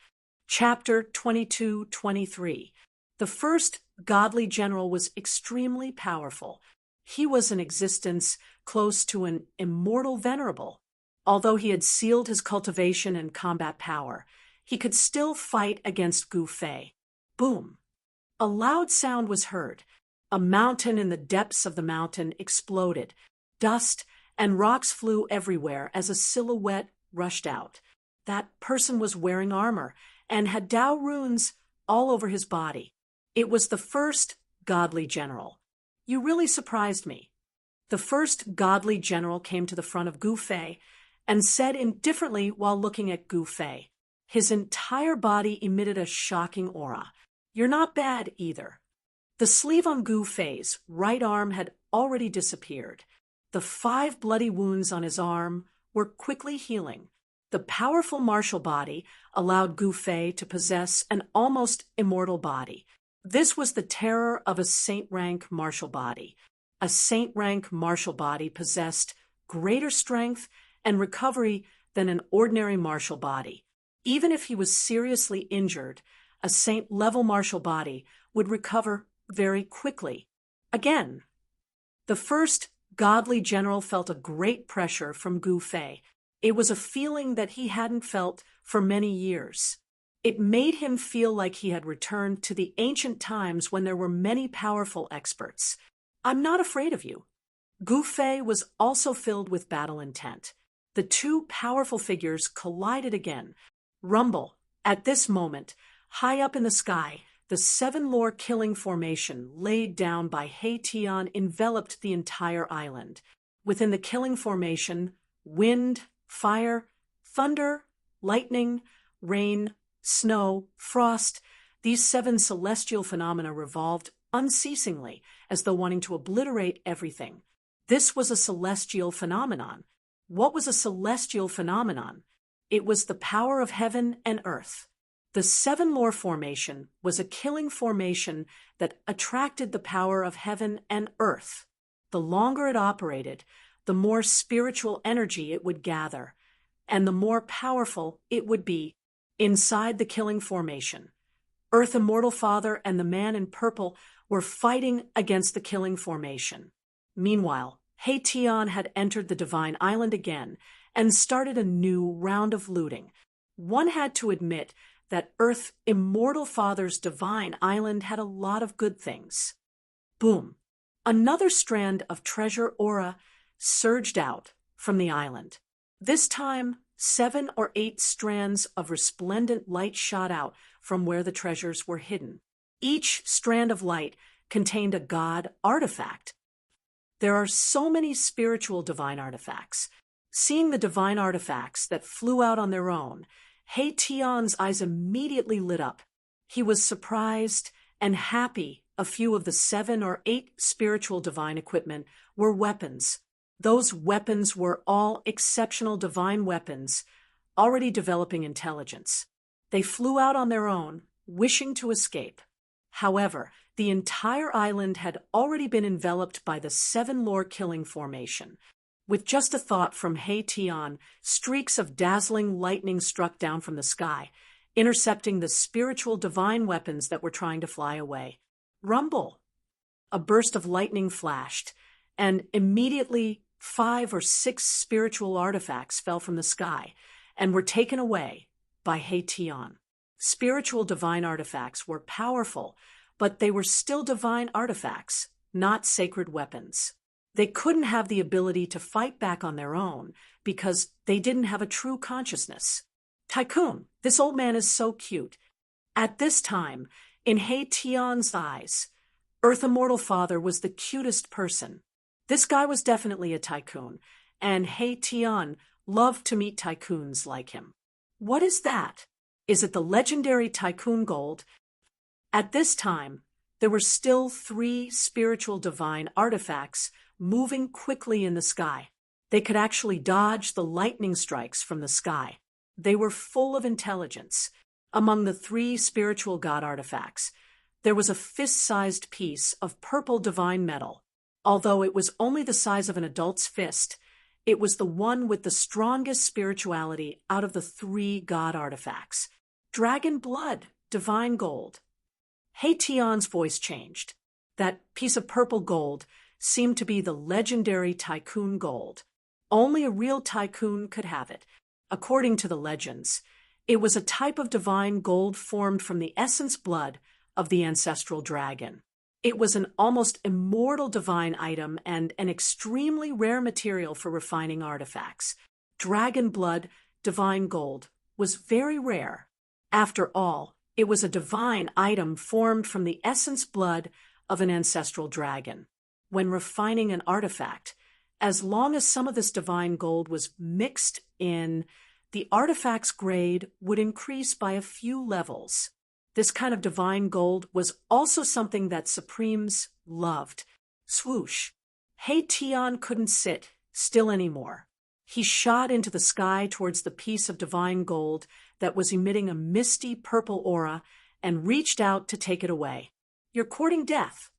Chapter 22-23. The first godly general was extremely powerful. He was in existence close to an immortal venerable. Although he had sealed his cultivation and combat power, he could still fight against Gu Fei. Boom! A loud sound was heard. A mountain in the depths of the mountain exploded. Dust and rocks flew everywhere as a silhouette rushed out. That person was wearing armor and had Dao runes all over his body. It was the first godly general. You really surprised me. The first godly general came to the front of Gu Fei and said indifferently while looking at Gu Fei. His entire body emitted a shocking aura. You're not bad either. The sleeve on Gu Fei's right arm had already disappeared. The 5 bloody wounds on his arm were quickly healing. The powerful martial body allowed Gu Fei to possess an almost immortal body. This was the terror of a saint-rank martial body. A saint-rank martial body possessed greater strength and recovery than an ordinary martial body. Even if he was seriously injured, a saint-level martial body would recover very quickly. Again, the first godly general felt a great pressure from Gu Fei. It was a feeling that he hadn't felt for many years. It made him feel like he had returned to the ancient times when there were many powerful experts. I'm not afraid of you. Gu Fei was also filled with battle intent. The 2 powerful figures collided again. Rumble. At this moment, high up in the sky, the 7 lore killing formation laid down by Haitian enveloped the entire island. Within the killing formation, wind, fire, thunder, lightning, rain, snow, frost, these 7 celestial phenomena revolved unceasingly, as though wanting to obliterate everything. This was a celestial phenomenon. What was a celestial phenomenon? It was the power of heaven and earth. The 7 lore formation was a killing formation that attracted the power of heaven and earth. The longer it operated, the more spiritual energy it would gather, and the more powerful it would be. Inside the killing formation, Earth Immortal Father and the man in purple were fighting against the killing formation. Meanwhile, Haitian had entered the divine island again and started a new round of looting. One had to admit that Earth Immortal Father's divine island had a lot of good things. Boom! Another strand of treasure aura surged out from the island. This time, 7 or 8 strands of resplendent light shot out from where the treasures were hidden. Each strand of light contained a god artifact. There are so many spiritual divine artifacts. Seeing the divine artifacts that flew out on their own, Hae-Tion's eyes immediately lit up. He was surprised and happy a few of the 7 or 8 spiritual divine equipment were weapons. Those weapons were all exceptional divine weapons, already developing intelligence. They flew out on their own, wishing to escape. However, the entire island had already been enveloped by the 7 lore killing formation. With just a thought from Hae-Tion, streaks of dazzling lightning struck down from the sky, intercepting the spiritual divine weapons that were trying to fly away. Rumble! A burst of lightning flashed, and immediately 5 or 6 spiritual artifacts fell from the sky and were taken away by Hae-Tion. Spiritual divine artifacts were powerful, but they were still divine artifacts, not sacred weapons. They couldn't have the ability to fight back on their own because they didn't have a true consciousness. Tycoon, this old man is so cute. At this time, in Hae-Tion's eyes, Earth Immortal Father was the cutest person. This guy was definitely a tycoon, and Hae-Tion loved to meet tycoons like him. What is that? Is it the legendary Tycoon Gold? At this time, there were still 3 spiritual divine artifacts moving quickly in the sky. They could actually dodge the lightning strikes from the sky. They were full of intelligence. Among the 3 spiritual god artifacts, there was a fist-sized piece of purple divine metal. Although it was only the size of an adult's fist, it was the one with the strongest spirituality out of the 3 god artifacts. Dragon blood, divine gold. Hae-Tion's voice changed. That piece of purple gold seemed to be the legendary Tycoon Gold. Only a real tycoon could have it. According to the legends, it was a type of divine gold formed from the essence blood of the ancestral dragon. It was an almost immortal divine item and an extremely rare material for refining artifacts. Dragon blood, divine gold, was very rare. After all, it was a divine item formed from the essence blood of an ancestral dragon. When refining an artifact, as long as some of this divine gold was mixed in, the artifact's grade would increase by a few levels. This kind of divine gold was also something that Supremes loved. Swoosh! Hae-Tion couldn't sit still anymore. He shot into the sky towards the piece of divine gold that was emitting a misty purple aura and reached out to take it away. You're courting death.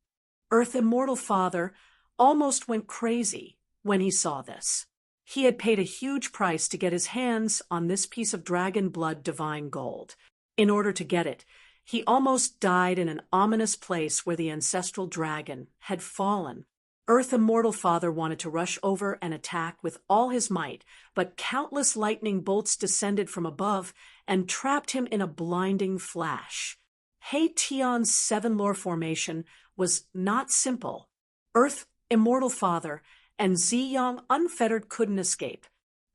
Earth Immortal Father almost went crazy when he saw this. He had paid a huge price to get his hands on this piece of dragon blood divine gold. In order to get it, he almost died in an ominous place where the ancestral dragon had fallen. Earth Immortal Father wanted to rush over and attack with all his might, but countless lightning bolts descended from above and trapped him in a blinding flash. Hae-Tion's 7 lore formation was not simple. Earth Immortal Father and Ziyang Unfettered couldn't escape.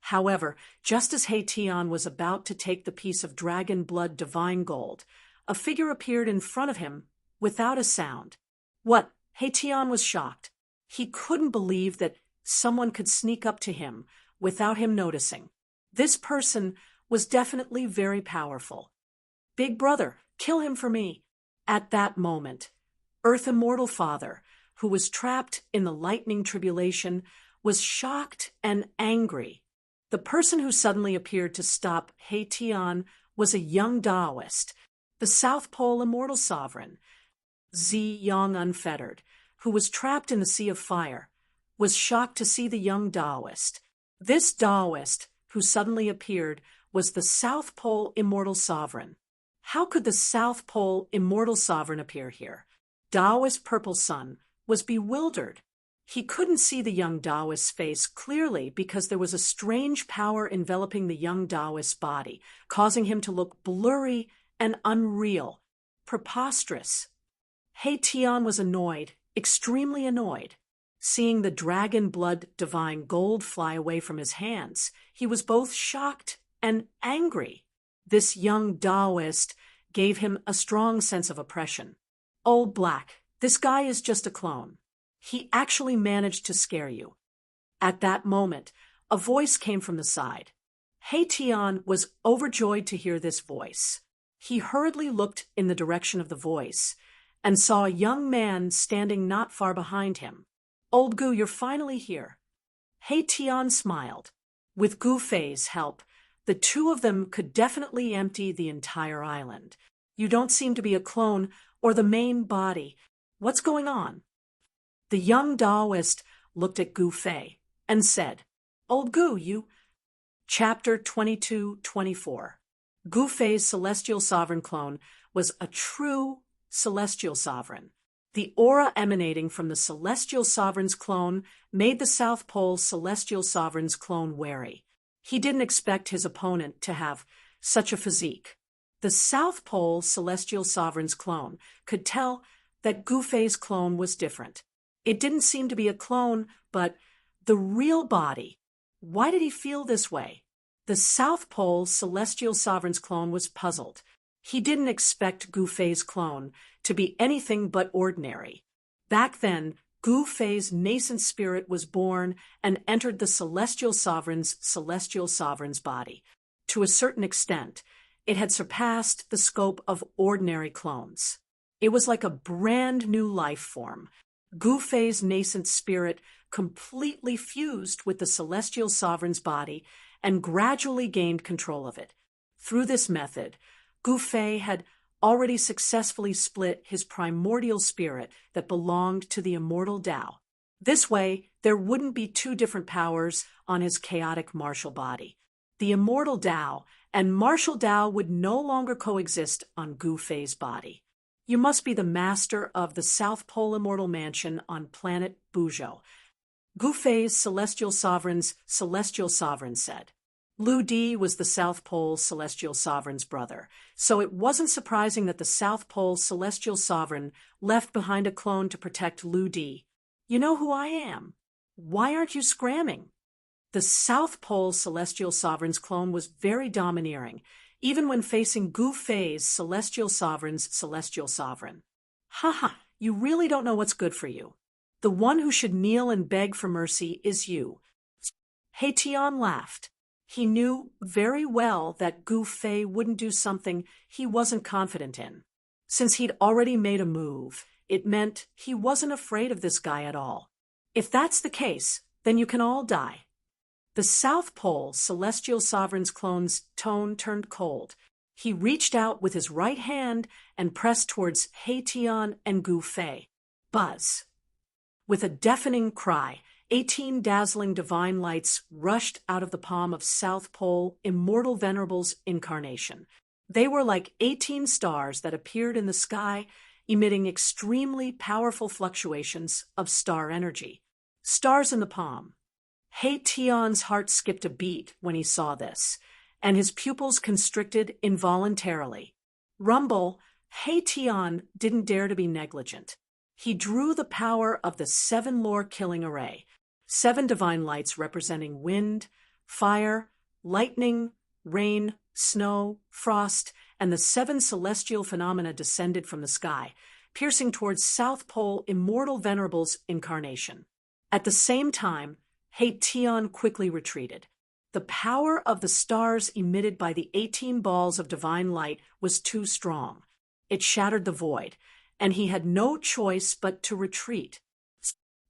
However, just as Hae-Tion was about to take the piece of dragon blood divine gold, a figure appeared in front of him without a sound. What? Hae-Tion was shocked. He couldn't believe that someone could sneak up to him without him noticing. This person was definitely very powerful. Big brother, kill him for me. At that moment, Earth Immortal Father, who was trapped in the lightning tribulation, was shocked and angry. The person who suddenly appeared to stop Hae-Tion was a young Taoist, the South Pole Immortal Sovereign. Ziyang Unfettered, who was trapped in the Sea of Fire, was shocked to see the young Taoist. This Taoist, who suddenly appeared, was the South Pole Immortal Sovereign. How could the South Pole Immortal Sovereign appear here? Taoist Purple Sun was bewildered. He couldn't see the young Taoist's face clearly because there was a strange power enveloping the young Taoist's body, causing him to look blurry and unreal, preposterous. Hae-Tion was annoyed, extremely annoyed. Seeing the dragon blood divine gold fly away from his hands, he was both shocked and angry. This young Taoist gave him a strong sense of oppression. Old Black, This guy is just a clone. He actually managed to scare you. At that moment, a voice came from the side. Tian was overjoyed to hear this voice. He hurriedly looked in the direction of the voice and saw a young man standing not far behind him. Old Gu, you're finally here. Tian smiled. With Gu Fei's help, the two of them could definitely empty the entire island. You don't seem to be a clone or the main body. What's going on? The young Taoist looked at Gu Fei and said, Old Gu, you... Chapter 22-24. Gu Fei's celestial sovereign clone was a true celestial sovereign. The aura emanating from the celestial sovereign's clone made the South Pole celestial sovereign's clone wary. He didn't expect his opponent to have such a physique. The South Pole celestial sovereign's clone could tell that Gu Fei's clone was different. It didn't seem to be a clone, but the real body. Why did he feel this way? The South Pole celestial sovereign's clone was puzzled. He didn't expect Gu Fei's clone to be anything but ordinary. Back then, Gu Fei's nascent spirit was born and entered the celestial sovereign's body. To a certain extent, it had surpassed the scope of ordinary clones. It was like a brand new life form. Gu Fei's nascent spirit completely fused with the celestial sovereign's body and gradually gained control of it. Through this method, Gu Fei had already successfully split his primordial spirit that belonged to the immortal Tao. This way, there wouldn't be two different powers on his chaotic martial body. The immortal Tao and martial Tao would no longer coexist on Gu Fei's body. You must be the master of the South Pole Immortal Mansion on planet Buzhou, Gu Fei's celestial sovereign said. Lu Di was the South Pole celestial sovereign's brother, so it wasn't surprising that the South Pole celestial sovereign left behind a clone to protect Lu Di. You know who I am. Why aren't you scramming? The South Pole celestial sovereign's clone was very domineering, even when facing Gu Fei's celestial sovereign. Haha, you really don't know what's good for you. The one who should kneel and beg for mercy is you. Tian laughed. He knew very well that Gu Fei wouldn't do something he wasn't confident in. Since he'd already made a move, it meant he wasn't afraid of this guy at all. If that's the case, then you can all die. The South Pole celestial sovereign's clone's tone turned cold. He reached out with his right hand and pressed towards Tian and Gu Fei. Buzz. With a deafening cry, 18 dazzling divine lights rushed out of the palm of South Pole Immortal Venerable's incarnation. They were like 18 stars that appeared in the sky, emitting extremely powerful fluctuations of star energy. Stars in the palm. Tian's heart skipped a beat when he saw this, and his pupils constricted involuntarily. Rumble, Tian didn't dare to be negligent. He drew the power of the 7 lore killing array, 7 divine lights representing wind, fire, lightning, rain, snow, frost, and the 7 celestial phenomena descended from the sky, piercing towards South Pole Immortal Venerable's incarnation. At the same time, Tian quickly retreated. The power of the stars emitted by the 18 balls of divine light was too strong. It shattered the void, and he had no choice but to retreat.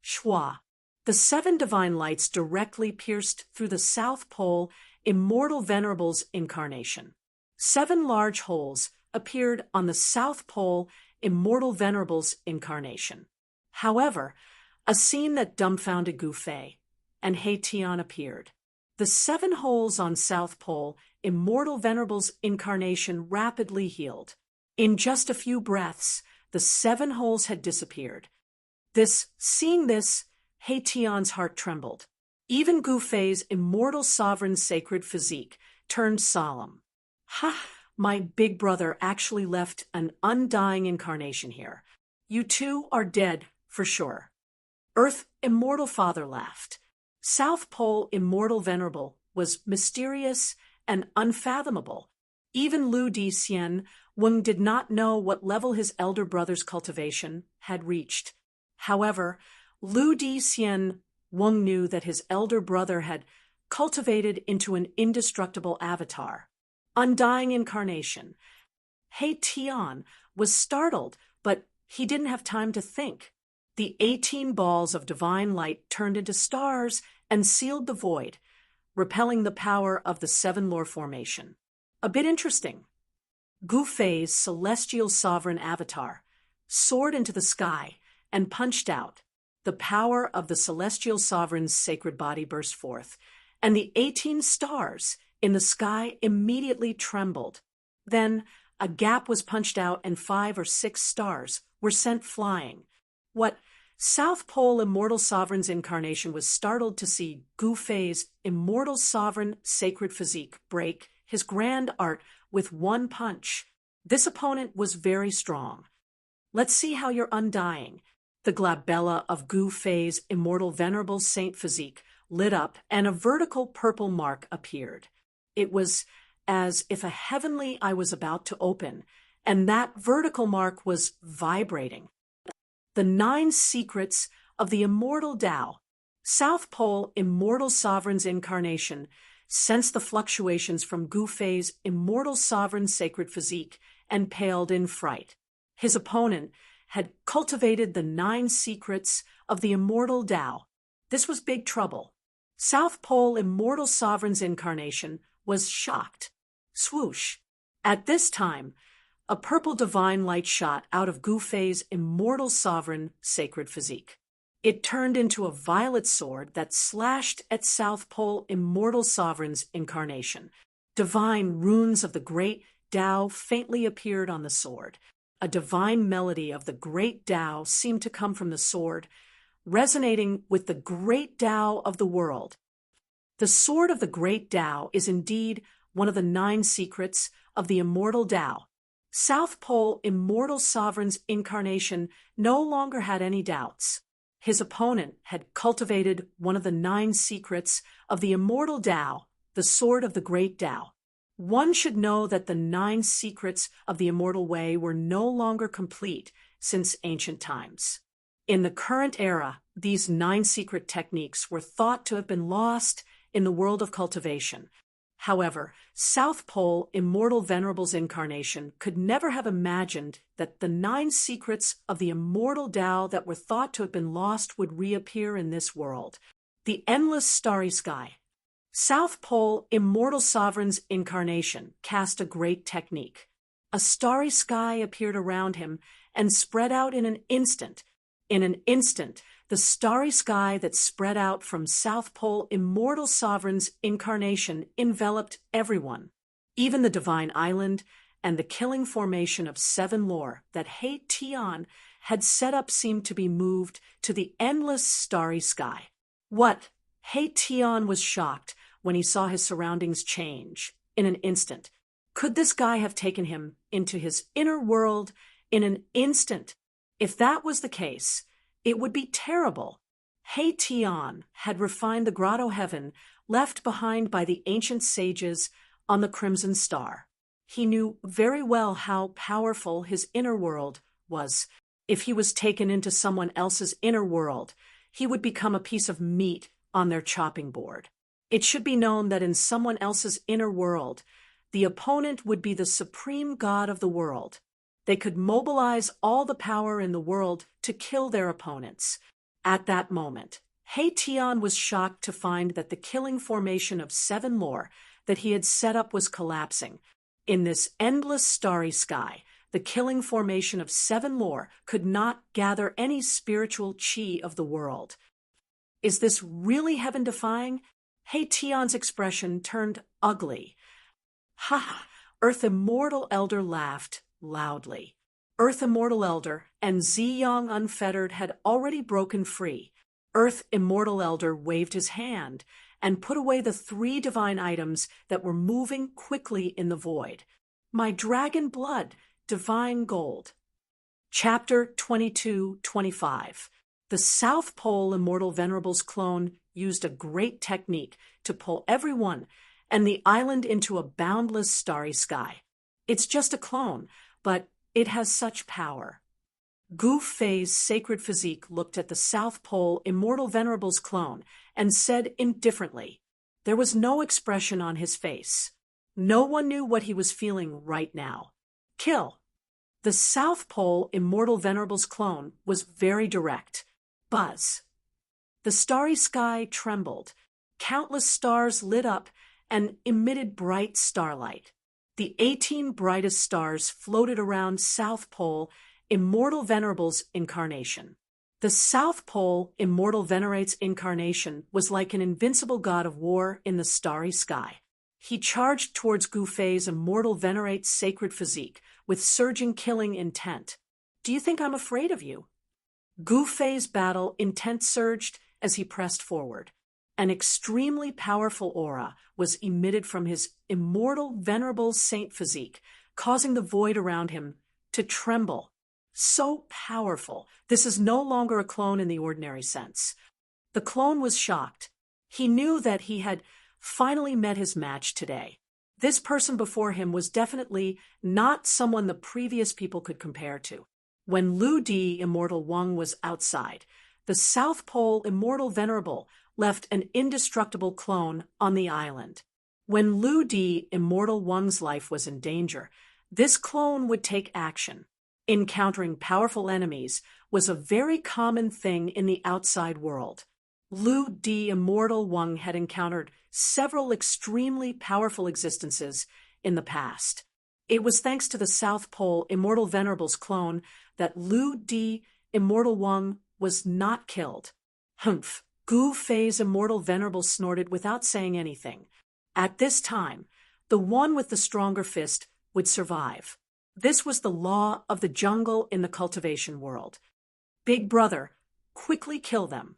Shwa. The 7 divine lights directly pierced through the South Pole Immortal Venerable's incarnation. 7 large holes appeared on the South Pole Immortal Venerable's incarnation. However, a scene that dumbfounded Gu Fei and Tian appeared. The 7 holes on South Pole Immortal Venerable's incarnation rapidly healed. In just a few breaths, the 7 holes had disappeared. Seeing this, Tian's heart trembled. Even Gu Fei's immortal sovereign sacred physique turned solemn. Ha! My big brother actually left an undying incarnation here. You two are dead, for sure. Earth Immortal Father laughed. South Pole Immortal Venerable was mysterious and unfathomable. Even Lu Dixien Weng did not know what level his elder brother's cultivation had reached. However, Lu Dixien Weng knew that his elder brother had cultivated into an indestructible avatar, undying incarnation. He Tian was startled, but he didn't have time to think. The 18 balls of divine light turned into stars and sealed the void, repelling the power of the seven lore formation. A bit interesting. Gu Fei's celestial sovereign avatar soared into the sky and punched out. The power of the celestial sovereign's sacred body burst forth, and the 18 stars in the sky immediately trembled. Then a gap was punched out and 5 or 6 stars were sent flying. What South Pole Immortal Sovereign's incarnation was startled to see Gu Fei's immortal sovereign sacred physique break his grand art with one punch. This opponent was very strong. Let's see how you're undying. The glabella of Gu Fei's immortal venerable saint physique lit up and a vertical purple mark appeared. It was as if a heavenly eye was about to open, and that vertical mark was vibrating. The 9 secrets of the immortal Tao. South Pole Immortal Sovereign's incarnation sensed the fluctuations from Gu Fei's immortal sovereign sacred physique and paled in fright. His opponent had cultivated the 9 secrets of the immortal Tao. This was big trouble. South Pole Immortal Sovereign's incarnation was shocked. Swoosh! At this time, a purple divine light shot out of Gu Fei's immortal sovereign sacred physique. It turned into a violet sword that slashed at South Pole Immortal Sovereign's incarnation. Divine runes of the great Tao faintly appeared on the sword. A divine melody of the great Tao seemed to come from the sword, resonating with the great Tao of the world. The sword of the great Tao is indeed one of the 9 secrets of the immortal Tao. South Pole Immortal Sovereign's incarnation no longer had any doubts. His opponent had cultivated one of the 9 secrets of the immortal Tao, the sword of the great Tao. One should know that the 9 secrets of the immortal way were no longer complete since ancient times. In the current era, these 9 secret techniques were thought to have been lost in the world of cultivation. However, South Pole Immortal Venerable's incarnation could never have imagined that the 9 secrets of the immortal Tao that were thought to have been lost would reappear in this world. The endless starry sky. South Pole Immortal Sovereign's incarnation cast a great technique. A starry sky appeared around him and spread out in an instant. In an instant, the starry sky that spread out from South Pole Immortal Sovereign's incarnation enveloped everyone. Even the divine island and the killing formation of 7 lore that He Tian had set up seemed to be moved to the endless starry sky. What? He Tian was shocked when he saw his surroundings change in an instant. Could this guy have taken him into his inner world in an instant? If that was the case, it would be terrible. He Tian had refined the grotto heaven left behind by the ancient sages on the Crimson Star. He knew very well how powerful his inner world was. If he was taken into someone else's inner world, he would become a piece of meat on their chopping board. It should be known that in someone else's inner world, the opponent would be the supreme god of the world. They could mobilize all the power in the world to kill their opponents. At that moment, He Tian was shocked to find that the killing formation of 7 lore that he had set up was collapsing. In this endless starry sky, the killing formation of 7 lore could not gather any spiritual chi of the world. Is this really heaven-defying? He Tian's expression turned ugly. Ha ha! Earth Immortal Elder laughed loudly. Earth Immortal Elder and Ziyang Unfettered had already broken free. Earth Immortal Elder waved his hand and put away the 3 divine items that were moving quickly in the void. My dragon blood, divine gold. Chapter 22-25. The South Pole Immortal Venerable's clone used a great technique to pull everyone and the island into a boundless starry sky. It's just a clone, but it has such power. Gu Fei's sacred physique looked at the South Pole Immortal Venerable's clone and said indifferently. There was no expression on his face. No one knew what he was feeling right now. Kill. The South Pole Immortal Venerable's clone was very direct. Buzz. The starry sky trembled. Countless stars lit up and emitted bright starlight. The 18 brightest stars floated around South Pole Immortal Venerable's incarnation. The South Pole Immortal Venerate's incarnation was like an invincible god of war in the starry sky. He charged towards Gu Fei's Immortal Venerate's sacred physique with surging killing intent. Do you think I'm afraid of you? Gu Fei's battle intent surged as he pressed forward. An extremely powerful aura was emitted from his Immortal Venerable Saint physique, causing the void around him to tremble. So powerful, this is no longer a clone in the ordinary sense. The clone was shocked. He knew that he had finally met his match today. This person before him was definitely not someone the previous people could compare to. When Lu Di Immortal Wang was outside, the South Pole Immortal Venerable left an indestructible clone on the island. When Lu Di Immortal Wang's life was in danger, this clone would take action. Encountering powerful enemies was a very common thing in the outside world. Lu Di Immortal Wang had encountered several extremely powerful existences in the past. It was thanks to the South Pole Immortal Venerable's clone that Lu Di Immortal Wang was not killed. Humph! Gu Fei's Immortal Venerable snorted without saying anything. At this time, the one with the stronger fist would survive. This was the law of the jungle in the cultivation world. Big brother, quickly kill them.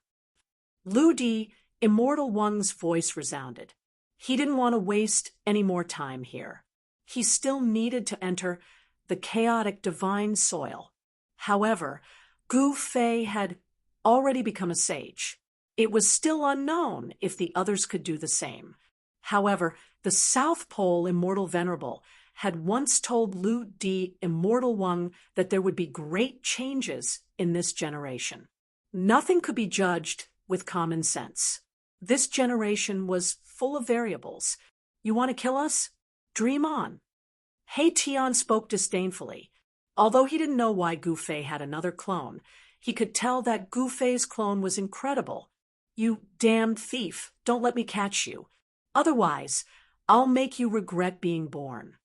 Lu Di Immortal Wang's voice resounded. He didn't want to waste any more time here. He still needed to enter the chaotic divine soil. However, Gu Fei had already become a sage. It was still unknown if the others could do the same. However, the South Pole Immortal Venerable had once told Lu Di Immortal Wang that there would be great changes in this generation. Nothing could be judged with common sense. This generation was full of variables. You want to kill us? Dream on. He Tian spoke disdainfully. Although he didn't know why Gu Fei had another clone, he could tell that Gu Fei's clone was incredible. You damned thief, don't let me catch you. Otherwise, I'll make you regret being born.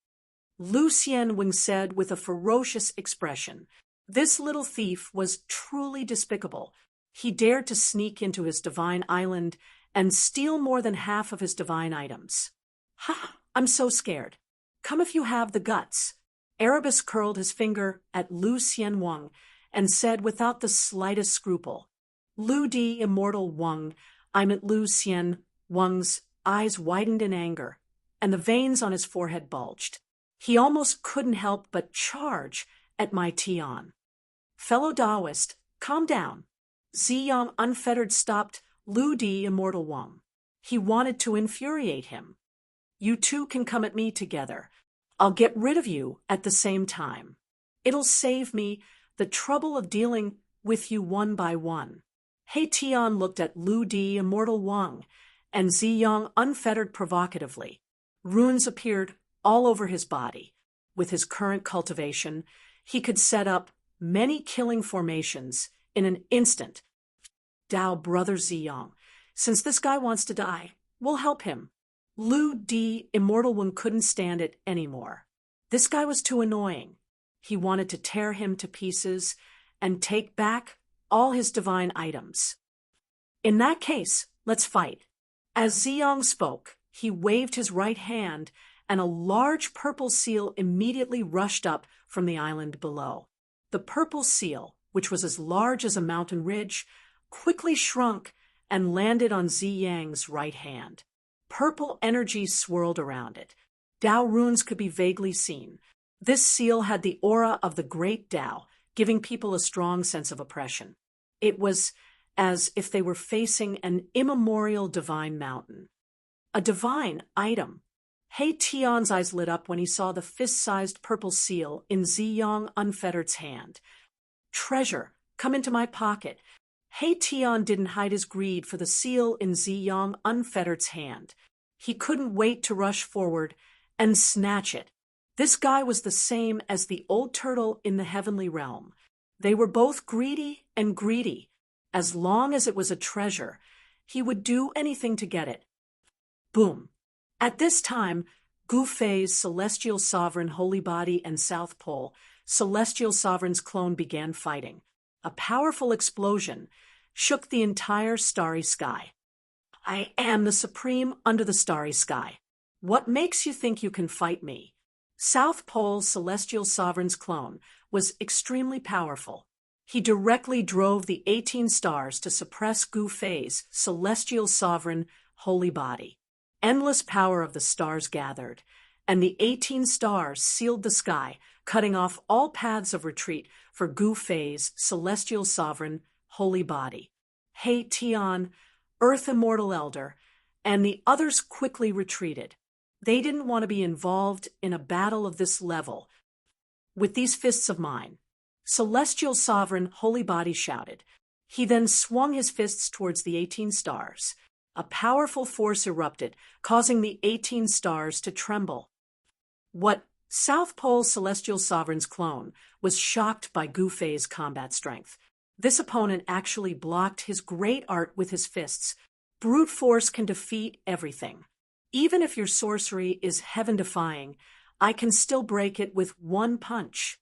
Lu Xianwing said with a ferocious expression. This little thief was truly despicable. He dared to sneak into his divine island and steal more than half of his divine items. Ha! I'm so scared. Come if you have the guts. Erebus curled his finger at Lu Xianwang and said without the slightest scruple, Lu Di Immortal Wang, I'm at Lu Xianwang's eyes widened in anger, and the veins on his forehead bulged. He almost couldn't help but charge at my Tian. Fellow Taoist, calm down. Ziyang Unfettered stopped Lu Di Immortal Wang. He wanted to infuriate him. You two can come at me together. I'll get rid of you at the same time. It'll save me the trouble of dealing with you one by one. He Tian looked at Lu Di Immortal Wang and Ziyang Unfettered provocatively. Runes appeared all over his body. With his current cultivation, he could set up many killing formations in an instant. Dao, brother Ziyang, since this guy wants to die, we'll help him. Lu Di Immortal One couldn't stand it anymore. This guy was too annoying. He wanted to tear him to pieces and take back all his divine items. In that case, let's fight. As Ziyang spoke, he waved his right hand and a large purple seal immediately rushed up from the island below. The purple seal, which was as large as a mountain ridge, quickly shrunk and landed on Ziyang's right hand. Purple energy swirled around it. Dao runes could be vaguely seen. This seal had the aura of the great Dao, giving people a strong sense of oppression. It was as if they were facing an immemorial divine mountain. A divine item. He Tian's eyes lit up when he saw the fist-sized purple seal in Ziyang Unfettered's hand. Treasure, come into my pocket. He Tian didn't hide his greed for the seal in Ziyang Unfettered's hand. He couldn't wait to rush forward and snatch it. This guy was the same as the old turtle in the heavenly realm. They were both greedy and greedy. As long as it was a treasure, he would do anything to get it. Boom. At this time, Gu Fei's celestial sovereign holy body and South Pole, celestial sovereign's clone began fighting. A powerful explosion shook the entire starry sky. I am the supreme under the starry sky. What makes you think you can fight me? South Pole's celestial sovereign's clone was extremely powerful. He directly drove the 18 stars to suppress Gu Fei's celestial sovereign holy body. Endless power of the stars gathered, and the 18 stars sealed the sky, cutting off all paths of retreat for Gu Fei's celestial sovereign holy body. He Tian, Earth Immortal Elder, and the others quickly retreated. They didn't want to be involved in a battle of this level. With these fists of mine, celestial sovereign holy body shouted. He then swung his fists towards the 18 stars. A powerful force erupted, causing the 18 stars to tremble. What South Pole Celestial Sovereign's clone was shocked by Gu Fei's combat strength. This opponent actually blocked his great art with his fists. Brute force can defeat everything. Even if your sorcery is heaven-defying, I can still break it with one punch.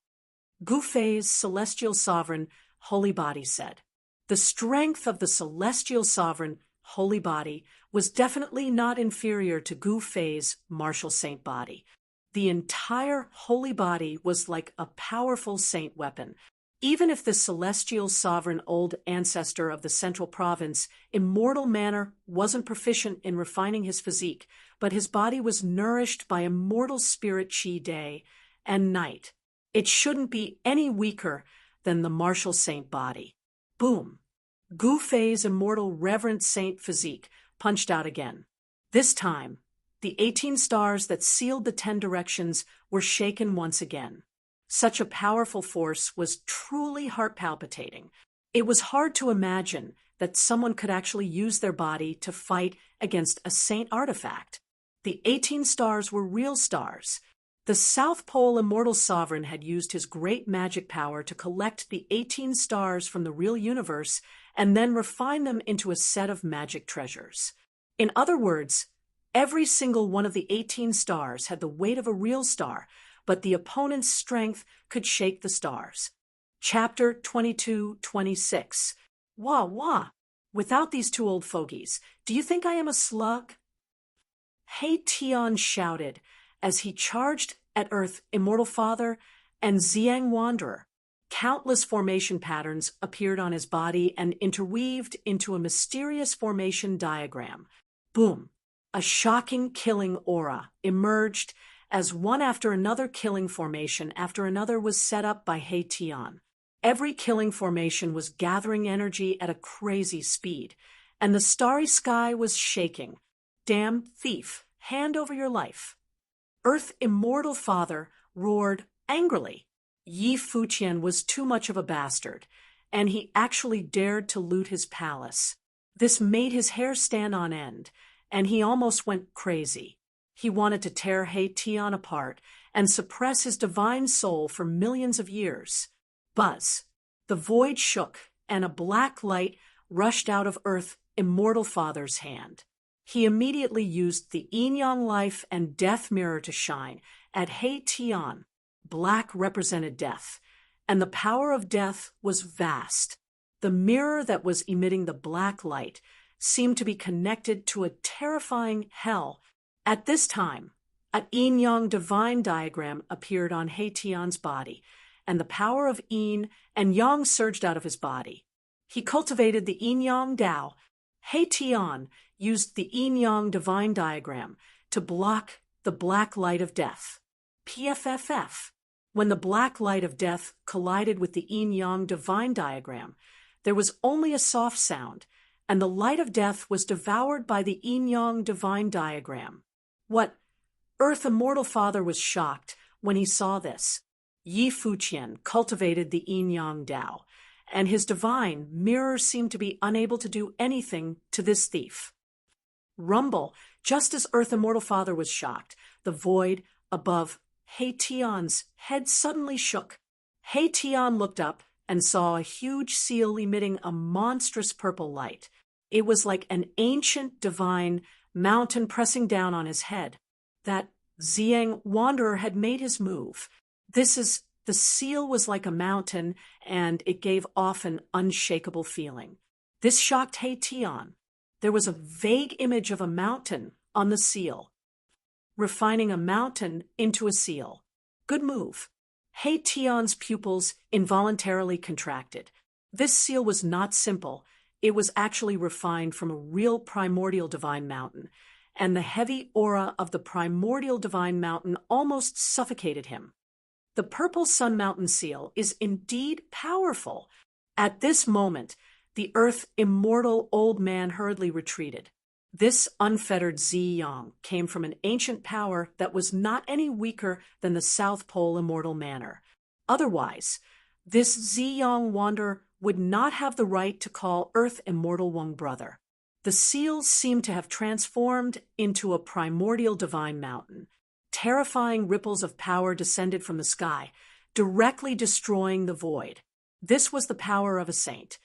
Gu Fei's Celestial Sovereign Holy Body said. The strength of the Celestial Sovereign Holy Body was definitely not inferior to Gu Fei's Martial Saint Body. The entire Holy Body was like a powerful saint weapon. Even if the Celestial Sovereign Old Ancestor of the Central Province, Immortal Manor, wasn't proficient in refining his physique, but his body was nourished by immortal spirit chi day and night. It shouldn't be any weaker than the Martial Saint Body. Boom. Gu Fei's immortal reverent saint physique punched out again. This time, the 18 stars that sealed the 10 directions were shaken once again. Such a powerful force was truly heart-palpitating. It was hard to imagine that someone could actually use their body to fight against a saint artifact. The 18 stars were real stars. The South Pole Immortal Sovereign had used his great magic power to collect the 18 stars from the real universe and then refine them into a set of magic treasures. In other words, every single one of the 18 stars had the weight of a real star, but the opponent's strength could shake the stars. Chapter 22-26. Wah, wah. Without these two old fogies, do you think I am a slug? He Tian shouted as he charged at Earth Immortal Father and Xiang Wanderer. Countless formation patterns appeared on his body and interweaved into a mysterious formation diagram. Boom! A shocking killing aura emerged as one after another killing formation after another was set up by He Tian. Every killing formation was gathering energy at a crazy speed, and the starry sky was shaking. Damn thief, hand over your life. Earth Immortal Father roared angrily. Yi Fuqian was too much of a bastard, and he actually dared to loot his palace. This made his hair stand on end, and he almost went crazy. He wanted to tear He Tian apart and suppress his divine soul for millions of years. Buzz. The void shook, and a black light rushed out of Earth Immortal Father's hand. He immediately used the yin-yang life and death mirror to shine at He Tian. Black represented death, and the power of death was vast. The mirror that was emitting the black light seemed to be connected to a terrifying hell. At this time, a yin-yang divine diagram appeared on He Tian's body, and the power of yin and yang surged out of his body. He cultivated the yin-yang Tao. He Tian used the yin-yang divine diagram to block the black light of death. PFFF. When the black light of death collided with the yin-yang divine diagram, there was only a soft sound, and the light of death was devoured by the yin-yang divine diagram. What Earth Immortal Father was shocked when he saw this. Yi Fuqian cultivated the Yin-Yang Tao, and his divine mirror seemed to be unable to do anything to this thief. Rumble, just as Earth Immortal Father was shocked, the void above He Tian's head suddenly shook. He Tian looked up and saw a huge seal emitting a monstrous purple light. It was like an ancient divine mountain pressing down on his head. That Ziyang wanderer had made his move. The seal was like a mountain, and it gave off an unshakable feeling. This shocked He Tian. There was a vague image of a mountain on the seal. Refining a mountain into a seal. Good move. He Tian's pupils involuntarily contracted. This seal was not simple. It was actually refined from a real primordial divine mountain, and the heavy aura of the primordial divine mountain almost suffocated him. The purple sun mountain seal is indeed powerful. At this moment, the Earth Immortal Old Man hurriedly retreated. This unfettered Ziyang came from an ancient power that was not any weaker than the South Pole Immortal Manor. Otherwise, this Ziyang wanderer would not have the right to call Earth Immortal One brother. The seal seemed to have transformed into a primordial divine mountain. Terrifying ripples of power descended from the sky, directly destroying the void. This was the power of a saint.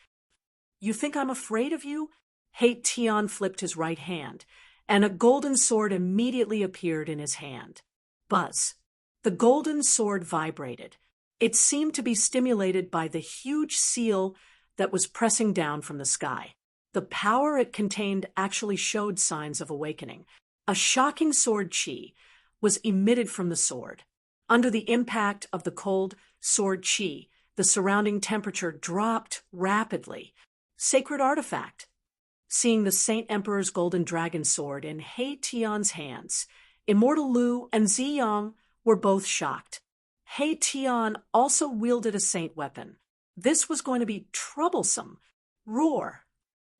You think I'm afraid of you? He Tian flipped his right hand, and a golden sword immediately appeared in his hand. Buzz. The golden sword vibrated. It seemed to be stimulated by the huge seal that was pressing down from the sky. The power it contained actually showed signs of awakening. A shocking sword chi was emitted from the sword. Under the impact of the cold sword chi, the surrounding temperature dropped rapidly. Sacred artifact. Seeing the Saint Emperor's golden dragon sword in He Tian's hands, Immortal Lu and Ziyang were both shocked. He Tian also wielded a saint weapon. This was going to be troublesome. Roar.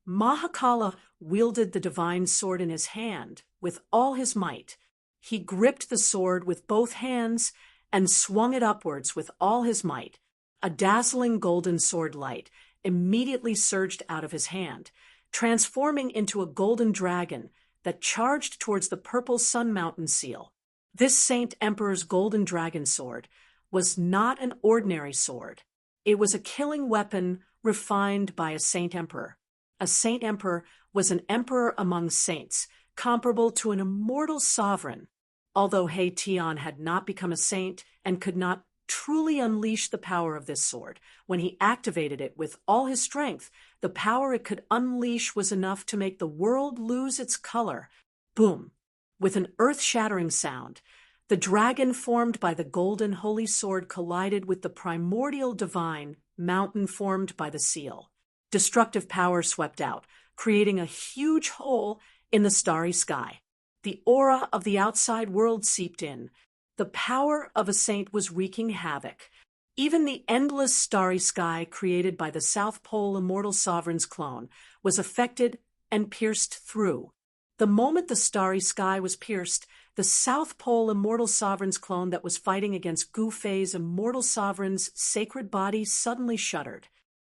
Mahakala wielded the divine sword in his hand with all his might. He gripped the sword with both hands and swung it upwards with all his might. A dazzling golden sword light immediately surged out of his hand, transforming into a golden dragon that charged towards the purple Sun Mountain seal. This Saint Emperor's golden dragon sword was not an ordinary sword. It was a killing weapon refined by a Saint Emperor. A Saint Emperor was an emperor among saints, comparable to an immortal sovereign. Although He Tian had not become a saint and could not truly unleash the power of this sword, when he activated it with all his strength, the power it could unleash was enough to make the world lose its color. Boom! With an earth-shattering sound, the dragon formed by the golden holy sword collided with the primordial divine mountain formed by the seal. Destructive power swept out, creating a huge hole in the starry sky. The aura of the outside world seeped in. The power of a saint was wreaking havoc. Even the endless starry sky created by the South Pole Immortal Sovereign's clone was affected and pierced through. The moment the starry sky was pierced, the South Pole Immortal Sovereign's clone that was fighting against Gu Fei's Immortal Sovereign's sacred body suddenly shuddered.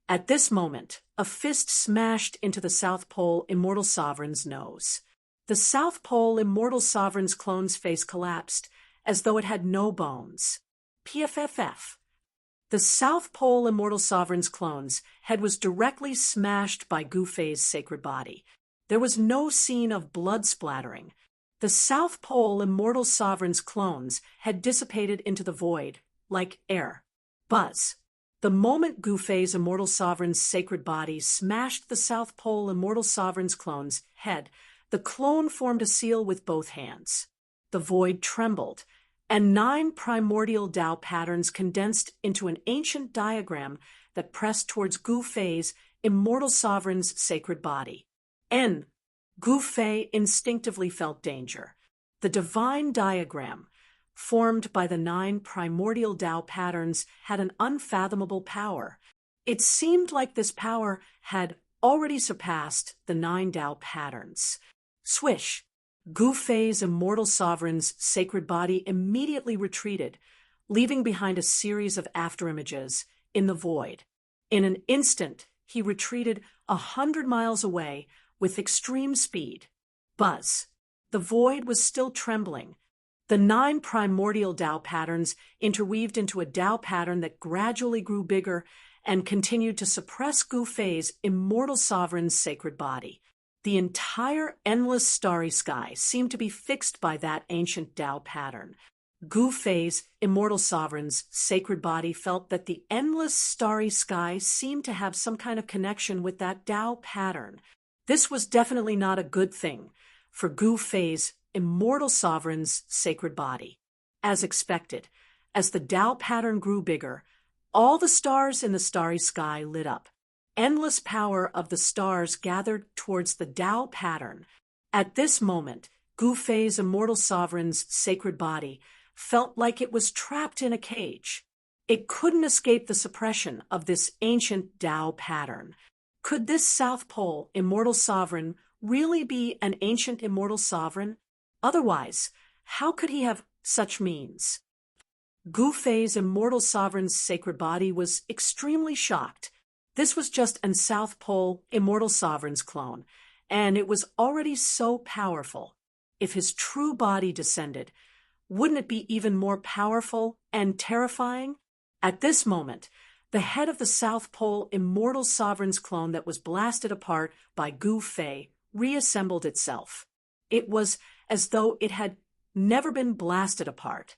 At this moment, a fist smashed into the South Pole Immortal Sovereign's nose. The South Pole Immortal Sovereign's clone's face collapsed, as though it had no bones. PFFF. The South Pole Immortal Sovereign's clone's head was directly smashed by Gu Fei's sacred body. There was no scene of blood splattering. The South Pole Immortal Sovereign's clones had dissipated into the void, like air. Buzz. The moment Gu Fei's Immortal Sovereign's sacred body smashed the South Pole Immortal Sovereign's clone's head, the clone formed a seal with both hands. The void trembled, and 9 primordial Tao patterns condensed into an ancient diagram that pressed towards Gu Fei's Immortal Sovereign's sacred body. Gu Fei instinctively felt danger. The divine diagram, formed by the 9 primordial Tao patterns, had an unfathomable power. It seemed like this power had already surpassed the 9 Tao patterns. Swish! Gu Fei's immortal sovereign's sacred body immediately retreated, leaving behind a series of afterimages in the void. In an instant, he retreated 100 miles away with extreme speed. Buzz. The void was still trembling. The 9 primordial Tao patterns interweaved into a Tao pattern that gradually grew bigger and continued to suppress Gu Fei's immortal sovereign's sacred body. The entire endless starry sky seemed to be fixed by that ancient Tao pattern. Gu Fei's immortal sovereign's sacred body felt that the endless starry sky seemed to have some kind of connection with that Tao pattern. This was definitely not a good thing for Gu Fei's immortal sovereign's sacred body. As expected, as the Tao pattern grew bigger, all the stars in the starry sky lit up. Endless power of the stars gathered towards the Tao pattern. At this moment, Gu Fei's immortal sovereign's sacred body felt like it was trapped in a cage. It couldn't escape the suppression of this ancient Tao pattern. Could this South Pole immortal sovereign really be an ancient immortal sovereign? Otherwise, how could he have such means? Gu Fei's immortal sovereign's sacred body was extremely shocked. This was just an South Pole immortal sovereign's clone, and it was already so powerful. If his true body descended, wouldn't it be even more powerful and terrifying? At this moment, the head of the South Pole immortal sovereign's clone that was blasted apart by Gu Fei reassembled itself. It was as though it had never been blasted apart.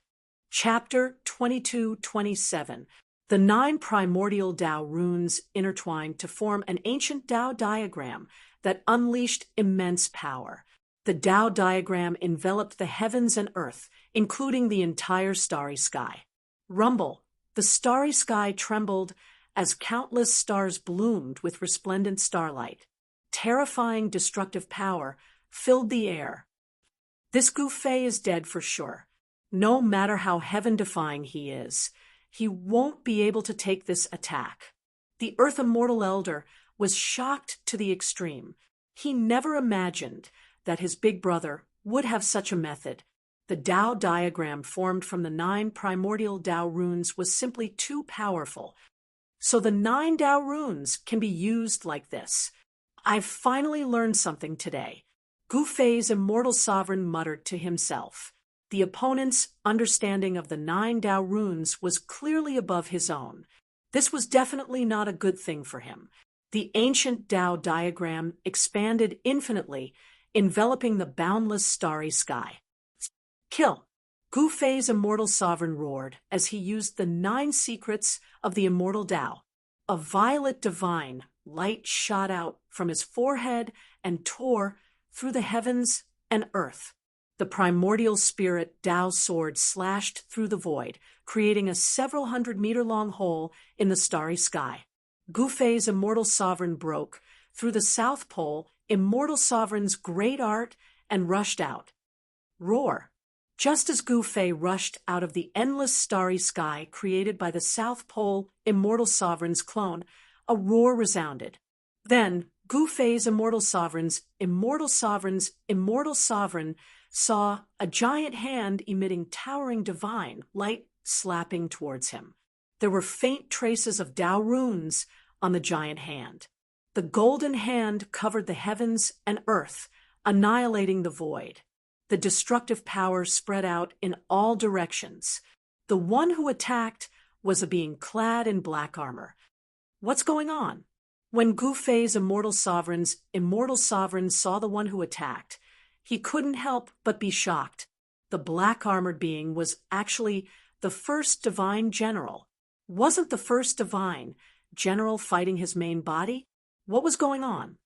Chapter 22-27. The 9 primordial Tao runes intertwined to form an ancient Tao diagram that unleashed immense power. The Tao diagram enveloped the heavens and earth, including the entire starry sky. Rumble. The starry sky trembled as countless stars bloomed with resplendent starlight. Terrifying destructive power filled the air. This Gu Fei is dead for sure. No matter how heaven-defying he is, he won't be able to take this attack. The Earth Immortal Elder was shocked to the extreme. He never imagined that his big brother would have such a method. The Tao diagram formed from the 9 primordial Tao runes was simply too powerful. So the 9 Tao runes can be used like this. I've finally learned something today. Gu Fei's immortal sovereign muttered to himself. The opponent's understanding of the 9 Tao runes was clearly above his own. This was definitely not a good thing for him. The ancient Tao diagram expanded infinitely, enveloping the boundless starry sky. Kill! Gu Fei's immortal sovereign roared as he used the 9 secrets of the immortal Tao. A violet divine light shot out from his forehead and tore through the heavens and earth. The primordial spirit Tao sword slashed through the void, creating a several 100-meter-long hole in the starry sky. Gu Fei's immortal sovereign broke through the South Pole immortal sovereign's great art and rushed out. Roar! Just as Gu Fei rushed out of the endless starry sky created by the South Pole immortal sovereign's clone, a roar resounded. Then Gu Fei's immortal sovereign saw a giant hand emitting towering divine light slapping towards him. There were faint traces of Tao runes on the giant hand. The golden hand covered the heavens and earth, annihilating the void. The destructive power spread out in all directions. The one who attacked was a being clad in black armor. What's going on? When Gu Fei's immortal sovereign saw the one who attacked, he couldn't help but be shocked. The black-armored being was actually the first divine general. Wasn't the first divine general fighting his main body? What was going on?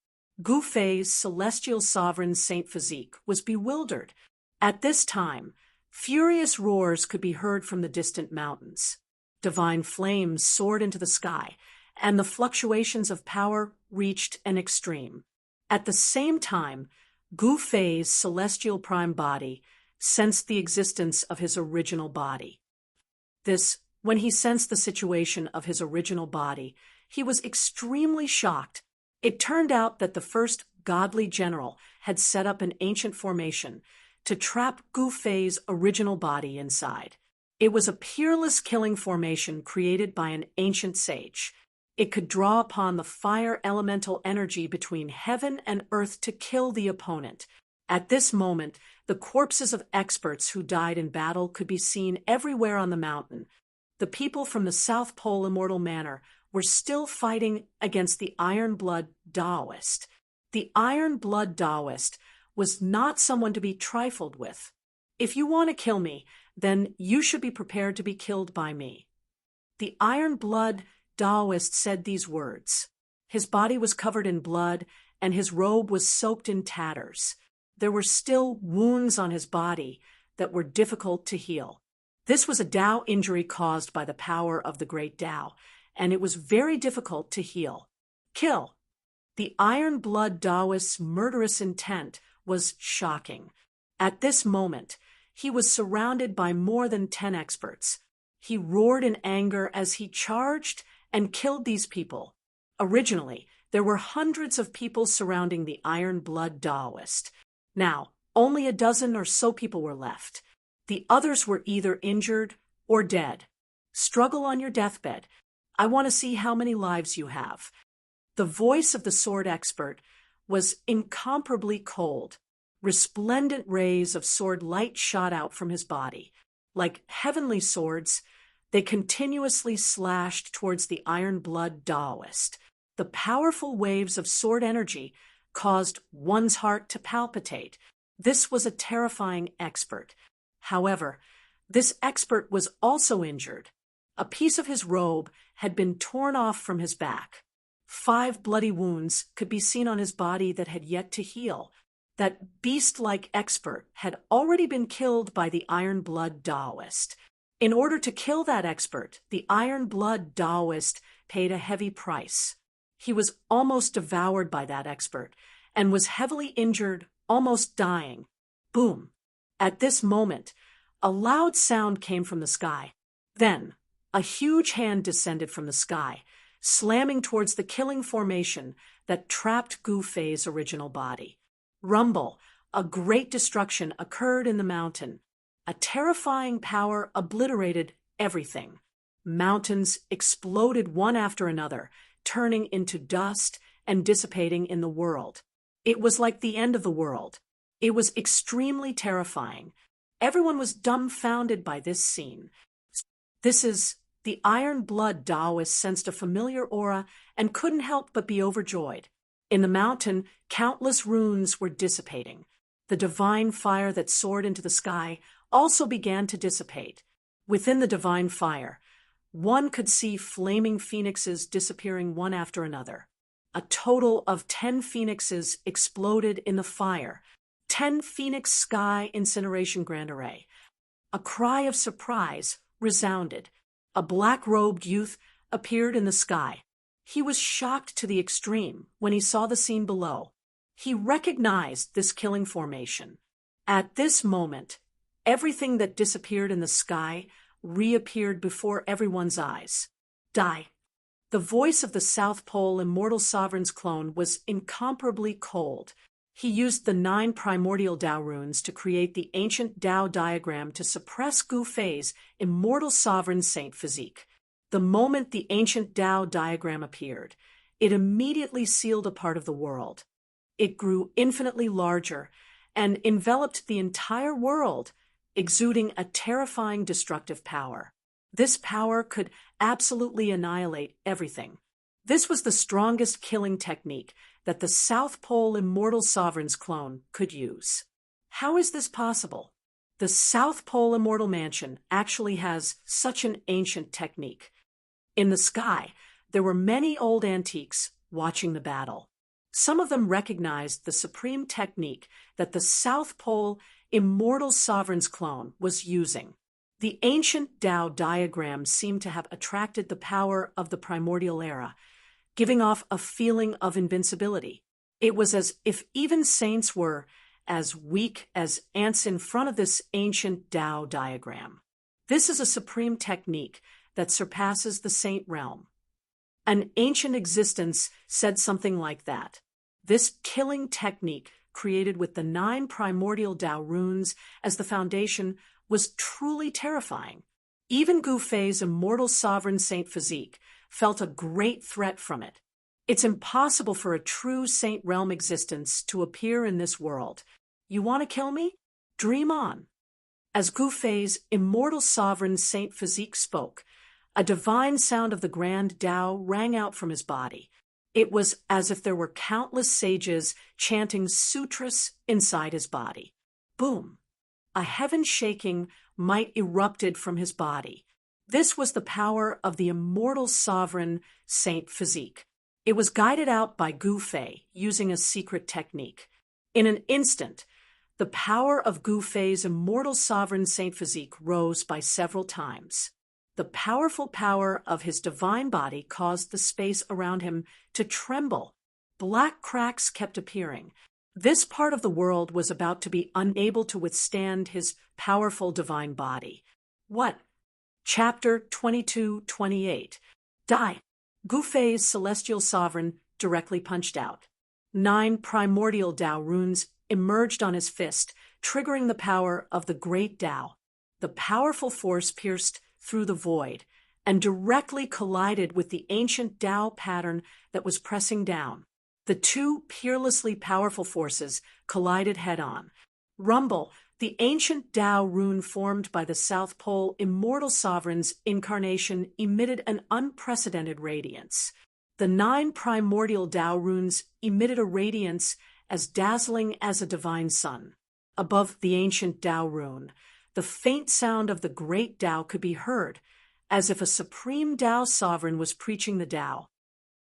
Gu Fei's celestial sovereign Saint Physique was bewildered. At this time, furious roars could be heard from the distant mountains. Divine flames soared into the sky, and the fluctuations of power reached an extreme. At the same time, Gu Fei's celestial prime body sensed the existence of his original body. When he sensed the situation of his original body, he was extremely shocked. It turned out that the first godly general had set up an ancient formation to trap Gu Fei's original body inside. It was a peerless killing formation created by an ancient sage. It could draw upon the fire elemental energy between heaven and earth to kill the opponent. At this moment, the corpses of experts who died in battle could be seen everywhere on the mountain. The people from the South Pole Immortal Manor were still fighting against the Iron Blood Taoist. The Iron Blood Taoist was not someone to be trifled with. If you want to kill me, then you should be prepared to be killed by me. The Iron Blood Taoist said these words. His body was covered in blood, and his robe was soaked in tatters. There were still wounds on his body that were difficult to heal. This was a Tao injury caused by the power of the great Tao, and it was very difficult to heal. Kill. The Iron Blood Taoist's murderous intent was shocking. At this moment, he was surrounded by more than 10 experts. He roared in anger as he charged and killed these people. Originally, there were hundreds of people surrounding the Iron Blood Taoist. Now, only a dozen or so people were left. The others were either injured or dead. Struggle on your deathbed. I want to see how many lives you have. The voice of the sword expert was incomparably cold. Resplendent rays of sword light shot out from his body. Like heavenly swords, they continuously slashed towards the Iron Blood Taoist. The powerful waves of sword energy caused one's heart to palpitate. This was a terrifying expert. However, this expert was also injured. A piece of his robe had been torn off from his back. 5 bloody wounds could be seen on his body that had yet to heal. That beast-like expert had already been killed by the Iron Blood Taoist. In order to kill that expert, the Iron Blood Taoist paid a heavy price. He was almost devoured by that expert and was heavily injured, almost dying. Boom! At this moment, a loud sound came from the sky. Then, a huge hand descended from the sky, slamming towards the killing formation that trapped Gu Fei's original body. Rumble, a great destruction occurred in the mountain. A terrifying power obliterated everything. Mountains exploded one after another, turning into dust and dissipating in the world. It was like the end of the world. It was extremely terrifying. Everyone was dumbfounded by this scene. The Iron Blood Taoist sensed a familiar aura and couldn't help but be overjoyed. In the mountain, countless runes were dissipating. The divine fire that soared into the sky also began to dissipate. Within the divine fire, one could see flaming phoenixes disappearing one after another. A total of 10 phoenixes exploded in the fire. 10 Phoenix Sky Incineration Grand Array. A cry of surprise resounded. A black-robed youth appeared in the sky. He was shocked to the extreme when he saw the scene below. He recognized this killing formation. At this moment, everything that disappeared in the sky reappeared before everyone's eyes. Die. The voice of the South Pole Immortal Sovereign's clone was incomparably cold. He used the 9 primordial Tao runes to create the ancient Tao diagram to suppress Gu Fei's Immortal Sovereign Saint physique. The moment the ancient Tao diagram appeared, it immediately sealed a part of the world. It grew infinitely larger and enveloped the entire world, exuding a terrifying destructive power. This power could absolutely annihilate everything. This was the strongest killing technique that the South Pole Immortal Sovereign's clone could use. How is this possible? The South Pole Immortal Mansion actually has such an ancient technique. In the sky, there were many old antiques watching the battle. Some of them recognized the supreme technique that the South Pole Immortal Sovereign's clone was using. The ancient Tao diagram seemed to have attracted the power of the primordial era, giving off a feeling of invincibility. It was as if even saints were as weak as ants in front of this ancient Tao diagram. This is a supreme technique that surpasses the saint realm. An ancient existence said something like that. This killing technique, created with the 9 primordial Tao runes as the foundation, was truly terrifying. Even Gu Fei's immortal sovereign saint physique felt a great threat from it. It's impossible for a true saint realm existence to appear in this world. You want to kill me? Dream on. As Gu Fei's immortal sovereign saint physique spoke, a divine sound of the grand Tao rang out from his body. It was as if there were countless sages chanting sutras inside his body. Boom! A heaven-shaking might erupted from his body. This was the power of the immortal sovereign saint physique. It was guided out by Gu Fei using a secret technique. In an instant, the power of Gu Fei's immortal sovereign saint physique rose by several times. The powerful power of his divine body caused the space around him to tremble. Black cracks kept appearing. This part of the world was about to be unable to withstand his powerful divine body. What? Chapter 22-28. Die. Gu Fei's celestial sovereign directly punched out. 9 primordial Tao runes emerged on his fist, triggering the power of the great Tao. The powerful force pierced through the void and directly collided with the ancient Tao pattern that was pressing down. The two peerlessly powerful forces collided head-on. Rumble, the ancient Tao rune formed by the South Pole immortal sovereign's incarnation, emitted an unprecedented radiance. The 9 primordial Tao runes emitted a radiance as dazzling as a divine sun. Above the ancient Tao rune, the faint sound of the great Tao could be heard, as if a supreme Tao sovereign was preaching the Tao.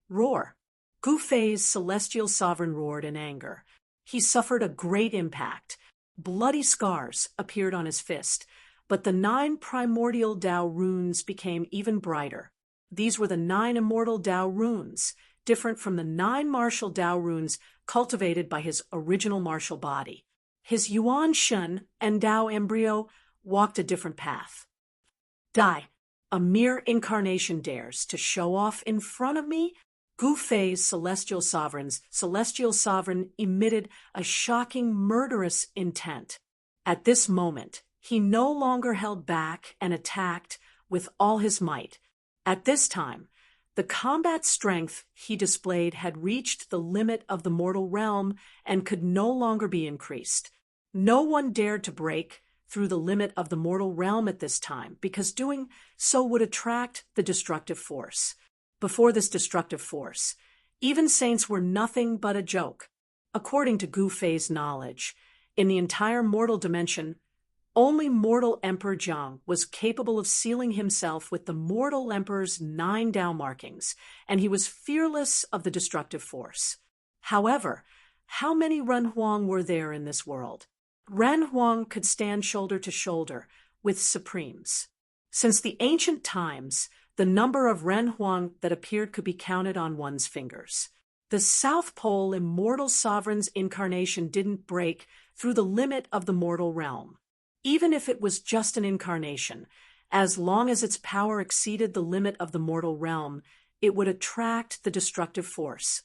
Roar. Gu Fei's celestial sovereign roared in anger. He suffered a great impact. Bloody scars appeared on his fist, but the 9 primordial Tao runes became even brighter. These were the 9 immortal Tao runes, different from the 9 martial Tao runes cultivated by his original martial body. His Yuan Shun and Tao embryo walked a different path. Die. A mere incarnation dares to show off in front of me? Gu Fei's celestial sovereign emitted a shocking, murderous intent. At this moment, he no longer held back and attacked with all his might. At this time, the combat strength he displayed had reached the limit of the mortal realm and could no longer be increased. No one dared to break through the limit of the mortal realm at this time, because doing so would attract the destructive force. Before this destructive force, even saints were nothing but a joke. According to Gu Fei's knowledge, in the entire mortal dimension, only mortal Emperor Jiang was capable of sealing himself with the mortal Emperor's 9 Tao markings, and he was fearless of the destructive force. However, how many Ren Huang were there in this world? Ren Huang could stand shoulder to shoulder with supremes. Since the ancient times, the number of Ren Huang that appeared could be counted on one's fingers. The South Pole immortal sovereign's incarnation didn't break through the limit of the mortal realm. Even if it was just an incarnation, as long as its power exceeded the limit of the mortal realm, it would attract the destructive force.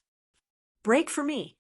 Break for me.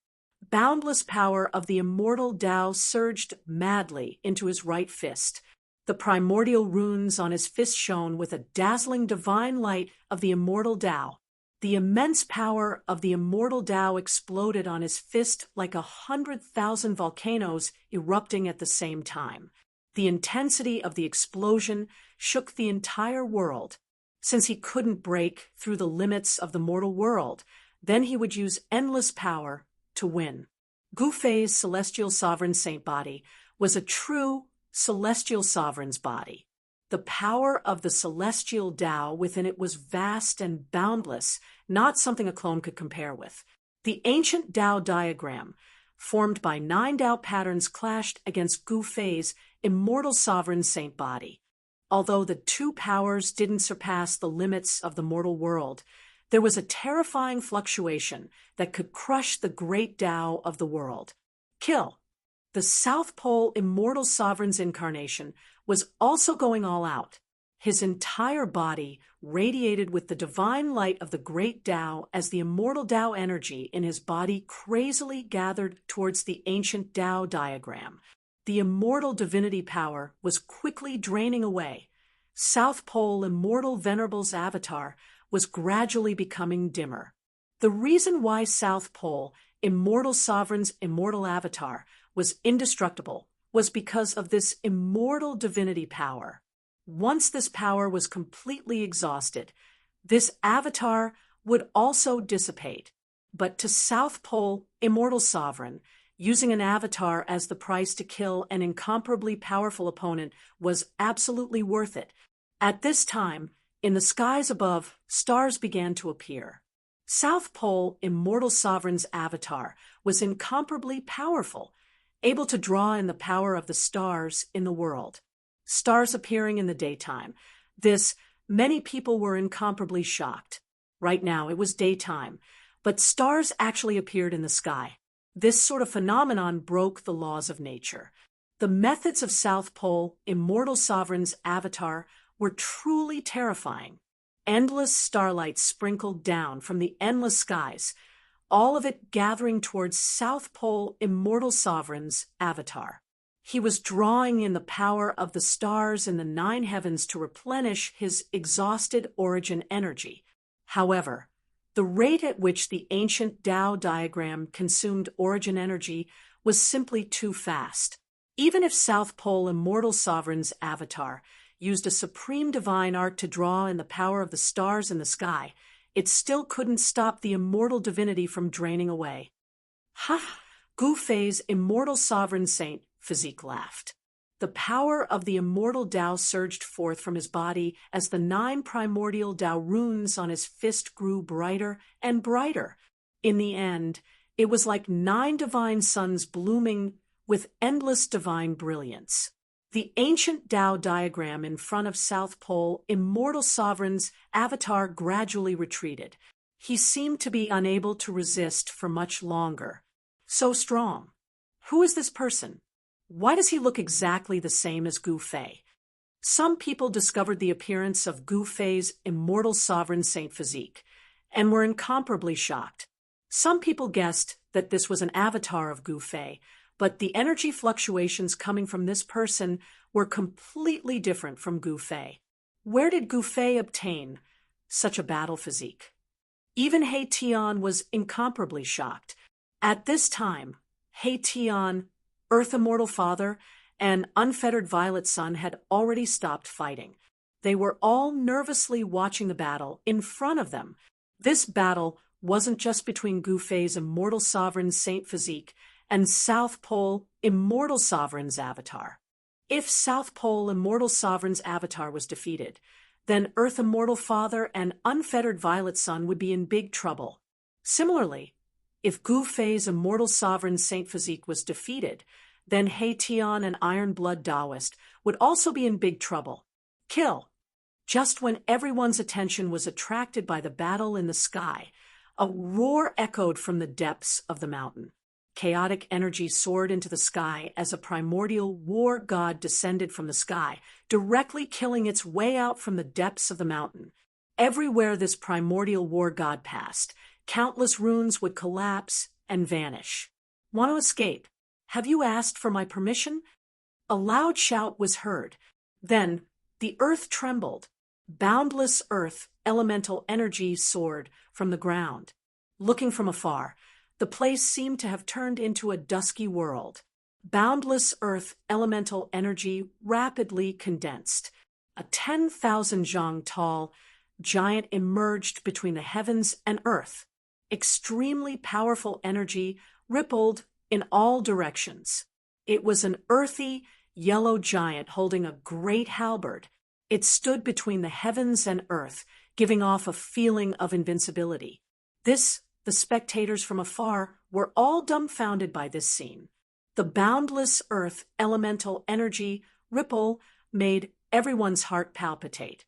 Boundless power of the immortal Tao surged madly into his right fist. The primordial runes on his fist shone with a dazzling divine light of the immortal Tao. The immense power of the immortal Tao exploded on his fist like 100,000 volcanoes erupting at the same time. The intensity of the explosion shook the entire world. Since he couldn't break through the limits of the mortal world, then he would use endless power to win. Gu Fei's celestial sovereign saint body was a true celestial sovereign's body. The power of the celestial Tao within it was vast and boundless, not something a clone could compare with. The ancient Tao diagram, formed by 9 Tao patterns, clashed against Gu Fei's immortal sovereign saint body. Although the two powers didn't surpass the limits of the mortal world, there was a terrifying fluctuation that could crush the great Tao of the world. Kill. The South Pole immortal sovereign's incarnation was also going all out. His entire body radiated with the divine light of the great Tao as the immortal Tao energy in his body crazily gathered towards the ancient Tao diagram. The immortal divinity power was quickly draining away. South Pole Immortal Venerable's avatar was gradually becoming dimmer. The reason why South Pole Immortal Sovereign's immortal avatar was indestructible was because of this immortal divinity power. Once this power was completely exhausted, this avatar would also dissipate. But to South Pole Immortal Sovereign, using an avatar as the price to kill an incomparably powerful opponent was absolutely worth it. At this time, in the skies above, stars began to appear. South Pole Immortal Sovereign's avatar was incomparably powerful, able to draw in the power of the stars in the world. Stars appearing in the daytime. Many people were incomparably shocked. Right now, it was daytime, but stars actually appeared in the sky. This sort of phenomenon broke the laws of nature. The methods of South Pole Immortal Sovereign's avatar were truly terrifying. Endless starlight sprinkled down from the endless skies, all of it gathering towards South Pole Immortal Sovereign's avatar. He was drawing in the power of the stars in the 9 heavens to replenish his exhausted origin energy. However, the rate at which the ancient Tao diagram consumed origin energy was simply too fast. Even if South Pole Immortal Sovereign's avatar used a supreme divine art to draw in the power of the stars in the sky, it still couldn't stop the immortal divinity from draining away. Ha! Gu Fei's Immortal Sovereign Saint physique laughed. The power of the immortal Tao surged forth from his body as the 9 primordial Tao runes on his fist grew brighter and brighter. In the end, it was like 9 divine suns blooming with endless divine brilliance. The ancient Tao diagram in front of South Pole Immortal Sovereign's avatar gradually retreated. He seemed to be unable to resist for much longer. So strong. Who is this person? Why does he look exactly the same as Gu Fei? Some people discovered the appearance of Gu Fei's Immortal Sovereign Saint physique and were incomparably shocked. Some people guessed that this was an avatar of Gu Fei, but the energy fluctuations coming from this person were completely different from Gu Fei. Where did Gu Fei obtain such a battle physique? Even He Tian was incomparably shocked. At this time, He Tian, Earth Immortal Father, and Unfettered Violet Sun had already stopped fighting. They were all nervously watching the battle in front of them. This battle wasn't just between Gu Fei's Immortal Sovereign Saint physique and South Pole Immortal Sovereign's avatar. If South Pole Immortal Sovereign's avatar was defeated, then Earth Immortal Father and Unfettered Violet Sun would be in big trouble. Similarly, if Gu Fei's Immortal Sovereign Saint physique was defeated, then He Tian and Iron Blood Taoist would also be in big trouble. Kill. Just when everyone's attention was attracted by the battle in the sky, a roar echoed from the depths of the mountain. Chaotic energy soared into the sky as a primordial war god descended from the sky, directly killing its way out from the depths of the mountain. Everywhere this primordial war god passed, countless runes would collapse and vanish. Want to escape? Have you asked for my permission? A loud shout was heard. Then the earth trembled. Boundless earth elemental energy soared from the ground. Looking from afar, the place seemed to have turned into a dusky world. Boundless earth elemental energy rapidly condensed. A 10,000 zhang tall giant emerged between the heavens and earth. Extremely powerful energy rippled in all directions. It was an earthy, yellow giant holding a great halberd. It stood between the heavens and earth, giving off a feeling of invincibility. The spectators from afar were all dumbfounded by this scene. The boundless earth elemental energy ripple made everyone's heart palpitate.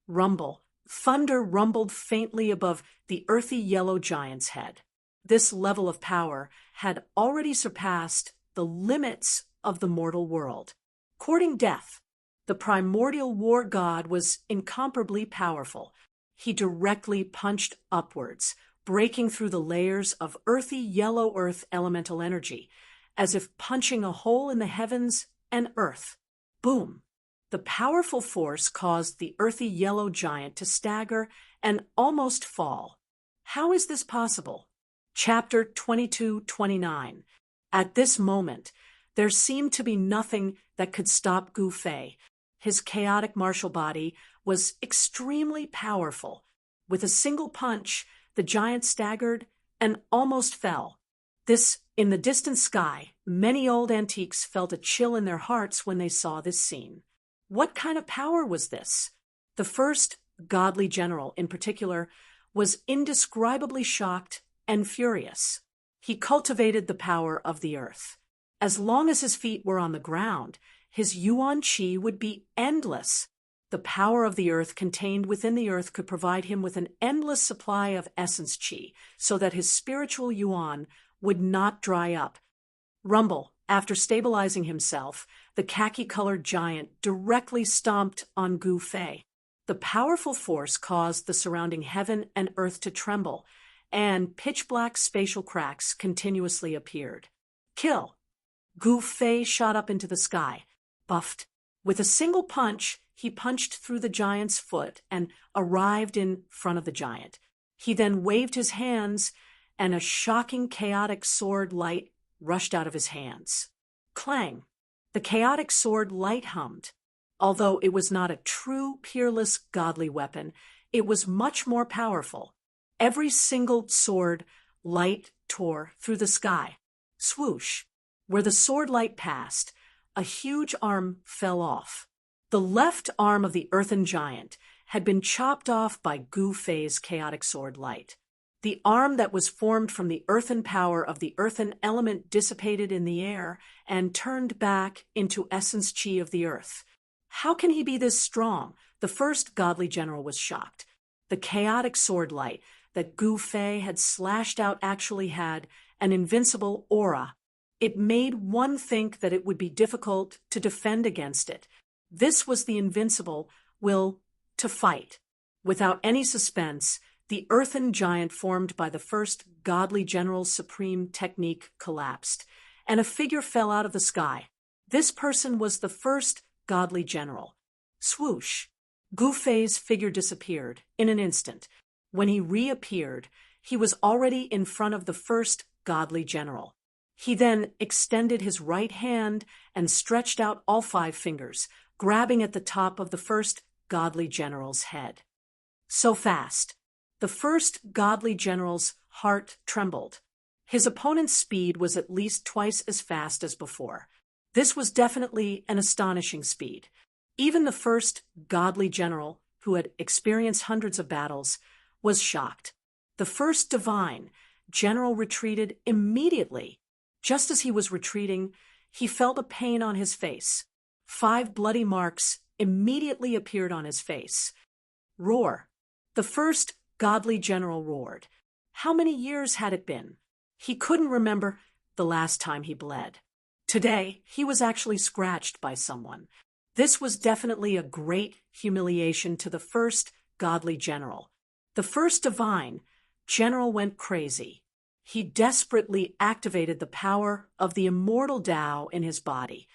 Rumble. Thunder rumbled faintly above the earthy yellow giant's head. This level of power had already surpassed the limits of the mortal world. Courting death. The primordial war god was incomparably powerful. He directly punched upwards, breaking through the layers of earthy yellow earth elemental energy, as if punching a hole in the heavens and earth. Boom! The powerful force caused the earthy yellow giant to stagger and almost fall. How is this possible? Chapter 22-29. At this moment, there seemed to be nothing that could stop Gu Fei. His chaotic martial body was extremely powerful. With a single punch, the giant staggered and almost fell. In the distant sky, many old antiques felt a chill in their hearts when they saw this scene. What kind of power was this? The first godly general, in particular, was indescribably shocked and furious. He cultivated the power of the earth. As long as his feet were on the ground, his yuan qi would be endless. The power of the earth contained within the earth could provide him with an endless supply of essence qi, so that his spiritual yuan would not dry up. Rumble, after stabilizing himself, the khaki-colored giant directly stomped on Gu Fei. The powerful force caused the surrounding heaven and earth to tremble, and pitch-black spatial cracks continuously appeared. Kill! Gu Fei shot up into the sky, buffed. With a single punch, he punched through the giant's foot and arrived in front of the giant. He then waved his hands, and a shocking chaotic sword light rushed out of his hands. Clang! The chaotic sword light hummed. Although it was not a true, peerless, godly weapon, it was much more powerful. Every single sword light tore through the sky. Swoosh! Where the sword light passed, a huge arm fell off. The left arm of the earthen giant had been chopped off by Gu Fei's chaotic sword light. The arm that was formed from the earthen power of the earthen element dissipated in the air and turned back into essence qi of the earth. How can he be this strong? The first godly general was shocked. The chaotic sword light that Gu Fei had slashed out actually had an invincible aura. It made one think that it would be difficult to defend against it. This was the invincible will to fight. Without any suspense, the earthen giant formed by the first godly general's supreme technique collapsed, and a figure fell out of the sky. This person was the first godly general. Swoosh! Gu Fei's figure disappeared in an instant. When he reappeared, he was already in front of the first godly general. He then extended his right hand and stretched out all 5 fingers, grabbing at the top of the first godly general's head. So fast. The first godly general's heart trembled. His opponent's speed was at least twice as fast as before. This was definitely an astonishing speed. Even the first godly general, who had experienced hundreds of battles, was shocked. The first divine general retreated immediately. Just as he was retreating, he felt a pain on his face. 5 bloody marks immediately appeared on his face. Roar! The first godly general roared. How many years had it been? He couldn't remember the last time he bled. Today, he was actually scratched by someone. This was definitely a great humiliation to the first godly general. The first divine general went crazy. He desperately activated the power of the immortal Tao in his body.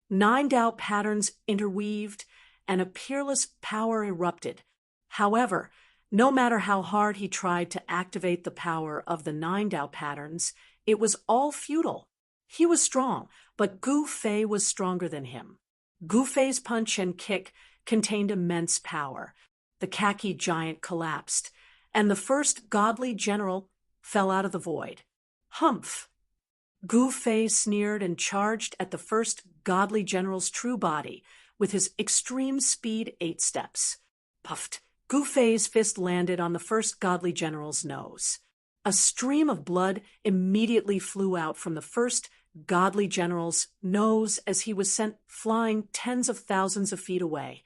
9 Tao patterns interweaved, and a peerless power erupted. However, no matter how hard he tried to activate the power of the 9 Tao patterns, it was all futile. He was strong, but Gu Fei was stronger than him. Gu Fei's punch and kick contained immense power. The khaki giant collapsed, and the first godly general fell out of the void. Humph! Gu Fei sneered and charged at the first godly general's true body with his extreme speed 8 steps. Puffed! Gu Fei's fist landed on the first godly general's nose. A stream of blood immediately flew out from the first godly general's nose as he was sent flying tens of thousands of feet away.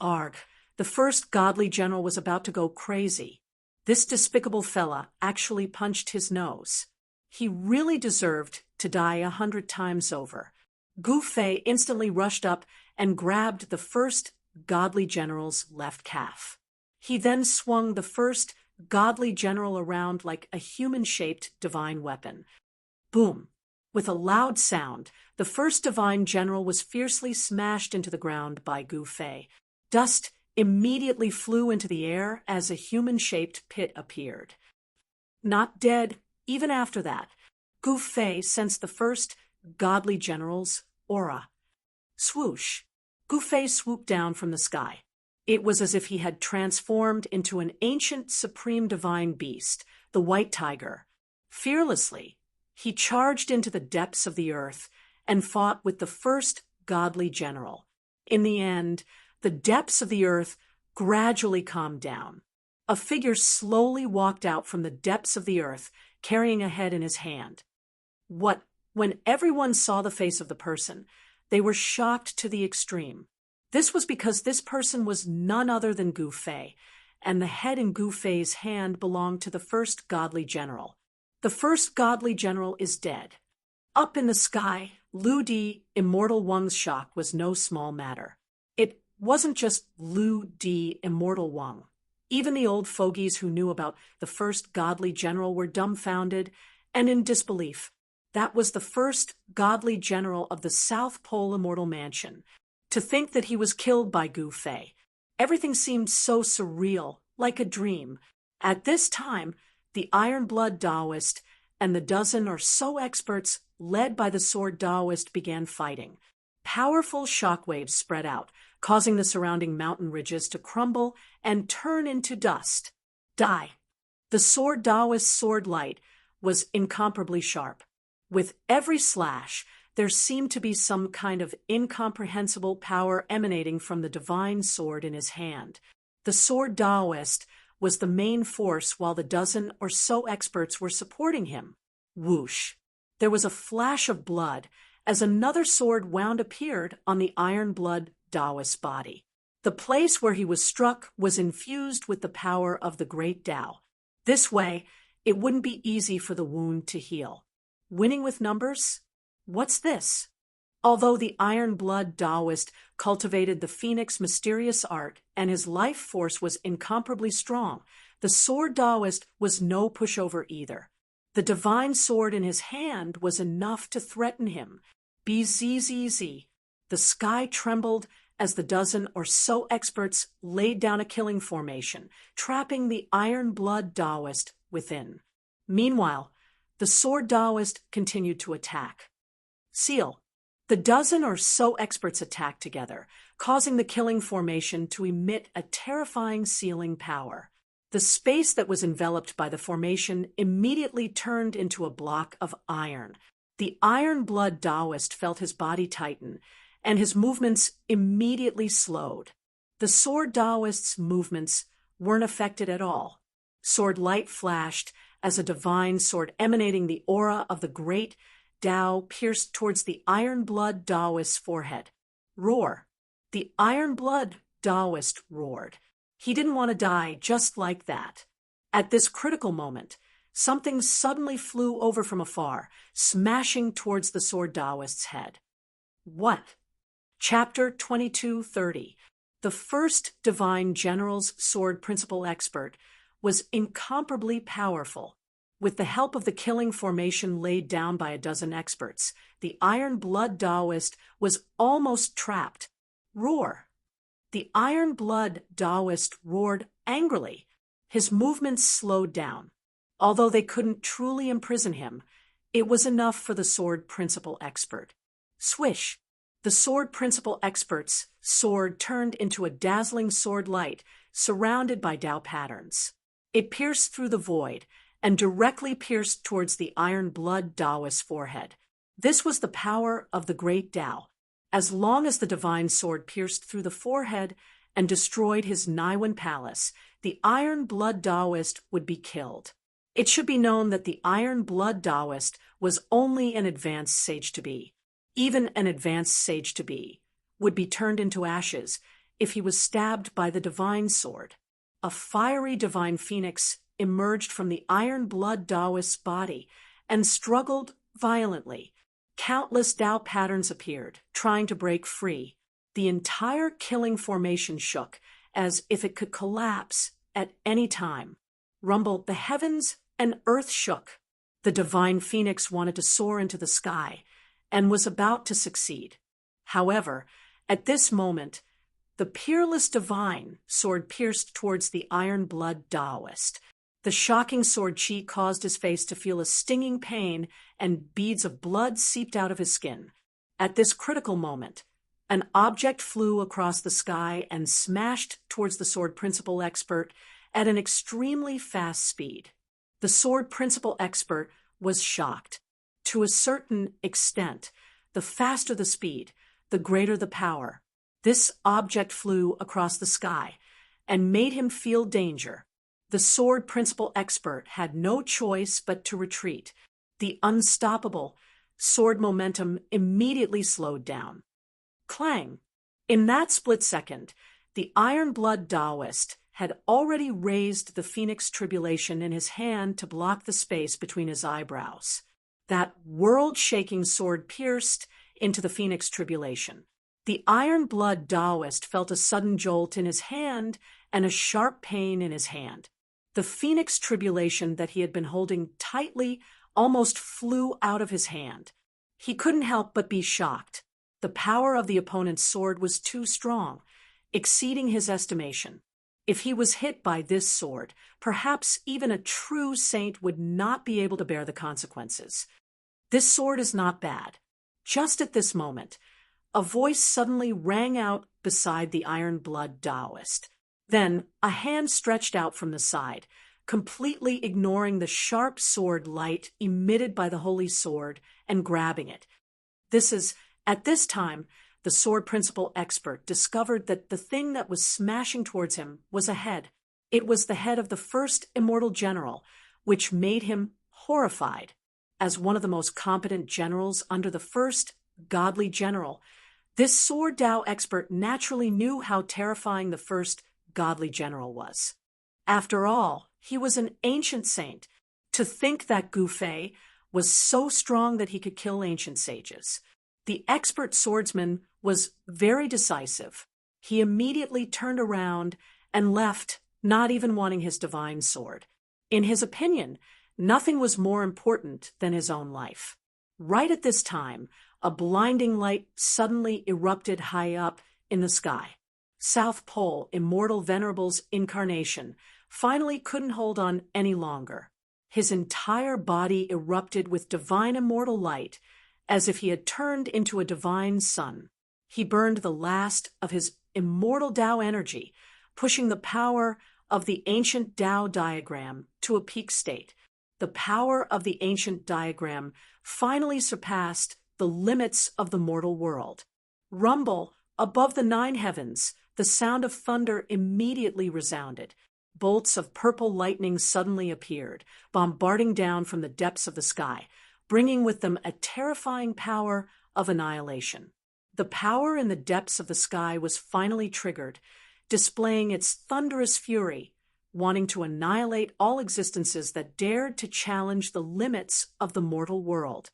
Arg! The first godly general was about to go crazy. This despicable fella actually punched his nose. He really deserved to die 100 times over. Gu Fei instantly rushed up and grabbed the first godly general's left calf. He then swung the first godly general around like a human-shaped divine weapon. Boom! With a loud sound, the first divine general was fiercely smashed into the ground by Gu Fei. Dust immediately flew into the air as a human-shaped pit appeared. Not dead, even after that, Gu Fei sensed the first godly general's aura. Swoosh! Gu Fei swooped down from the sky. It was as if he had transformed into an ancient supreme divine beast, the white tiger. Fearlessly, he charged into the depths of the earth and fought with the first godly general. In the end, the depths of the earth gradually calmed down. A figure slowly walked out from the depths of the earth, carrying a head in his hand. When everyone saw the face of the person, they were shocked to the extreme. This was because this person was none other than Gu Fei, and the head in Gu Fei's hand belonged to the first godly general. The first godly general is dead. Up in the sky, Lu Di, Immortal Wang's shock was no small matter. It wasn't just Lu Di, Immortal Wang. Even the old fogies who knew about the first godly general were dumbfounded and in disbelief. That was the first godly general of the South Pole Immortal Mansion. To think that he was killed by Gu Fei. Everything seemed so surreal, like a dream. At this time, the Iron Blood Taoist and the dozen or so experts led by the Sword Taoist began fighting. Powerful shockwaves spread out, causing the surrounding mountain ridges to crumble and turn into dust. Die. The Sword Taoist's sword light was incomparably sharp. With every slash, there seemed to be some kind of incomprehensible power emanating from the divine sword in his hand. The Sword Taoist was the main force while the dozen or so experts were supporting him. Whoosh! There was a flash of blood as another sword wound appeared on the Iron Blood Taoist's body. The place where he was struck was infused with the power of the great Tao. This way, it wouldn't be easy for the wound to heal. Winning with numbers? What's this? Although the Iron Blood Taoist cultivated the Phoenix mysterious art and his life force was incomparably strong, the Sword Taoist was no pushover either. The divine sword in his hand was enough to threaten him. Bzzz. The sky trembled as the dozen or so experts laid down a killing formation, trapping the Iron Blood Taoist within. Meanwhile, the Sword Taoist continued to attack. Seal. The dozen or so experts attacked together, causing the killing formation to emit a terrifying sealing power. The space that was enveloped by the formation immediately turned into a block of iron. The Iron Blood Taoist felt his body tighten, and his movements immediately slowed. The Sword Taoist's movements weren't affected at all. Sword light flashed as a divine sword emanating the aura of the great Tao pierced towards the Iron Blood Taoist's forehead. Roar. The Iron Blood Taoist roared. He didn't want to die just like that. At this critical moment, something suddenly flew over from afar, smashing towards the Sword Taoist's head. What? Chapter 2230. The first divine general's sword principle expert was incomparably powerful. With the help of the killing formation laid down by a dozen experts, the Iron Blood Taoist was almost trapped. Roar. The Iron Blood Taoist roared angrily. His movements slowed down. Although they couldn't truly imprison him, it was enough for the sword principle expert. Swish! The sword principle expert's sword turned into a dazzling sword light surrounded by Tao patterns. It pierced through the void and directly pierced towards the Iron Blood Taoist's forehead. This was the power of the great Tao. As long as the divine sword pierced through the forehead and destroyed his Naiwan palace, the Iron Blood Taoist would be killed. It should be known that the Iron Blood Taoist was only an advanced sage-to-be. Even an advanced sage-to-be would be turned into ashes if he was stabbed by the divine sword. A fiery divine phoenix emerged from the Iron Blood Taoist's body and struggled violently. Countless Tao patterns appeared, trying to break free. the entire killing formation shook, as if it could collapse at any time. Rumble, the heavens and earth shook. The divine phoenix wanted to soar into the sky, and was about to succeed. However, at this moment, the peerless divine sword pierced towards the iron-blood Taoist. The shocking sword chi caused his face to feel a stinging pain, and beads of blood seeped out of his skin. At this critical moment, an object flew across the sky and smashed towards the sword principal expert at an extremely fast speed. The sword principal expert was shocked. To a certain extent, the faster the speed, the greater the power. This object flew across the sky and made him feel danger. The sword principal expert had no choice but to retreat. The unstoppable sword momentum immediately slowed down. Clang! In that split second, the iron-blood Taoist had already raised the Phoenix Tribulation in his hand to block the space between his eyebrows. That world-shaking sword pierced into the Phoenix Tribulation. The iron-blood Taoist felt a sudden jolt in his hand and a sharp pain in his hand. The Phoenix Tribulation that he had been holding tightly almost flew out of his hand. He couldn't help but be shocked. The power of the opponent's sword was too strong, exceeding his estimation. If he was hit by this sword, perhaps even a true saint would not be able to bear the consequences. This sword is not bad. Just at this moment, a voice suddenly rang out beside the iron-blood Taoist. Then a hand stretched out from the side, completely ignoring the sharp sword light emitted by the holy sword and grabbing it. At this time, the sword principal expert discovered that the thing that was smashing towards him was a head. It was the head of the first immortal general, which made him horrified. As one of the most competent generals under the first godly general, this sword Tao expert naturally knew how terrifying the first godly general was. After all, he was an ancient saint. To think that Gu Fei was so strong that he could kill ancient sages. The expert swordsman was very decisive. He immediately turned around and left, not even wanting his divine sword. In his opinion, nothing was more important than his own life. Right at this time, a blinding light suddenly erupted high up in the sky. South Pole, Immortal Venerable's incarnation, finally couldn't hold on any longer. His entire body erupted with divine immortal light, as if he had turned into a divine sun. He burned the last of his immortal Tao energy, pushing the power of the ancient Tao diagram to a peak state. The power of the ancient diagram finally surpassed the limits of the mortal world. Rumble, above the 9 heavens, the sound of thunder immediately resounded. Bolts of purple lightning suddenly appeared, bombarding down from the depths of the sky, bringing with them a terrifying power of annihilation. The power in the depths of the sky was finally triggered, displaying its thunderous fury, wanting to annihilate all existences that dared to challenge the limits of the mortal world.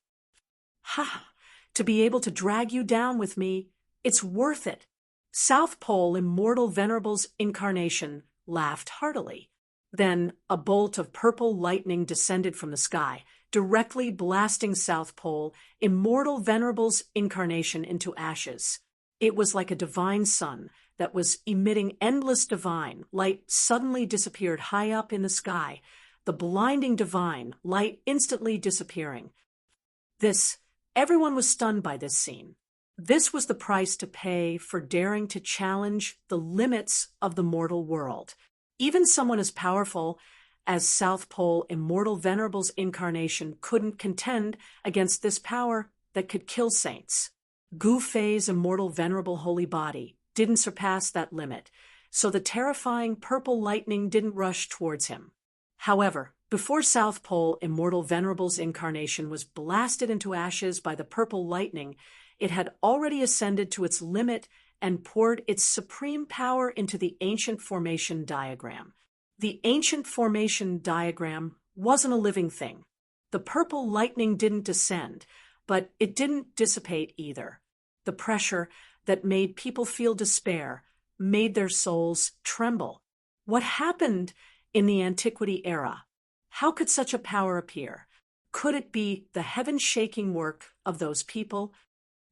Ha! To be able to drag you down with me, it's worth it. South Pole, Immortal Venerable's incarnation, laughed heartily. Then a bolt of purple lightning descended from the sky, directly blasting South Pole, Immortal Venerable's incarnation, into ashes. It was like a divine sun that was emitting endless divine light suddenly disappeared high up in the sky, the blinding divine light instantly disappearing. Everyone was stunned by this scene. This was the price to pay for daring to challenge the limits of the mortal world. Even someone as powerful as South Pole, Immortal Venerable's incarnation, couldn't contend against this power that could kill saints. Gu Fei's Immortal Venerable holy body didn't surpass that limit, so the terrifying purple lightning didn't rush towards him. However, before South Pole, Immortal Venerable's incarnation was blasted into ashes by the purple lightning, it had already ascended to its limit and poured its supreme power into the ancient formation diagram. The ancient formation diagram wasn't a living thing. The purple lightning didn't descend, but it didn't dissipate either. The pressure, that made people feel despair, made their souls tremble. What happened in the Antiquity era? How could such a power appear? Could it be the heaven-shaking work of those people?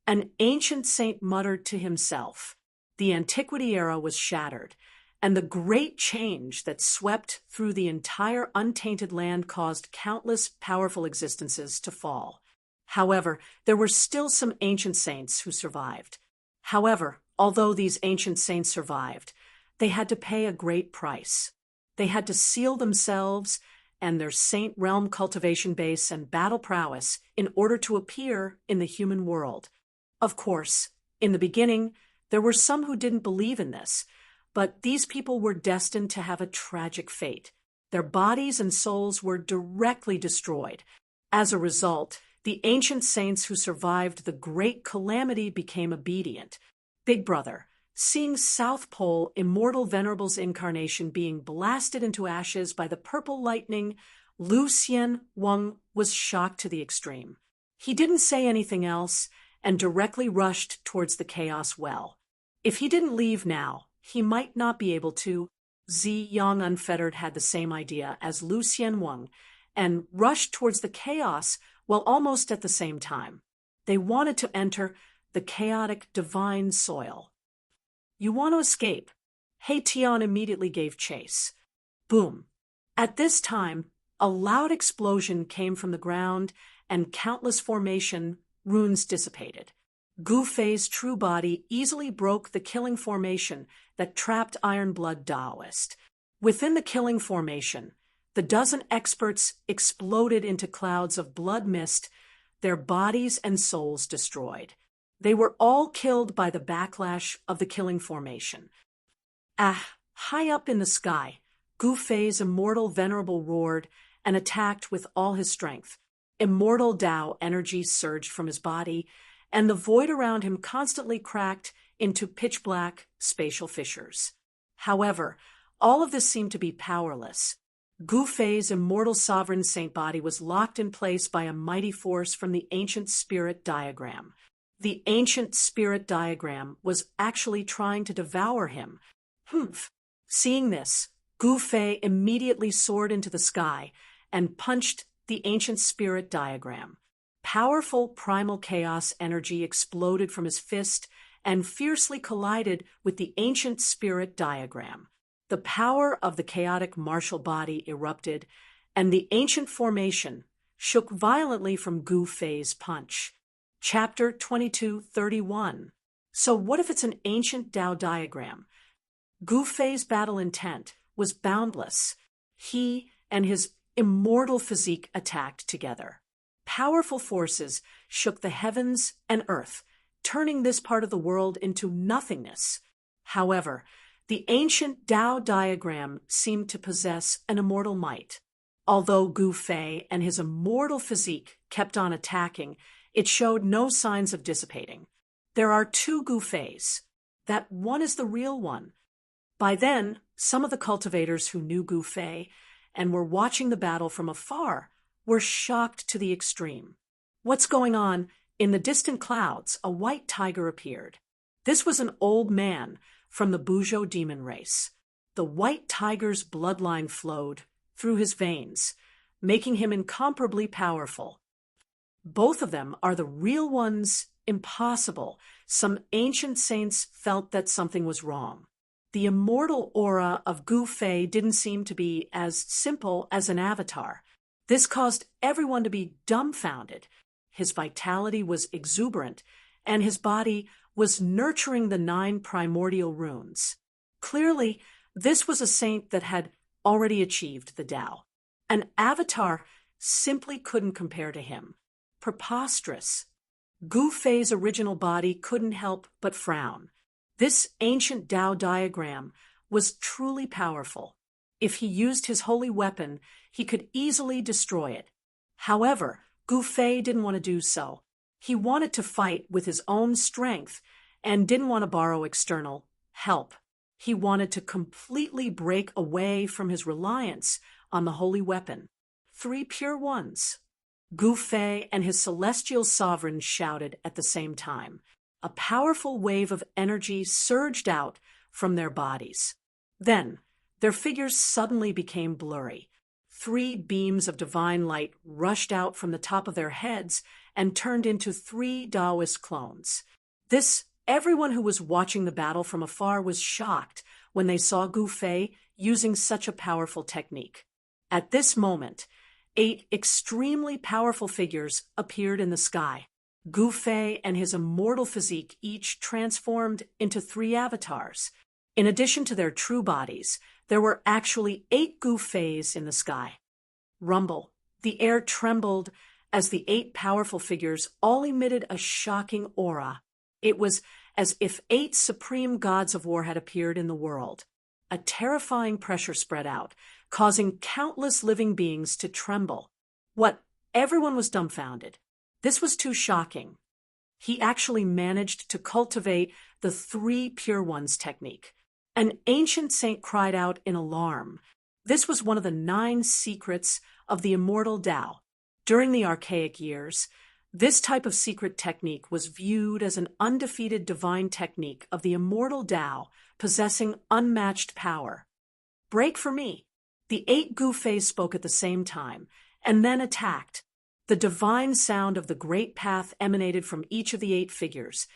An ancient saint muttered to himself. The Antiquity era was shattered, and the great change that swept through the entire untainted land caused countless powerful existences to fall. However, there were still some ancient saints who survived. However, although these ancient saints survived, they had to pay a great price. They had to seal themselves and their saint realm cultivation base and battle prowess in order to appear in the human world. Of course, in the beginning, there were some who didn't believe in this, but these people were destined to have a tragic fate. Their bodies and souls were directly destroyed. As a result, the ancient saints who survived the great calamity became obedient. Big Brother, seeing South Pole Immortal Venerable's incarnation being blasted into ashes by the purple lightning, Lu Xian Wang was shocked to the extreme. He didn't say anything else and directly rushed towards the chaos well. If he didn't leave now, he might not be able to. Zi Yang Unfettered had the same idea as Lu Xian Wang and rushed towards the chaos while almost at the same time. They wanted to enter the chaotic divine soil. You want to escape? He Tian immediately gave chase. Boom. At this time, a loud explosion came from the ground and countless formation runes dissipated. Gu Fei's true body easily broke the killing formation that trapped Iron Blood Daoist. Within the killing formation, the dozen experts exploded into clouds of blood mist, their bodies and souls destroyed. They were all killed by the backlash of the killing formation. High up in the sky, Gu Fei's immortal venerable roared and attacked with all his strength. Immortal Tao energy surged from his body, and the void around him constantly cracked into pitch-black spatial fissures. However, all of this seemed to be powerless. Gu Fei's immortal sovereign saint body was locked in place by a mighty force from the ancient spirit diagram. The ancient spirit diagram was actually trying to devour him. Seeing this, Gu Fei immediately soared into the sky and punched the ancient spirit diagram. Powerful primal chaos energy exploded from his fist and fiercely collided with the ancient spirit diagram. The power of the chaotic martial body erupted, and the ancient formation shook violently from Gu Fei's punch. Chapter 22:31. So what if it's an ancient Tao diagram? Gu Fei's battle intent was boundless. He and his immortal physique attacked together. Powerful forces shook the heavens and earth, turning this part of the world into nothingness. However, the ancient Tao diagram seemed to possess an immortal might. Although Gu Fei and his immortal physique kept on attacking, it showed no signs of dissipating. There are two Gu Feis. That one is the real one. By then, some of the cultivators who knew Gu Fei and were watching the battle from afar were shocked to the extreme. What's going on? In the distant clouds, a white tiger appeared. This was an old man from the Buzhou demon race. The white tiger's bloodline flowed through his veins, making him incomparably powerful. Both of them are the real ones. Impossible. Some ancient saints felt that something was wrong. The immortal aura of Gu Fei didn't seem to be as simple as an avatar. This caused everyone to be dumbfounded. His vitality was exuberant, and his body was nurturing the 9 primordial runes. Clearly, this was a saint that had already achieved the Tao. An avatar simply couldn't compare to him. Preposterous. Gu Fei's original body couldn't help but frown. This ancient Tao diagram was truly powerful. If he used his holy weapon, he could easily destroy it. However, Gu Fei didn't want to do so. He wanted to fight with his own strength and didn't want to borrow external help. He wanted to completely break away from his reliance on the holy weapon. 3 pure ones. Gu Fei and his celestial sovereign shouted at the same time. a powerful wave of energy surged out from their bodies. Then, their figures suddenly became blurry. 3 beams of divine light rushed out from the top of their heads and turned into 3 Taoist clones. Everyone who was watching the battle from afar was shocked when they saw Gu Fei using such a powerful technique. At this moment, 8 extremely powerful figures appeared in the sky. Gu Fei and his immortal physique each transformed into 3 avatars. In addition to their true bodies, there were actually 8 Gu Feis in the sky. Rumble. The air trembled as the 8 powerful figures all emitted a shocking aura. It was as if 8 supreme gods of war had appeared in the world. A terrifying pressure spread out, causing countless living beings to tremble. Everyone was dumbfounded. This was too shocking. He actually managed to cultivate the 3 Pure Ones technique. An ancient saint cried out in alarm. This was one of the 9 secrets of the immortal Tao. During the archaic years, this type of secret technique was viewed as an undefeated divine technique of the immortal Tao, possessing unmatched power. Break for me. The 8 Gu Feis spoke at the same time, and then attacked. The divine sound of the great path emanated from each of the 8 figures,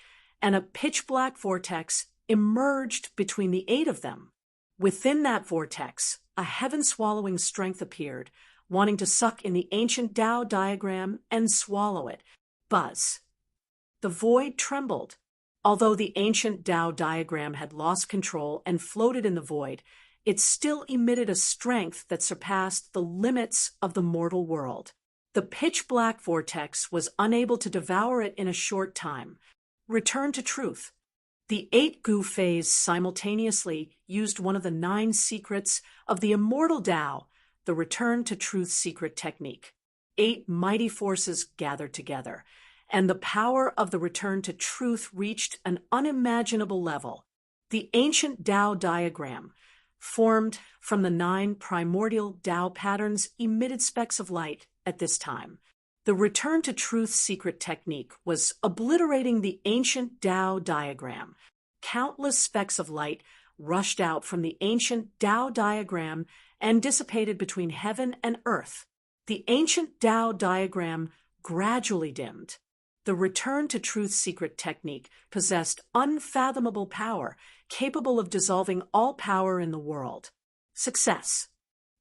and a pitch-black vortex emerged between the 8 of them. Within that vortex, a heaven-swallowing strength appeared, wanting to suck in the ancient Tao diagram and swallow it. Buzz. The void trembled. Although the ancient Tao diagram had lost control and floated in the void, it still emitted a strength that surpassed the limits of the mortal world. The pitch-black vortex was unable to devour it in a short time. Return to truth. The 8 Gu Feis simultaneously used one of the 9 secrets of the immortal Tao, the return to truth secret technique. 8 mighty forces gathered together, and the power of the return to truth reached an unimaginable level. The ancient Tao diagram, formed from the 9 primordial Tao patterns, emitted specks of light at this time. The return to truth secret technique was obliterating the ancient Tao diagram. Countless specks of light rushed out from the ancient Tao diagram and dissipated between heaven and earth. The ancient Tao diagram gradually dimmed. The return to truth secret technique possessed unfathomable power, capable of dissolving all power in the world. Success.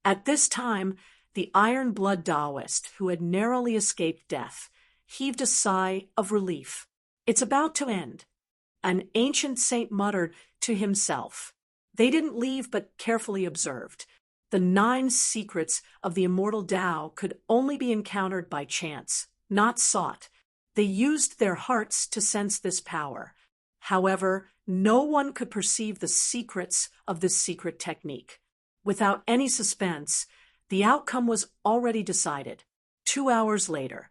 At this time, the iron-blood Taoist, who had narrowly escaped death, heaved a sigh of relief. It's about to end. An ancient saint muttered to himself. They didn't leave but carefully observed. The 9 secrets of the immortal Tao could only be encountered by chance, not sought. They used their hearts to sense this power. However, no one could perceive the secrets of this secret technique. Without any suspense, the outcome was already decided. 2 hours later,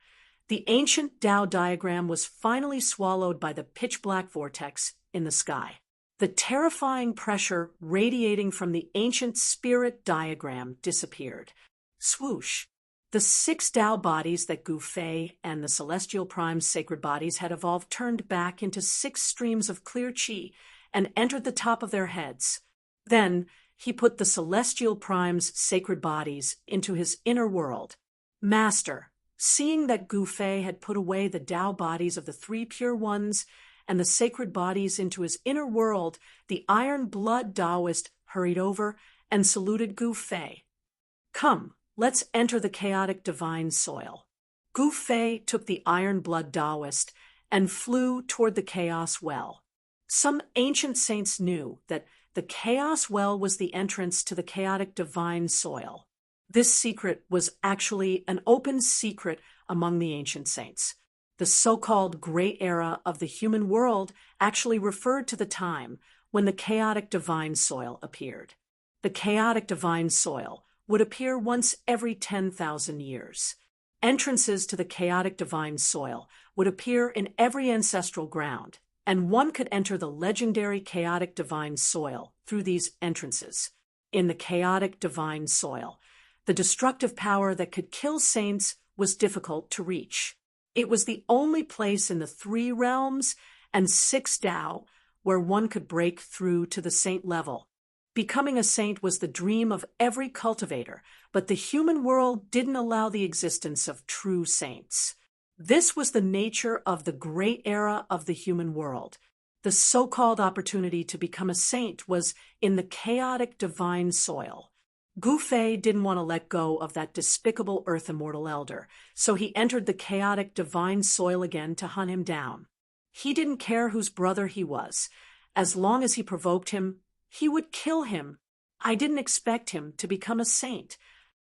the ancient Tao diagram was finally swallowed by the pitch-black vortex in the sky. The terrifying pressure radiating from the ancient spirit diagram disappeared. Swoosh! The 6 Tao bodies that Gu Fei and the Celestial Prime's sacred bodies had evolved turned back into 6 streams of clear qi and entered the top of their heads. Then, he put the Celestial Prime's sacred bodies into his inner world. Master, seeing that Gu Fei had put away the Tao bodies of the 3 Pure Ones and the sacred bodies into his inner world, the iron-blood Taoist hurried over and saluted Gu Fei. Come, let's enter the chaotic divine soil. Gu Fei took the iron-blood Taoist and flew toward the chaos well. Some ancient saints knew that the chaos well was the entrance to the chaotic divine soil. This secret was actually an open secret among the ancient saints. The so-called Great Era of the human world actually referred to the time when the chaotic divine soil appeared. The chaotic divine soil would appear once every 10,000 years. Entrances to the chaotic divine soil would appear in every ancestral ground, and one could enter the legendary chaotic divine soil through these entrances. In the chaotic divine soil, the destructive power that could kill saints was difficult to reach. It was the only place in the 3 realms and 6 Tao, where one could break through to the saint level. Becoming a saint was the dream of every cultivator, but the human world didn't allow the existence of true saints. This was the nature of the great era of the human world. The so-called opportunity to become a saint was in the chaotic divine soil. Gu Fei didn't want to let go of that despicable Earth Immortal Elder, so he entered the chaotic divine soil again to hunt him down. He didn't care whose brother he was. As long as he provoked him, he would kill him. I didn't expect him to become a saint.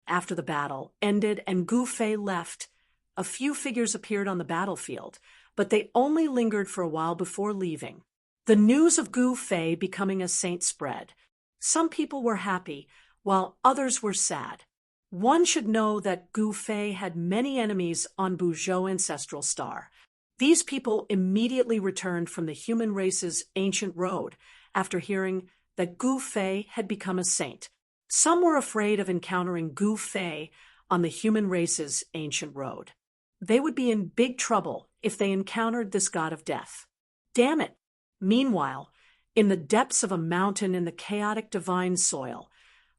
After the battle ended and Gu Fei left, a few figures appeared on the battlefield, but they only lingered for a while before leaving. The news of Gu Fei becoming a saint spread. Some people were happy, while others were sad. One should know that Gu Fei had many enemies on Buzhou Ancestral Star. These people immediately returned from the human race's ancient road after hearing that Gu Fei had become a saint. Some were afraid of encountering Gu Fei on the human race's ancient road. They would be in big trouble if they encountered this god of death. Damn it! Meanwhile, in the depths of a mountain in the chaotic divine soil,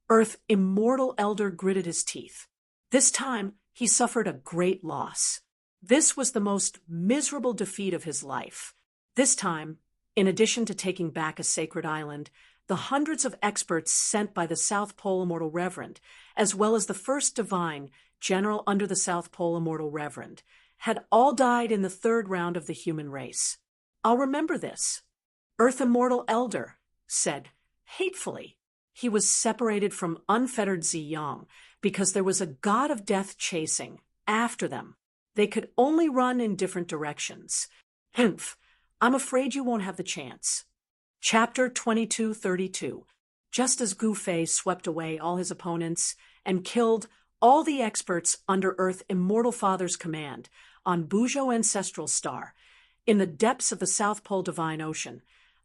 Earth Immortal Elder gritted his teeth. This time, he suffered a great loss. This was the most miserable defeat of his life. This time, in addition to taking back a sacred island, the hundreds of experts sent by the South Pole Immortal Reverend, as well as the first divine, General under the South Pole Immortal Reverend, had all died in the 3rd round of the human race. I'll remember this. Earth Immortal Elder said, hatefully. He was separated from unfettered Ziyang because there was a god of death chasing after them. They could only run in different directions. Humph, I'm afraid you won't have the chance. Chapter 2232. Just as Gu Fei swept away all his opponents and killed all the experts under Earth Immortal Father's command on Buzhou Ancestral Star, in the depths of the South Pole Divine Ocean,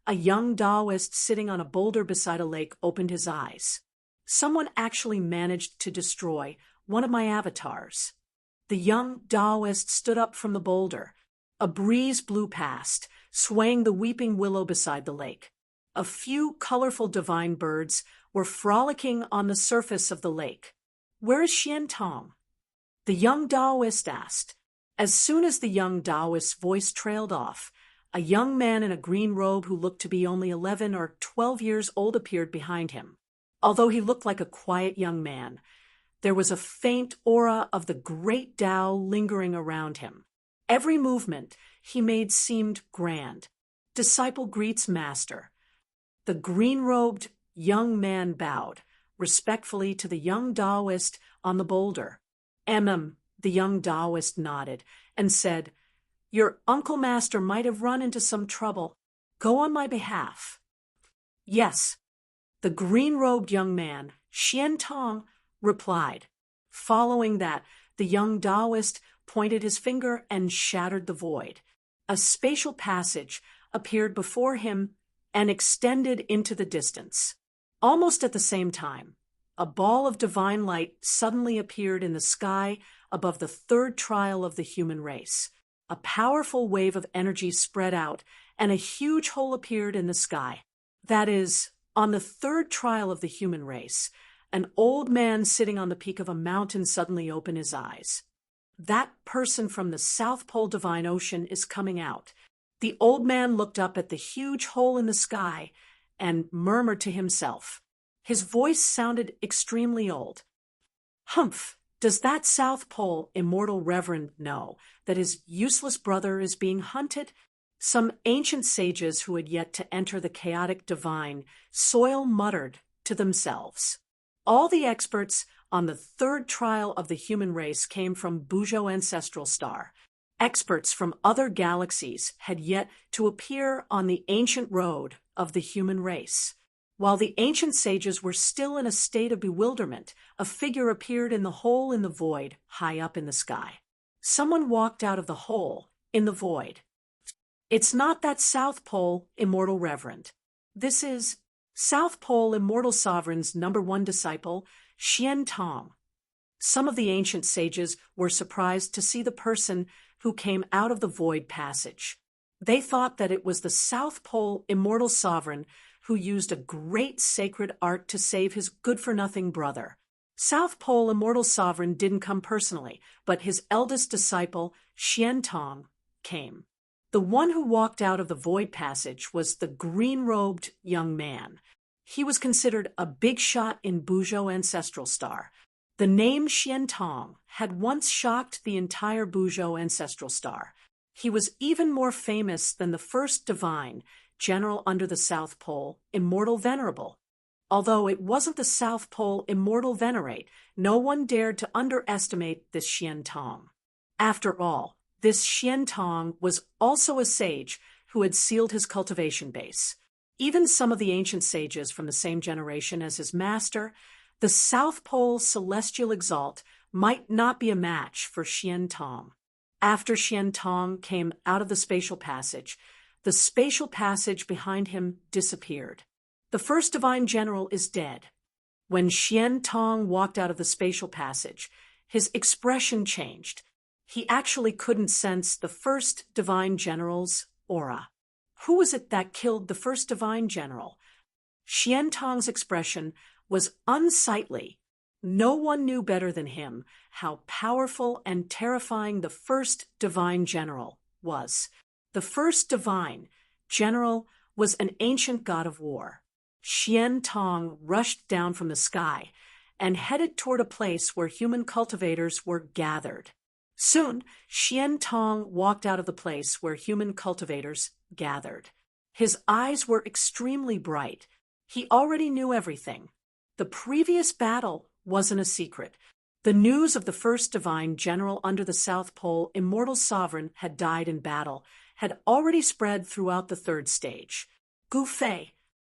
a young Taoist sitting on a boulder beside a lake opened his eyes. Someone actually managed to destroy one of my avatars. The young Taoist stood up from the boulder. A breeze blew past, swaying the weeping willow beside the lake. A few colorful divine birds were frolicking on the surface of the lake. Where is Xian Tong? The young Taoist asked. As soon as the young Taoist's voice trailed off, a young man in a green robe who looked to be only 11 or 12 years old appeared behind him. Although he looked like a quiet young man, there was a faint aura of the great Tao lingering around him. Every movement he made seemed grand. Disciple greets master. The green-robed young man bowed respectfully to the young Taoist on the boulder. The young Taoist nodded and said, "Your uncle master might have run into some trouble. Go on my behalf." "Yes." The green-robed young man, Xian Tong, replied. Following that, the young Taoist pointed his finger and shattered the void. A spatial passage appeared before him and extended into the distance. Almost at the same time, a ball of divine light suddenly appeared in the sky above the 3rd trial of the human race. A powerful wave of energy spread out, and a huge hole appeared in the sky. That is, on the 3rd trial of the human race, an old man sitting on the peak of a mountain suddenly opened his eyes. That person from the South Pole Divine Ocean is coming out. The old man looked up at the huge hole in the sky and murmured to himself. His voice sounded extremely old. "Humph, does that South Pole Immortal Reverend know that his useless brother is being hunted?" Some ancient sages who had yet to enter the chaotic divine soil muttered to themselves. All the experts on the 3rd trial of the human race came from Buzhou Ancestral Star. Experts from other galaxies had yet to appear on the ancient road of the human race. While the ancient sages were still in a state of bewilderment, a figure appeared in the hole in the void high up in the sky. Someone walked out of the hole in the void. It's not that South Pole Immortal Reverend. This is South Pole Immortal Sovereign's #1 disciple, Xian Tong. Some of the ancient sages were surprised to see the person who came out of the void passage. They thought that it was the South Pole immortal sovereign who used a great sacred art to save his good-for-nothing brother. South Pole immortal sovereign didn't come personally, but his eldest disciple, Xian Tong, came. The one who walked out of the void passage was the green-robed young man. He was considered a big shot in Buzhou ancestral star. The name Xian Tong had once shocked the entire Buzhou ancestral star. He was even more famous than the first divine general under the South Pole, Immortal Venerable. Although it wasn't the South Pole Immortal Venerate, no one dared to underestimate this Xian Tong. After all, this Xian Tong was also a sage who had sealed his cultivation base. Even some of the ancient sages from the same generation as his master, the South Pole Celestial Exalt, might not be a match for Xian Tong. After Xian Tong came out of the spatial passage, the spatial passage behind him disappeared. The first divine general is dead. When Xian Tong walked out of the spatial passage, his expression changed. He actually couldn't sense the first divine general's aura. Who was it that killed the first divine general? Xian Tong's expression was unsightly. No one knew better than him how powerful and terrifying the first divine general was. The first divine general was an ancient god of war. Xian Tong rushed down from the sky and headed toward a place where human cultivators were gathered. Soon, Xian Tong walked out of the place where human cultivators gathered. His eyes were extremely bright. He already knew everything. The previous battle wasn't a secret. The news of the first divine general under the South Pole, immortal sovereign, had died in battle, had already spread throughout the third stage. Gu Fei,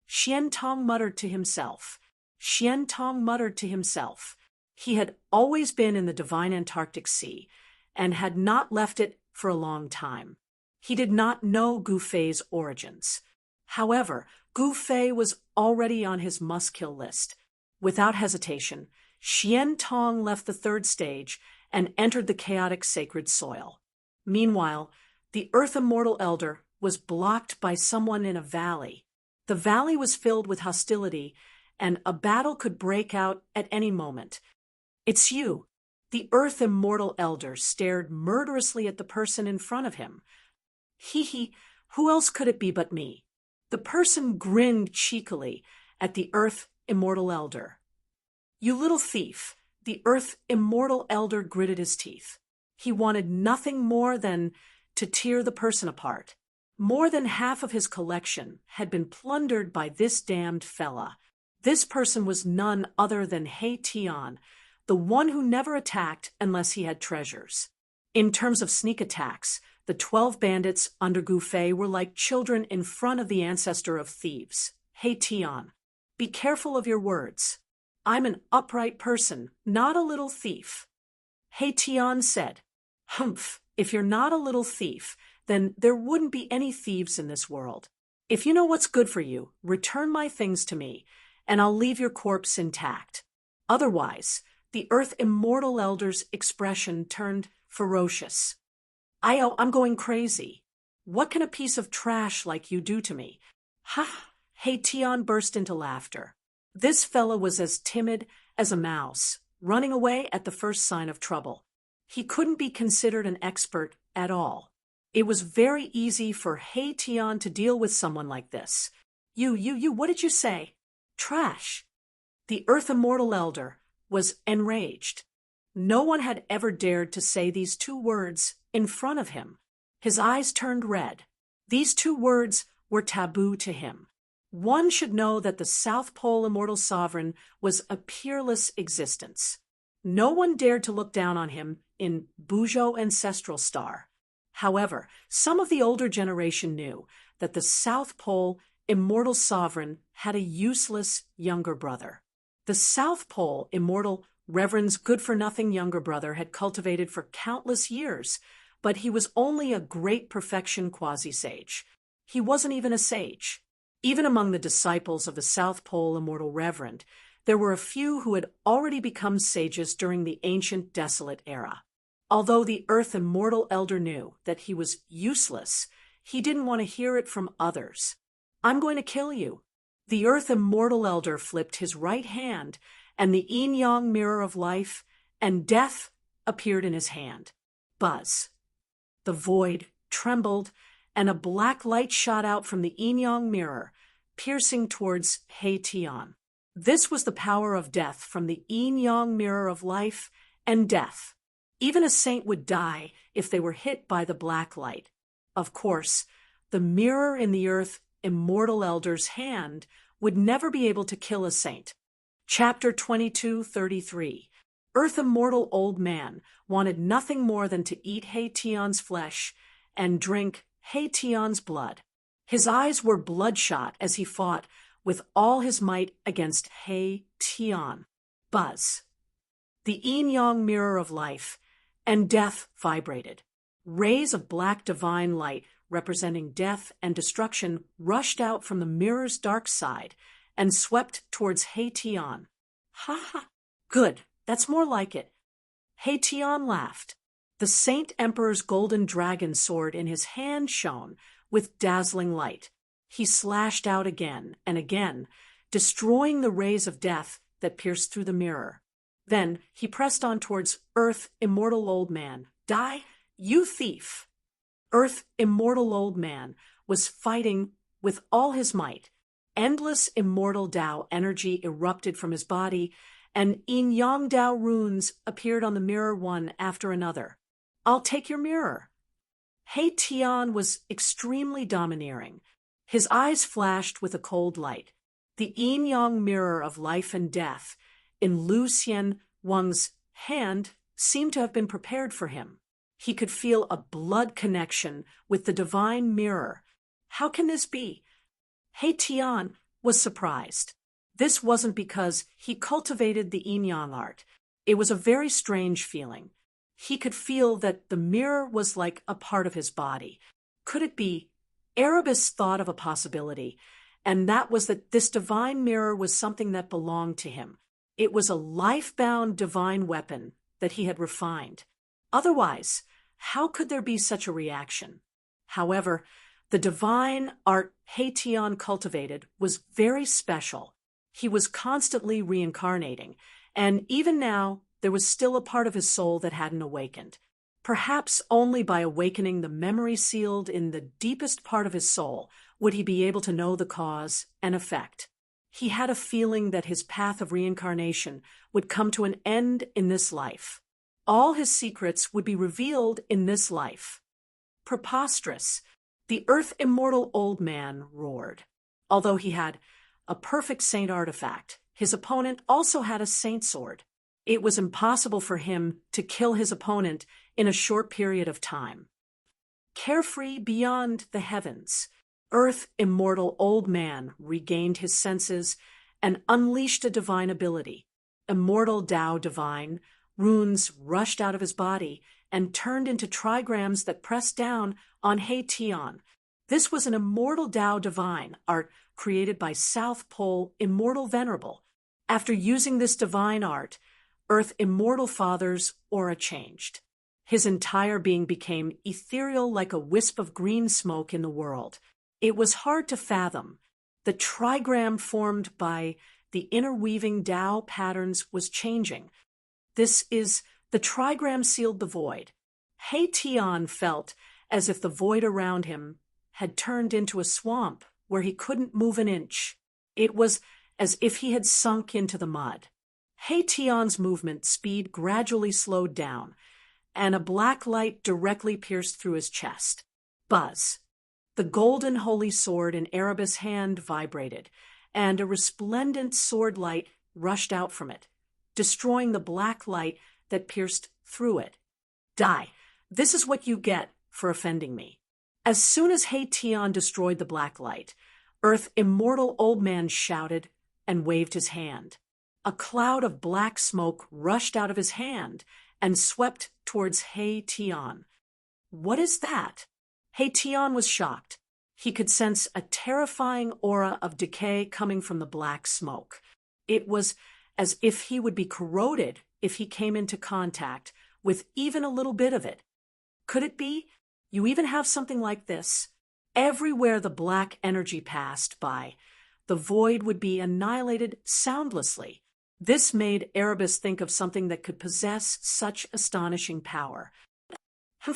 Xian Tong muttered to himself. Xian Tong muttered to himself. He had always been in the divine Antarctic Sea, and had not left it for a long time. He did not know Gu Fei's origins. However, Gu Fei was already on his must-kill list. Without hesitation, Xian Tong left the third stage and entered the chaotic sacred soil. Meanwhile, the Earth Immortal Elder was blocked by someone in a valley. The valley was filled with hostility, and a battle could break out at any moment. "It's you." The Earth Immortal Elder stared murderously at the person in front of him. "Hee, who else could it be but me?" The person grinned cheekily at the Earth Immortal Elder. "You little thief." The Earth Immortal Elder gritted his teeth. He wanted nothing more than to tear the person apart. More than half of his collection had been plundered by this damned fella. This person was none other than He Tian, the one who never attacked unless he had treasures. In terms of sneak attacks, the 12 bandits under Gu Fei were like children in front of the ancestor of thieves. He Tian, be careful of your words. I'm an upright person, not a little thief. He Tian said. Humph, if you're not a little thief, then there wouldn't be any thieves in this world. If you know what's good for you, return my things to me, and I'll leave your corpse intact. Otherwise, the Earth Immortal Elder's expression turned ferocious. I'm going crazy. What can a piece of trash like you do to me? Ha! He Tian burst into laughter. This fellow was as timid as a mouse, running away at the first sign of trouble. He couldn't be considered an expert at all. It was very easy for He Tian to deal with someone like this. You, what did you say? Trash. The Earth Immortal Elder was enraged. No one had ever dared to say these two words in front of him. His eyes turned red. These two words were taboo to him. One should know that the South Pole Immortal Sovereign was a peerless existence. No one dared to look down on him in Buzhou ancestral star. However, some of the older generation knew that the South Pole Immortal Sovereign had a useless younger brother. The South Pole Immortal Reverend's good-for-nothing younger brother had cultivated for countless years, but he was only a great perfection quasi-sage. He wasn't even a sage. Even among the disciples of the South Pole Immortal Reverend, there were a few who had already become sages during the ancient desolate era. Although the Earth Immortal Elder knew that he was useless, He didn't want to hear it from others. I'm going to kill you. The Earth Immortal Elder flipped his right hand, and the yin-yang mirror of life and death appeared in his hand. Buzz. The void trembled, and a black light shot out from the yin-yang mirror, piercing towards He Tian. This was the power of death from the yin-yang mirror of life and death. Even a saint would die if they were hit by the black light. Of course, the mirror in the Earth Immortal Elder's hand would never be able to kill a saint. Chapter 22:33. Earth Immortal Old Man wanted nothing more than to eat He Tian's flesh and drink He Tian's blood. His eyes were bloodshot as he fought with all his might against He Tian. Buzz. The yin-yang mirror of life and death vibrated. Rays of black divine light representing death and destruction rushed out from the mirror's dark side and swept towards He Tian. Ha ha! Good, that's more like it. He Tian laughed. The Saint Emperor's golden dragon sword in his hand shone with dazzling light. He slashed out again and again, destroying the rays of death that pierced through the mirror. Then he pressed on towards Earth Immortal Old Man. Die, you thief! Earth Immortal Old Man was fighting with all his might. Endless immortal Tao energy erupted from his body, and yin-yang Tao runes appeared on the mirror one after another. I'll take your mirror. He Tian was extremely domineering. His eyes flashed with a cold light. The yin-yang mirror of life and death in Lu Xian Wang's hand seemed to have been prepared for him. He could feel a blood connection with the divine mirror. How can this be? He Tian was surprised. This wasn't because he cultivated the yin-yang art. It was a very strange feeling. He could feel that the mirror was like a part of his body. Could it be? Erebus thought of a possibility, and that was that this divine mirror was something that belonged to him. It was a life-bound divine weapon that he had refined. Otherwise, how could there be such a reaction? However, the divine art He Tian cultivated was very special. He was constantly reincarnating, and even now there was still a part of his soul that hadn't awakened. Perhaps only by awakening the memory sealed in the deepest part of his soul would he be able to know the cause and effect. He had a feeling that his path of reincarnation would come to an end in this life. All his secrets would be revealed in this life. Preposterous! The Earth Immortal Old Man roared. Although he had a perfect saint artifact, his opponent also had a saint sword. It was impossible for him to kill his opponent in a short period of time. Carefree beyond the heavens, Earth Immortal Old Man regained his senses and unleashed a divine ability. Immortal Tao Divine, runes rushed out of his body and turned into trigrams that pressed down on He Tian. This was an immortal Tao Divine, art created by South Pole Immortal Venerable. After using this divine art, Earth Immortal Father's aura changed. His entire being became ethereal like a wisp of green smoke in the world. It was hard to fathom. The trigram formed by the interweaving Tao patterns was changing. The trigram sealed the void. He Tian felt as if the void around him had turned into a swamp where he couldn't move an inch. It was as if he had sunk into the mud. He Tian's movement speed gradually slowed down, and a black light directly pierced through his chest. Buzz. The golden holy sword in Erebus' hand vibrated, and a resplendent sword light rushed out from it, destroying the black light that pierced through it. Die. This is what you get for offending me. As soon as He Tian destroyed the black light, Earth Immortal Old Man shouted and waved his hand. A cloud of black smoke rushed out of his hand and swept towards He Tian. What is that? He Tian was shocked. He could sense a terrifying aura of decay coming from the black smoke. It was as if he would be corroded if he came into contact with even a little bit of it. Could it be? You even have something like this? Everywhere the black energy passed by, the void would be annihilated soundlessly. This made Erebus think of something that could possess such astonishing power.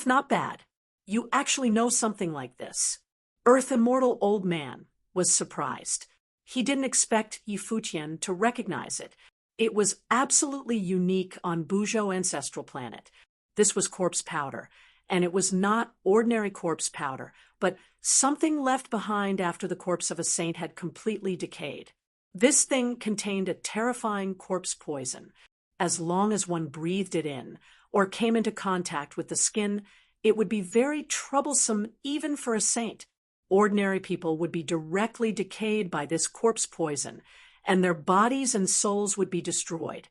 Not bad. You actually know something like this. Earth Immortal Old Man was surprised. He didn't expect Yifutian to recognize it. It was absolutely unique on Bujo Ancestral Planet. This was corpse powder, and it was not ordinary corpse powder, but something left behind after the corpse of a saint had completely decayed. This thing contained a terrifying corpse poison. As long as one breathed it in or came into contact with the skin, it would be very troublesome even for a saint. Ordinary people would be directly decayed by this corpse poison, and their bodies and souls would be destroyed.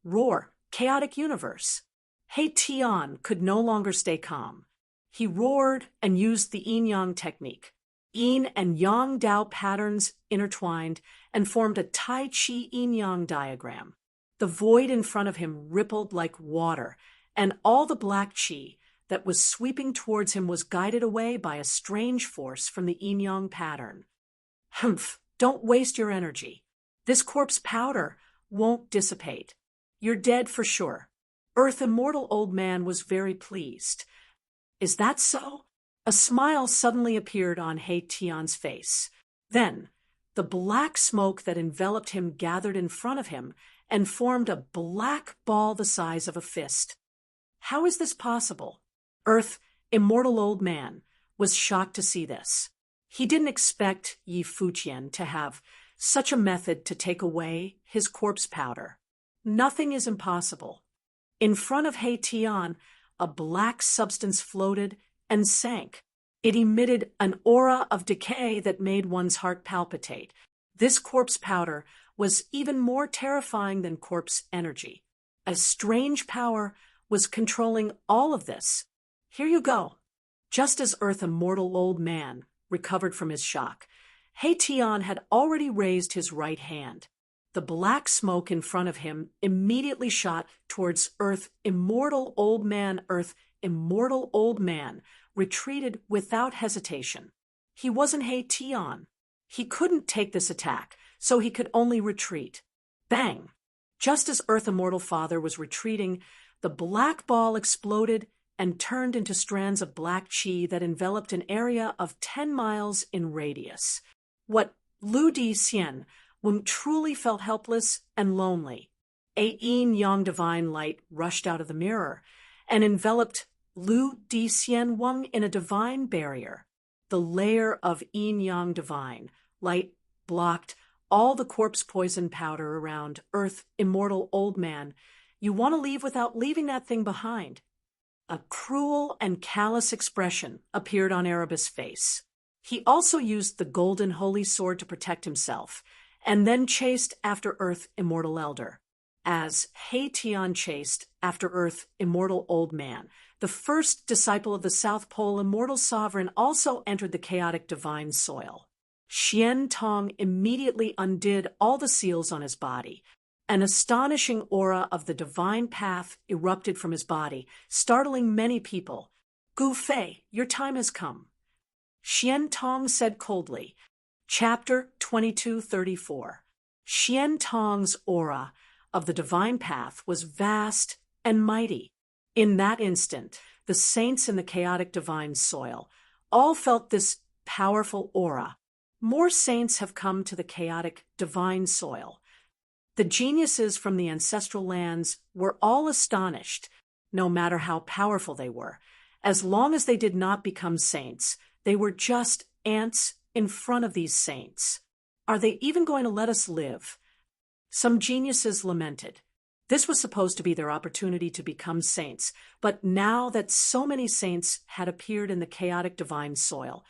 Roar, chaotic universe. He Tian could no longer stay calm. He roared and used the yin-yang technique. Yin and yang Dao patterns intertwined and formed a Tai Chi yin-yang diagram. The void in front of him rippled like water, and all the black chi that was sweeping towards him was guided away by a strange force from the yin-yang pattern. Humph, don't waste your energy. This corpse powder won't dissipate. You're dead for sure. Earth Immortal Old Man was very pleased. Is that so? A smile suddenly appeared on He Tian's face. Then, the black smoke that enveloped him gathered in front of him and formed a black ball the size of a fist. How is this possible? Earth Immortal Old Man was shocked to see this. He didn't expect Yifutian to have such a method to take away his corpse powder. Nothing is impossible. In front of He Tian, a black substance floated and sank. It emitted an aura of decay that made one's heart palpitate. This corpse powder was even more terrifying than corpse energy. A strange power was controlling all of this. Here you go. Just as Earth Immortal Old Man recovered from his shock, He Tian had already raised his right hand. The black smoke in front of him immediately shot towards Earth Immortal Old Man. Earth Immortal Old Man retreated without hesitation. He wasn't He Tian. He couldn't take this attack, so he could only retreat. Bang! Just as Earth Immortal Father was retreating, the black ball exploded and turned into strands of black chi that enveloped an area of 10 miles in radius. What Lu Di Xian truly felt helpless and lonely. A yin-yang divine light rushed out of the mirror and enveloped Lu Di Xian Wang in a divine barrier. The layer of yin-yang divine light blocked all the corpse poison powder around Earth Immortal Old Man. You want to leave without leaving that thing behind. A cruel and callous expression appeared on Erebus' face. He also used the golden holy sword to protect himself, and then chased after Earth Immortal Elder. As He Tian chased after Earth Immortal Old Man, the first disciple of the South Pole Immortal Sovereign also entered the chaotic divine soil. Xian Tong immediately undid all the seals on his body. An astonishing aura of the divine path erupted from his body, startling many people. Gu Fei, your time has come. Xian Tong said coldly. Chapter 2234. Xian Tong's aura of the divine path was vast and mighty. In that instant, the saints in the chaotic divine soil all felt this powerful aura. More saints have come to the chaotic divine soil. The geniuses from the ancestral lands were all astonished, no matter how powerful they were. As long as they did not become saints, they were just ants in front of these saints. Are they even going to let us live? Some geniuses lamented. This was supposed to be their opportunity to become saints, but now that so many saints had appeared in the chaotic divine soil,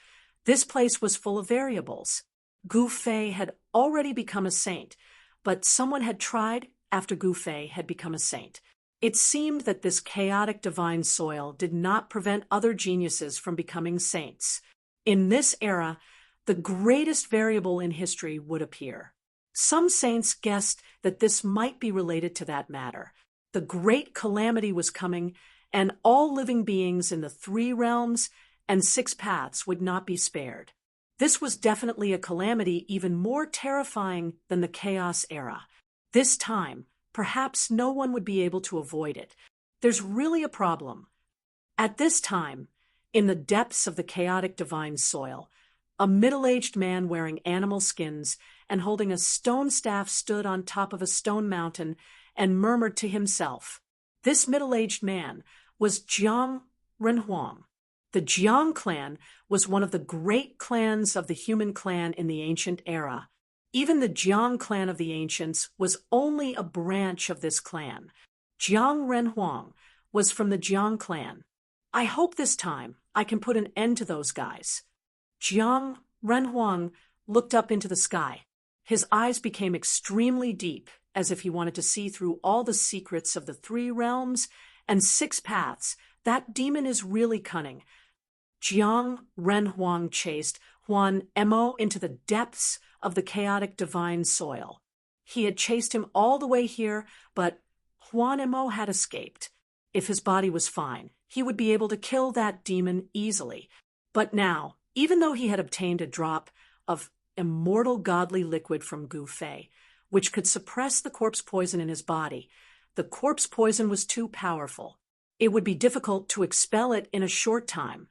this place was full of variables. Gu Fei had already become a saint, but someone had tried after Gu Fei had become a saint. It seemed that this chaotic divine soil did not prevent other geniuses from becoming saints. In this era, the greatest variable in history would appear. Some saints guessed that this might be related to that matter. The great calamity was coming, and all living beings in the 3 realms and 6 paths would not be spared. This was definitely a calamity even more terrifying than the Chaos era. This time, perhaps no one would be able to avoid it. There's really a problem. At this time, in the depths of the chaotic divine soil, a middle-aged man wearing animal skins and holding a stone staff stood on top of a stone mountain and murmured to himself. This middle-aged man was Jiang Renhuang. The Jiang clan was one of the great clans of the human clan in the ancient era. Even the Jiang clan of the ancients was only a branch of this clan. Jiang Renhuang was from the Jiang clan. I hope this time I can put an end to those guys. Jiang Renhuang looked up into the sky. His eyes became extremely deep, as if he wanted to see through all the secrets of the 3 realms and 6 paths. That demon is really cunning. Jiang Renhuang chased Huan Mo into the depths of the chaotic divine soil. He had chased him all the way here, but Huan Mo had escaped. If his body was fine, he would be able to kill that demon easily. But now, even though he had obtained a drop of immortal godly liquid from Gu Fei, which could suppress the corpse poison in his body, the corpse poison was too powerful. It would be difficult to expel it in a short time.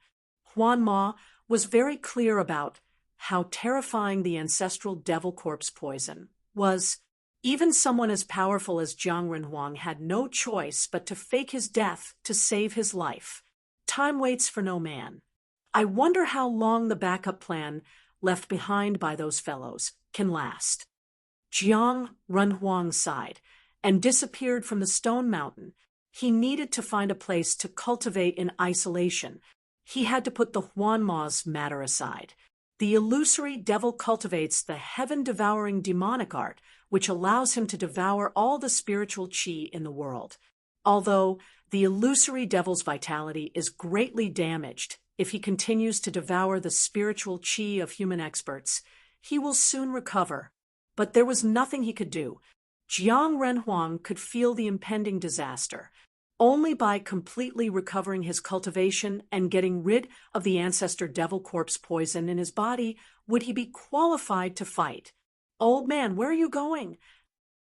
Huan Ma was very clear about how terrifying the ancestral devil corpse poison was. Even someone as powerful as Jiang Renhuang had no choice but to fake his death to save his life. Time waits for no man. I wonder how long the backup plan left behind by those fellows can last. Jiang Renhuang sighed and disappeared from the stone mountain. He needed to find a place to cultivate in isolation. He had to put the Huan Ma's matter aside. The illusory devil cultivates the heaven-devouring demonic art, which allows him to devour all the spiritual qi in the world. Although the illusory devil's vitality is greatly damaged if he continues to devour the spiritual qi of human experts, he will soon recover. But there was nothing he could do. Jiang Renhuang could feel the impending disaster. Only by completely recovering his cultivation and getting rid of the ancestor devil corpse poison in his body would he be qualified to fight. Old man, where are you going?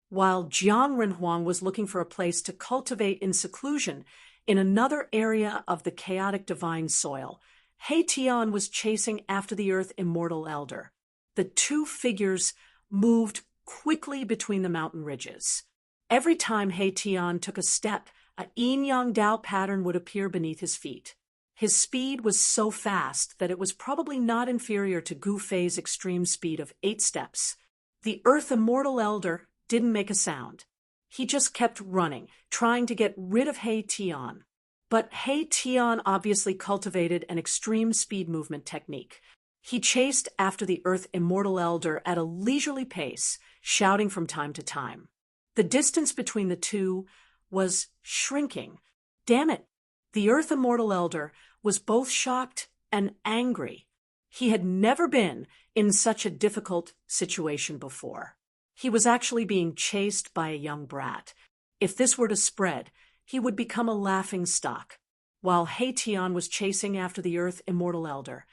While Jiang Renhuang was looking for a place to cultivate in seclusion in another area of the chaotic divine soil, He Tian was chasing after the earth immortal elder. The 2 figures moved quickly between the mountain ridges. Every time He Tian took a step, a yin-yang Dao pattern would appear beneath his feet. His speed was so fast that it was probably not inferior to Gu Fei's extreme speed of 8 steps. The Earth Immortal Elder didn't make a sound. He just kept running, trying to get rid of He Tian. But He Tian obviously cultivated an extreme speed movement technique. He chased after the Earth Immortal Elder at a leisurely pace, shouting from time to time. The distance between the two was shrinking. Damn it! The Earth Immortal Elder was both shocked and angry. He had never been in such a difficult situation before. He was actually being chased by a young brat. If this were to spread, he would become a laughing stock. While He Tian was chasing after the Earth Immortal Elder,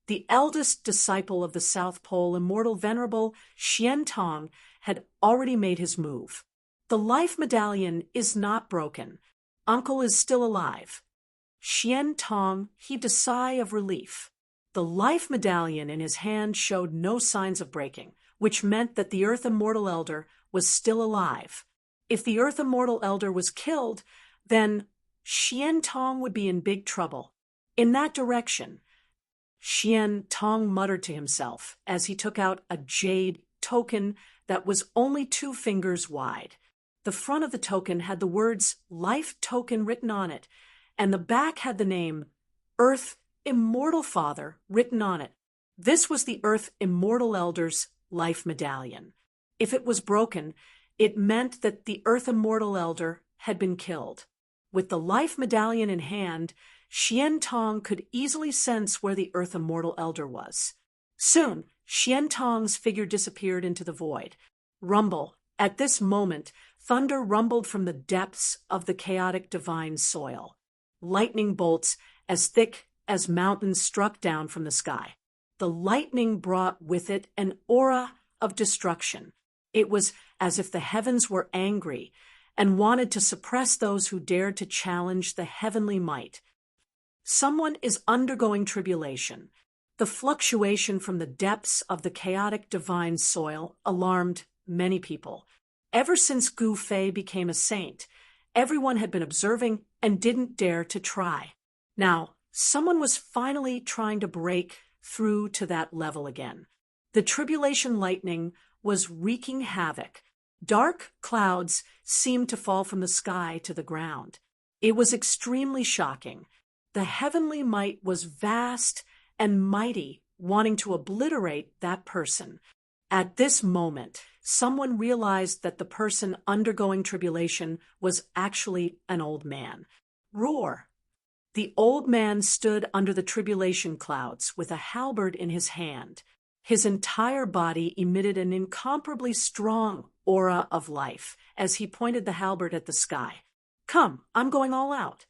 the eldest disciple of the South Pole Immortal Venerable Xian Tong had already made his move. The life medallion is not broken. Uncle is still alive. Xian Tong heaved a sigh of relief. The life medallion in his hand showed no signs of breaking, which meant that the Earth Immortal Elder was still alive. If the Earth Immortal Elder was killed, then Xian Tong would be in big trouble. In that direction, Xian Tong muttered to himself as he took out a jade token that was only 2 fingers wide. The front of the token had the words Life Token written on it, and the back had the name Earth Immortal Father written on it. This was the Earth Immortal Elder's life medallion. If it was broken, it meant that the Earth Immortal Elder had been killed. With the life medallion in hand, Xian Tong could easily sense where the Earth Immortal Elder was. Soon, Xian Tong's figure disappeared into the void. Rumble. At this moment, thunder rumbled from the depths of the chaotic divine soil. Lightning bolts as thick as mountains struck down from the sky. The lightning brought with it an aura of destruction. It was as if the heavens were angry and wanted to suppress those who dared to challenge the heavenly might. Someone is undergoing tribulation. The fluctuation from the depths of the chaotic divine soil alarmed many people. Ever since Gu Fei became a saint, everyone had been observing and didn't dare to try. Now, someone was finally trying to break through to that level again. The tribulation lightning was wreaking havoc. Dark clouds seemed to fall from the sky to the ground. It was extremely shocking. The heavenly might was vast and mighty, wanting to obliterate that person. At this moment, someone realized that the person undergoing tribulation was actually an old man. Roar! The old man stood under the tribulation clouds with a halberd in his hand. His entire body emitted an incomparably strong aura of life as he pointed the halberd at the sky. "Come, I'm going all out."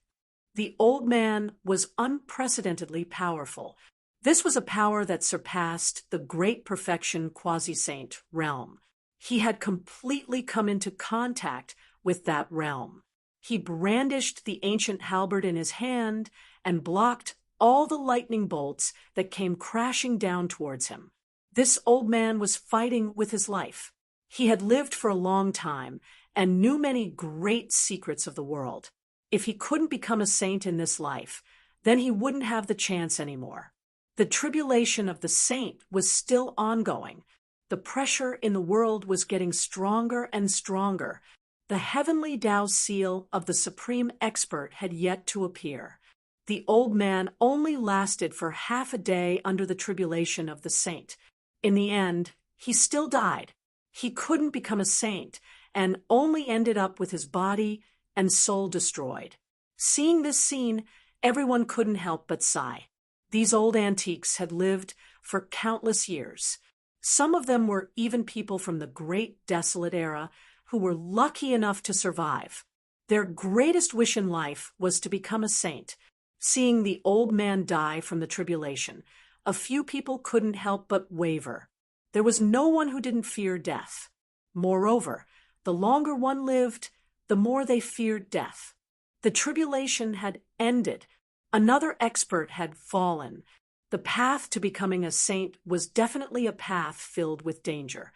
The old man was unprecedentedly powerful. This was a power that surpassed the great perfection quasi-saint realm. He had completely come into contact with that realm. He brandished the ancient halberd in his hand and blocked all the lightning bolts that came crashing down towards him. This old man was fighting with his life. He had lived for a long time and knew many great secrets of the world. If he couldn't become a saint in this life, then he wouldn't have the chance anymore. The tribulation of the saint was still ongoing. The pressure in the world was getting stronger and stronger. The heavenly Tao seal of the supreme expert had yet to appear. The old man only lasted for half a day under the tribulation of the saint. In the end, he still died. He couldn't become a saint and only ended up with his body and soul destroyed. Seeing this scene, everyone couldn't help but sigh. These old antiques had lived for countless years. Some of them were even people from the great desolate era who were lucky enough to survive. Their greatest wish in life was to become a saint. Seeing the old man die from the tribulation, a few people couldn't help but waver. There was no one who didn't fear death. Moreover, the longer one lived, the more they feared death. The tribulation had ended. Another expert had fallen. The path to becoming a saint was definitely a path filled with danger.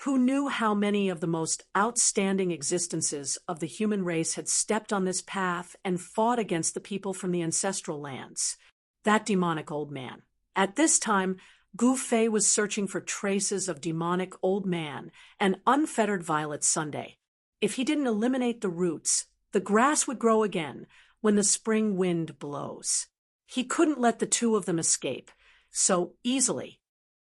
Who knew how many of the most outstanding existences of the human race had stepped on this path and fought against the people from the ancestral lands? That demonic old man. At this time, Gu Fei was searching for traces of demonic old man and unfettered violet Sunday. If he didn't eliminate the roots, the grass would grow again when the spring wind blows. He couldn't let the two of them escape so easily.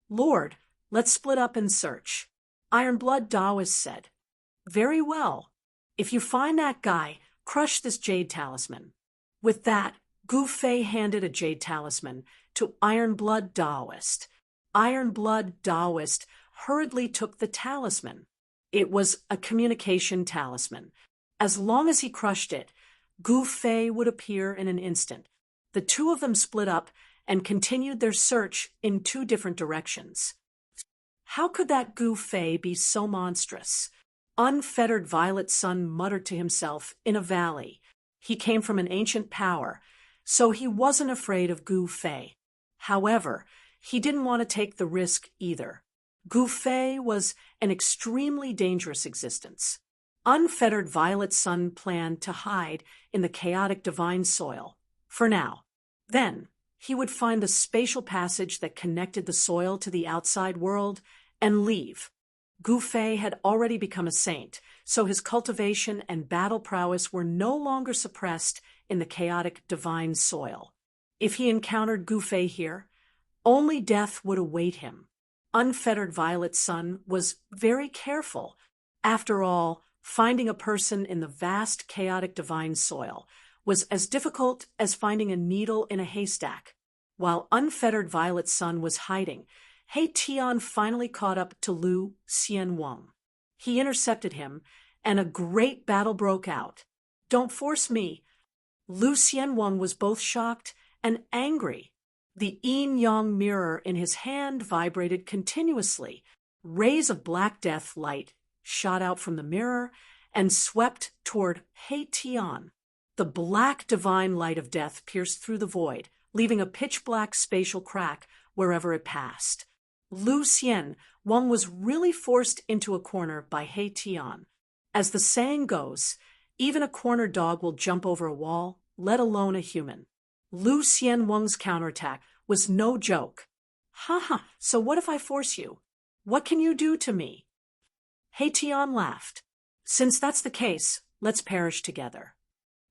"Lord, let's split up and search," Ironblood Taoist said. "Very well. If you find that guy, crush this jade talisman." With that, Gu Fei handed a jade talisman to Ironblood Taoist. Ironblood Taoist hurriedly took the talisman. It was a communication talisman. As long as he crushed it, Gu Fei would appear in an instant. The two of them split up and continued their search in two different directions. How could that Gu Fei be so monstrous? Unfettered Violet Sun muttered to himself in a valley. He came from an ancient power, so he wasn't afraid of Gu Fei. However, he didn't want to take the risk either. Gu Fei was an extremely dangerous existence. Unfettered Violet Sun planned to hide in the chaotic divine soil. For now. Then, he would find the spatial passage that connected the soil to the outside world and leave. Gu Fei had already become a saint, so his cultivation and battle prowess were no longer suppressed in the chaotic divine soil. If he encountered Gu Fei here, only death would await him. Unfettered Violet Sun was very careful. After all, finding a person in the vast chaotic divine soil was as difficult as finding a needle in a haystack. While Unfettered Violet Sun was hiding, He Tian finally caught up to Lu Xianwang. He intercepted him, and a great battle broke out. "Don't force me." Lu Xianwang was both shocked and angry. The yin-yang mirror in his hand vibrated continuously. Rays of black death light shot out from the mirror and swept toward He Tian. The black divine light of death pierced through the void, leaving a pitch-black spatial crack wherever it passed. Lu Xian Wang was really forced into a corner by He Tian. As the saying goes, even a cornered dog will jump over a wall, let alone a human. Lu Xian Wang's counterattack was no joke. Haha, so what if I force you? What can you do to me? He Tian laughed. Since that's the case, let's perish together.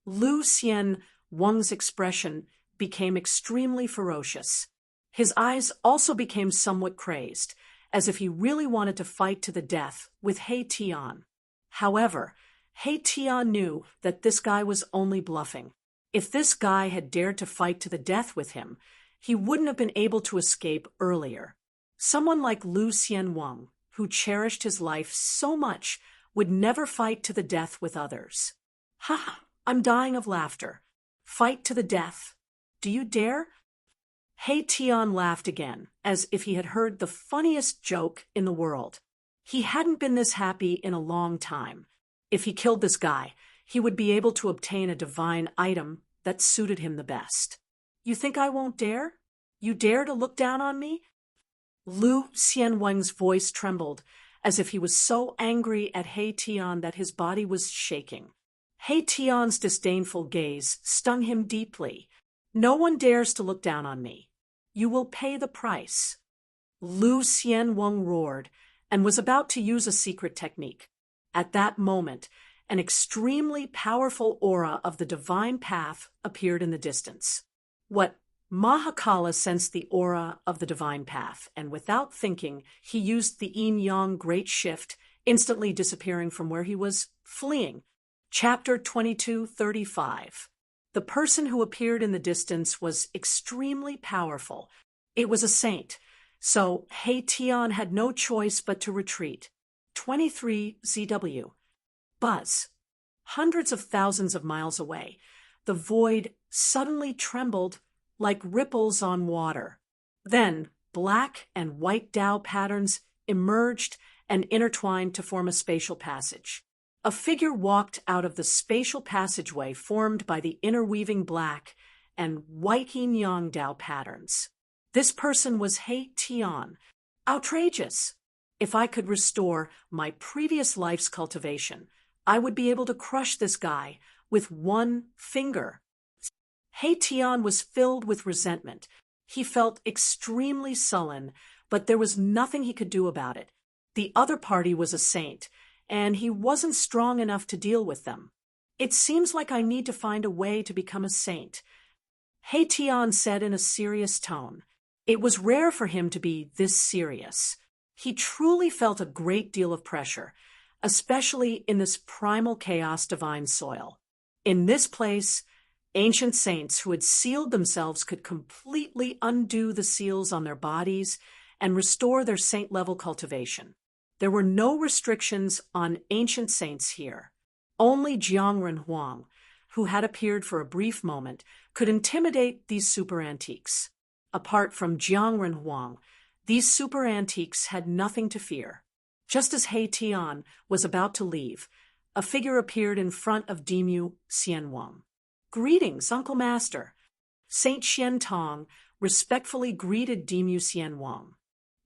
Lu Xian Wang's expression became extremely ferocious. His eyes also became somewhat crazed, as if he really wanted to fight to the death with He Tian. However, He Tian knew that this guy was only bluffing. If this guy had dared to fight to the death with him, he wouldn't have been able to escape earlier. Someone like Lu Xian Wang, who cherished his life so much, would never fight to the death with others. Ha! I'm dying of laughter. Fight to the death. Do you dare? He Tian laughed again, as if he had heard the funniest joke in the world. He hadn't been this happy in a long time. If he killed this guy, he would be able to obtain a divine item that suited him the best. You think I won't dare? You dare to look down on me? Lu Xianwang's voice trembled, as if he was so angry at He Tian that his body was shaking. He Tian's disdainful gaze stung him deeply. No one dares to look down on me. You will pay the price. Lu Xianwang roared and was about to use a secret technique. At that moment, an extremely powerful aura of the divine path appeared in the distance. What Mahakala sensed the aura of the divine path, and without thinking, he used the yin-yang great shift, instantly disappearing from where he was fleeing. Chapter 22:35. The person who appeared in the distance was extremely powerful. It was a saint, so He Tian had no choice but to retreat. 23 ZW. Buzz. Hundreds of thousands of miles away, the void suddenly trembled like ripples on water. Then black and white Tao patterns emerged and intertwined to form a spatial passage. A figure walked out of the spatial passageway formed by the interweaving black and white yin-yang Tao patterns. This person was He Tian. Outrageous! If I could restore my previous life's cultivation, I would be able to crush this guy with one finger. He Tian was filled with resentment. He felt extremely sullen, but there was nothing he could do about it. The other party was a saint, and he wasn't strong enough to deal with them. It seems like I need to find a way to become a saint, He Tian said in a serious tone. It was rare for him to be this serious. He truly felt a great deal of pressure, especially in this primal chaos divine soil. In this place, ancient saints who had sealed themselves could completely undo the seals on their bodies and restore their saint-level cultivation. There were no restrictions on ancient saints here. Only Jiangren Huang, who had appeared for a brief moment, could intimidate these super antiques. Apart from Jiangren Huang, these super antiques had nothing to fear. Just as He Tian was about to leave, a figure appeared in front of Dimu Xianwang. Greetings, Uncle Master. Saint Xian Tong respectfully greeted Dimu Xianwang.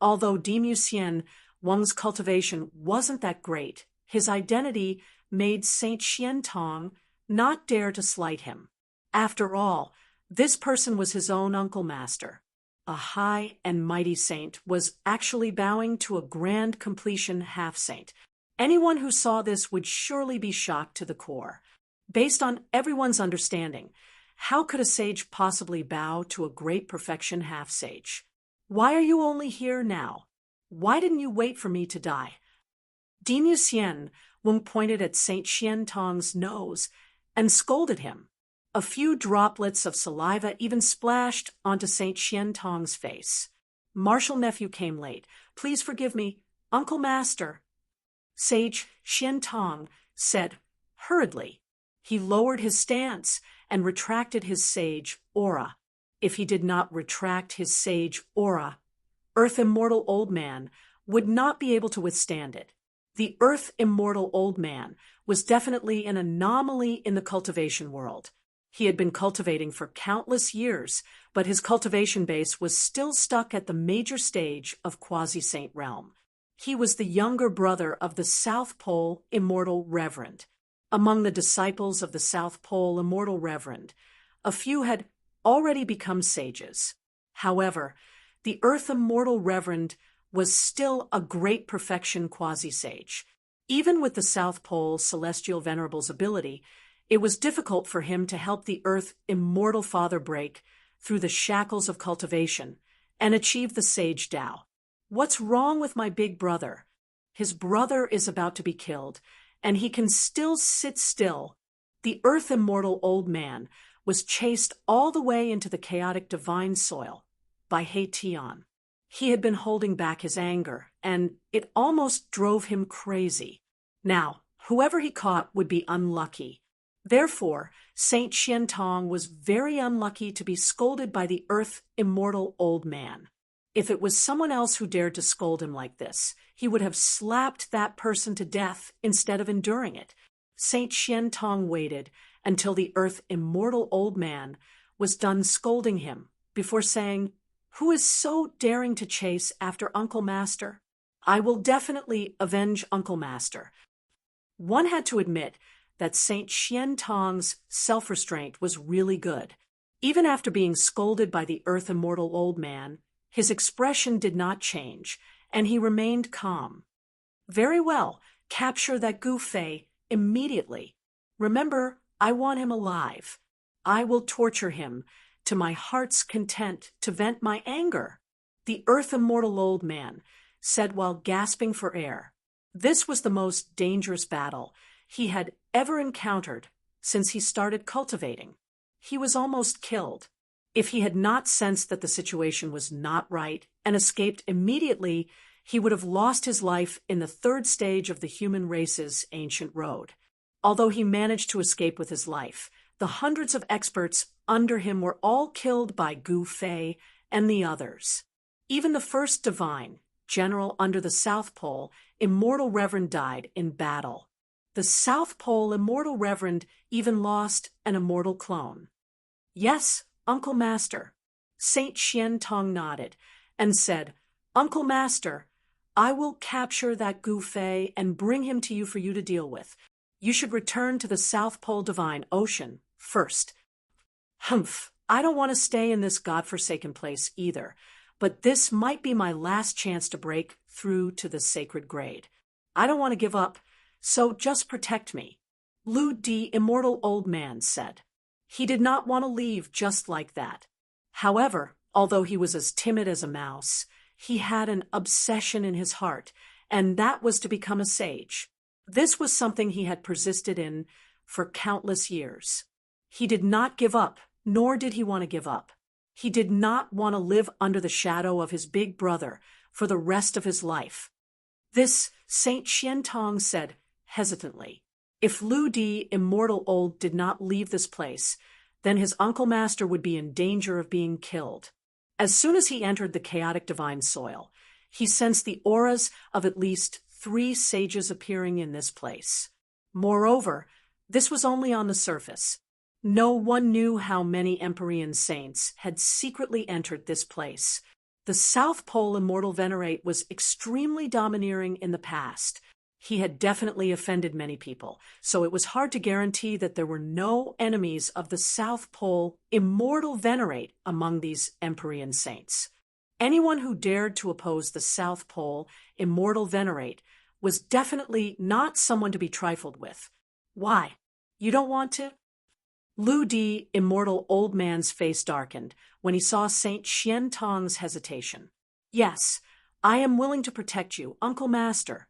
Although Dimu Xianwang's cultivation wasn't that great, his identity made Saint Xian Tong not dare to slight him. After all, this person was his own Uncle Master. A high and mighty saint was actually bowing to a grand completion half-saint. Anyone who saw this would surely be shocked to the core. Based on everyone's understanding, how could a sage possibly bow to a great perfection half-sage? Why are you only here now? Why didn't you wait for me to die? Dimu Xianwang pointed at Saint Xian Tong's nose and scolded him. A few droplets of saliva even splashed onto Saint Xian Tong's face. Martial nephew came late. Please forgive me, Uncle Master. Sage Xian Tong said hurriedly. He lowered his stance and retracted his sage aura. if he did not retract his sage aura, Earth Immortal Old Man would not be able to withstand it. The Earth Immortal Old Man was definitely an anomaly in the cultivation world. He had been cultivating for countless years, but his cultivation base was still stuck at the major stage of Quasi-Saint realm. He was the younger brother of the South Pole Immortal Reverend. Among the disciples of the South Pole Immortal Reverend, a few had already become sages. However, the Earth Immortal Reverend was still a great perfection quasi-sage. Even with the South Pole Celestial Venerable's ability, it was difficult for him to help the Earth Immortal Father break through the shackles of cultivation and achieve the Sage Tao. What's wrong with my big brother? His brother is about to be killed, and he can still sit still. The Earth Immortal Old Man was chased all the way into the chaotic divine soil by Haitian. He had been holding back his anger, and it almost drove him crazy. Now, whoever he caught would be unlucky. Therefore, Saint Xiantong was very unlucky to be scolded by the Earth Immortal Old Man. If it was someone else who dared to scold him like this, he would have slapped that person to death instead of enduring it. Saint Xiantong waited until the Earth Immortal Old Man was done scolding him before saying, "Who is so daring to chase after Uncle Master? I will definitely avenge Uncle Master." One had to admit that Saint Xiantong's self-restraint was really good. Even after being scolded by the Earth Immortal Old Man, his expression did not change, and he remained calm. "Very well, capture that Gu Fei immediately. Remember, I want him alive. I will torture him to my heart's content to vent my anger," the Earth Immortal Old Man said while gasping for air. This was the most dangerous battle he had ever encountered since he started cultivating. He was almost killed. If he had not sensed that the situation was not right and escaped immediately, he would have lost his life in the third stage of the human race's ancient road. Although he managed to escape with his life, the hundreds of experts under him were all killed by Gu Fei and the others. Even the first divine, general under the South Pole, Immortal Reverend died in battle. The South Pole Immortal Reverend even lost an immortal clone. "Yes, Uncle Master." Saint Xiantong nodded and said, "Uncle Master, I will capture that Gu Fei and bring him to you for you to deal with. You should return to the South Pole Divine Ocean first." "Humph, I don't want to stay in this godforsaken place either, but this might be my last chance to break through to the sacred grade. I don't want to give up, so just protect me," Lu Di Immortal Old Man said. He did not want to leave just like that. However, although he was as timid as a mouse, he had an obsession in his heart, and that was to become a sage. This was something he had persisted in for countless years. He did not give up, nor did he want to give up. He did not want to live under the shadow of his big brother for the rest of his life. This, Saint Xiantong said hesitantly. If Lu Di Immortal Old did not leave this place, then his Uncle Master would be in danger of being killed. As soon as he entered the chaotic divine soil, he sensed the auras of at least 3 sages appearing in this place. Moreover, this was only on the surface. No one knew how many Empyrean saints had secretly entered this place. The South Pole Immortal Venerate was extremely domineering in the past. He had definitely offended many people, so it was hard to guarantee that there were no enemies of the South Pole Immortal Venerate among these Empyrean saints. Anyone who dared to oppose the South Pole Immortal Venerate was definitely not someone to be trifled with. "Why? You don't want to?" Lu Di Immortal Old Man's face darkened when he saw Saint Xiantong's hesitation. "Yes, I am willing to protect you, Uncle Master."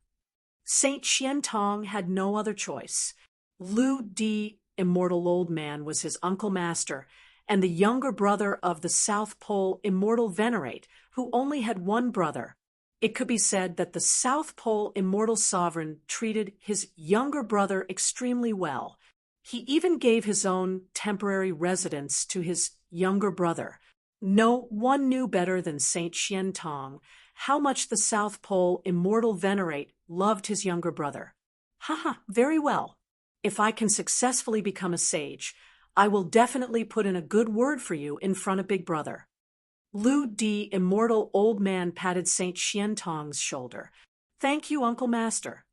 Saint Xiantong had no other choice. Lu Di Immortal Old Man was his Uncle Master and the younger brother of the South Pole Immortal Venerate, who only had one brother. It could be said that the South Pole Immortal Sovereign treated his younger brother extremely well. He even gave his own temporary residence to his younger brother, No one knew better than Saint Xian Tong how much the South Pole immortal venerate loved his younger brother. Haha, very well. If I can successfully become a sage, I will definitely put in a good word for you in front of Big Brother. Lu Di, immortal old man, patted Saint Xian Tong's shoulder. Thank you, Uncle Master.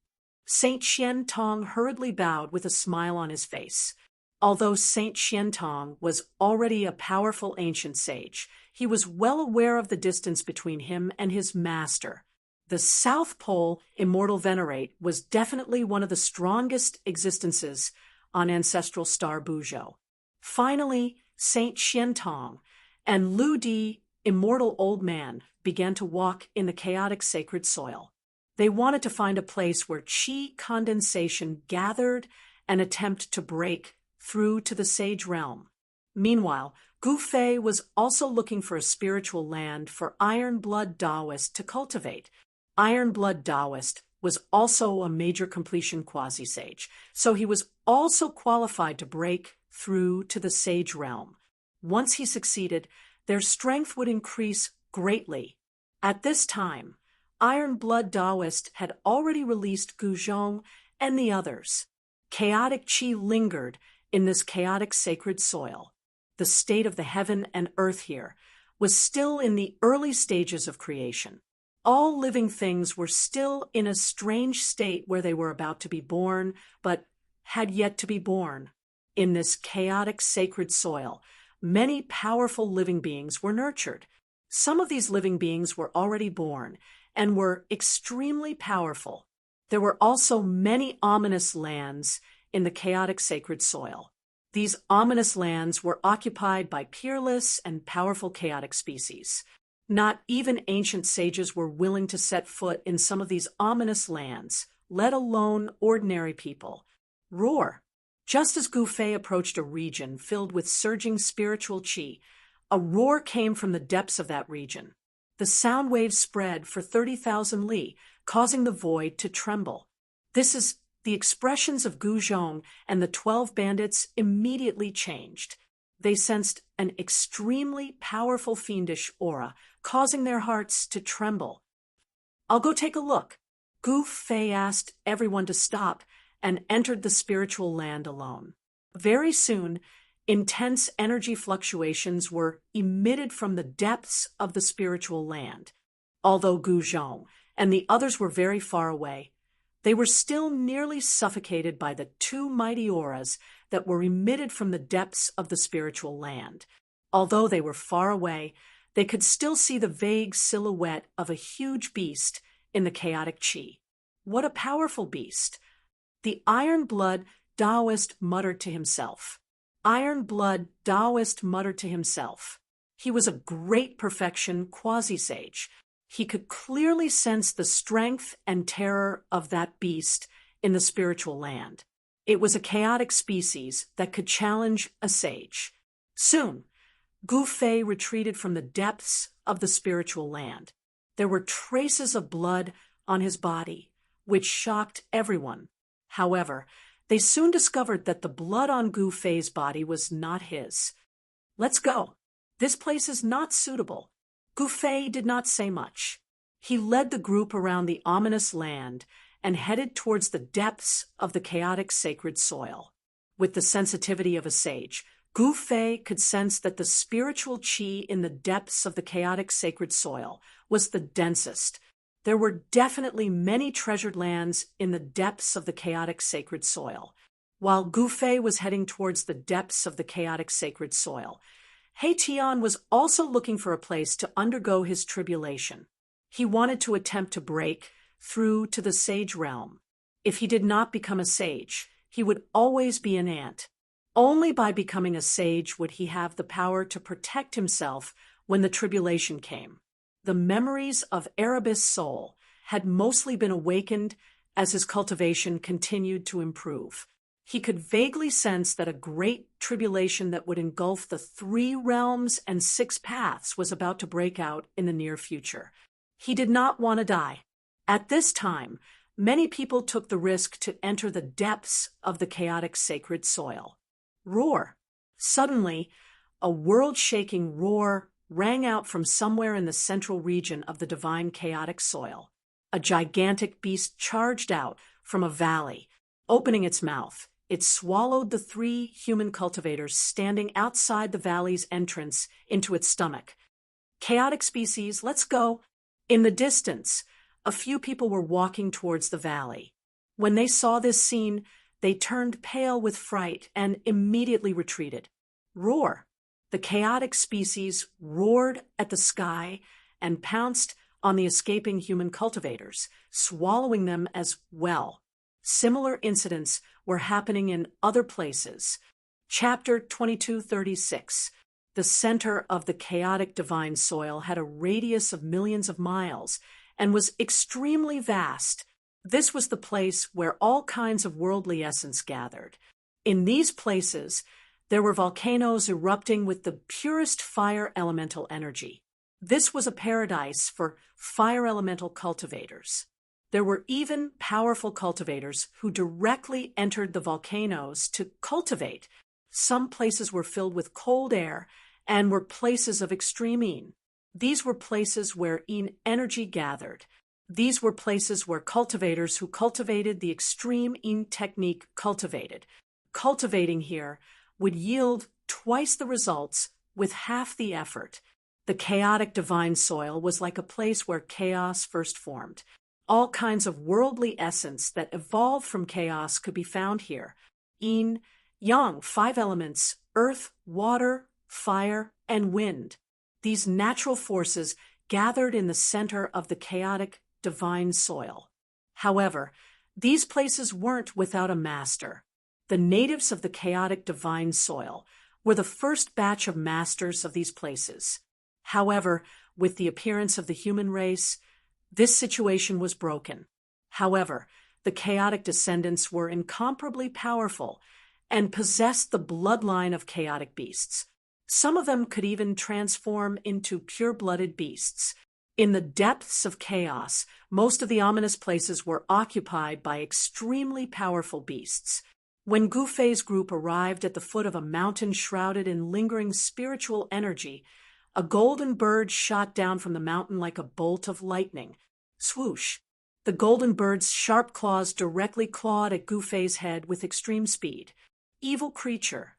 Saint Xian Tong hurriedly bowed with a smile on his face. Although Saint Xian Tong was already a powerful ancient sage, he was well aware of the distance between him and his master. The South Pole immortal venerate was definitely one of the strongest existences on ancestral star Buzhou. Finally, Saint Xian Tong and Lu Di, immortal old man, began to walk in the chaotic sacred soil. They wanted to find a place where qi condensation gathered and attempt to break through to the sage realm. Meanwhile, Gu Fei was also looking for a spiritual land for Iron Blood Taoist to cultivate. Iron Blood Taoist was also a major completion quasi-sage, so he was also qualified to break through to the sage realm. Once he succeeded, their strength would increase greatly. At this time, Iron Blood Taoist had already released Gu Zhong and the others. Chaotic qi lingered in this chaotic sacred soil. The state of the heaven and earth here was still in the early stages of creation. All living things were still in a strange state where they were about to be born, but had yet to be born. In this chaotic sacred soil, many powerful living beings were nurtured. Some of these living beings were already born and were extremely powerful. There were also many ominous lands in the chaotic sacred soil. These ominous lands were occupied by peerless and powerful chaotic species. Not even ancient sages were willing to set foot in some of these ominous lands, let alone ordinary people. Roar! Just as Gu Fei approached a region filled with surging spiritual qi, a roar came from the depths of that region. The sound waves spread for 30,000 li, causing the void to tremble. This is the expressions of Gu Zhong and the 12 bandits immediately changed. They sensed an extremely powerful fiendish aura, causing their hearts to tremble. I'll go take a look. Gu Fei asked everyone to stop and entered the spiritual land alone. Very soon, intense energy fluctuations were emitted from the depths of the spiritual land. Although Gu Zhong and the others were very far away, they were still nearly suffocated by the two mighty auras that were emitted from the depths of the spiritual land. Although they were far away, they could still see the vague silhouette of a huge beast in the chaotic qi. What a powerful beast! The Iron Blood Taoist muttered to himself. Iron Blood Taoist muttered to himself. He was a great perfection quasi-sage. He could clearly sense the strength and terror of that beast in the spiritual land. It was a chaotic species that could challenge a sage. Soon, Gu Fei retreated from the depths of the spiritual land. There were traces of blood on his body, which shocked everyone. However, they soon discovered that the blood on Gu Fei's body was not his. Let's go. This place is not suitable. Gu Fei did not say much. He led the group around the ominous land and headed towards the depths of the chaotic sacred soil. With the sensitivity of a sage, Gu Fei could sense that the spiritual qi in the depths of the chaotic sacred soil was the densest. There were definitely many treasured lands in the depths of the chaotic sacred soil. While Gu Fei was heading towards the depths of the chaotic sacred soil, He Tian was also looking for a place to undergo his tribulation. He wanted to attempt to break through to the sage realm. If he did not become a sage, he would always be an ant. Only by becoming a sage would he have the power to protect himself when the tribulation came. The memories of Erebus' soul had mostly been awakened as his cultivation continued to improve. He could vaguely sense that a great tribulation that would engulf the 3 realms and 6 paths was about to break out in the near future. He did not want to die. At this time, many people took the risk to enter the depths of the chaotic sacred soil. Roar! Suddenly, a world-shaking roar rang out from somewhere in the central region of the divine chaotic soil. A gigantic beast charged out from a valley, opening its mouth. It swallowed the 3 human cultivators standing outside the valley's entrance into its stomach. Chaotic species, let's go. In the distance, a few people were walking towards the valley. When they saw this scene, they turned pale with fright and immediately retreated. Roar! The chaotic species roared at the sky and pounced on the escaping human cultivators, swallowing them as well. Similar incidents were happening in other places. Chapter 2236. The center of the chaotic divine soil had a radius of millions of miles and was extremely vast. This was the place where all kinds of worldly essence gathered. In these places, there were volcanoes erupting with the purest fire elemental energy. This was a paradise for fire elemental cultivators. There were even powerful cultivators who directly entered the volcanoes to cultivate. Some places were filled with cold air and were places of extreme yin. These were places where yin energy gathered. These were places where cultivators who cultivated the extreme yin technique cultivated. Cultivating here would yield twice the results with half the effort. The chaotic divine soil was like a place where chaos first formed. All kinds of worldly essence that evolved from chaos could be found here. Yin, yang, 5 elements, earth, water, fire, and wind. These natural forces gathered in the center of the chaotic divine soil. However, these places weren't without a master. The natives of the chaotic divine soil were the first batch of masters of these places. However, with the appearance of the human race, this situation was broken. However, the chaotic descendants were incomparably powerful and possessed the bloodline of chaotic beasts. Some of them could even transform into pure-blooded beasts. In the depths of chaos, most of the ominous places were occupied by extremely powerful beasts. When Gu Fei's group arrived at the foot of a mountain shrouded in lingering spiritual energy, a golden bird shot down from the mountain like a bolt of lightning. Swoosh! The golden bird's sharp claws directly clawed at Gu Fei's head with extreme speed. Evil creature!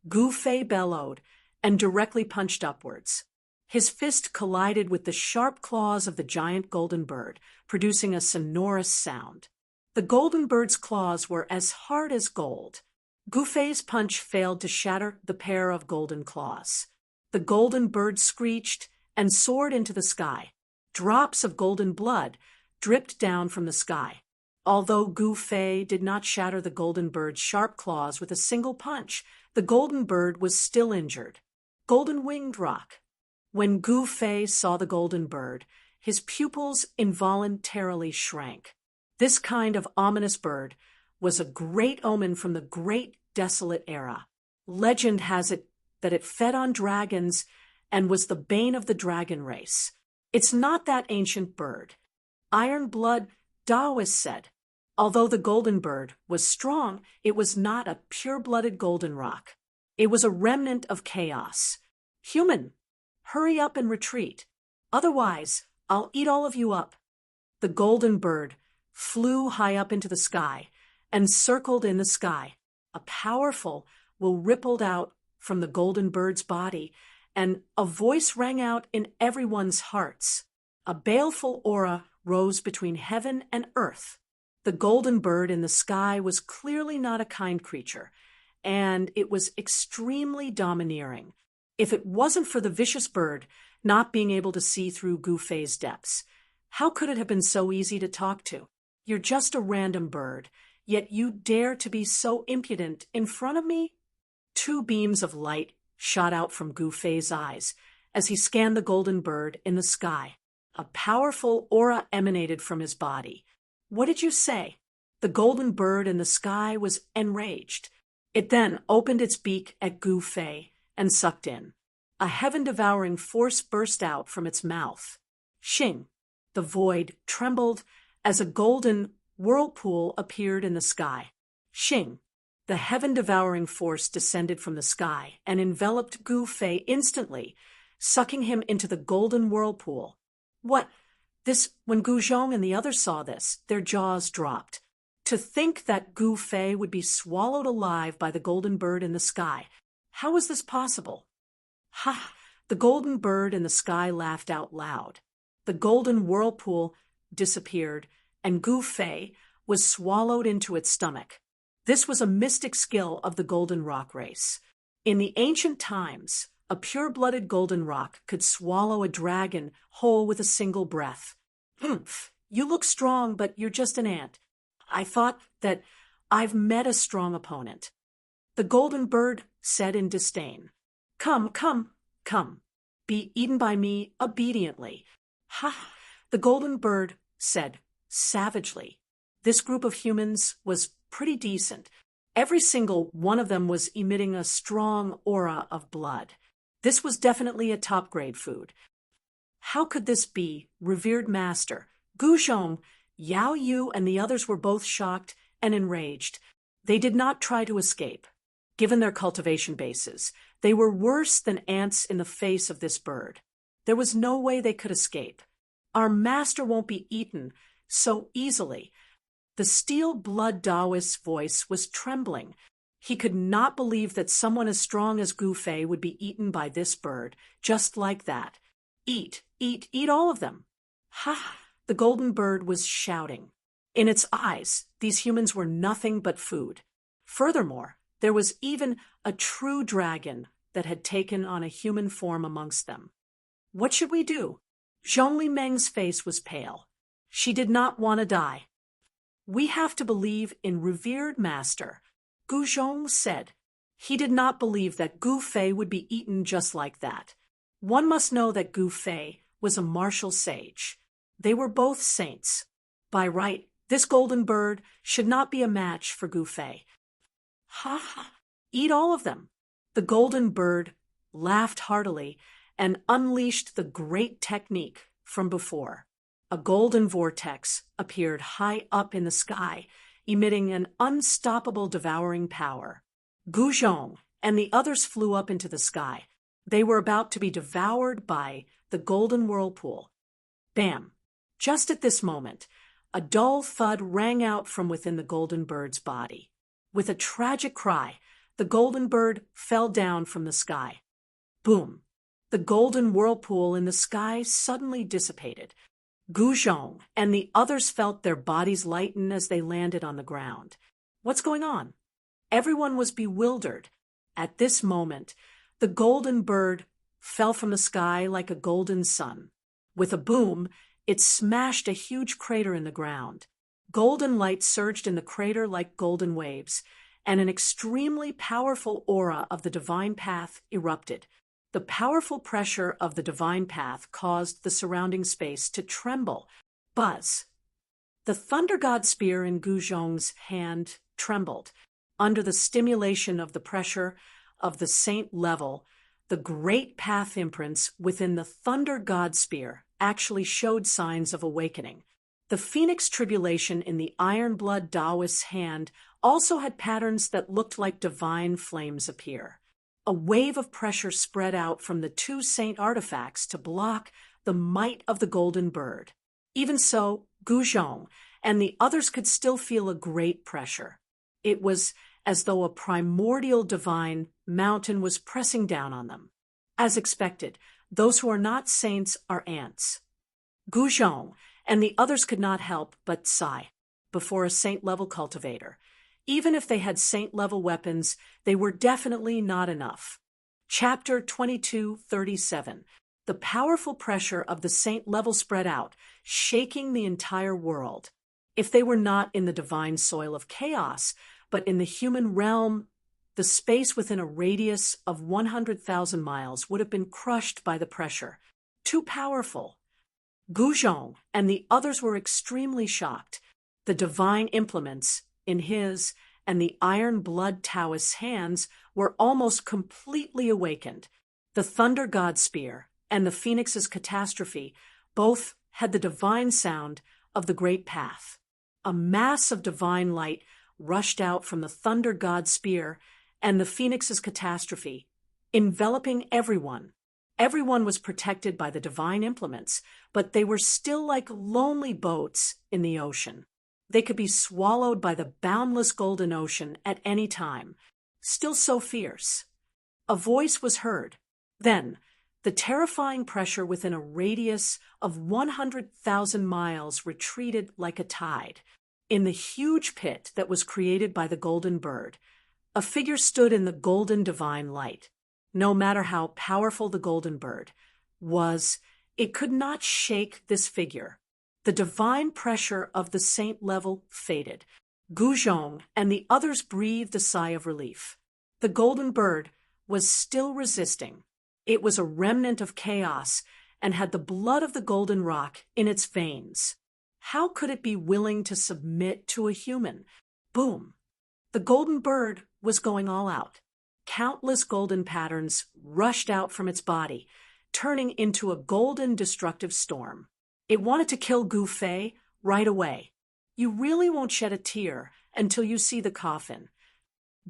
Gu Fei bellowed and directly punched upwards. His fist collided with the sharp claws of the giant golden bird, producing a sonorous sound. The golden bird's claws were as hard as gold. Gu Fei's punch failed to shatter the pair of golden claws. The golden bird screeched and soared into the sky. Drops of golden blood dripped down from the sky. Although Gu Fei did not shatter the golden bird's sharp claws with a single punch, the golden bird was still injured. Golden winged rock. When Gu Fei saw the golden bird, his pupils involuntarily shrank. This kind of ominous bird was a great omen from the great desolate era. Legend has it that it fed on dragons and was the bane of the dragon race. It's not that ancient bird. Iron blood, Taoists said. Although the golden bird was strong, it was not a pure-blooded golden rock. It was a remnant of chaos. Human, hurry up and retreat. Otherwise, I'll eat all of you up. The golden bird flew high up into the sky and circled in the sky. A powerful will rippled out from the golden bird's body, and a voice rang out in everyone's hearts. A baleful aura rose between heaven and earth. The golden bird in the sky was clearly not a kind creature, and it was extremely domineering. If it wasn't for the vicious bird not being able to see through Gu Fei's depths, how could it have been so easy to talk to? You're just a random bird, yet you dare to be so impudent in front of me? 2 beams of light shot out from Gu Fei's eyes as he scanned the golden bird in the sky. A powerful aura emanated from his body. What did you say? The golden bird in the sky was enraged. It then opened its beak at Gu Fei and sucked in. A heaven-devouring force burst out from its mouth. Xing! The void trembled as a golden whirlpool appeared in the sky. Xing! The heaven-devouring force descended from the sky and enveloped Gu Fei instantly, sucking him into the golden whirlpool. What? When Gu Zhong and the others saw this, their jaws dropped. To think that Gu Fei would be swallowed alive by the golden bird in the sky. How was this possible? Ha! The golden bird in the sky laughed out loud. The golden whirlpool disappeared, and Gu Fei was swallowed into its stomach. This was a mystic skill of the golden rock race. In the ancient times, a pure-blooded golden rock could swallow a dragon whole with a single breath. Humph! You look strong, but you're just an ant. I thought that I've met a strong opponent. The golden bird said in disdain. Come, come, come. Be eaten by me obediently. Ha! The golden bird said savagely. This group of humans was pretty decent. Every single one of them was emitting a strong aura of blood. This was definitely a top-grade food. How could this be, revered master? Gu Zhong, Yao Yu, and the others were both shocked and enraged. They did not try to escape. Given their cultivation bases, they were worse than ants in the face of this bird. There was no way they could escape. Our master won't be eaten so easily. The steel-blood Taoist's voice was trembling. He could not believe that someone as strong as Gu Fei would be eaten by this bird, just like that. Eat, eat, eat all of them. Ha! The golden bird was shouting. In its eyes, these humans were nothing but food. Furthermore, there was even a true dragon that had taken on a human form amongst them. What should we do? Zhongli Meng's face was pale. She did not want to die. We have to believe in revered master, Gu Zhong said. He did not believe that Gu Fei would be eaten just like that. One must know that Gu Fei was a martial sage. They were both saints. By right, this golden bird should not be a match for Gu Fei. Ha ha! Eat all of them. The golden bird laughed heartily and unleashed the great technique from before. A golden vortex appeared high up in the sky, emitting an unstoppable devouring power. Gu Zhong and the others flew up into the sky. They were about to be devoured by the golden whirlpool. Bam! Just at this moment, a dull thud rang out from within the golden bird's body. With a tragic cry, the golden bird fell down from the sky. Boom! The golden whirlpool in the sky suddenly dissipated. Gu Zhong and the others felt their bodies lighten as they landed on the ground. What's going on? Everyone was bewildered. At this moment, the golden bird fell from the sky like a golden sun. With a boom, it smashed a huge crater in the ground. Golden light surged in the crater like golden waves, and an extremely powerful aura of the divine path erupted. The powerful pressure of the divine path caused the surrounding space to tremble. Buzz! The thunder god spear in Gu Zhong's hand trembled. Under the stimulation of the pressure of the saint level, the great path imprints within the thunder god spear actually showed signs of awakening. The phoenix tribulation in the iron blood Taoist's hand also had patterns that looked like divine flames appear. A wave of pressure spread out from the two saint artifacts to block the might of the golden bird. Even so, Gu Zhong and the others could still feel a great pressure. It was as though a primordial divine mountain was pressing down on them. As expected, those who are not saints are ants. Gu Zhong and the others could not help but sigh before a saint-level cultivator. Even if they had saint-level weapons, they were definitely not enough. Chapter 22:37. The powerful pressure of the saint level spread out, shaking the entire world. If they were not in the divine soil of chaos, but in the human realm, the space within a radius of 100,000 miles would have been crushed by the pressure. Too powerful. Gu Zhong and the others were extremely shocked. The divine implements in his and the iron blood Taoist's hands were almost completely awakened. The thunder god spear and the phoenix's catastrophe both had the divine sound of the great path. A mass of divine light rushed out from the thunder god spear and the phoenix's catastrophe, enveloping everyone. Everyone was protected by the divine implements, but they were still like lonely boats in the ocean. They could be swallowed by the boundless golden ocean at any time, still so fierce. A voice was heard. Then, the terrifying pressure within a radius of 100,000 miles retreated like a tide. In the huge pit that was created by the golden bird, a figure stood in the golden divine light. No matter how powerful the golden bird was, it could not shake this figure. The divine pressure of the saint level faded. Guzhong and the others breathed a sigh of relief. The golden bird was still resisting. It was a remnant of chaos and had the blood of the golden rock in its veins. How could it be willing to submit to a human? Boom! The golden bird was going all out. Countless golden patterns rushed out from its body, turning into a golden destructive storm. It wanted to kill Gu Fei right away. You really won't shed a tear until you see the coffin.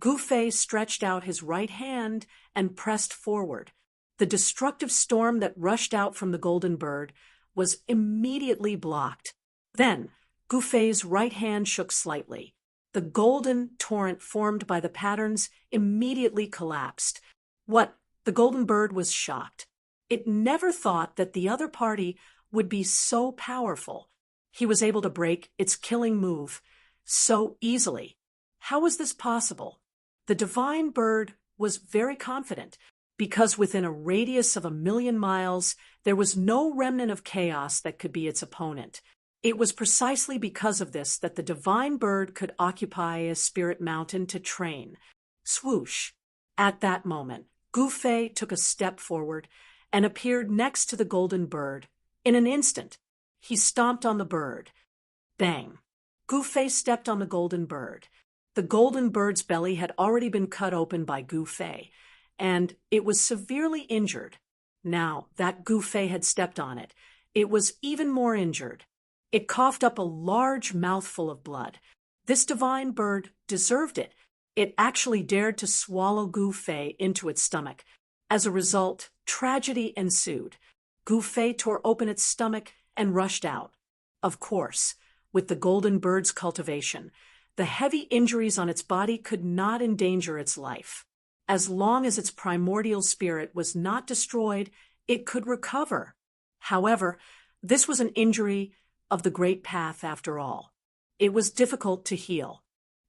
Gu Fei stretched out his right hand and pressed forward. The destructive storm that rushed out from the golden bird was immediately blocked. Then, Gu Fei's right hand shook slightly. The golden torrent formed by the patterns immediately collapsed. What? The golden bird was shocked. It never thought that the other party would be so powerful. He was able to break its killing move so easily. How was this possible? The divine bird was very confident, because within a radius of 1,000,000 miles, there was no remnant of chaos that could be its opponent. It was precisely because of this that the divine bird could occupy a spirit mountain to train. Swoosh! At that moment, Gu Fei took a step forward and appeared next to the golden bird. In an instant, he stomped on the bird. Bang! Gu Fei stepped on the golden bird. The golden bird's belly had already been cut open by Gu Fei, and it was severely injured. Now that Gu Fei had stepped on it, it was even more injured. It coughed up a large mouthful of blood. This divine bird deserved it. It actually dared to swallow Gu Fei into its stomach. As a result, tragedy ensued. Gu Fei tore open its stomach and rushed out. Of course, with the golden bird's cultivation, the heavy injuries on its body could not endanger its life. As long as its primordial spirit was not destroyed, it could recover. However, this was an injury of the great path after all. It was difficult to heal.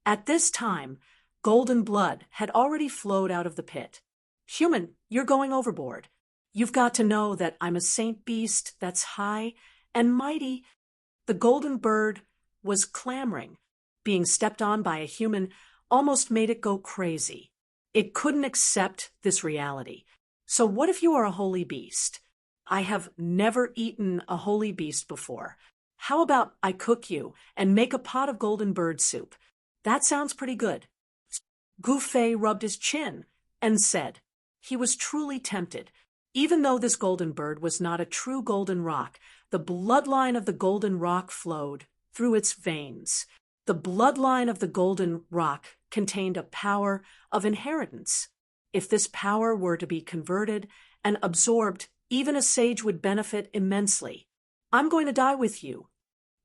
At this time, golden blood had already flowed out of the pit. Human, you're going overboard. You've got to know that I'm a saint beast that's high and mighty. The golden bird was clamoring. Being stepped on by a human almost made it go crazy. It couldn't accept this reality. So what if you are a holy beast? I have never eaten a holy beast before. How about I cook you and make a pot of golden bird soup? That sounds pretty good. Gu Fei rubbed his chin and said he was truly tempted. Even though this golden bird was not a true golden rock, the bloodline of the golden rock flowed through its veins. The bloodline of the golden rock contained a power of inheritance. If this power were to be converted and absorbed, even a sage would benefit immensely. I'm going to die with you.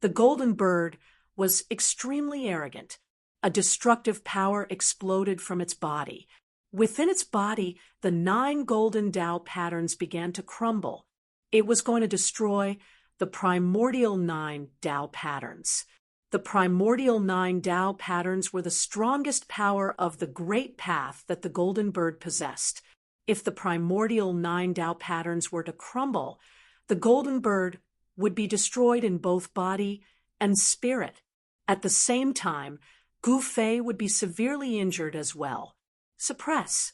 The golden bird was extremely arrogant. A destructive power exploded from its body. Within its body, the 9 golden Tao patterns began to crumble. It was going to destroy the primordial 9 Tao patterns. The primordial 9 Tao patterns were the strongest power of the great path that the golden bird possessed. If the primordial 9 Tao patterns were to crumble, the golden bird would be destroyed in both body and spirit. At the same time, Gu Fei would be severely injured as well. Suppress!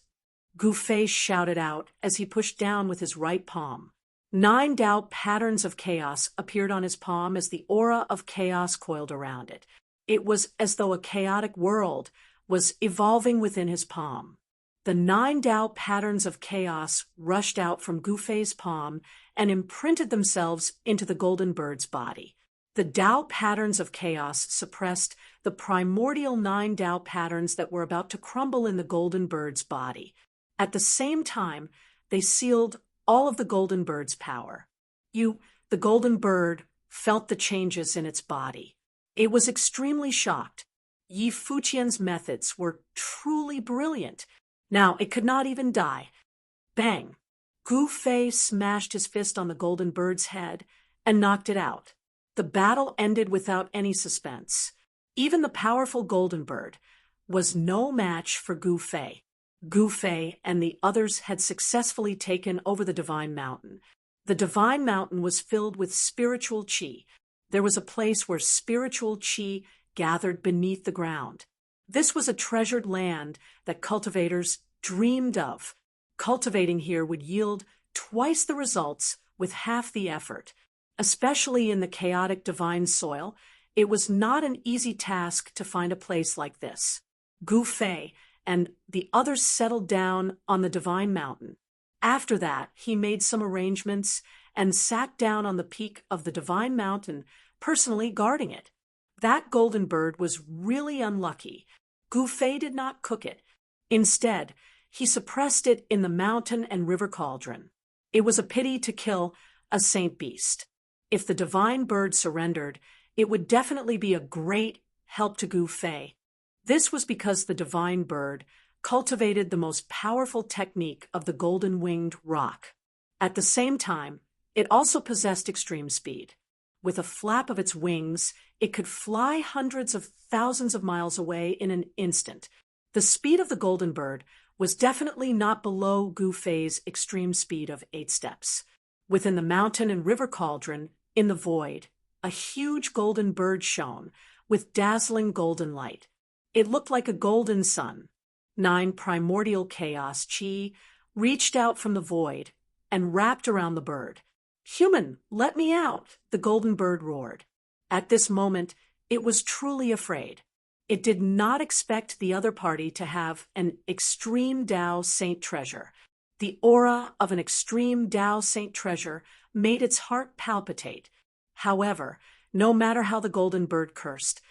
Gu Fei shouted out as he pushed down with his right palm. 9 Tao patterns of chaos appeared on his palm as the aura of chaos coiled around it. It was as though a chaotic world was evolving within his palm. The 9 Tao patterns of chaos rushed out from Gu Fei's palm and imprinted themselves into the golden bird's body. The Tao patterns of chaos suppressed the primordial 9 Tao patterns that were about to crumble in the golden bird's body. At the same time, they sealed all of the golden bird's power. The golden bird felt the changes in its body. It was extremely shocked. Yi Fuqian's methods were truly brilliant. Now, it could not even die. Bang! Gu Fei smashed his fist on the golden bird's head and knocked it out. The battle ended without any suspense. Even the powerful golden bird was no match for Gu Fei. Gu Fei and the others had successfully taken over the Divine Mountain. The Divine Mountain was filled with spiritual qi. There was a place where spiritual qi gathered beneath the ground. This was a treasured land that cultivators dreamed of. Cultivating here would yield twice the results with half the effort. Especially in the chaotic divine soil, it was not an easy task to find a place like this. Gu Fei and the others settled down on the Divine Mountain. After that, he made some arrangements and sat down on the peak of the Divine Mountain, personally guarding it. That golden bird was really unlucky. Gu Fei did not cook it. Instead, he suppressed it in the mountain and river cauldron. It was a pity to kill a saint beast. If the divine bird surrendered, it would definitely be a great help to Gu Fei. This was because the divine bird cultivated the most powerful technique of the golden-winged roc. At the same time, it also possessed extreme speed. With a flap of its wings, it could fly hundreds of thousands of miles away in an instant. The speed of the golden bird was definitely not below Gu Fei's extreme speed of 8 steps. Within the mountain and river cauldron, in the void, a huge golden bird shone with dazzling golden light. It looked like a golden sun. 9 primordial chaos qi reached out from the void and wrapped around the bird. "Human, let me out!" the golden bird roared. At this moment, it was truly afraid. It did not expect the other party to have an extreme Tao saint treasure. The aura of an extreme Tao saint treasure made its heart palpitate. However, no matter how the golden bird cursed,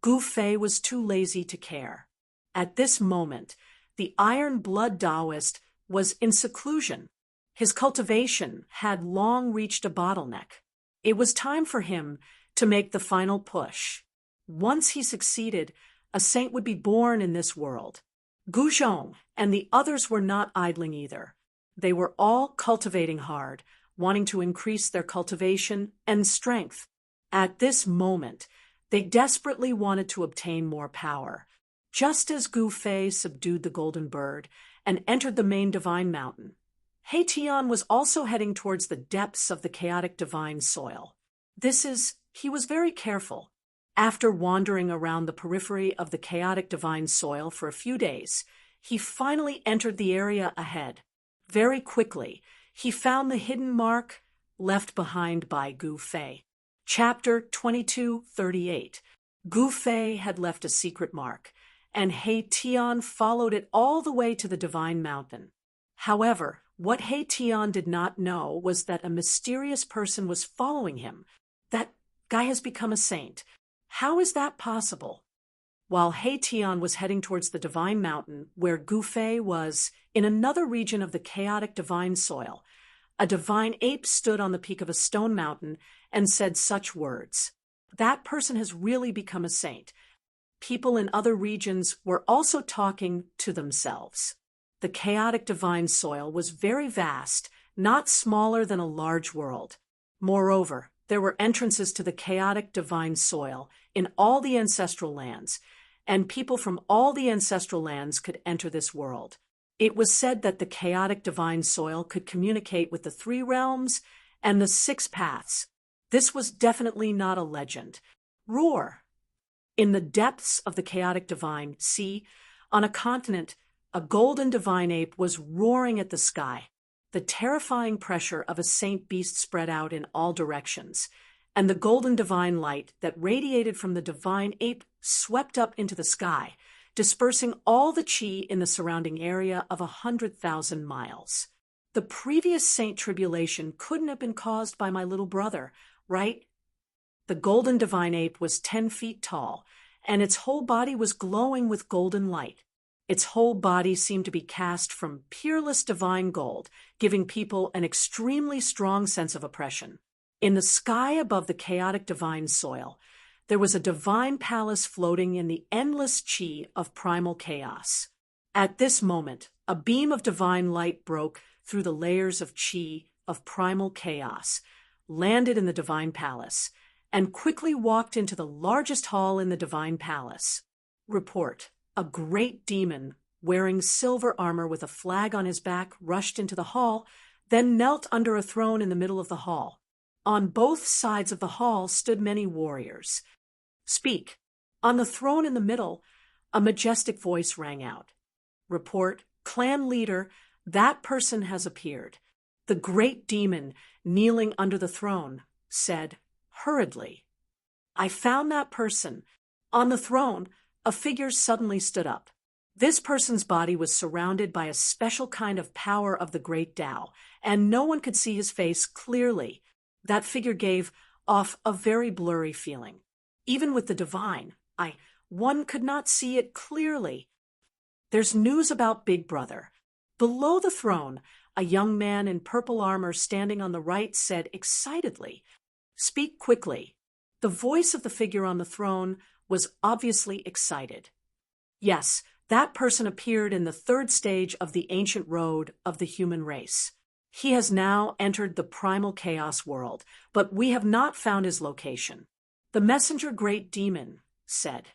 Gu Fei was too lazy to care. At this moment, the Iron Blood Taoist was in seclusion. His cultivation had long reached a bottleneck. It was time for him to make the final push. Once he succeeded, a saint would be born in this world. Gu Zhong and the others were not idling either. They were all cultivating hard, wanting to increase their cultivation and strength. At this moment, they desperately wanted to obtain more power. Just as Gu Fei subdued the golden bird and entered the main divine mountain, He Tian was also heading towards the depths of the chaotic divine soil. He was very careful. After wandering around the periphery of the chaotic divine soil for a few days, he finally entered the area ahead. Very quickly, he found the hidden mark left behind by Gu Fei. Chapter 2238. Gu Fei had left a secret mark, and He Tian followed it all the way to the Divine Mountain. However, what He Tian did not know was that a mysterious person was following him. That guy has become a saint. How is that possible? While He Tian was heading towards the Divine Mountain, where Gu Fei was in another region of the chaotic divine soil, a divine ape stood on the peak of a stone mountain and said such words. That person has really become a saint. People in other regions were also talking to themselves. The chaotic divine soil was very vast, not smaller than a large world. Moreover, there were entrances to the chaotic divine soil in all the ancestral lands, and people from all the ancestral lands could enter this world. It was said that the chaotic divine soil could communicate with the 3 realms and the 6 paths. This was definitely not a legend. Roar! In the depths of the chaotic divine sea, on a continent, a golden divine ape was roaring at the sky. The terrifying pressure of a saint beast spread out in all directions, and the golden divine light that radiated from the divine ape swept up into the sky, dispersing all the qi in the surrounding area of 100,000 miles. The previous saint tribulation couldn't have been caused by my little brother, right? The golden divine ape was 10 feet tall, and its whole body was glowing with golden light. Its whole body seemed to be cast from peerless divine gold, giving people an extremely strong sense of oppression. In the sky above the chaotic divine soil, there was a divine palace floating in the endless chi of primal chaos. At this moment, a beam of divine light broke through the layers of chi of primal chaos, landed in the divine palace, and quickly walked into the largest hall in the divine palace. Report: a great demon, wearing silver armor with a flag on his back, rushed into the hall, then knelt under a throne in the middle of the hall. On both sides of the hall stood many warriors. Speak. On the throne in the middle, a majestic voice rang out. Report: clan leader, that person has appeared. The great demon, kneeling under the throne, said hurriedly. I found that person. On the throne, a figure suddenly stood up. This person's body was surrounded by a special kind of power of the great Tao, and no one could see his face clearly. That figure gave off a very blurry feeling. Even with the divine, one could not see it clearly. There's news about Big Brother. Below the throne, a young man in purple armor standing on the right said excitedly, Speak quickly. The voice of the figure on the throne was obviously excited. Yes, that person appeared in the third stage of the ancient road of the human race. He has now entered the primal chaos world, but we have not found his location. The messenger great demon said,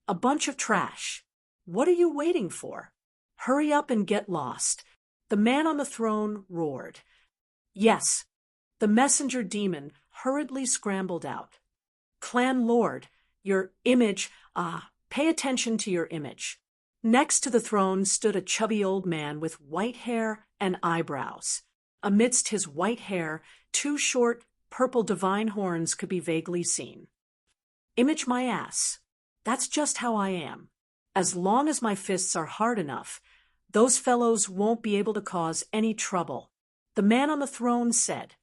A bunch of trash. What are you waiting for? Hurry up and get lost. The man on the throne roared. Yes. The messenger demon hurriedly scrambled out. Clan Lord, your image, pay attention to your image. Next to the throne stood a chubby old man with white hair and eyebrows. Amidst his white hair, two short, purple divine horns could be vaguely seen. Image my ass. That's just how I am. As long as my fists are hard enough, those fellows won't be able to cause any trouble. The man on the throne said.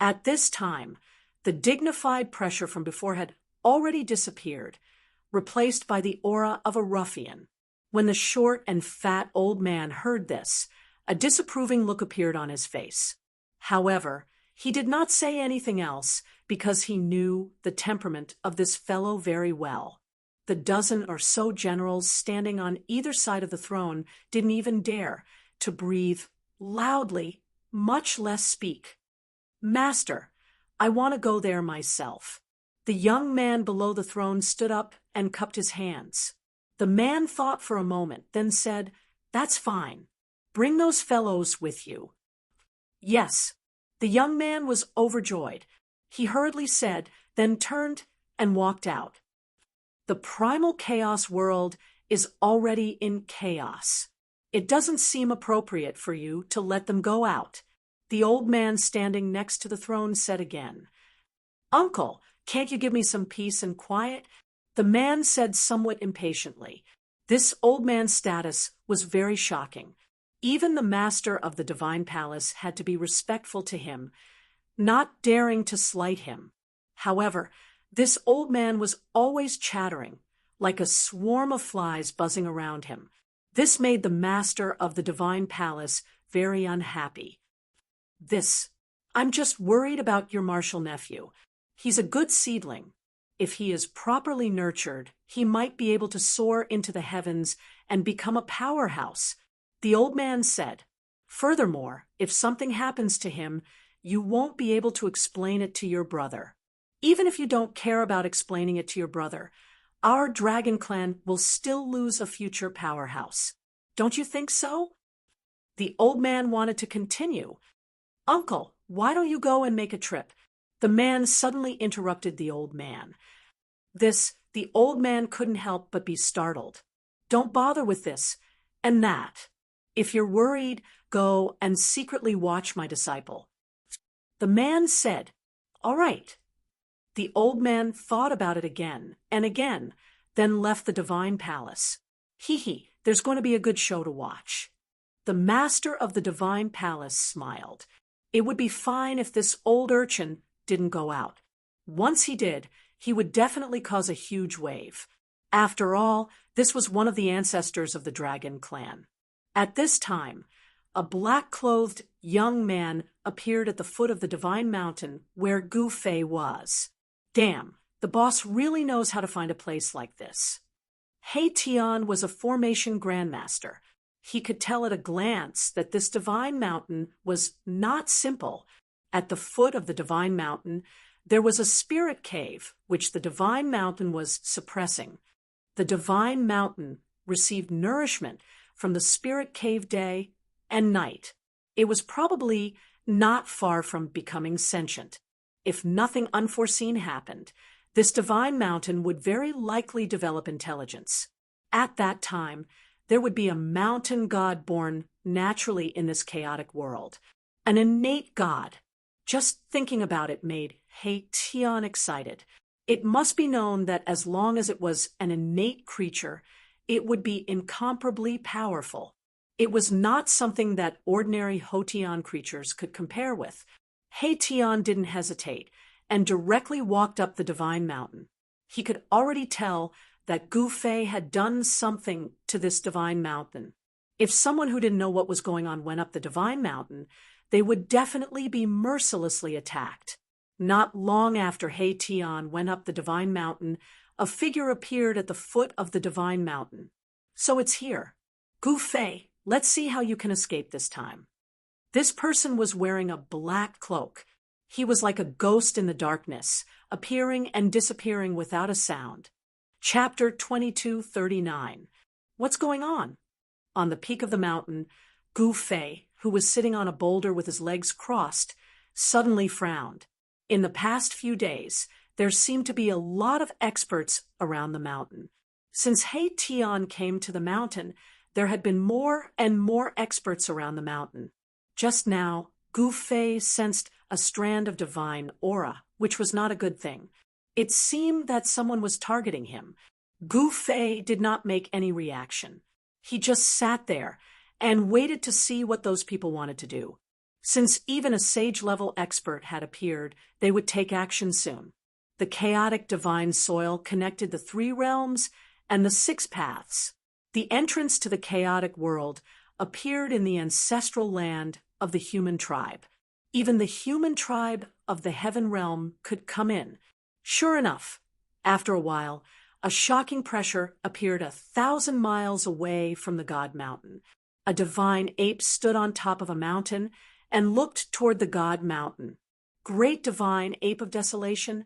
At this time, the dignified pressure from before had already disappeared, replaced by the aura of a ruffian. When the short and fat old man heard this, a disapproving look appeared on his face. However, he did not say anything else because he knew the temperament of this fellow very well. The dozen or so generals standing on either side of the throne didn't even dare to breathe loudly, much less speak. Master, I want to go there myself. The young man below the throne stood up and cupped his hands. The man thought for a moment, then said, That's fine. Bring those fellows with you. Yes. The young man was overjoyed. He hurriedly said, then turned and walked out. The primal chaos world is already in chaos. It doesn't seem appropriate for you to let them go out. The old man standing next to the throne said again. Uncle, can't you give me some peace and quiet? The man said somewhat impatiently. This old man's status was very shocking. Even the master of the divine palace had to be respectful to him, not daring to slight him. However, this old man was always chattering, like a swarm of flies buzzing around him. This made the master of the divine palace very unhappy. I'm just worried about your martial nephew. He's a good seedling. If he is properly nurtured, he might be able to soar into the heavens and become a powerhouse, the old man said. Furthermore, if something happens to him, you won't be able to explain it to your brother. Even if you don't care about explaining it to your brother, our dragon clan will still lose a future powerhouse. Don't you think so? The old man wanted to continue. Uncle, why don't you go and make a trip? The man suddenly interrupted the old man. The old man couldn't help but be startled. Don't bother with this and that. If you're worried, go and secretly watch my disciple. The man said, All right. The old man thought about it again and again, then left the divine palace. There's going to be a good show to watch. The master of the divine palace smiled. It would be fine if this old urchin didn't go out. Once he did, he would definitely cause a huge wave. After all, this was one of the ancestors of the dragon clan. At this time, a black-clothed young man appeared at the foot of the divine mountain where Gu Fei was. Damn, the boss really knows how to find a place like this. He Tian was a formation grandmaster. He could tell at a glance that this divine mountain was not simple. At the foot of the divine mountain, there was a spirit cave, which the divine mountain was suppressing. The divine mountain received nourishment from the spirit cave day and night. It was probably not far from becoming sentient. If nothing unforeseen happened, this divine mountain would very likely develop intelligence. At that time, there would be a mountain god born naturally in this chaotic world, an innate god. Just thinking about it made He Tian excited. It must be known that as long as it was an innate creature, it would be incomparably powerful. It was not something that ordinary Hotian creatures could compare with. He Tian didn't hesitate and directly walked up the divine mountain. He could already tell that Gu Fei had done something to this divine mountain. If someone who didn't know what was going on went up the divine mountain, they would definitely be mercilessly attacked. Not long after He Tian went up the divine mountain, a figure appeared at the foot of the divine mountain. So it's here. Gu Fei, let's see how you can escape this time. This person was wearing a black cloak. He was like a ghost in the darkness, appearing and disappearing without a sound. Chapter 2239. What's going on? On the peak of the mountain, Gu Fei, who was sitting on a boulder with his legs crossed, suddenly frowned. In the past few days, there seemed to be a lot of experts around the mountain. Since He Tian came to the mountain, there had been more and more experts around the mountain. Just now, Gu Fei sensed a strand of divine aura, which was not a good thing. It seemed that someone was targeting him. Gu Fei did not make any reaction. He just sat there and waited to see what those people wanted to do. Since even a sage-level expert had appeared, they would take action soon. The chaotic divine soil connected the 3 realms and the 6 paths. The entrance to the chaotic world appeared in the ancestral land of the human tribe. Even the human tribe of the heaven realm could come in. Sure enough, after a while, a shocking pressure appeared 1,000 miles away from the God Mountain. A divine ape stood on top of a mountain and looked toward the God Mountain. Great divine ape of desolation,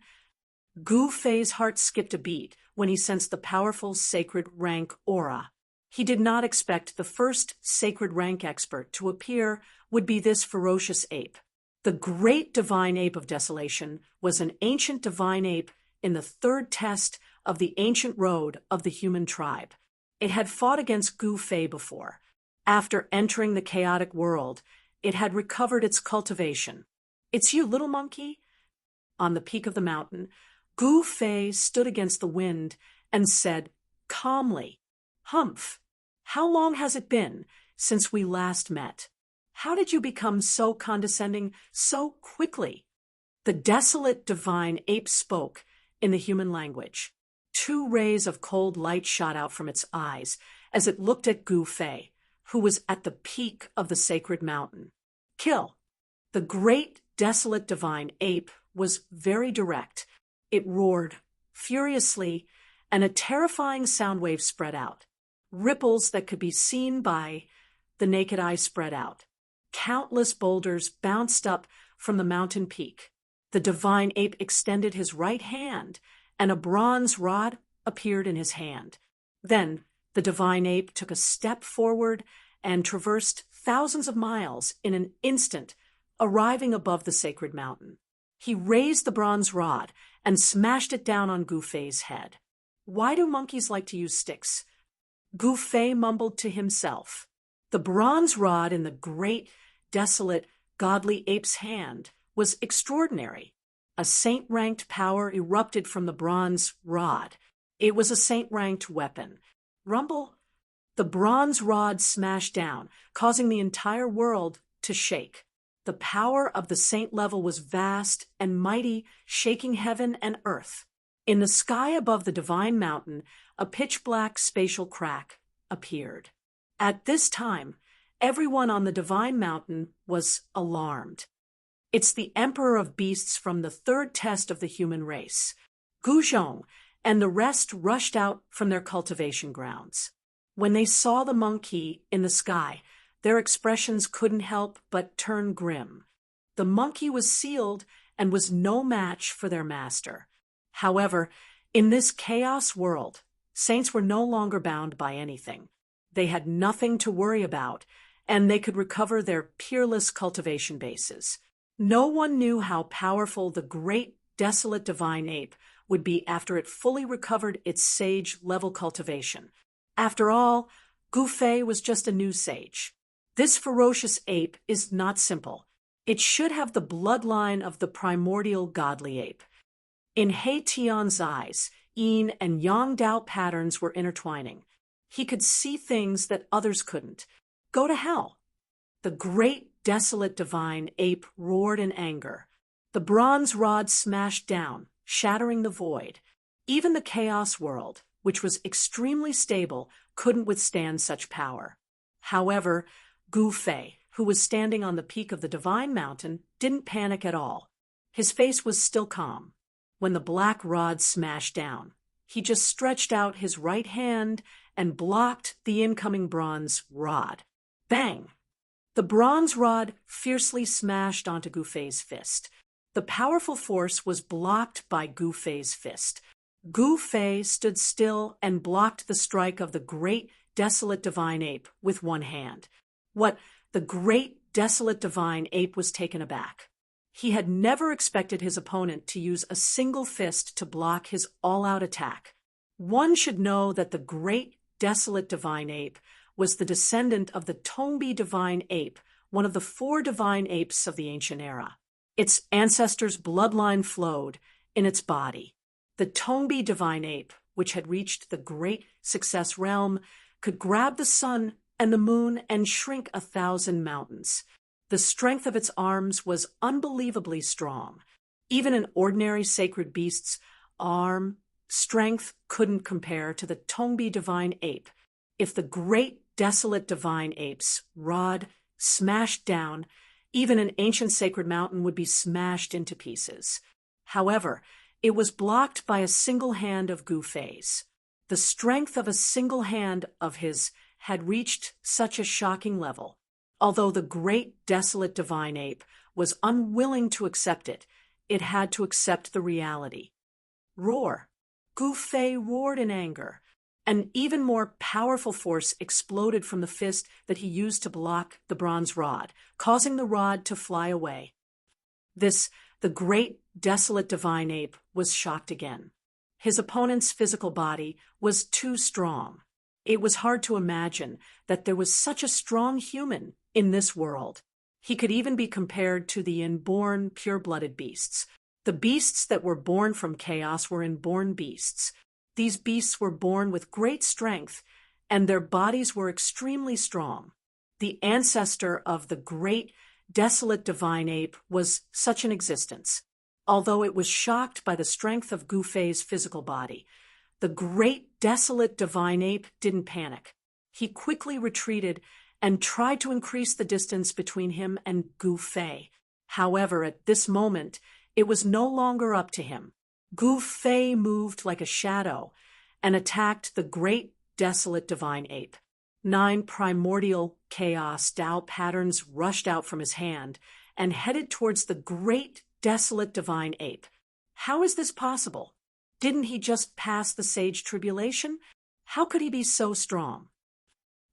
Gu Fei's heart skipped a beat when he sensed the powerful sacred rank aura. He did not expect the first sacred rank expert to appear would be this ferocious ape. The great divine ape of desolation was an ancient divine ape in the 3rd test of the ancient road of the human tribe. It had fought against Gu Fei before. After entering the chaotic world, it had recovered its cultivation. "It's you, little monkey?" On the peak of the mountain, Gu Fei stood against the wind and said calmly, "Humph, how long has it been since we last met? How did you become so condescending so quickly?" The desolate divine ape spoke in the human language. 2 rays of cold light shot out from its eyes as it looked at Gu Fei, who was at the peak of the sacred mountain. "Kill." The great desolate divine ape was very direct. It roared furiously, and a terrifying sound wave spread out. Ripples that could be seen by the naked eye spread out. Countless boulders bounced up from the mountain peak. The divine ape extended his right hand, and a bronze rod appeared in his hand. Then the divine ape took a step forward and traversed thousands of miles in an instant, arriving above the sacred mountain. He raised the bronze rod and smashed it down on Gu Fei's head. "Why do monkeys like to use sticks?" Gu Fei mumbled to himself. The bronze rod in the great, desolate, godly ape's hand was extraordinary. A saint-ranked power erupted from the bronze rod. It was a saint-ranked weapon. Rumble. The bronze rod smashed down, causing the entire world to shake. The power of the saint level was vast and mighty, shaking heaven and earth. In the sky above the divine mountain, a pitch-black spatial crack appeared. At this time, everyone on the divine mountain was alarmed. It's the emperor of beasts from the third test of the human race. Guzhong and the rest rushed out from their cultivation grounds. When they saw the monkey in the sky, their expressions couldn't help but turn grim. The monkey was sealed and was no match for their master. However, in this chaos world, saints were no longer bound by anything. They had nothing to worry about, and they could recover their peerless cultivation bases. No one knew how powerful the great, desolate divine ape would be after it fully recovered its sage-level cultivation. After all, Gu Fei was just a new sage. This ferocious ape is not simple. It should have the bloodline of the primordial godly ape. In He Tian's eyes, yin and yang Dao patterns were intertwining. He could see things that others couldn't. Go to hell. The great, desolate divine ape roared in anger. The bronze rod smashed down, shattering the void. Even the chaos world, which was extremely stable, couldn't withstand such power. However, Gu Fei, who was standing on the peak of the divine mountain, didn't panic at all. His face was still calm. When the black rod smashed down, he just stretched out his right hand and blocked the incoming bronze rod. Bang! The bronze rod fiercely smashed onto Gu Fei's fist. The powerful force was blocked by Gu Fei's fist. Gu Fei stood still and blocked the strike of the great, desolate divine ape with one hand. The great, desolate divine ape was taken aback. He had never expected his opponent to use a single fist to block his all-out attack. One should know that the great, desolate divine ape was the descendant of the Tongbi divine ape, one of the 4 divine apes of the ancient era. Its ancestors' bloodline flowed in its body. The Tongbi divine ape, which had reached the great success realm, could grab the sun and the moon and shrink 1,000 mountains. The strength of its arms was unbelievably strong. Even an ordinary sacred beast's arm strength couldn't compare to the Tongbi divine ape. If the great, desolate divine ape's rod smashed down, even an ancient sacred mountain would be smashed into pieces. However, it was blocked by a single hand of Gu Fei's. The strength of a single hand of his had reached such a shocking level. Although the great, desolate divine ape was unwilling to accept it, it had to accept the reality. Roar! Gu Fei roared in anger. An even more powerful force exploded from the fist that he used to block the bronze rod, causing the rod to fly away. The great, desolate divine ape was shocked again. His opponent's physical body was too strong. It was hard to imagine that there was such a strong human in this world. He could even be compared to the inborn, pure-blooded beasts. The beasts that were born from chaos were inborn beasts. These beasts were born with great strength, and their bodies were extremely strong. The ancestor of the great, desolate divine ape was such an existence. Although it was shocked by the strength of Gu Fei's physical body, the great, desolate divine ape didn't panic. He quickly retreated and tried to increase the distance between him and Gu Fei. However, at this moment, it was no longer up to him. Gu Fei moved like a shadow and attacked the great, desolate divine ape. 9 primordial chaos Dao patterns rushed out from his hand and headed towards the great, desolate divine ape. How is this possible? Didn't he just pass the sage tribulation? How could he be so strong?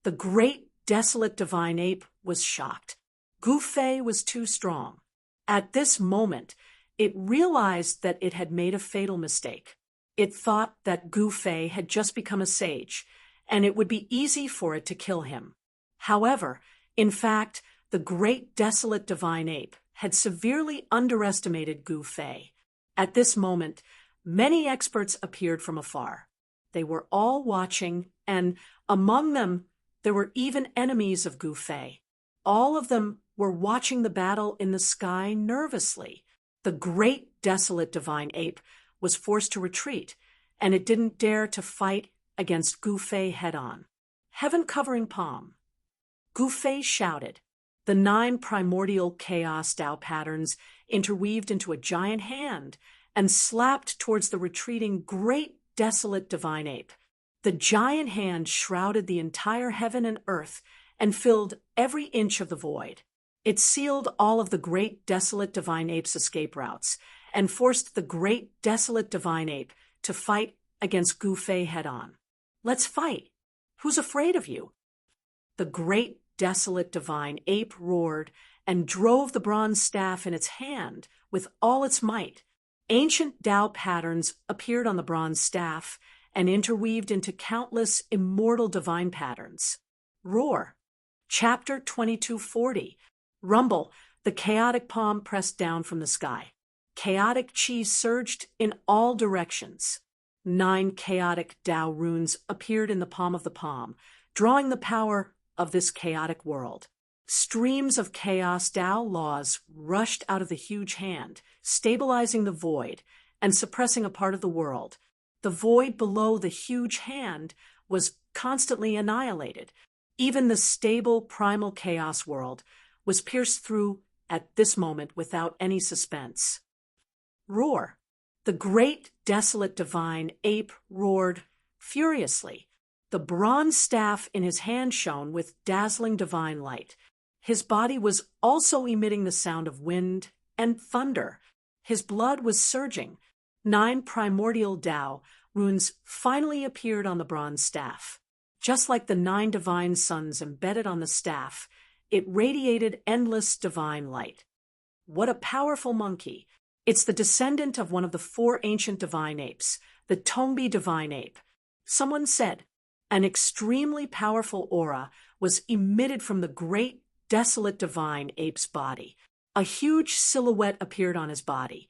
The great, desolate divine ape was shocked. Gu Fei was too strong. At this moment, it realized that it had made a fatal mistake. It thought that Gu Fei had just become a sage, and it would be easy for it to kill him. However, in fact, the great, desolate divine ape had severely underestimated Gu Fei. At this moment, many experts appeared from afar. They were all watching, and among them, there were even enemies of Gu Fei. All of them were watching the battle in the sky nervously. The great, desolate divine ape was forced to retreat, and it didn't dare to fight against Gufei head-on. Heaven-covering palm. Gufei shouted. The 9 primordial chaos Tao patterns interweaved into a giant hand and slapped towards the retreating great desolate divine ape. The giant hand shrouded the entire heaven and earth and filled every inch of the void. It sealed all of the great desolate divine ape's escape routes and forced the great desolate divine ape to fight against Gufei head-on. Let's fight. Who's afraid of you? The great desolate divine ape roared and drove the bronze staff in its hand with all its might. Ancient Tao patterns appeared on the bronze staff and interweaved into countless immortal divine patterns. Roar. Chapter 2240. Rumble. The chaotic palm pressed down from the sky. Chaotic chi surged in all directions. 9 chaotic Tao runes appeared in the palm of the palm, drawing the power of this chaotic world. Streams of chaos Tao laws rushed out of the huge hand, stabilizing the void and suppressing a part of the world. The void below the huge hand was constantly annihilated. Even the stable primal chaos world was pierced through at this moment without any suspense. Roar. The great desolate divine ape roared furiously. The bronze staff in his hand shone with dazzling divine light. His body was also emitting the sound of wind and thunder. His blood was surging. 9 primordial Tao runes finally appeared on the bronze staff. Just like the 9 divine suns embedded on the staff, it radiated endless divine light. What a powerful monkey! It's the descendant of one of the 4 ancient divine apes, the Tongbi divine ape. Someone said, an extremely powerful aura was emitted from the great desolate divine ape's body. A huge silhouette appeared on his body.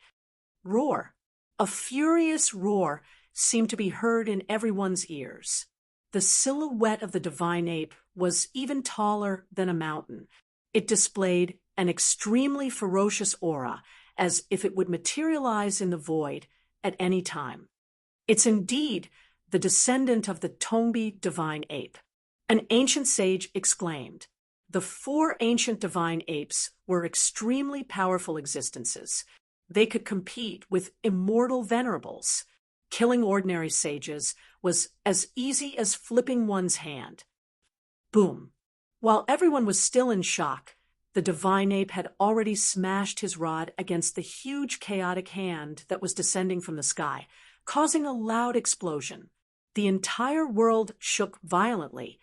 Roar. A furious roar seemed to be heard in everyone's ears. The silhouette of the divine ape was even taller than a mountain. It displayed an extremely ferocious aura, as if it would materialize in the void at any time. It's indeed the descendant of the Tongbi divine ape. An ancient sage exclaimed. The 4 ancient divine apes were extremely powerful existences. They could compete with immortal venerables. Killing ordinary sages was as easy as flipping one's hand. Boom. While everyone was still in shock, the divine ape had already smashed his rod against the huge chaotic hand that was descending from the sky, causing a loud explosion. The entire world shook violently,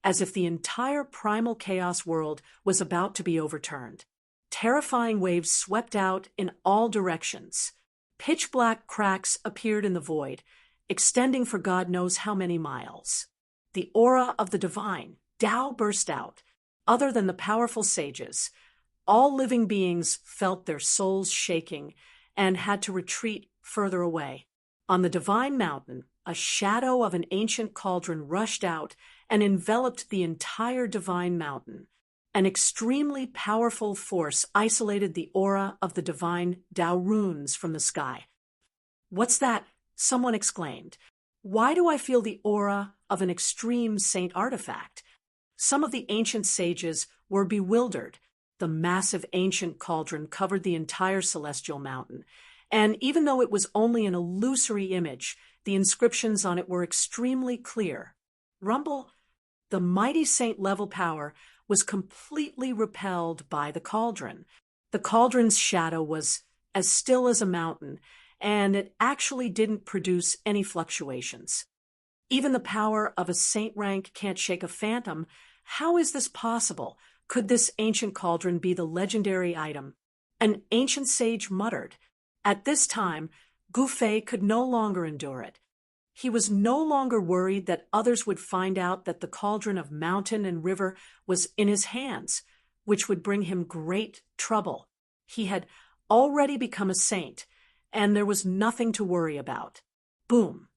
as if the entire primal chaos world was about to be overturned. Terrifying waves swept out in all directions. Pitch-black cracks appeared in the void, extending for God knows how many miles. The aura of the divine, Tao, burst out. Other than the powerful sages, all living beings felt their souls shaking and had to retreat further away. On the divine mountain, a shadow of an ancient cauldron rushed out and enveloped the entire divine mountain. An extremely powerful force isolated the aura of the divine Tao runes from the sky. What's that? Someone exclaimed. Why do I feel the aura of an extreme saint artifact? Some of the ancient sages were bewildered. The massive ancient cauldron covered the entire celestial mountain, and even though it was only an illusory image, the inscriptions on it were extremely clear. Rumble, the mighty saint-level power, was completely repelled by the cauldron. The cauldron's shadow was as still as a mountain, and it actually didn't produce any fluctuations. Even the power of a saint rank can't shake a phantom. How is this possible? Could this ancient cauldron be the legendary item? An ancient sage muttered. At this time, Gufei could no longer endure it. He was no longer worried that others would find out that the cauldron of mountain and river was in his hands, which would bring him great trouble. He had already become a saint, and there was nothing to worry about. Boom!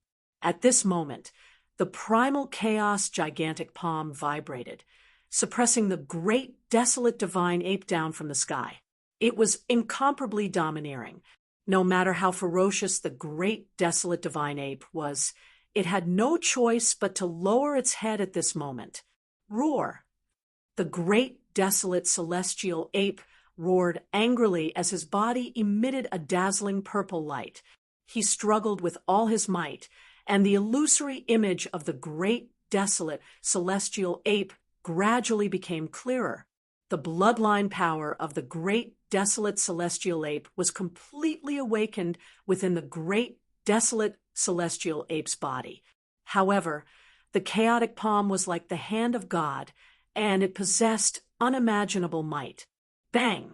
At this moment, the primal chaos gigantic palm vibrated, suppressing the great desolate divine ape down from the sky. It was incomparably domineering. No matter how ferocious the great desolate divine ape was, it had no choice but to lower its head at this moment. Roar! The great desolate celestial ape roared angrily as his body emitted a dazzling purple light. He struggled with all his might, and the illusory image of the great desolate celestial ape gradually became clearer. The bloodline power of the great desolate celestial ape was completely awakened within the great desolate celestial ape's body. However, the chaotic palm was like the hand of God, and it possessed unimaginable might. Bang!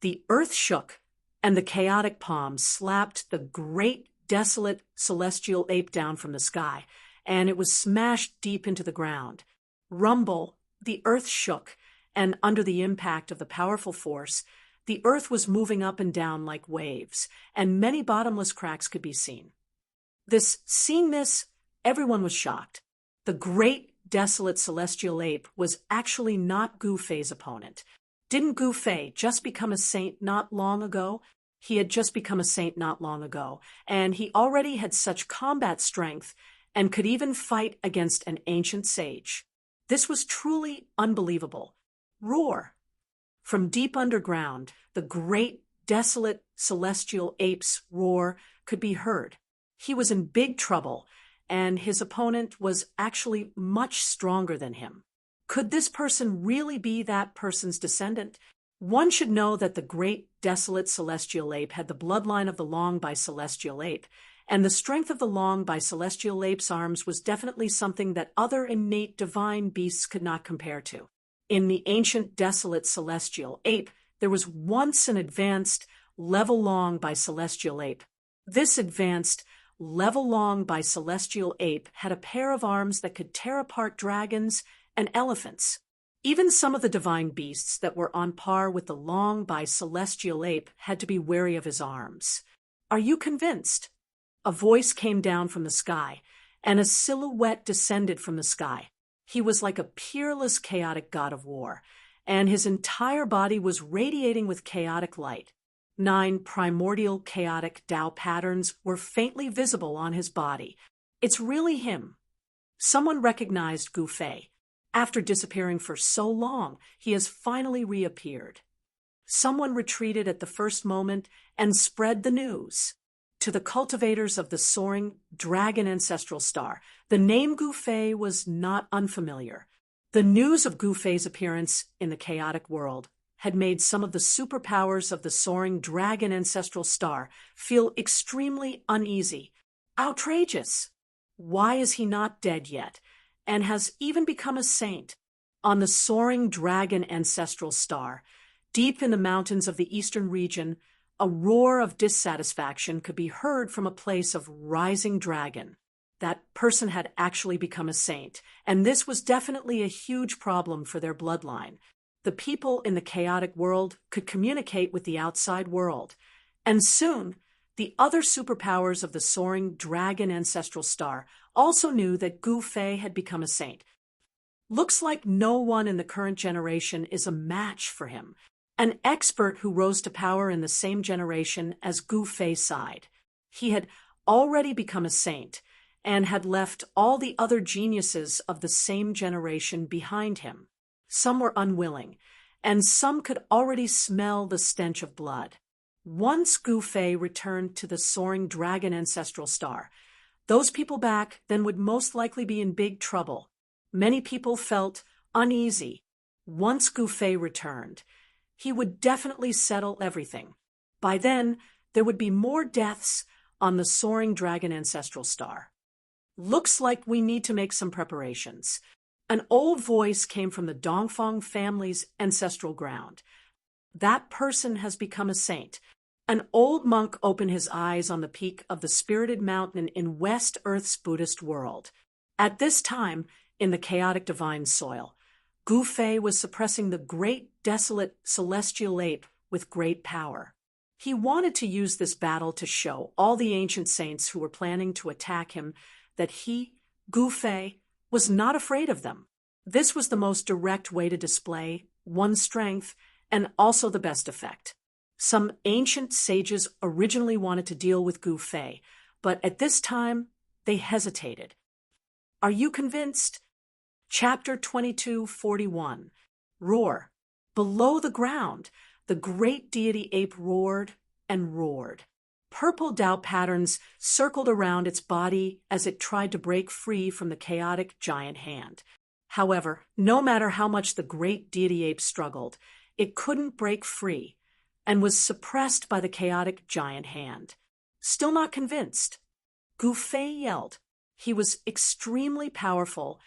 The earth shook, and the chaotic palm slapped the great desolate celestial ape down from the sky, and it was smashed deep into the ground. Rumble! The earth shook, and under the impact of the powerful force, the earth was moving up and down like waves, and many bottomless cracks could be seen. Seeing this, everyone was shocked. The great desolate celestial ape was actually not Gu Fei's opponent. Didn't Gu Fei just become a saint not long ago? He had just become a saint not long ago, and he already had such combat strength and could even fight against an ancient sage. This was truly unbelievable. Roar! From deep underground, the great desolate celestial ape's roar could be heard. He was in big trouble, and his opponent was actually much stronger than him. Could this person really be that person's descendant? One should know that the great desolate celestial ape had the bloodline of the long by celestial ape, and the strength of the long by celestial ape's arms was definitely something that other innate divine beasts could not compare to. In the ancient desolate celestial ape, there was once an advanced level long by celestial ape. This advanced level long by celestial ape had a pair of arms that could tear apart dragons and elephants. Even some of the divine beasts that were on par with the long by celestial ape had to be wary of his arms. Are you convinced? A voice came down from the sky, and a silhouette descended from the sky. He was like a peerless chaotic god of war, and his entire body was radiating with chaotic light. 9 primordial chaotic Tao patterns were faintly visible on his body. It's really him. Someone recognized Gu Fei. After disappearing for so long, he has finally reappeared. Someone retreated at the first moment and spread the news. To the cultivators of the soaring dragon ancestral star, the name Gu Fei was not unfamiliar. The news of Gu Fei's appearance in the chaotic world had made some of the superpowers of the soaring dragon ancestral star feel extremely uneasy. Outrageous! Why is he not dead yet, and has even become a saint? On the soaring dragon ancestral star, deep in the mountains of the eastern region, a roar of dissatisfaction could be heard from a place of rising dragon. That person had actually become a saint, and this was definitely a huge problem for their bloodline. The people in the chaotic world could communicate with the outside world, and soon the other superpowers of the soaring dragon ancestral star also knew that Gu Fei had become a saint. Looks like no one in the current generation is a match for him. An expert who rose to power in the same generation as Gu Fei sighed. He had already become a saint and had left all the other geniuses of the same generation behind him. Some were unwilling, and some could already smell the stench of blood. Once Gu Fei returned to the soaring dragon ancestral star, those people back then would most likely be in big trouble. Many people felt uneasy. Once Gu Fei returned, he would definitely settle everything. By then, there would be more deaths on the soaring dragon ancestral star. Looks like we need to make some preparations. An old voice came from the Dongfang family's ancestral ground. That person has become a saint. An old monk opened his eyes on the peak of the spirited mountain in West Earth's Buddhist world. At this time, in the chaotic divine soil, Gu Fei was suppressing the great desolate celestial ape with great power. He wanted to use this battle to show all the ancient saints who were planning to attack him that he, Gu Fei, was not afraid of them. This was the most direct way to display one's strength and also the best effect. Some ancient sages originally wanted to deal with Gu Fei, but at this time, they hesitated. Are you convinced? Chapter 22:41. Roar. Below the ground, the great deity ape roared and roared. Purple Tao patterns circled around its body as it tried to break free from the chaotic giant hand. However, no matter how much the great deity ape struggled, it couldn't break free and was suppressed by the chaotic giant hand. Still not convinced, Gu Fei yelled. He was extremely powerful,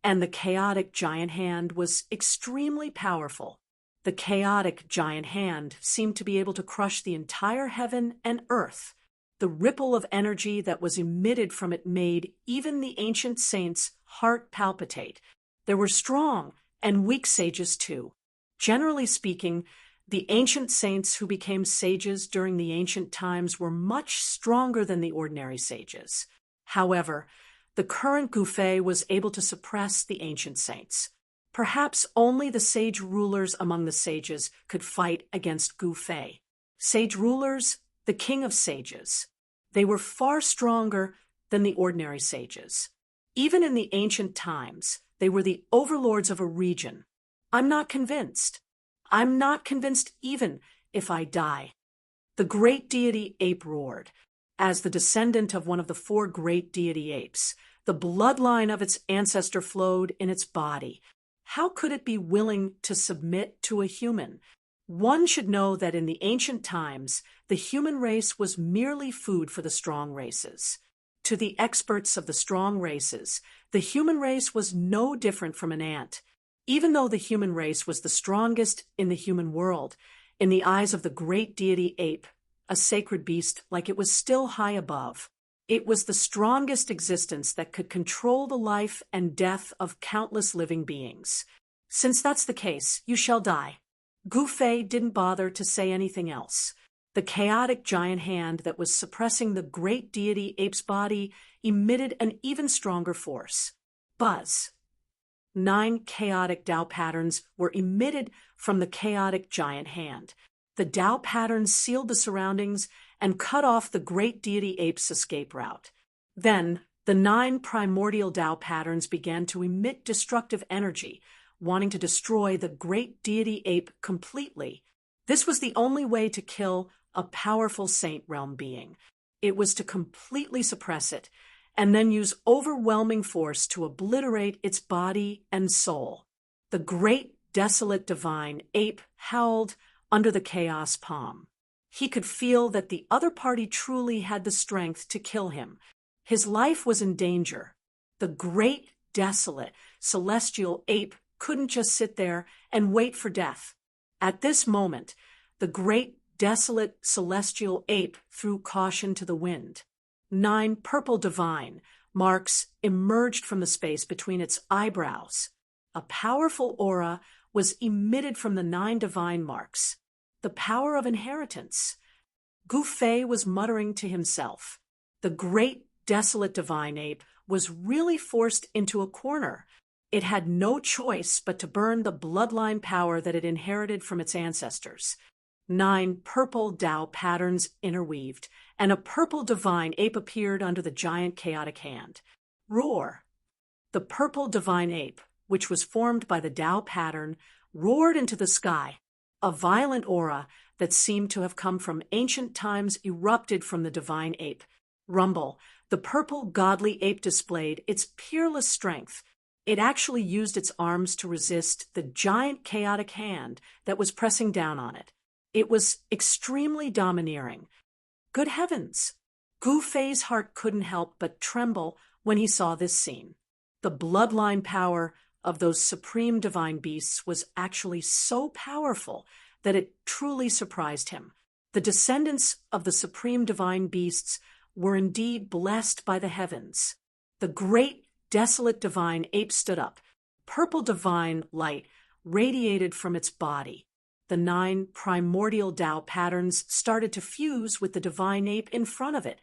and the chaotic giant hand was extremely powerful. The chaotic giant hand seemed to be able to crush the entire heaven and earth. The ripple of energy that was emitted from it made even the ancient saints' heart palpitate. There were strong and weak sages too. Generally speaking, the ancient saints who became sages during the ancient times were much stronger than the ordinary sages. However, the current Gu Fei was able to suppress the ancient saints. Perhaps only the sage rulers among the sages could fight against Gu Fei. Sage rulers, the king of sages. They were far stronger than the ordinary sages. Even in the ancient times, they were the overlords of a region. I'm not convinced. I'm not convinced even if I die. The great deity ape roared. As the descendant of one of the 4 great deity apes, the bloodline of its ancestor flowed in its body. How could it be willing to submit to a human? One should know that in the ancient times, the human race was merely food for the strong races. To the experts of the strong races, the human race was no different from an ant. Even though the human race was the strongest in the human world, in the eyes of the great deity ape, a sacred beast like it was still high above, it was the strongest existence that could control the life and death of countless living beings. Since that's the case, you shall die. Gu Fei didn't bother to say anything else. The chaotic giant hand that was suppressing the great deity ape's body emitted an even stronger force. Buzz. 9 chaotic Tao patterns were emitted from the chaotic giant hand. The Tao patterns sealed the surroundings and cut off the great deity ape's escape route. Then, the 9 primordial Tao patterns began to emit destructive energy, wanting to destroy the great deity ape completely. This was the only way to kill a powerful saint realm being. It was to completely suppress it, and then use overwhelming force to obliterate its body and soul. The great desolate divine ape howled under the chaos palm. He could feel that the other party truly had the strength to kill him. His life was in danger. The great desolate celestial ape couldn't just sit there and wait for death. At this moment, the great desolate celestial ape threw caution to the wind. 9 purple divine marks emerged from the space between its eyebrows. A powerful aura was emitted from the 9 divine marks. The power of inheritance. Gu Fei was muttering to himself. The great desolate divine ape was really forced into a corner. It had no choice but to burn the bloodline power that it inherited from its ancestors. 9 purple Tao patterns interweaved, and a purple divine ape appeared under the giant chaotic hand. Roar! The purple divine ape, which was formed by the Tao pattern, roared into the sky. A violent aura that seemed to have come from ancient times erupted from the divine ape. Rumble! The purple godly ape displayed its peerless strength. It actually used its arms to resist the giant chaotic hand that was pressing down on it. It was extremely domineering. Good heavens! Gu Fei's heart couldn't help but tremble when he saw this scene. The bloodline power of those supreme divine beasts was actually so powerful that it truly surprised him. The descendants of the supreme divine beasts were indeed blessed by the heavens. The great desolate divine ape stood up. Purple divine light radiated from its body. The 9 primordial Tao patterns started to fuse with the divine ape in front of it.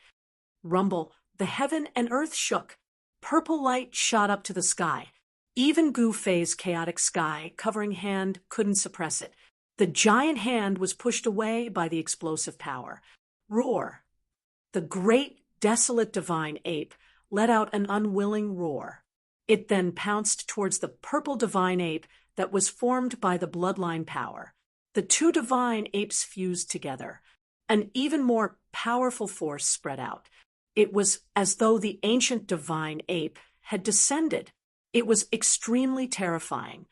Rumble! The heaven and earth shook. Purple light shot up to the sky. Even Gu Fei's chaotic sky covering hand couldn't suppress it. The giant hand was pushed away by the explosive power. Roar! The great, desolate divine ape let out an unwilling roar. It then pounced towards the purple divine ape that was formed by the bloodline power. The two divine apes fused together. An even more powerful force spread out. It was as though the ancient divine ape had descended. It was extremely terrifying.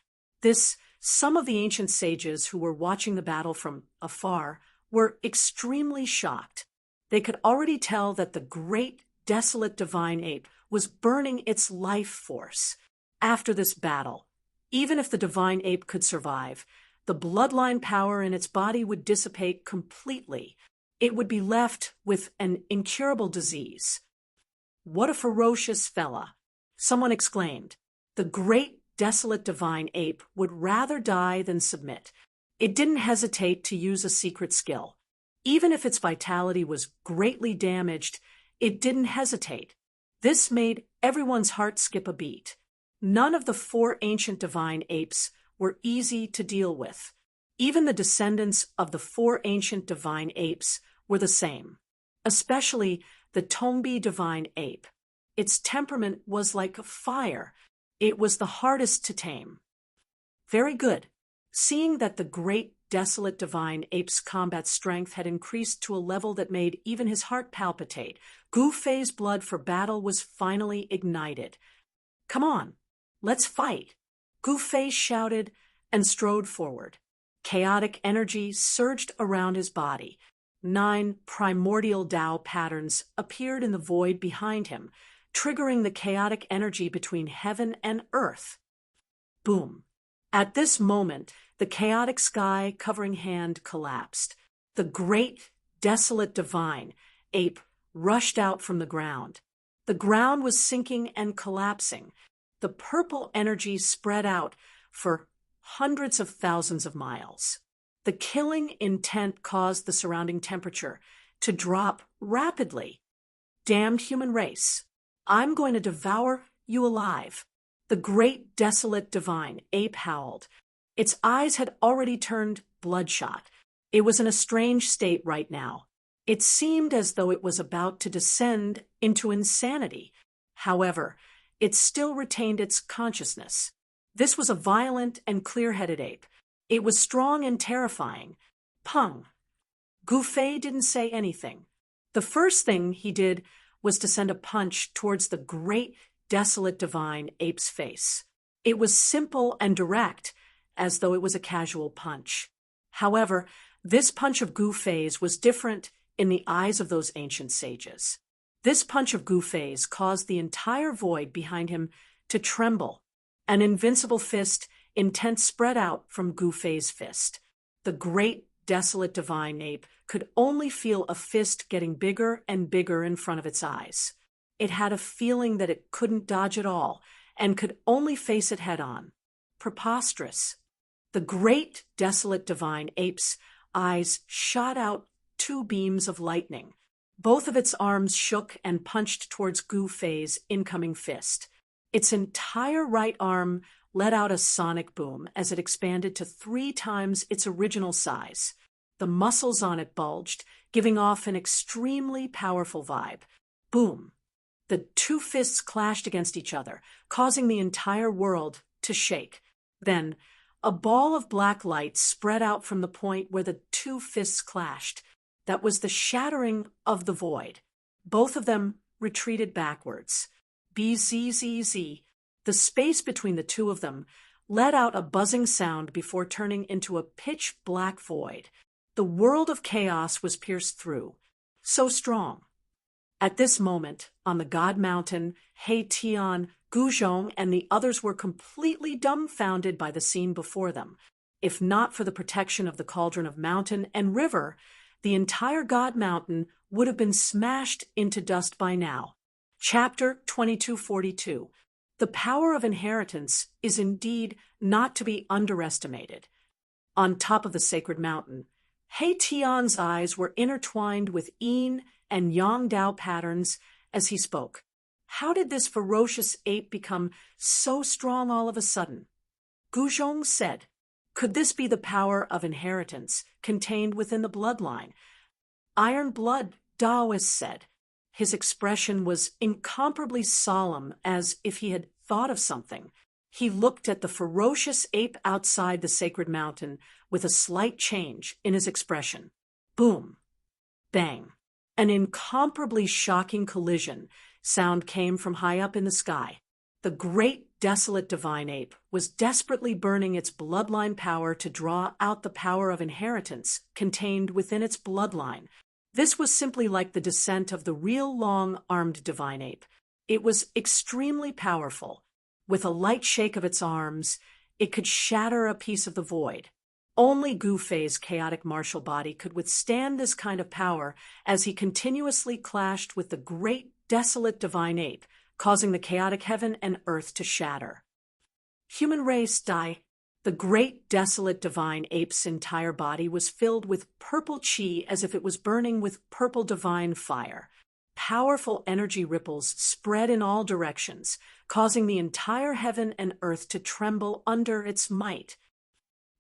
Some of the ancient sages who were watching the battle from afar were extremely shocked. They could already tell that the great, desolate divine ape was burning its life force. After this battle, even if the divine ape could survive, the bloodline power in its body would dissipate completely. It would be left with an incurable disease. "What a ferocious fella!" someone exclaimed. The great, desolate divine ape would rather die than submit. It didn't hesitate to use a secret skill. Even if its vitality was greatly damaged, it didn't hesitate. This made everyone's heart skip a beat. None of the four ancient divine apes were easy to deal with. Even the descendants of the four ancient divine apes were the same, especially the Tongbi divine ape. Its temperament was like fire. It was the hardest to tame. Very good. Seeing that the great, desolate divine ape's combat strength had increased to a level that made even his heart palpitate, Gu Fei's blood for battle was finally ignited. "Come on, let's fight!" Gu Fei shouted and strode forward. Chaotic energy surged around his body. 9 primordial Tao patterns appeared in the void behind him, triggering the chaotic energy between heaven and earth. Boom! At this moment, the chaotic sky covering hand collapsed. The great, desolate divine ape rushed out from the ground. The ground was sinking and collapsing. The purple energy spread out for hundreds of thousands of miles. The killing intent caused the surrounding temperature to drop rapidly. "Damned human race, I'm going to devour you alive." The great, desolate divine ape howled. Its eyes had already turned bloodshot. It was in a strange state right now. It seemed as though it was about to descend into insanity. However, it still retained its consciousness. This was a violent and clear-headed ape. It was strong and terrifying. Pung! Gu Fei didn't say anything. The first thing he did was to send a punch towards the great, desolate divine ape's face. It was simple and direct, as though it was a casual punch. However, this punch of Gu Fei's was different in the eyes of those ancient sages. This punch of Gu Fei's caused the entire void behind him to tremble. An invincible fist, intent, spread out from Gu Fei's fist. The great, desolate divine ape could only feel a fist getting bigger and bigger in front of its eyes. It had a feeling that it couldn't dodge at all and could only face it head-on. Preposterous. The great, desolate divine ape's eyes shot out 2 beams of lightning. Both of its arms shook and punched towards Gu Fei's incoming fist. Its entire right arm let out a sonic boom as it expanded to 3 times its original size. The muscles on it bulged, giving off an extremely powerful vibe. Boom! The 2 fists clashed against each other, causing the entire world to shake. Then, a ball of black light spread out from the point where the 2 fists clashed. That was the shattering of the void. Both of them retreated backwards. Bzzz. The space between the 2 of them let out a buzzing sound before turning into a pitch-black void. The world of chaos was pierced through. So strong. At this moment, on the God Mountain, He Tian, Guzhong, and the others were completely dumbfounded by the scene before them. If not for the protection of the cauldron of mountain and river, the entire God Mountain would have been smashed into dust by now. Chapter 2242. The power of inheritance is indeed not to be underestimated. On top of the sacred mountain, He Tian's eyes were intertwined with yin and yang Dao patterns as he spoke. How did this ferocious ape become so strong all of a sudden? Guzhong said, Could this be the power of inheritance contained within the bloodline? Iron blood, Daoists said. His expression was incomparably solemn, as if he had thought of something. He looked at the ferocious ape outside the sacred mountain with a slight change in his expression. Boom! Bang! An incomparably shocking collision sound came from high up in the sky. The great desolate divine ape was desperately burning its bloodline power to draw out the power of inheritance contained within its bloodline. This was simply like the descent of the real long-armed divine ape. It was extremely powerful. With a light shake of its arms, it could shatter a piece of the void. Only Gu Fei's chaotic martial body could withstand this kind of power as he continuously clashed with the great desolate divine ape, causing the chaotic heaven and earth to shatter. Human race die. The great desolate divine ape's entire body was filled with purple chi as if it was burning with purple divine fire. Powerful energy ripples spread in all directions, causing the entire heaven and earth to tremble under its might.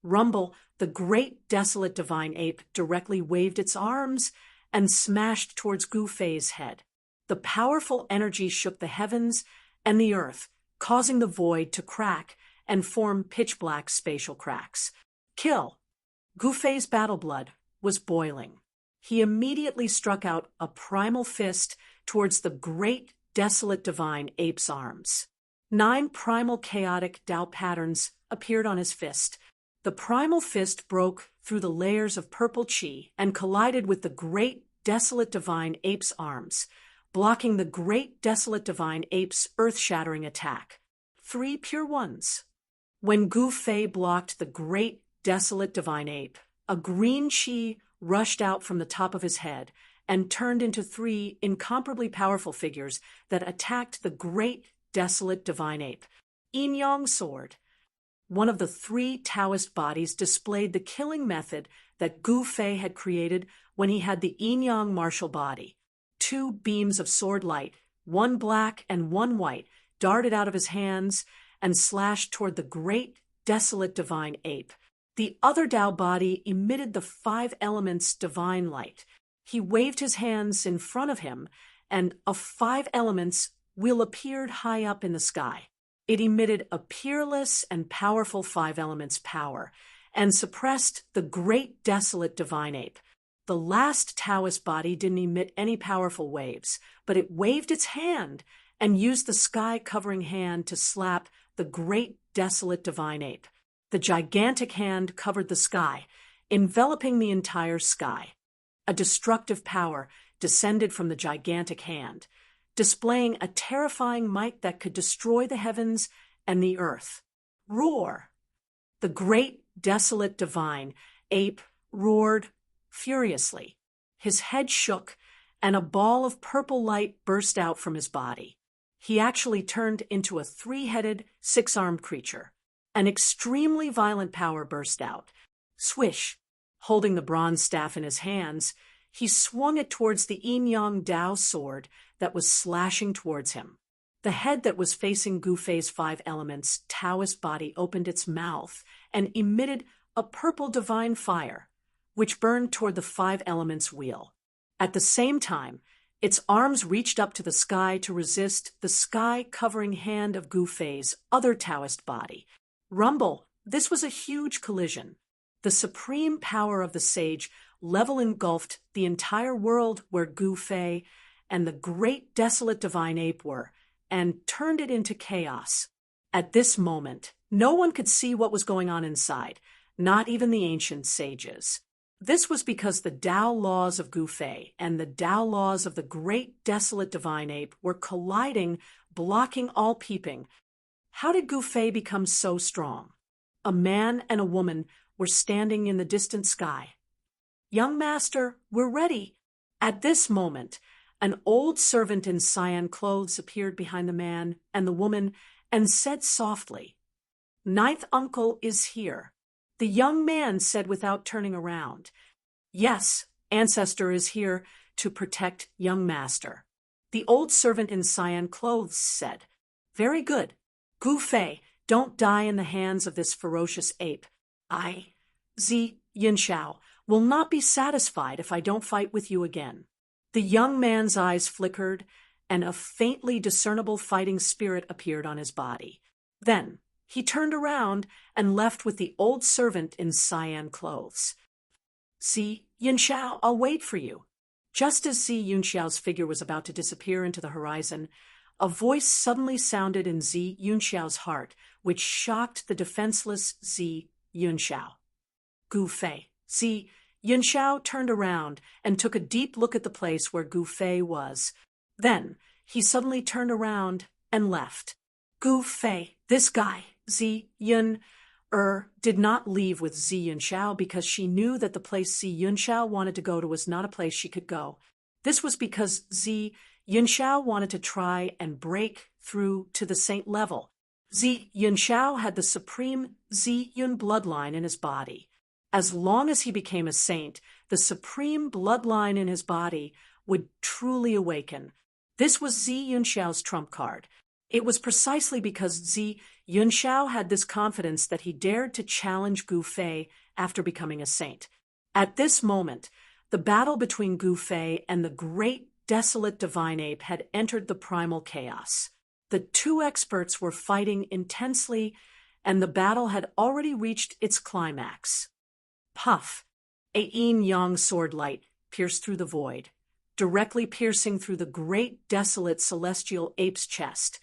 Rumble, the great desolate divine ape, directly waved its arms and smashed towards Gu Fei's head. The powerful energy shook the heavens and the earth, causing the void to crack and form pitch-black spatial cracks. Kill! Gu Fei's battle blood was boiling. He immediately struck out a primal fist towards the great desolate divine ape's arms. 9 primal chaotic Tao patterns appeared on his fist. The primal fist broke through the layers of purple chi and collided with the great desolate divine ape's arms, blocking the great desolate divine ape's earth-shattering attack. 3 pure ones. When Gu Fei blocked the great desolate divine ape, a green chi rushed out from the top of his head and turned into 3 incomparably powerful figures that attacked the great desolate divine ape. Yin Yang sword. One of the 3 Taoist bodies displayed the killing method that Gu Fei had created when he had the Yin Yang martial body. 2 beams of sword light, one black and one white, darted out of his hands and slashed toward the great desolate divine ape. The other Tao body emitted the 5 elements divine light. He waved his hands in front of him, and a 5 elements wheel appeared high up in the sky. It emitted a peerless and powerful 5 elements power, and suppressed the great desolate divine ape. The last Taoist body didn't emit any powerful waves, but it waved its hand and used the sky-covering hand to slap the great desolate divine ape. The gigantic hand covered the sky, enveloping the entire sky. A destructive power descended from the gigantic hand, displaying a terrifying might that could destroy the heavens and the earth. Roar! The great desolate divine ape roared furiously. His head shook, and a ball of purple light burst out from his body. He actually turned into a 3-headed, 6-armed creature. An extremely violent power burst out. Swish! Holding the bronze staff in his hands, he swung it towards the Yin Yang Dao sword that was slashing towards him. The head that was facing Gu Fei's 5 elements Taoist body opened its mouth and emitted a purple divine fire, which burned toward the 5 elements wheel. At the same time, its arms reached up to the sky to resist the sky-covering hand of Gu Fei's other Taoist body. Rumble! This was a huge collision. The supreme power of the sage level engulfed the entire world where Gu Fei and the great desolate divine ape were, and turned it into chaos. At this moment, no one could see what was going on inside, not even the ancient sages. This was because the Tao laws of Gu Fei and the Tao laws of the great desolate divine ape were colliding, blocking all peeping. How did Gu Fei become so strong? A man and a woman were standing in the distant sky. "Young master, we're ready." At this moment, an old servant in cyan clothes appeared behind the man and the woman and said softly, "Ninth uncle is here." The young man said without turning around, "Yes, ancestor is here to protect young master." The old servant in cyan clothes said, "Very good. Gu Fei, don't die in the hands of this ferocious ape. I, Zi Yinshao, will not be satisfied if I don't fight with you again. The young man's eyes flickered, and a faintly discernible fighting spirit appeared on his body. Then he turned around and left with the old servant in cyan clothes. Zi Yinshao, I'll wait for you. Just as Zi Yunxiao's figure was about to disappear into the horizon, a voice suddenly sounded in Zi Yunxiao's heart, which shocked the defenseless Zi Yunxiao. Gu Fei. Zi Yunxiao turned around and took a deep look at the place where Gu Fei was. Then he suddenly turned around and left. Gu Fei, this guy, Zi Yun, did not leave with Zi Yunxiao because she knew that the place Zi Yunxiao wanted to go to was not a place she could go. This was because Zi Yunxiao wanted to try and break through to the saint level. Zi Yunxiao had the supreme Zi Yun bloodline in his body. As long as he became a saint, the supreme bloodline in his body would truly awaken. This was Zi Yunxiao's trump card. It was precisely because Zi Yunxiao had this confidence that he dared to challenge Gu Fei after becoming a saint. At this moment, the battle between Gu Fei and the great desolate divine ape had entered the primal chaos. The two experts were fighting intensely, and the battle had already reached its climax. Puff! A yin-yang sword light pierced through the void, directly piercing through the great desolate celestial ape's chest,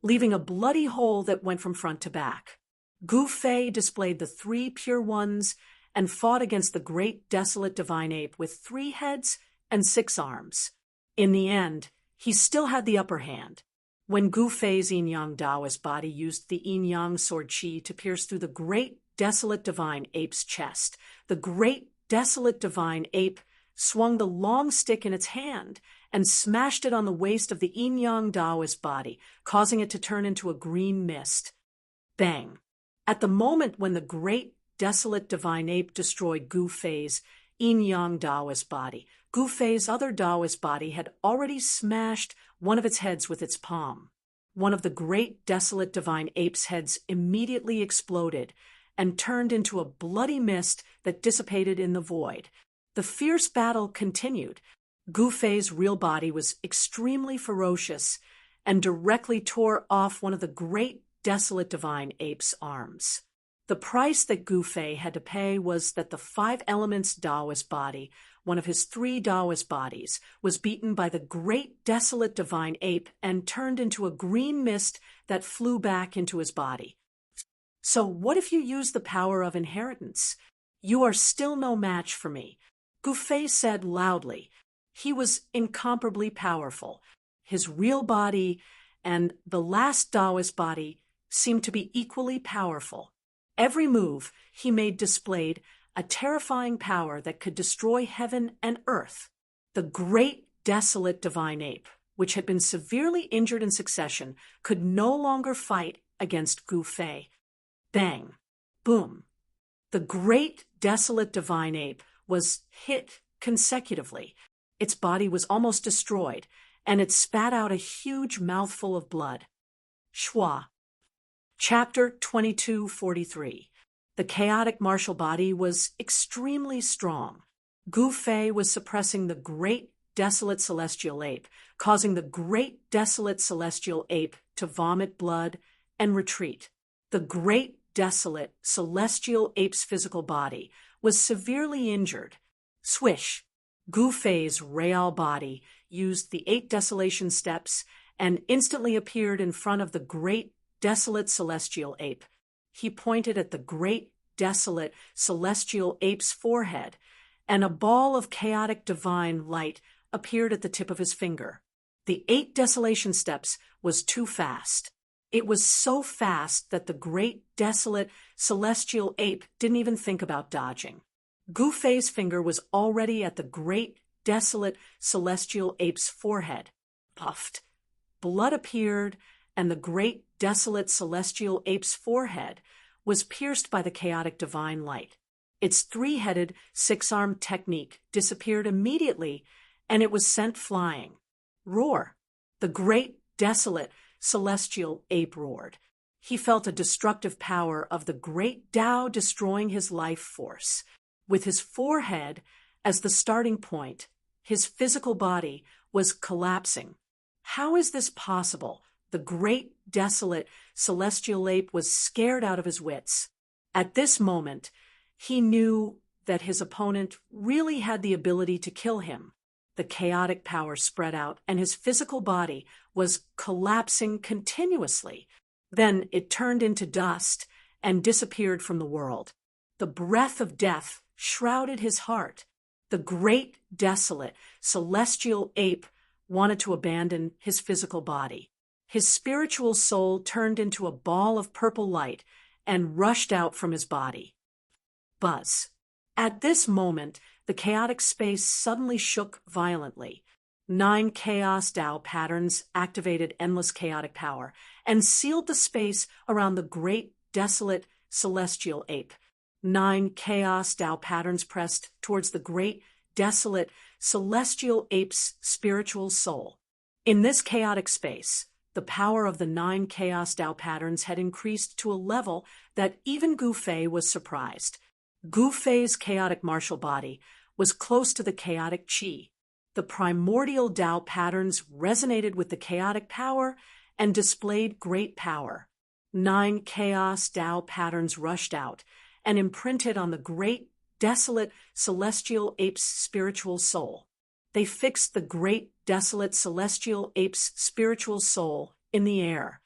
leaving a bloody hole that went from front to back. Gu Fei displayed the three pure ones and fought against the great desolate divine ape with 3 heads and 6 arms. In the end, he still had the upper hand. When Gu Fei's yin-yang Taoist body used the yin-yang sword qi to pierce through the great desolate divine ape's chest, the great desolate divine ape swung the long stick in its hand and smashed it on the waist of the yin-yang Taoist body, causing it to turn into a green mist. Bang! At the moment when the great desolate divine ape destroyed Gu Fei's yin-yang Taoist body, Gu Fei's other Taoist body had already smashed one of its heads with its palm. One of the great desolate divine ape's heads immediately exploded and turned into a bloody mist that dissipated in the void. The fierce battle continued. Gu Fei's real body was extremely ferocious and directly tore off one of the great desolate divine ape's arms. The price that Gu Fei had to pay was that the 5 elements Taoist body, one of his 3 Taoist bodies, was beaten by the great desolate divine ape and turned into a green mist that flew back into his body. So what if you use the power of inheritance? You are still no match for me, Gu Fei said loudly. He was incomparably powerful. His real body and the last Taoist body seemed to be equally powerful. Every move he made displayed a terrifying power that could destroy heaven and earth. The great desolate divine ape, which had been severely injured in succession, could no longer fight against Gu Fei. Bang! Boom! The great desolate divine ape was hit consecutively. Its body was almost destroyed, and it spat out a huge mouthful of blood. Schwa. Chapter 2243. The chaotic martial body was extremely strong. Gu Fei was suppressing the great desolate celestial ape, causing the great desolate celestial ape to vomit blood and retreat. The great desolate celestial ape's physical body was severely injured. Swish! Gu Fei's real body used the 8 desolation steps and instantly appeared in front of the great desolate celestial ape. He pointed at the great desolate celestial ape's forehead, and a ball of chaotic divine light appeared at the tip of his finger. The 8 desolation steps was too fast. It was so fast that the great desolate celestial ape didn't even think about dodging. Gu Fei's finger was already at the great desolate celestial ape's forehead. Puffed. Blood appeared, and the great desolate celestial ape's forehead was pierced by the chaotic divine light. Its 3-headed, 6-armed technique disappeared immediately, and it was sent flying. Roar! The great desolate celestial ape roared. He felt a destructive power of the great Tao destroying his life force. With his forehead as the starting point, his physical body was collapsing. How is this possible? The great, desolate, celestial ape was scared out of his wits. At this moment, he knew that his opponent really had the ability to kill him. The chaotic power spread out, and his physical body was collapsing continuously. Then it turned into dust and disappeared from the world. The breath of death shrouded his heart. The great, desolate, celestial ape wanted to abandon his physical body. His spiritual soul turned into a ball of purple light and rushed out from his body. Buzz. At this moment, the chaotic space suddenly shook violently. 9 chaos Tao patterns activated endless chaotic power and sealed the space around the great, desolate, celestial ape. 9 chaos Tao patterns pressed towards the great, desolate, celestial ape's spiritual soul. In this chaotic space, the power of the 9 chaos Tao patterns had increased to a level that even Gu Fei was surprised. Gu Fei's chaotic martial body was close to the chaotic qi. The primordial Tao patterns resonated with the chaotic power and displayed great power. 9 chaos Tao patterns rushed out and imprinted on the great, desolate, celestial ape's spiritual soul. They fixed the great, desolate, celestial ape's spiritual soul in the air.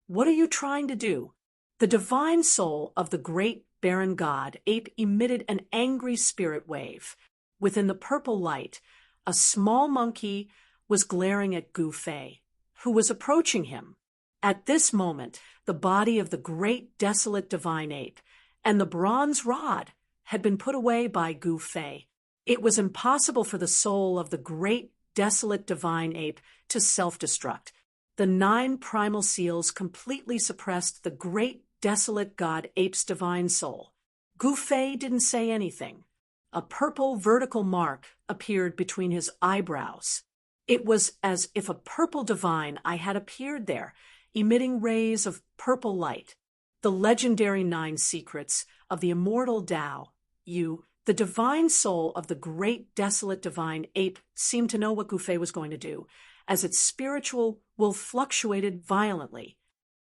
What are you trying to do? The divine soul of the great, barren god ape emitted an angry spirit wave. Within the purple light, a small monkey was glaring at Gu Fei, who was approaching him. At this moment, the body of the great, desolate divine ape and the bronze rod had been put away by Gu Fei. It was impossible for the soul of the great, desolate divine ape to self-destruct. The 9 primal seals completely suppressed the great, desolate god ape's divine soul. Gu Fei didn't say anything. A purple vertical mark appeared between his eyebrows. It was as if a purple divine eye had appeared there, emitting rays of purple light. The legendary 9 secrets of the immortal Tao, the divine soul of the great, desolate divine ape, seemed to know what Gu Fei was going to do, as its spiritual will fluctuated violently.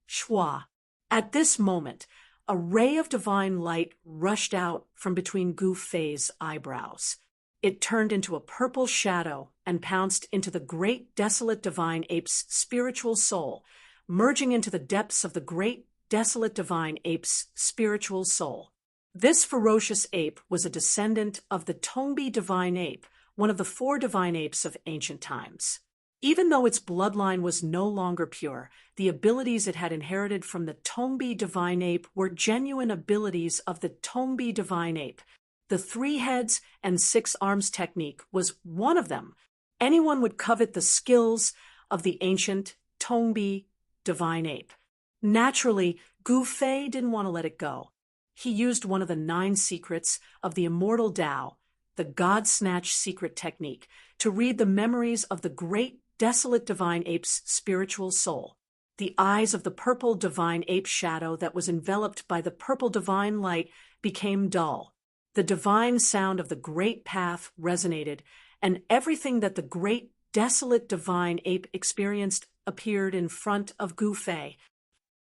Shua. At this moment, a ray of divine light rushed out from between Gu Fei's eyebrows. It turned into a purple shadow and pounced into the great, desolate divine ape's spiritual soul, merging into the depths of the great, desolate divine ape's spiritual soul. This ferocious ape was a descendant of the Tongbi divine ape, one of the 4 divine apes of ancient times. Even though its bloodline was no longer pure, the abilities it had inherited from the Tongbi divine ape were genuine abilities of the Tongbi divine ape. The 3 heads and 6 arms technique was one of them. Anyone would covet the skills of the ancient Tongbi divine ape. Naturally, Gu Fei didn't want to let it go. He used one of the 9 secrets of the immortal Tao, the God Snatch secret technique, to read the memories of the great, desolate divine ape's spiritual soul. The eyes of the purple divine ape shadow that was enveloped by the purple divine light became dull. The divine sound of the great path resonated, and everything that the great, desolate divine ape experienced appeared in front of Gu Fei.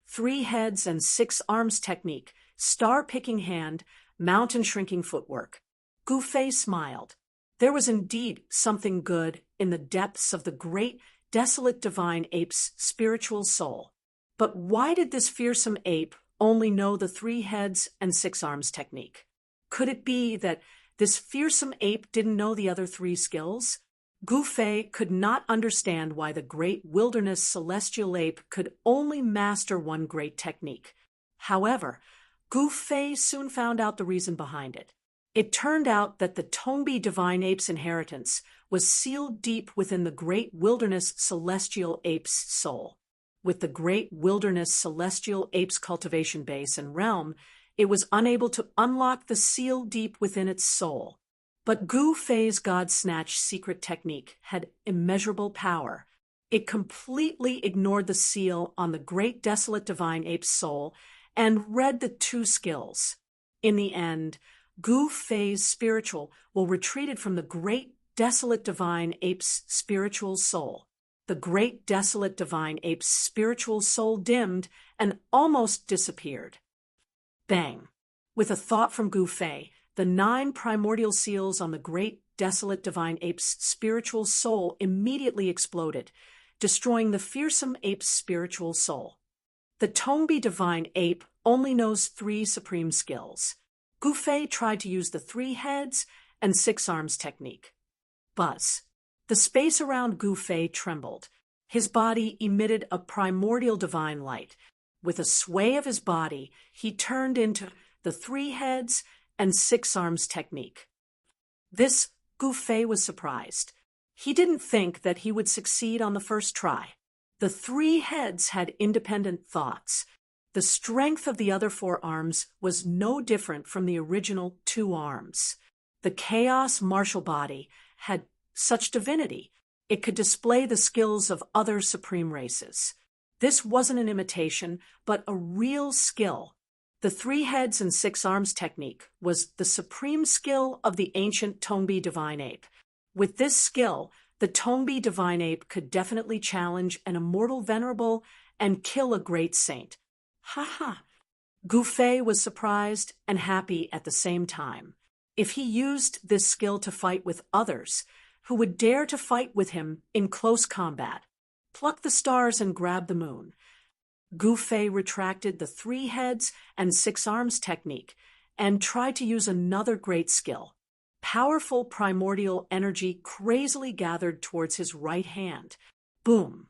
3 heads and 6 arms technique, star-picking hand, mountain-shrinking footwork. Gu Fei smiled. There was indeed something good in the depths of the great, desolate divine ape's spiritual soul. But why did this fearsome ape only know the 3 heads and 6 arms technique? Could it be that this fearsome ape didn't know the other 3 skills? Gu Fei could not understand why the great wilderness celestial ape could only master one great technique. However, Gu Fei soon found out the reason behind it. It turned out that the Tongbi divine ape's inheritance was sealed deep within the great wilderness celestial ape's soul. With the great wilderness celestial ape's cultivation base and realm, it was unable to unlock the seal deep within its soul. But Gu Fei's God Snatch secret technique had immeasurable power. It completely ignored the seal on the great desolate divine ape's soul and read the two skills. In the end, Gu Fei's spiritual will retreated from the great desolate divine ape's spiritual soul. The great desolate divine ape's spiritual soul dimmed and almost disappeared. Bang! With a thought from Gu Fei, the 9 primordial seals on the great desolate divine ape's spiritual soul immediately exploded, destroying the fearsome ape's spiritual soul. The Tongbi divine ape only knows 3 supreme skills. Gu Fei tried to use the 3 heads and 6 arms technique. Buzz. The space around Gu Fei trembled. His body emitted a primordial divine light. With a sway of his body, he turned into the 3 heads and 6 arms technique. This, Gu Fei was surprised. He didn't think that he would succeed on the first try. The 3 heads had independent thoughts. The strength of the other 4 arms was no different from the original 2 arms. The chaos martial body had such divinity. It could display the skills of other supreme races. This wasn't an imitation, but a real skill. The 3 heads and 6 arms technique was the supreme skill of the ancient Tongbi divine ape. With this skill, the Tongbi divine ape could definitely challenge an immortal venerable and kill a great saint. Ha ha! Gu Fei was surprised and happy at the same time. If he used this skill to fight with others, who would dare to fight with him in close combat, pluck the stars and grab the moon. Gu Fei retracted the 3 heads and 6 arms technique and tried to use another great skill. Powerful primordial energy crazily gathered towards his right hand. Boom!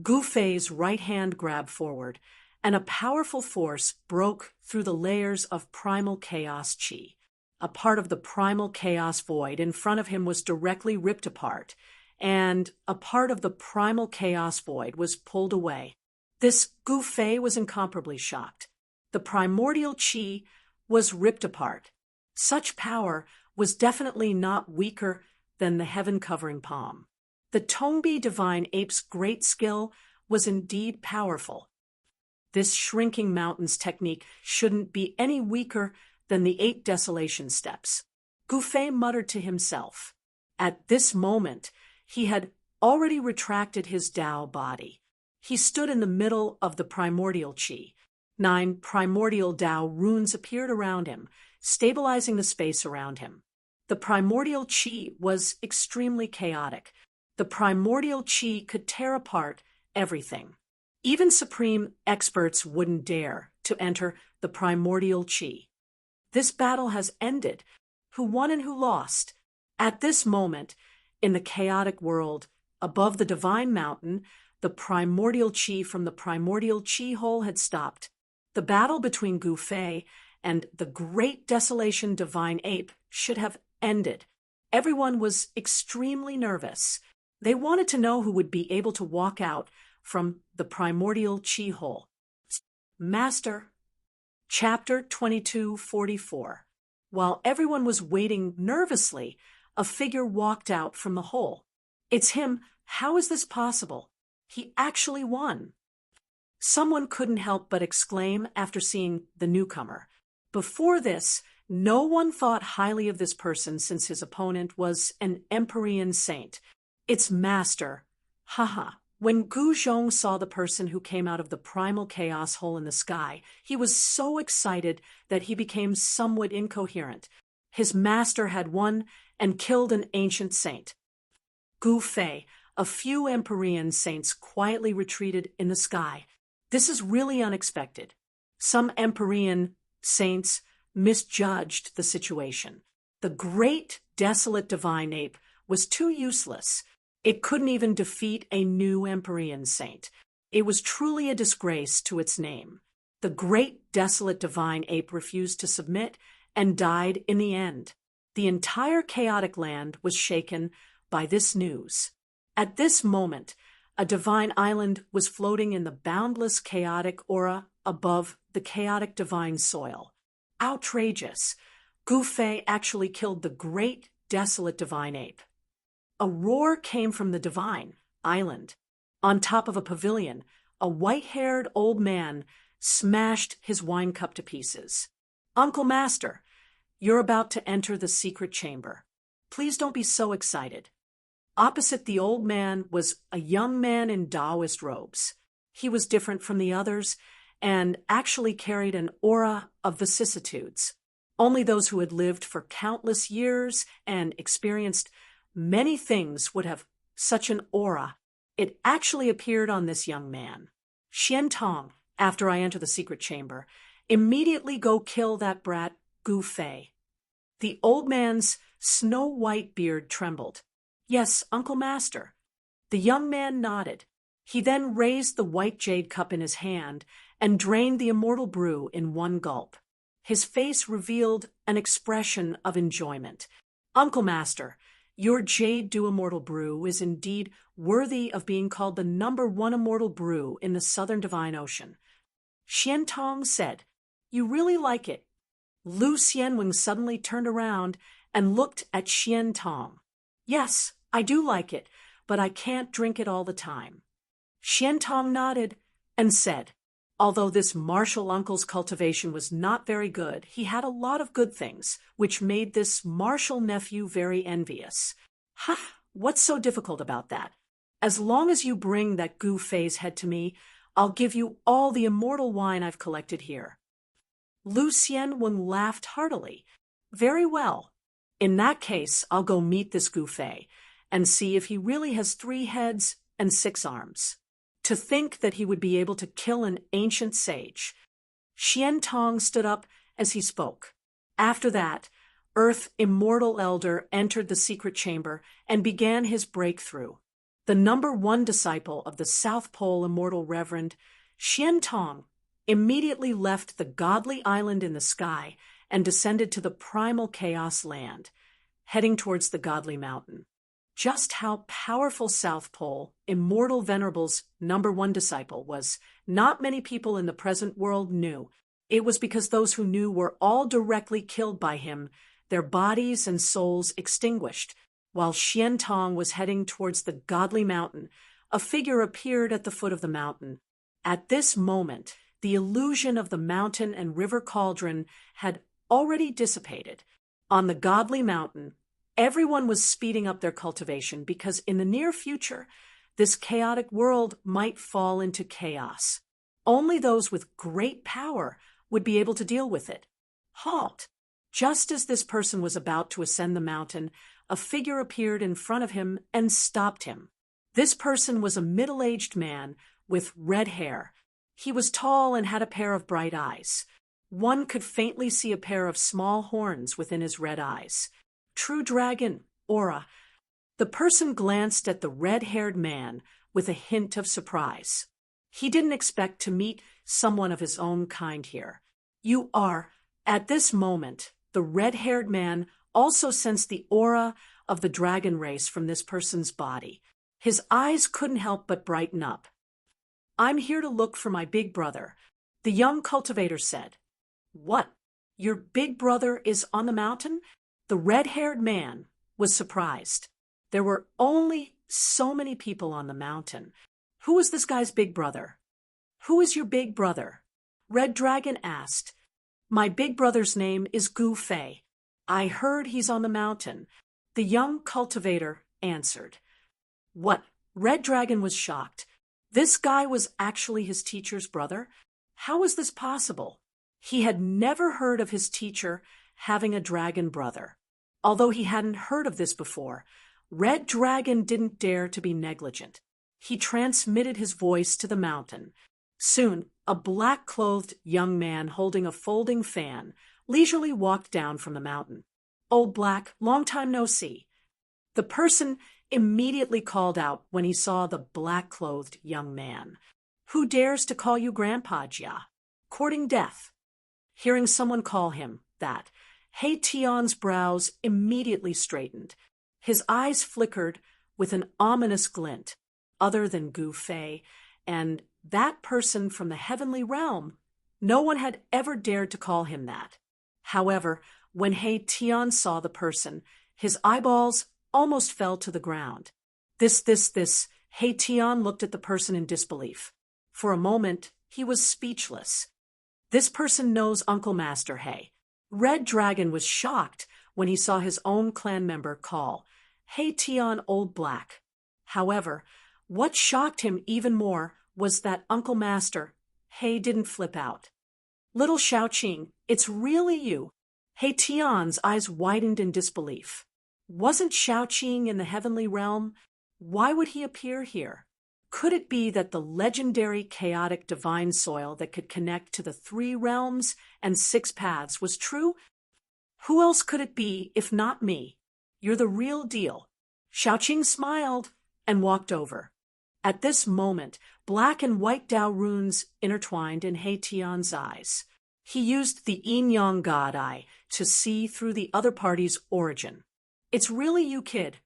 Gu Fei's right hand grabbed forward, and a powerful force broke through the layers of primal chaos chi. A part of the primal chaos void in front of him was directly ripped apart, and a part of the primal chaos void was pulled away. This Gu Fei was incomparably shocked. The primordial chi was ripped apart. Such power was definitely not weaker than the heaven-covering palm. The Tongbi divine ape's great skill was indeed powerful. This shrinking mountains technique shouldn't be any weaker than the 8 desolation steps. Gu Fei muttered to himself. At this moment, he had already retracted his Tao body. He stood in the middle of the primordial chi. 9 primordial Tao runes appeared around him, stabilizing the space around him. The primordial chi was extremely chaotic. The primordial chi could tear apart everything. Even supreme experts wouldn't dare to enter the primordial chi. This battle has ended. Who won and who lost? At this moment, in the chaotic world, above the divine mountain, the primordial chi from the primordial chi hole had stopped. The battle between Gu Fei and the great desolation divine ape should have ended. Everyone was extremely nervous. They wanted to know who would be able to walk out from the primordial chi hole. Master. Chapter 2244. While everyone was waiting nervously, a figure walked out from the hole. It's him. How is this possible? He actually won. Someone couldn't help but exclaim after seeing the newcomer. Before this, no one thought highly of this person since his opponent was an Empyrean saint. It's Master. Haha. When Gu Zhong saw the person who came out of the primal chaos hole in the sky, he was so excited that he became somewhat incoherent. His master had won and killed an ancient saint. Gu Fei, a few Empyrean saints quietly retreated in the sky. This is really unexpected. Some Empyrean saints misjudged the situation. The great desolate divine ape was too useless. It couldn't even defeat a new Empyrean saint. It was truly a disgrace to its name. The great desolate divine ape refused to submit and died in the end. The entire chaotic land was shaken by this news. At this moment, a divine island was floating in the boundless chaotic aura above the chaotic divine soil. Outrageous! Gu Fei actually killed the great desolate divine ape. A roar came from the divine island. On top of a pavilion, a white-haired old man smashed his wine cup to pieces. "Uncle Master, you're about to enter the secret chamber. Please don't be so excited." Opposite the old man was a young man in Taoist robes. He was different from the others and actually carried an aura of vicissitudes. Only those who had lived for countless years and experienced many things would have such an aura. It actually appeared on this young man. "Xian Tong, after I enter the secret chamber, immediately go kill that brat, Gu Fei." The old man's snow-white beard trembled. "Yes, Uncle Master." The young man nodded. He then raised the white jade cup in his hand and drained the immortal brew in one gulp. His face revealed an expression of enjoyment. "Uncle Master, your jade dew immortal brew is indeed worthy of being called the #1 immortal brew in the Southern Divine Ocean." Xian Tong said, "You really like it?" Lu Xianwen suddenly turned around and looked at Xian Tong. "Yes, I do like it, but I can't drink it all the time." Xian Tong nodded and said, although this martial uncle's cultivation was not very good, he had a lot of good things, which made this martial nephew very envious. "Ha! What's so difficult about that? As long as you bring that Gu Fei's head to me, I'll give you all the immortal wine I've collected here." Lu Xianwen laughed heartily. "Very well. In that case, I'll go meet this Gu Fei and see if he really has 3 heads and 6 arms. To think that he would be able to kill an ancient sage." Xian Tong stood up as he spoke. After that, Earth Immortal Elder entered the secret chamber and began his breakthrough. The #1 disciple of the South Pole Immortal Reverend, Xian Tong, immediately left the godly island in the sky and descended to the primal chaos land, heading towards the godly mountain. Just how powerful South Pole Immortal Venerable's #1 disciple was, not many people in the present world knew. It was because those who knew were all directly killed by him, their bodies and souls extinguished. While Xian Tong was heading towards the godly mountain, a figure appeared at the foot of the mountain. At this moment, the illusion of the mountain and river cauldron had already dissipated. On the godly mountain, everyone was speeding up their cultivation because in the near future, this chaotic world might fall into chaos. Only those with great power would be able to deal with it. Halt! Just as this person was about to ascend the mountain, a figure appeared in front of him and stopped him. This person was a middle-aged man with red hair. He was tall and had a pair of bright eyes. One could faintly see a pair of small horns within his red eyes. True dragon, aura. The person glanced at the red-haired man with a hint of surprise. He didn't expect to meet someone of his own kind here. "You are." At this moment, the red-haired man also sensed the aura of the dragon race from this person's body. His eyes couldn't help but brighten up. "I'm here to look for my big brother," the young cultivator said. "What? Your big brother is on the mountain?" The red-haired man was surprised. There were only so many people on the mountain. Who was this guy's big brother? "Who is your big brother?" Red Dragon asked. "My big brother's name is Gu Fei. I heard he's on the mountain," the young cultivator answered. What? Red Dragon was shocked. This guy was actually his teacher's brother? How was this possible? He had never heard of his teacher having a dragon brother. Although he hadn't heard of this before, Red Dragon didn't dare to be negligent. He transmitted his voice to the mountain. Soon, a black-clothed young man holding a folding fan leisurely walked down from the mountain. "Old Black, long time no see." The person immediately called out when he saw the black-clothed young man. "Who dares to call you Grandpa, Jia? Courting death." Hearing someone call him that, He Tion's brows immediately straightened. His eyes flickered with an ominous glint. Other than Gu Fei and that person from the heavenly realm, no one had ever dared to call him that. However, when He Tion saw the person, his eyeballs almost fell to the ground. This, He Tian looked at the person in disbelief. For a moment, he was speechless. This person knows Uncle Master He. Red Dragon was shocked when he saw his own clan member call He Tian Old Black. However, what shocked him even more was that Uncle Master He didn't flip out. Little Xiaoqing, it's really you. He Tian's eyes widened in disbelief. Wasn't Xiaoqing in the heavenly realm? Why would he appear here? Could it be that the legendary chaotic divine soil that could connect to the 3 realms and 6 paths was true? Who else could it be if not me? You're the real deal. Xiaoqing smiled and walked over. At this moment, black and white Dao runes intertwined in He Tian's eyes. He used the yin-yang god eye to see through the other party's origin. It's really you, kid.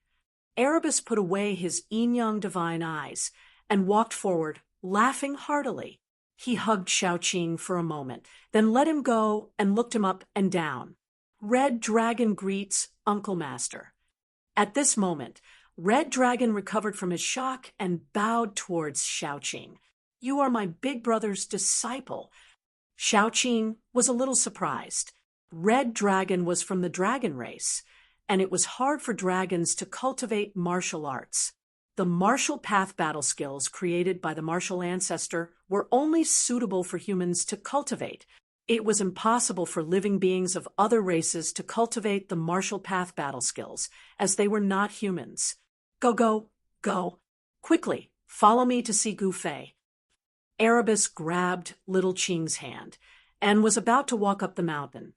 Erebus put away his yin-yang divine eyes and walked forward, laughing heartily. He hugged Xiaoqing for a moment, then let him go and looked him up and down. Red Dragon greets Uncle Master. At this moment, Red Dragon recovered from his shock and bowed towards Xiaoqing. You are my big brother's disciple. Xiaoqing was a little surprised. Red Dragon was from the dragon race, and it was hard for dragons to cultivate martial arts. The martial path battle skills created by the martial ancestor were only suitable for humans to cultivate. It was impossible for living beings of other races to cultivate the martial path battle skills, as they were not humans. Go, go, go. Quickly, follow me to see Gu Fei. Erebus grabbed little Qing's hand and was about to walk up the mountain.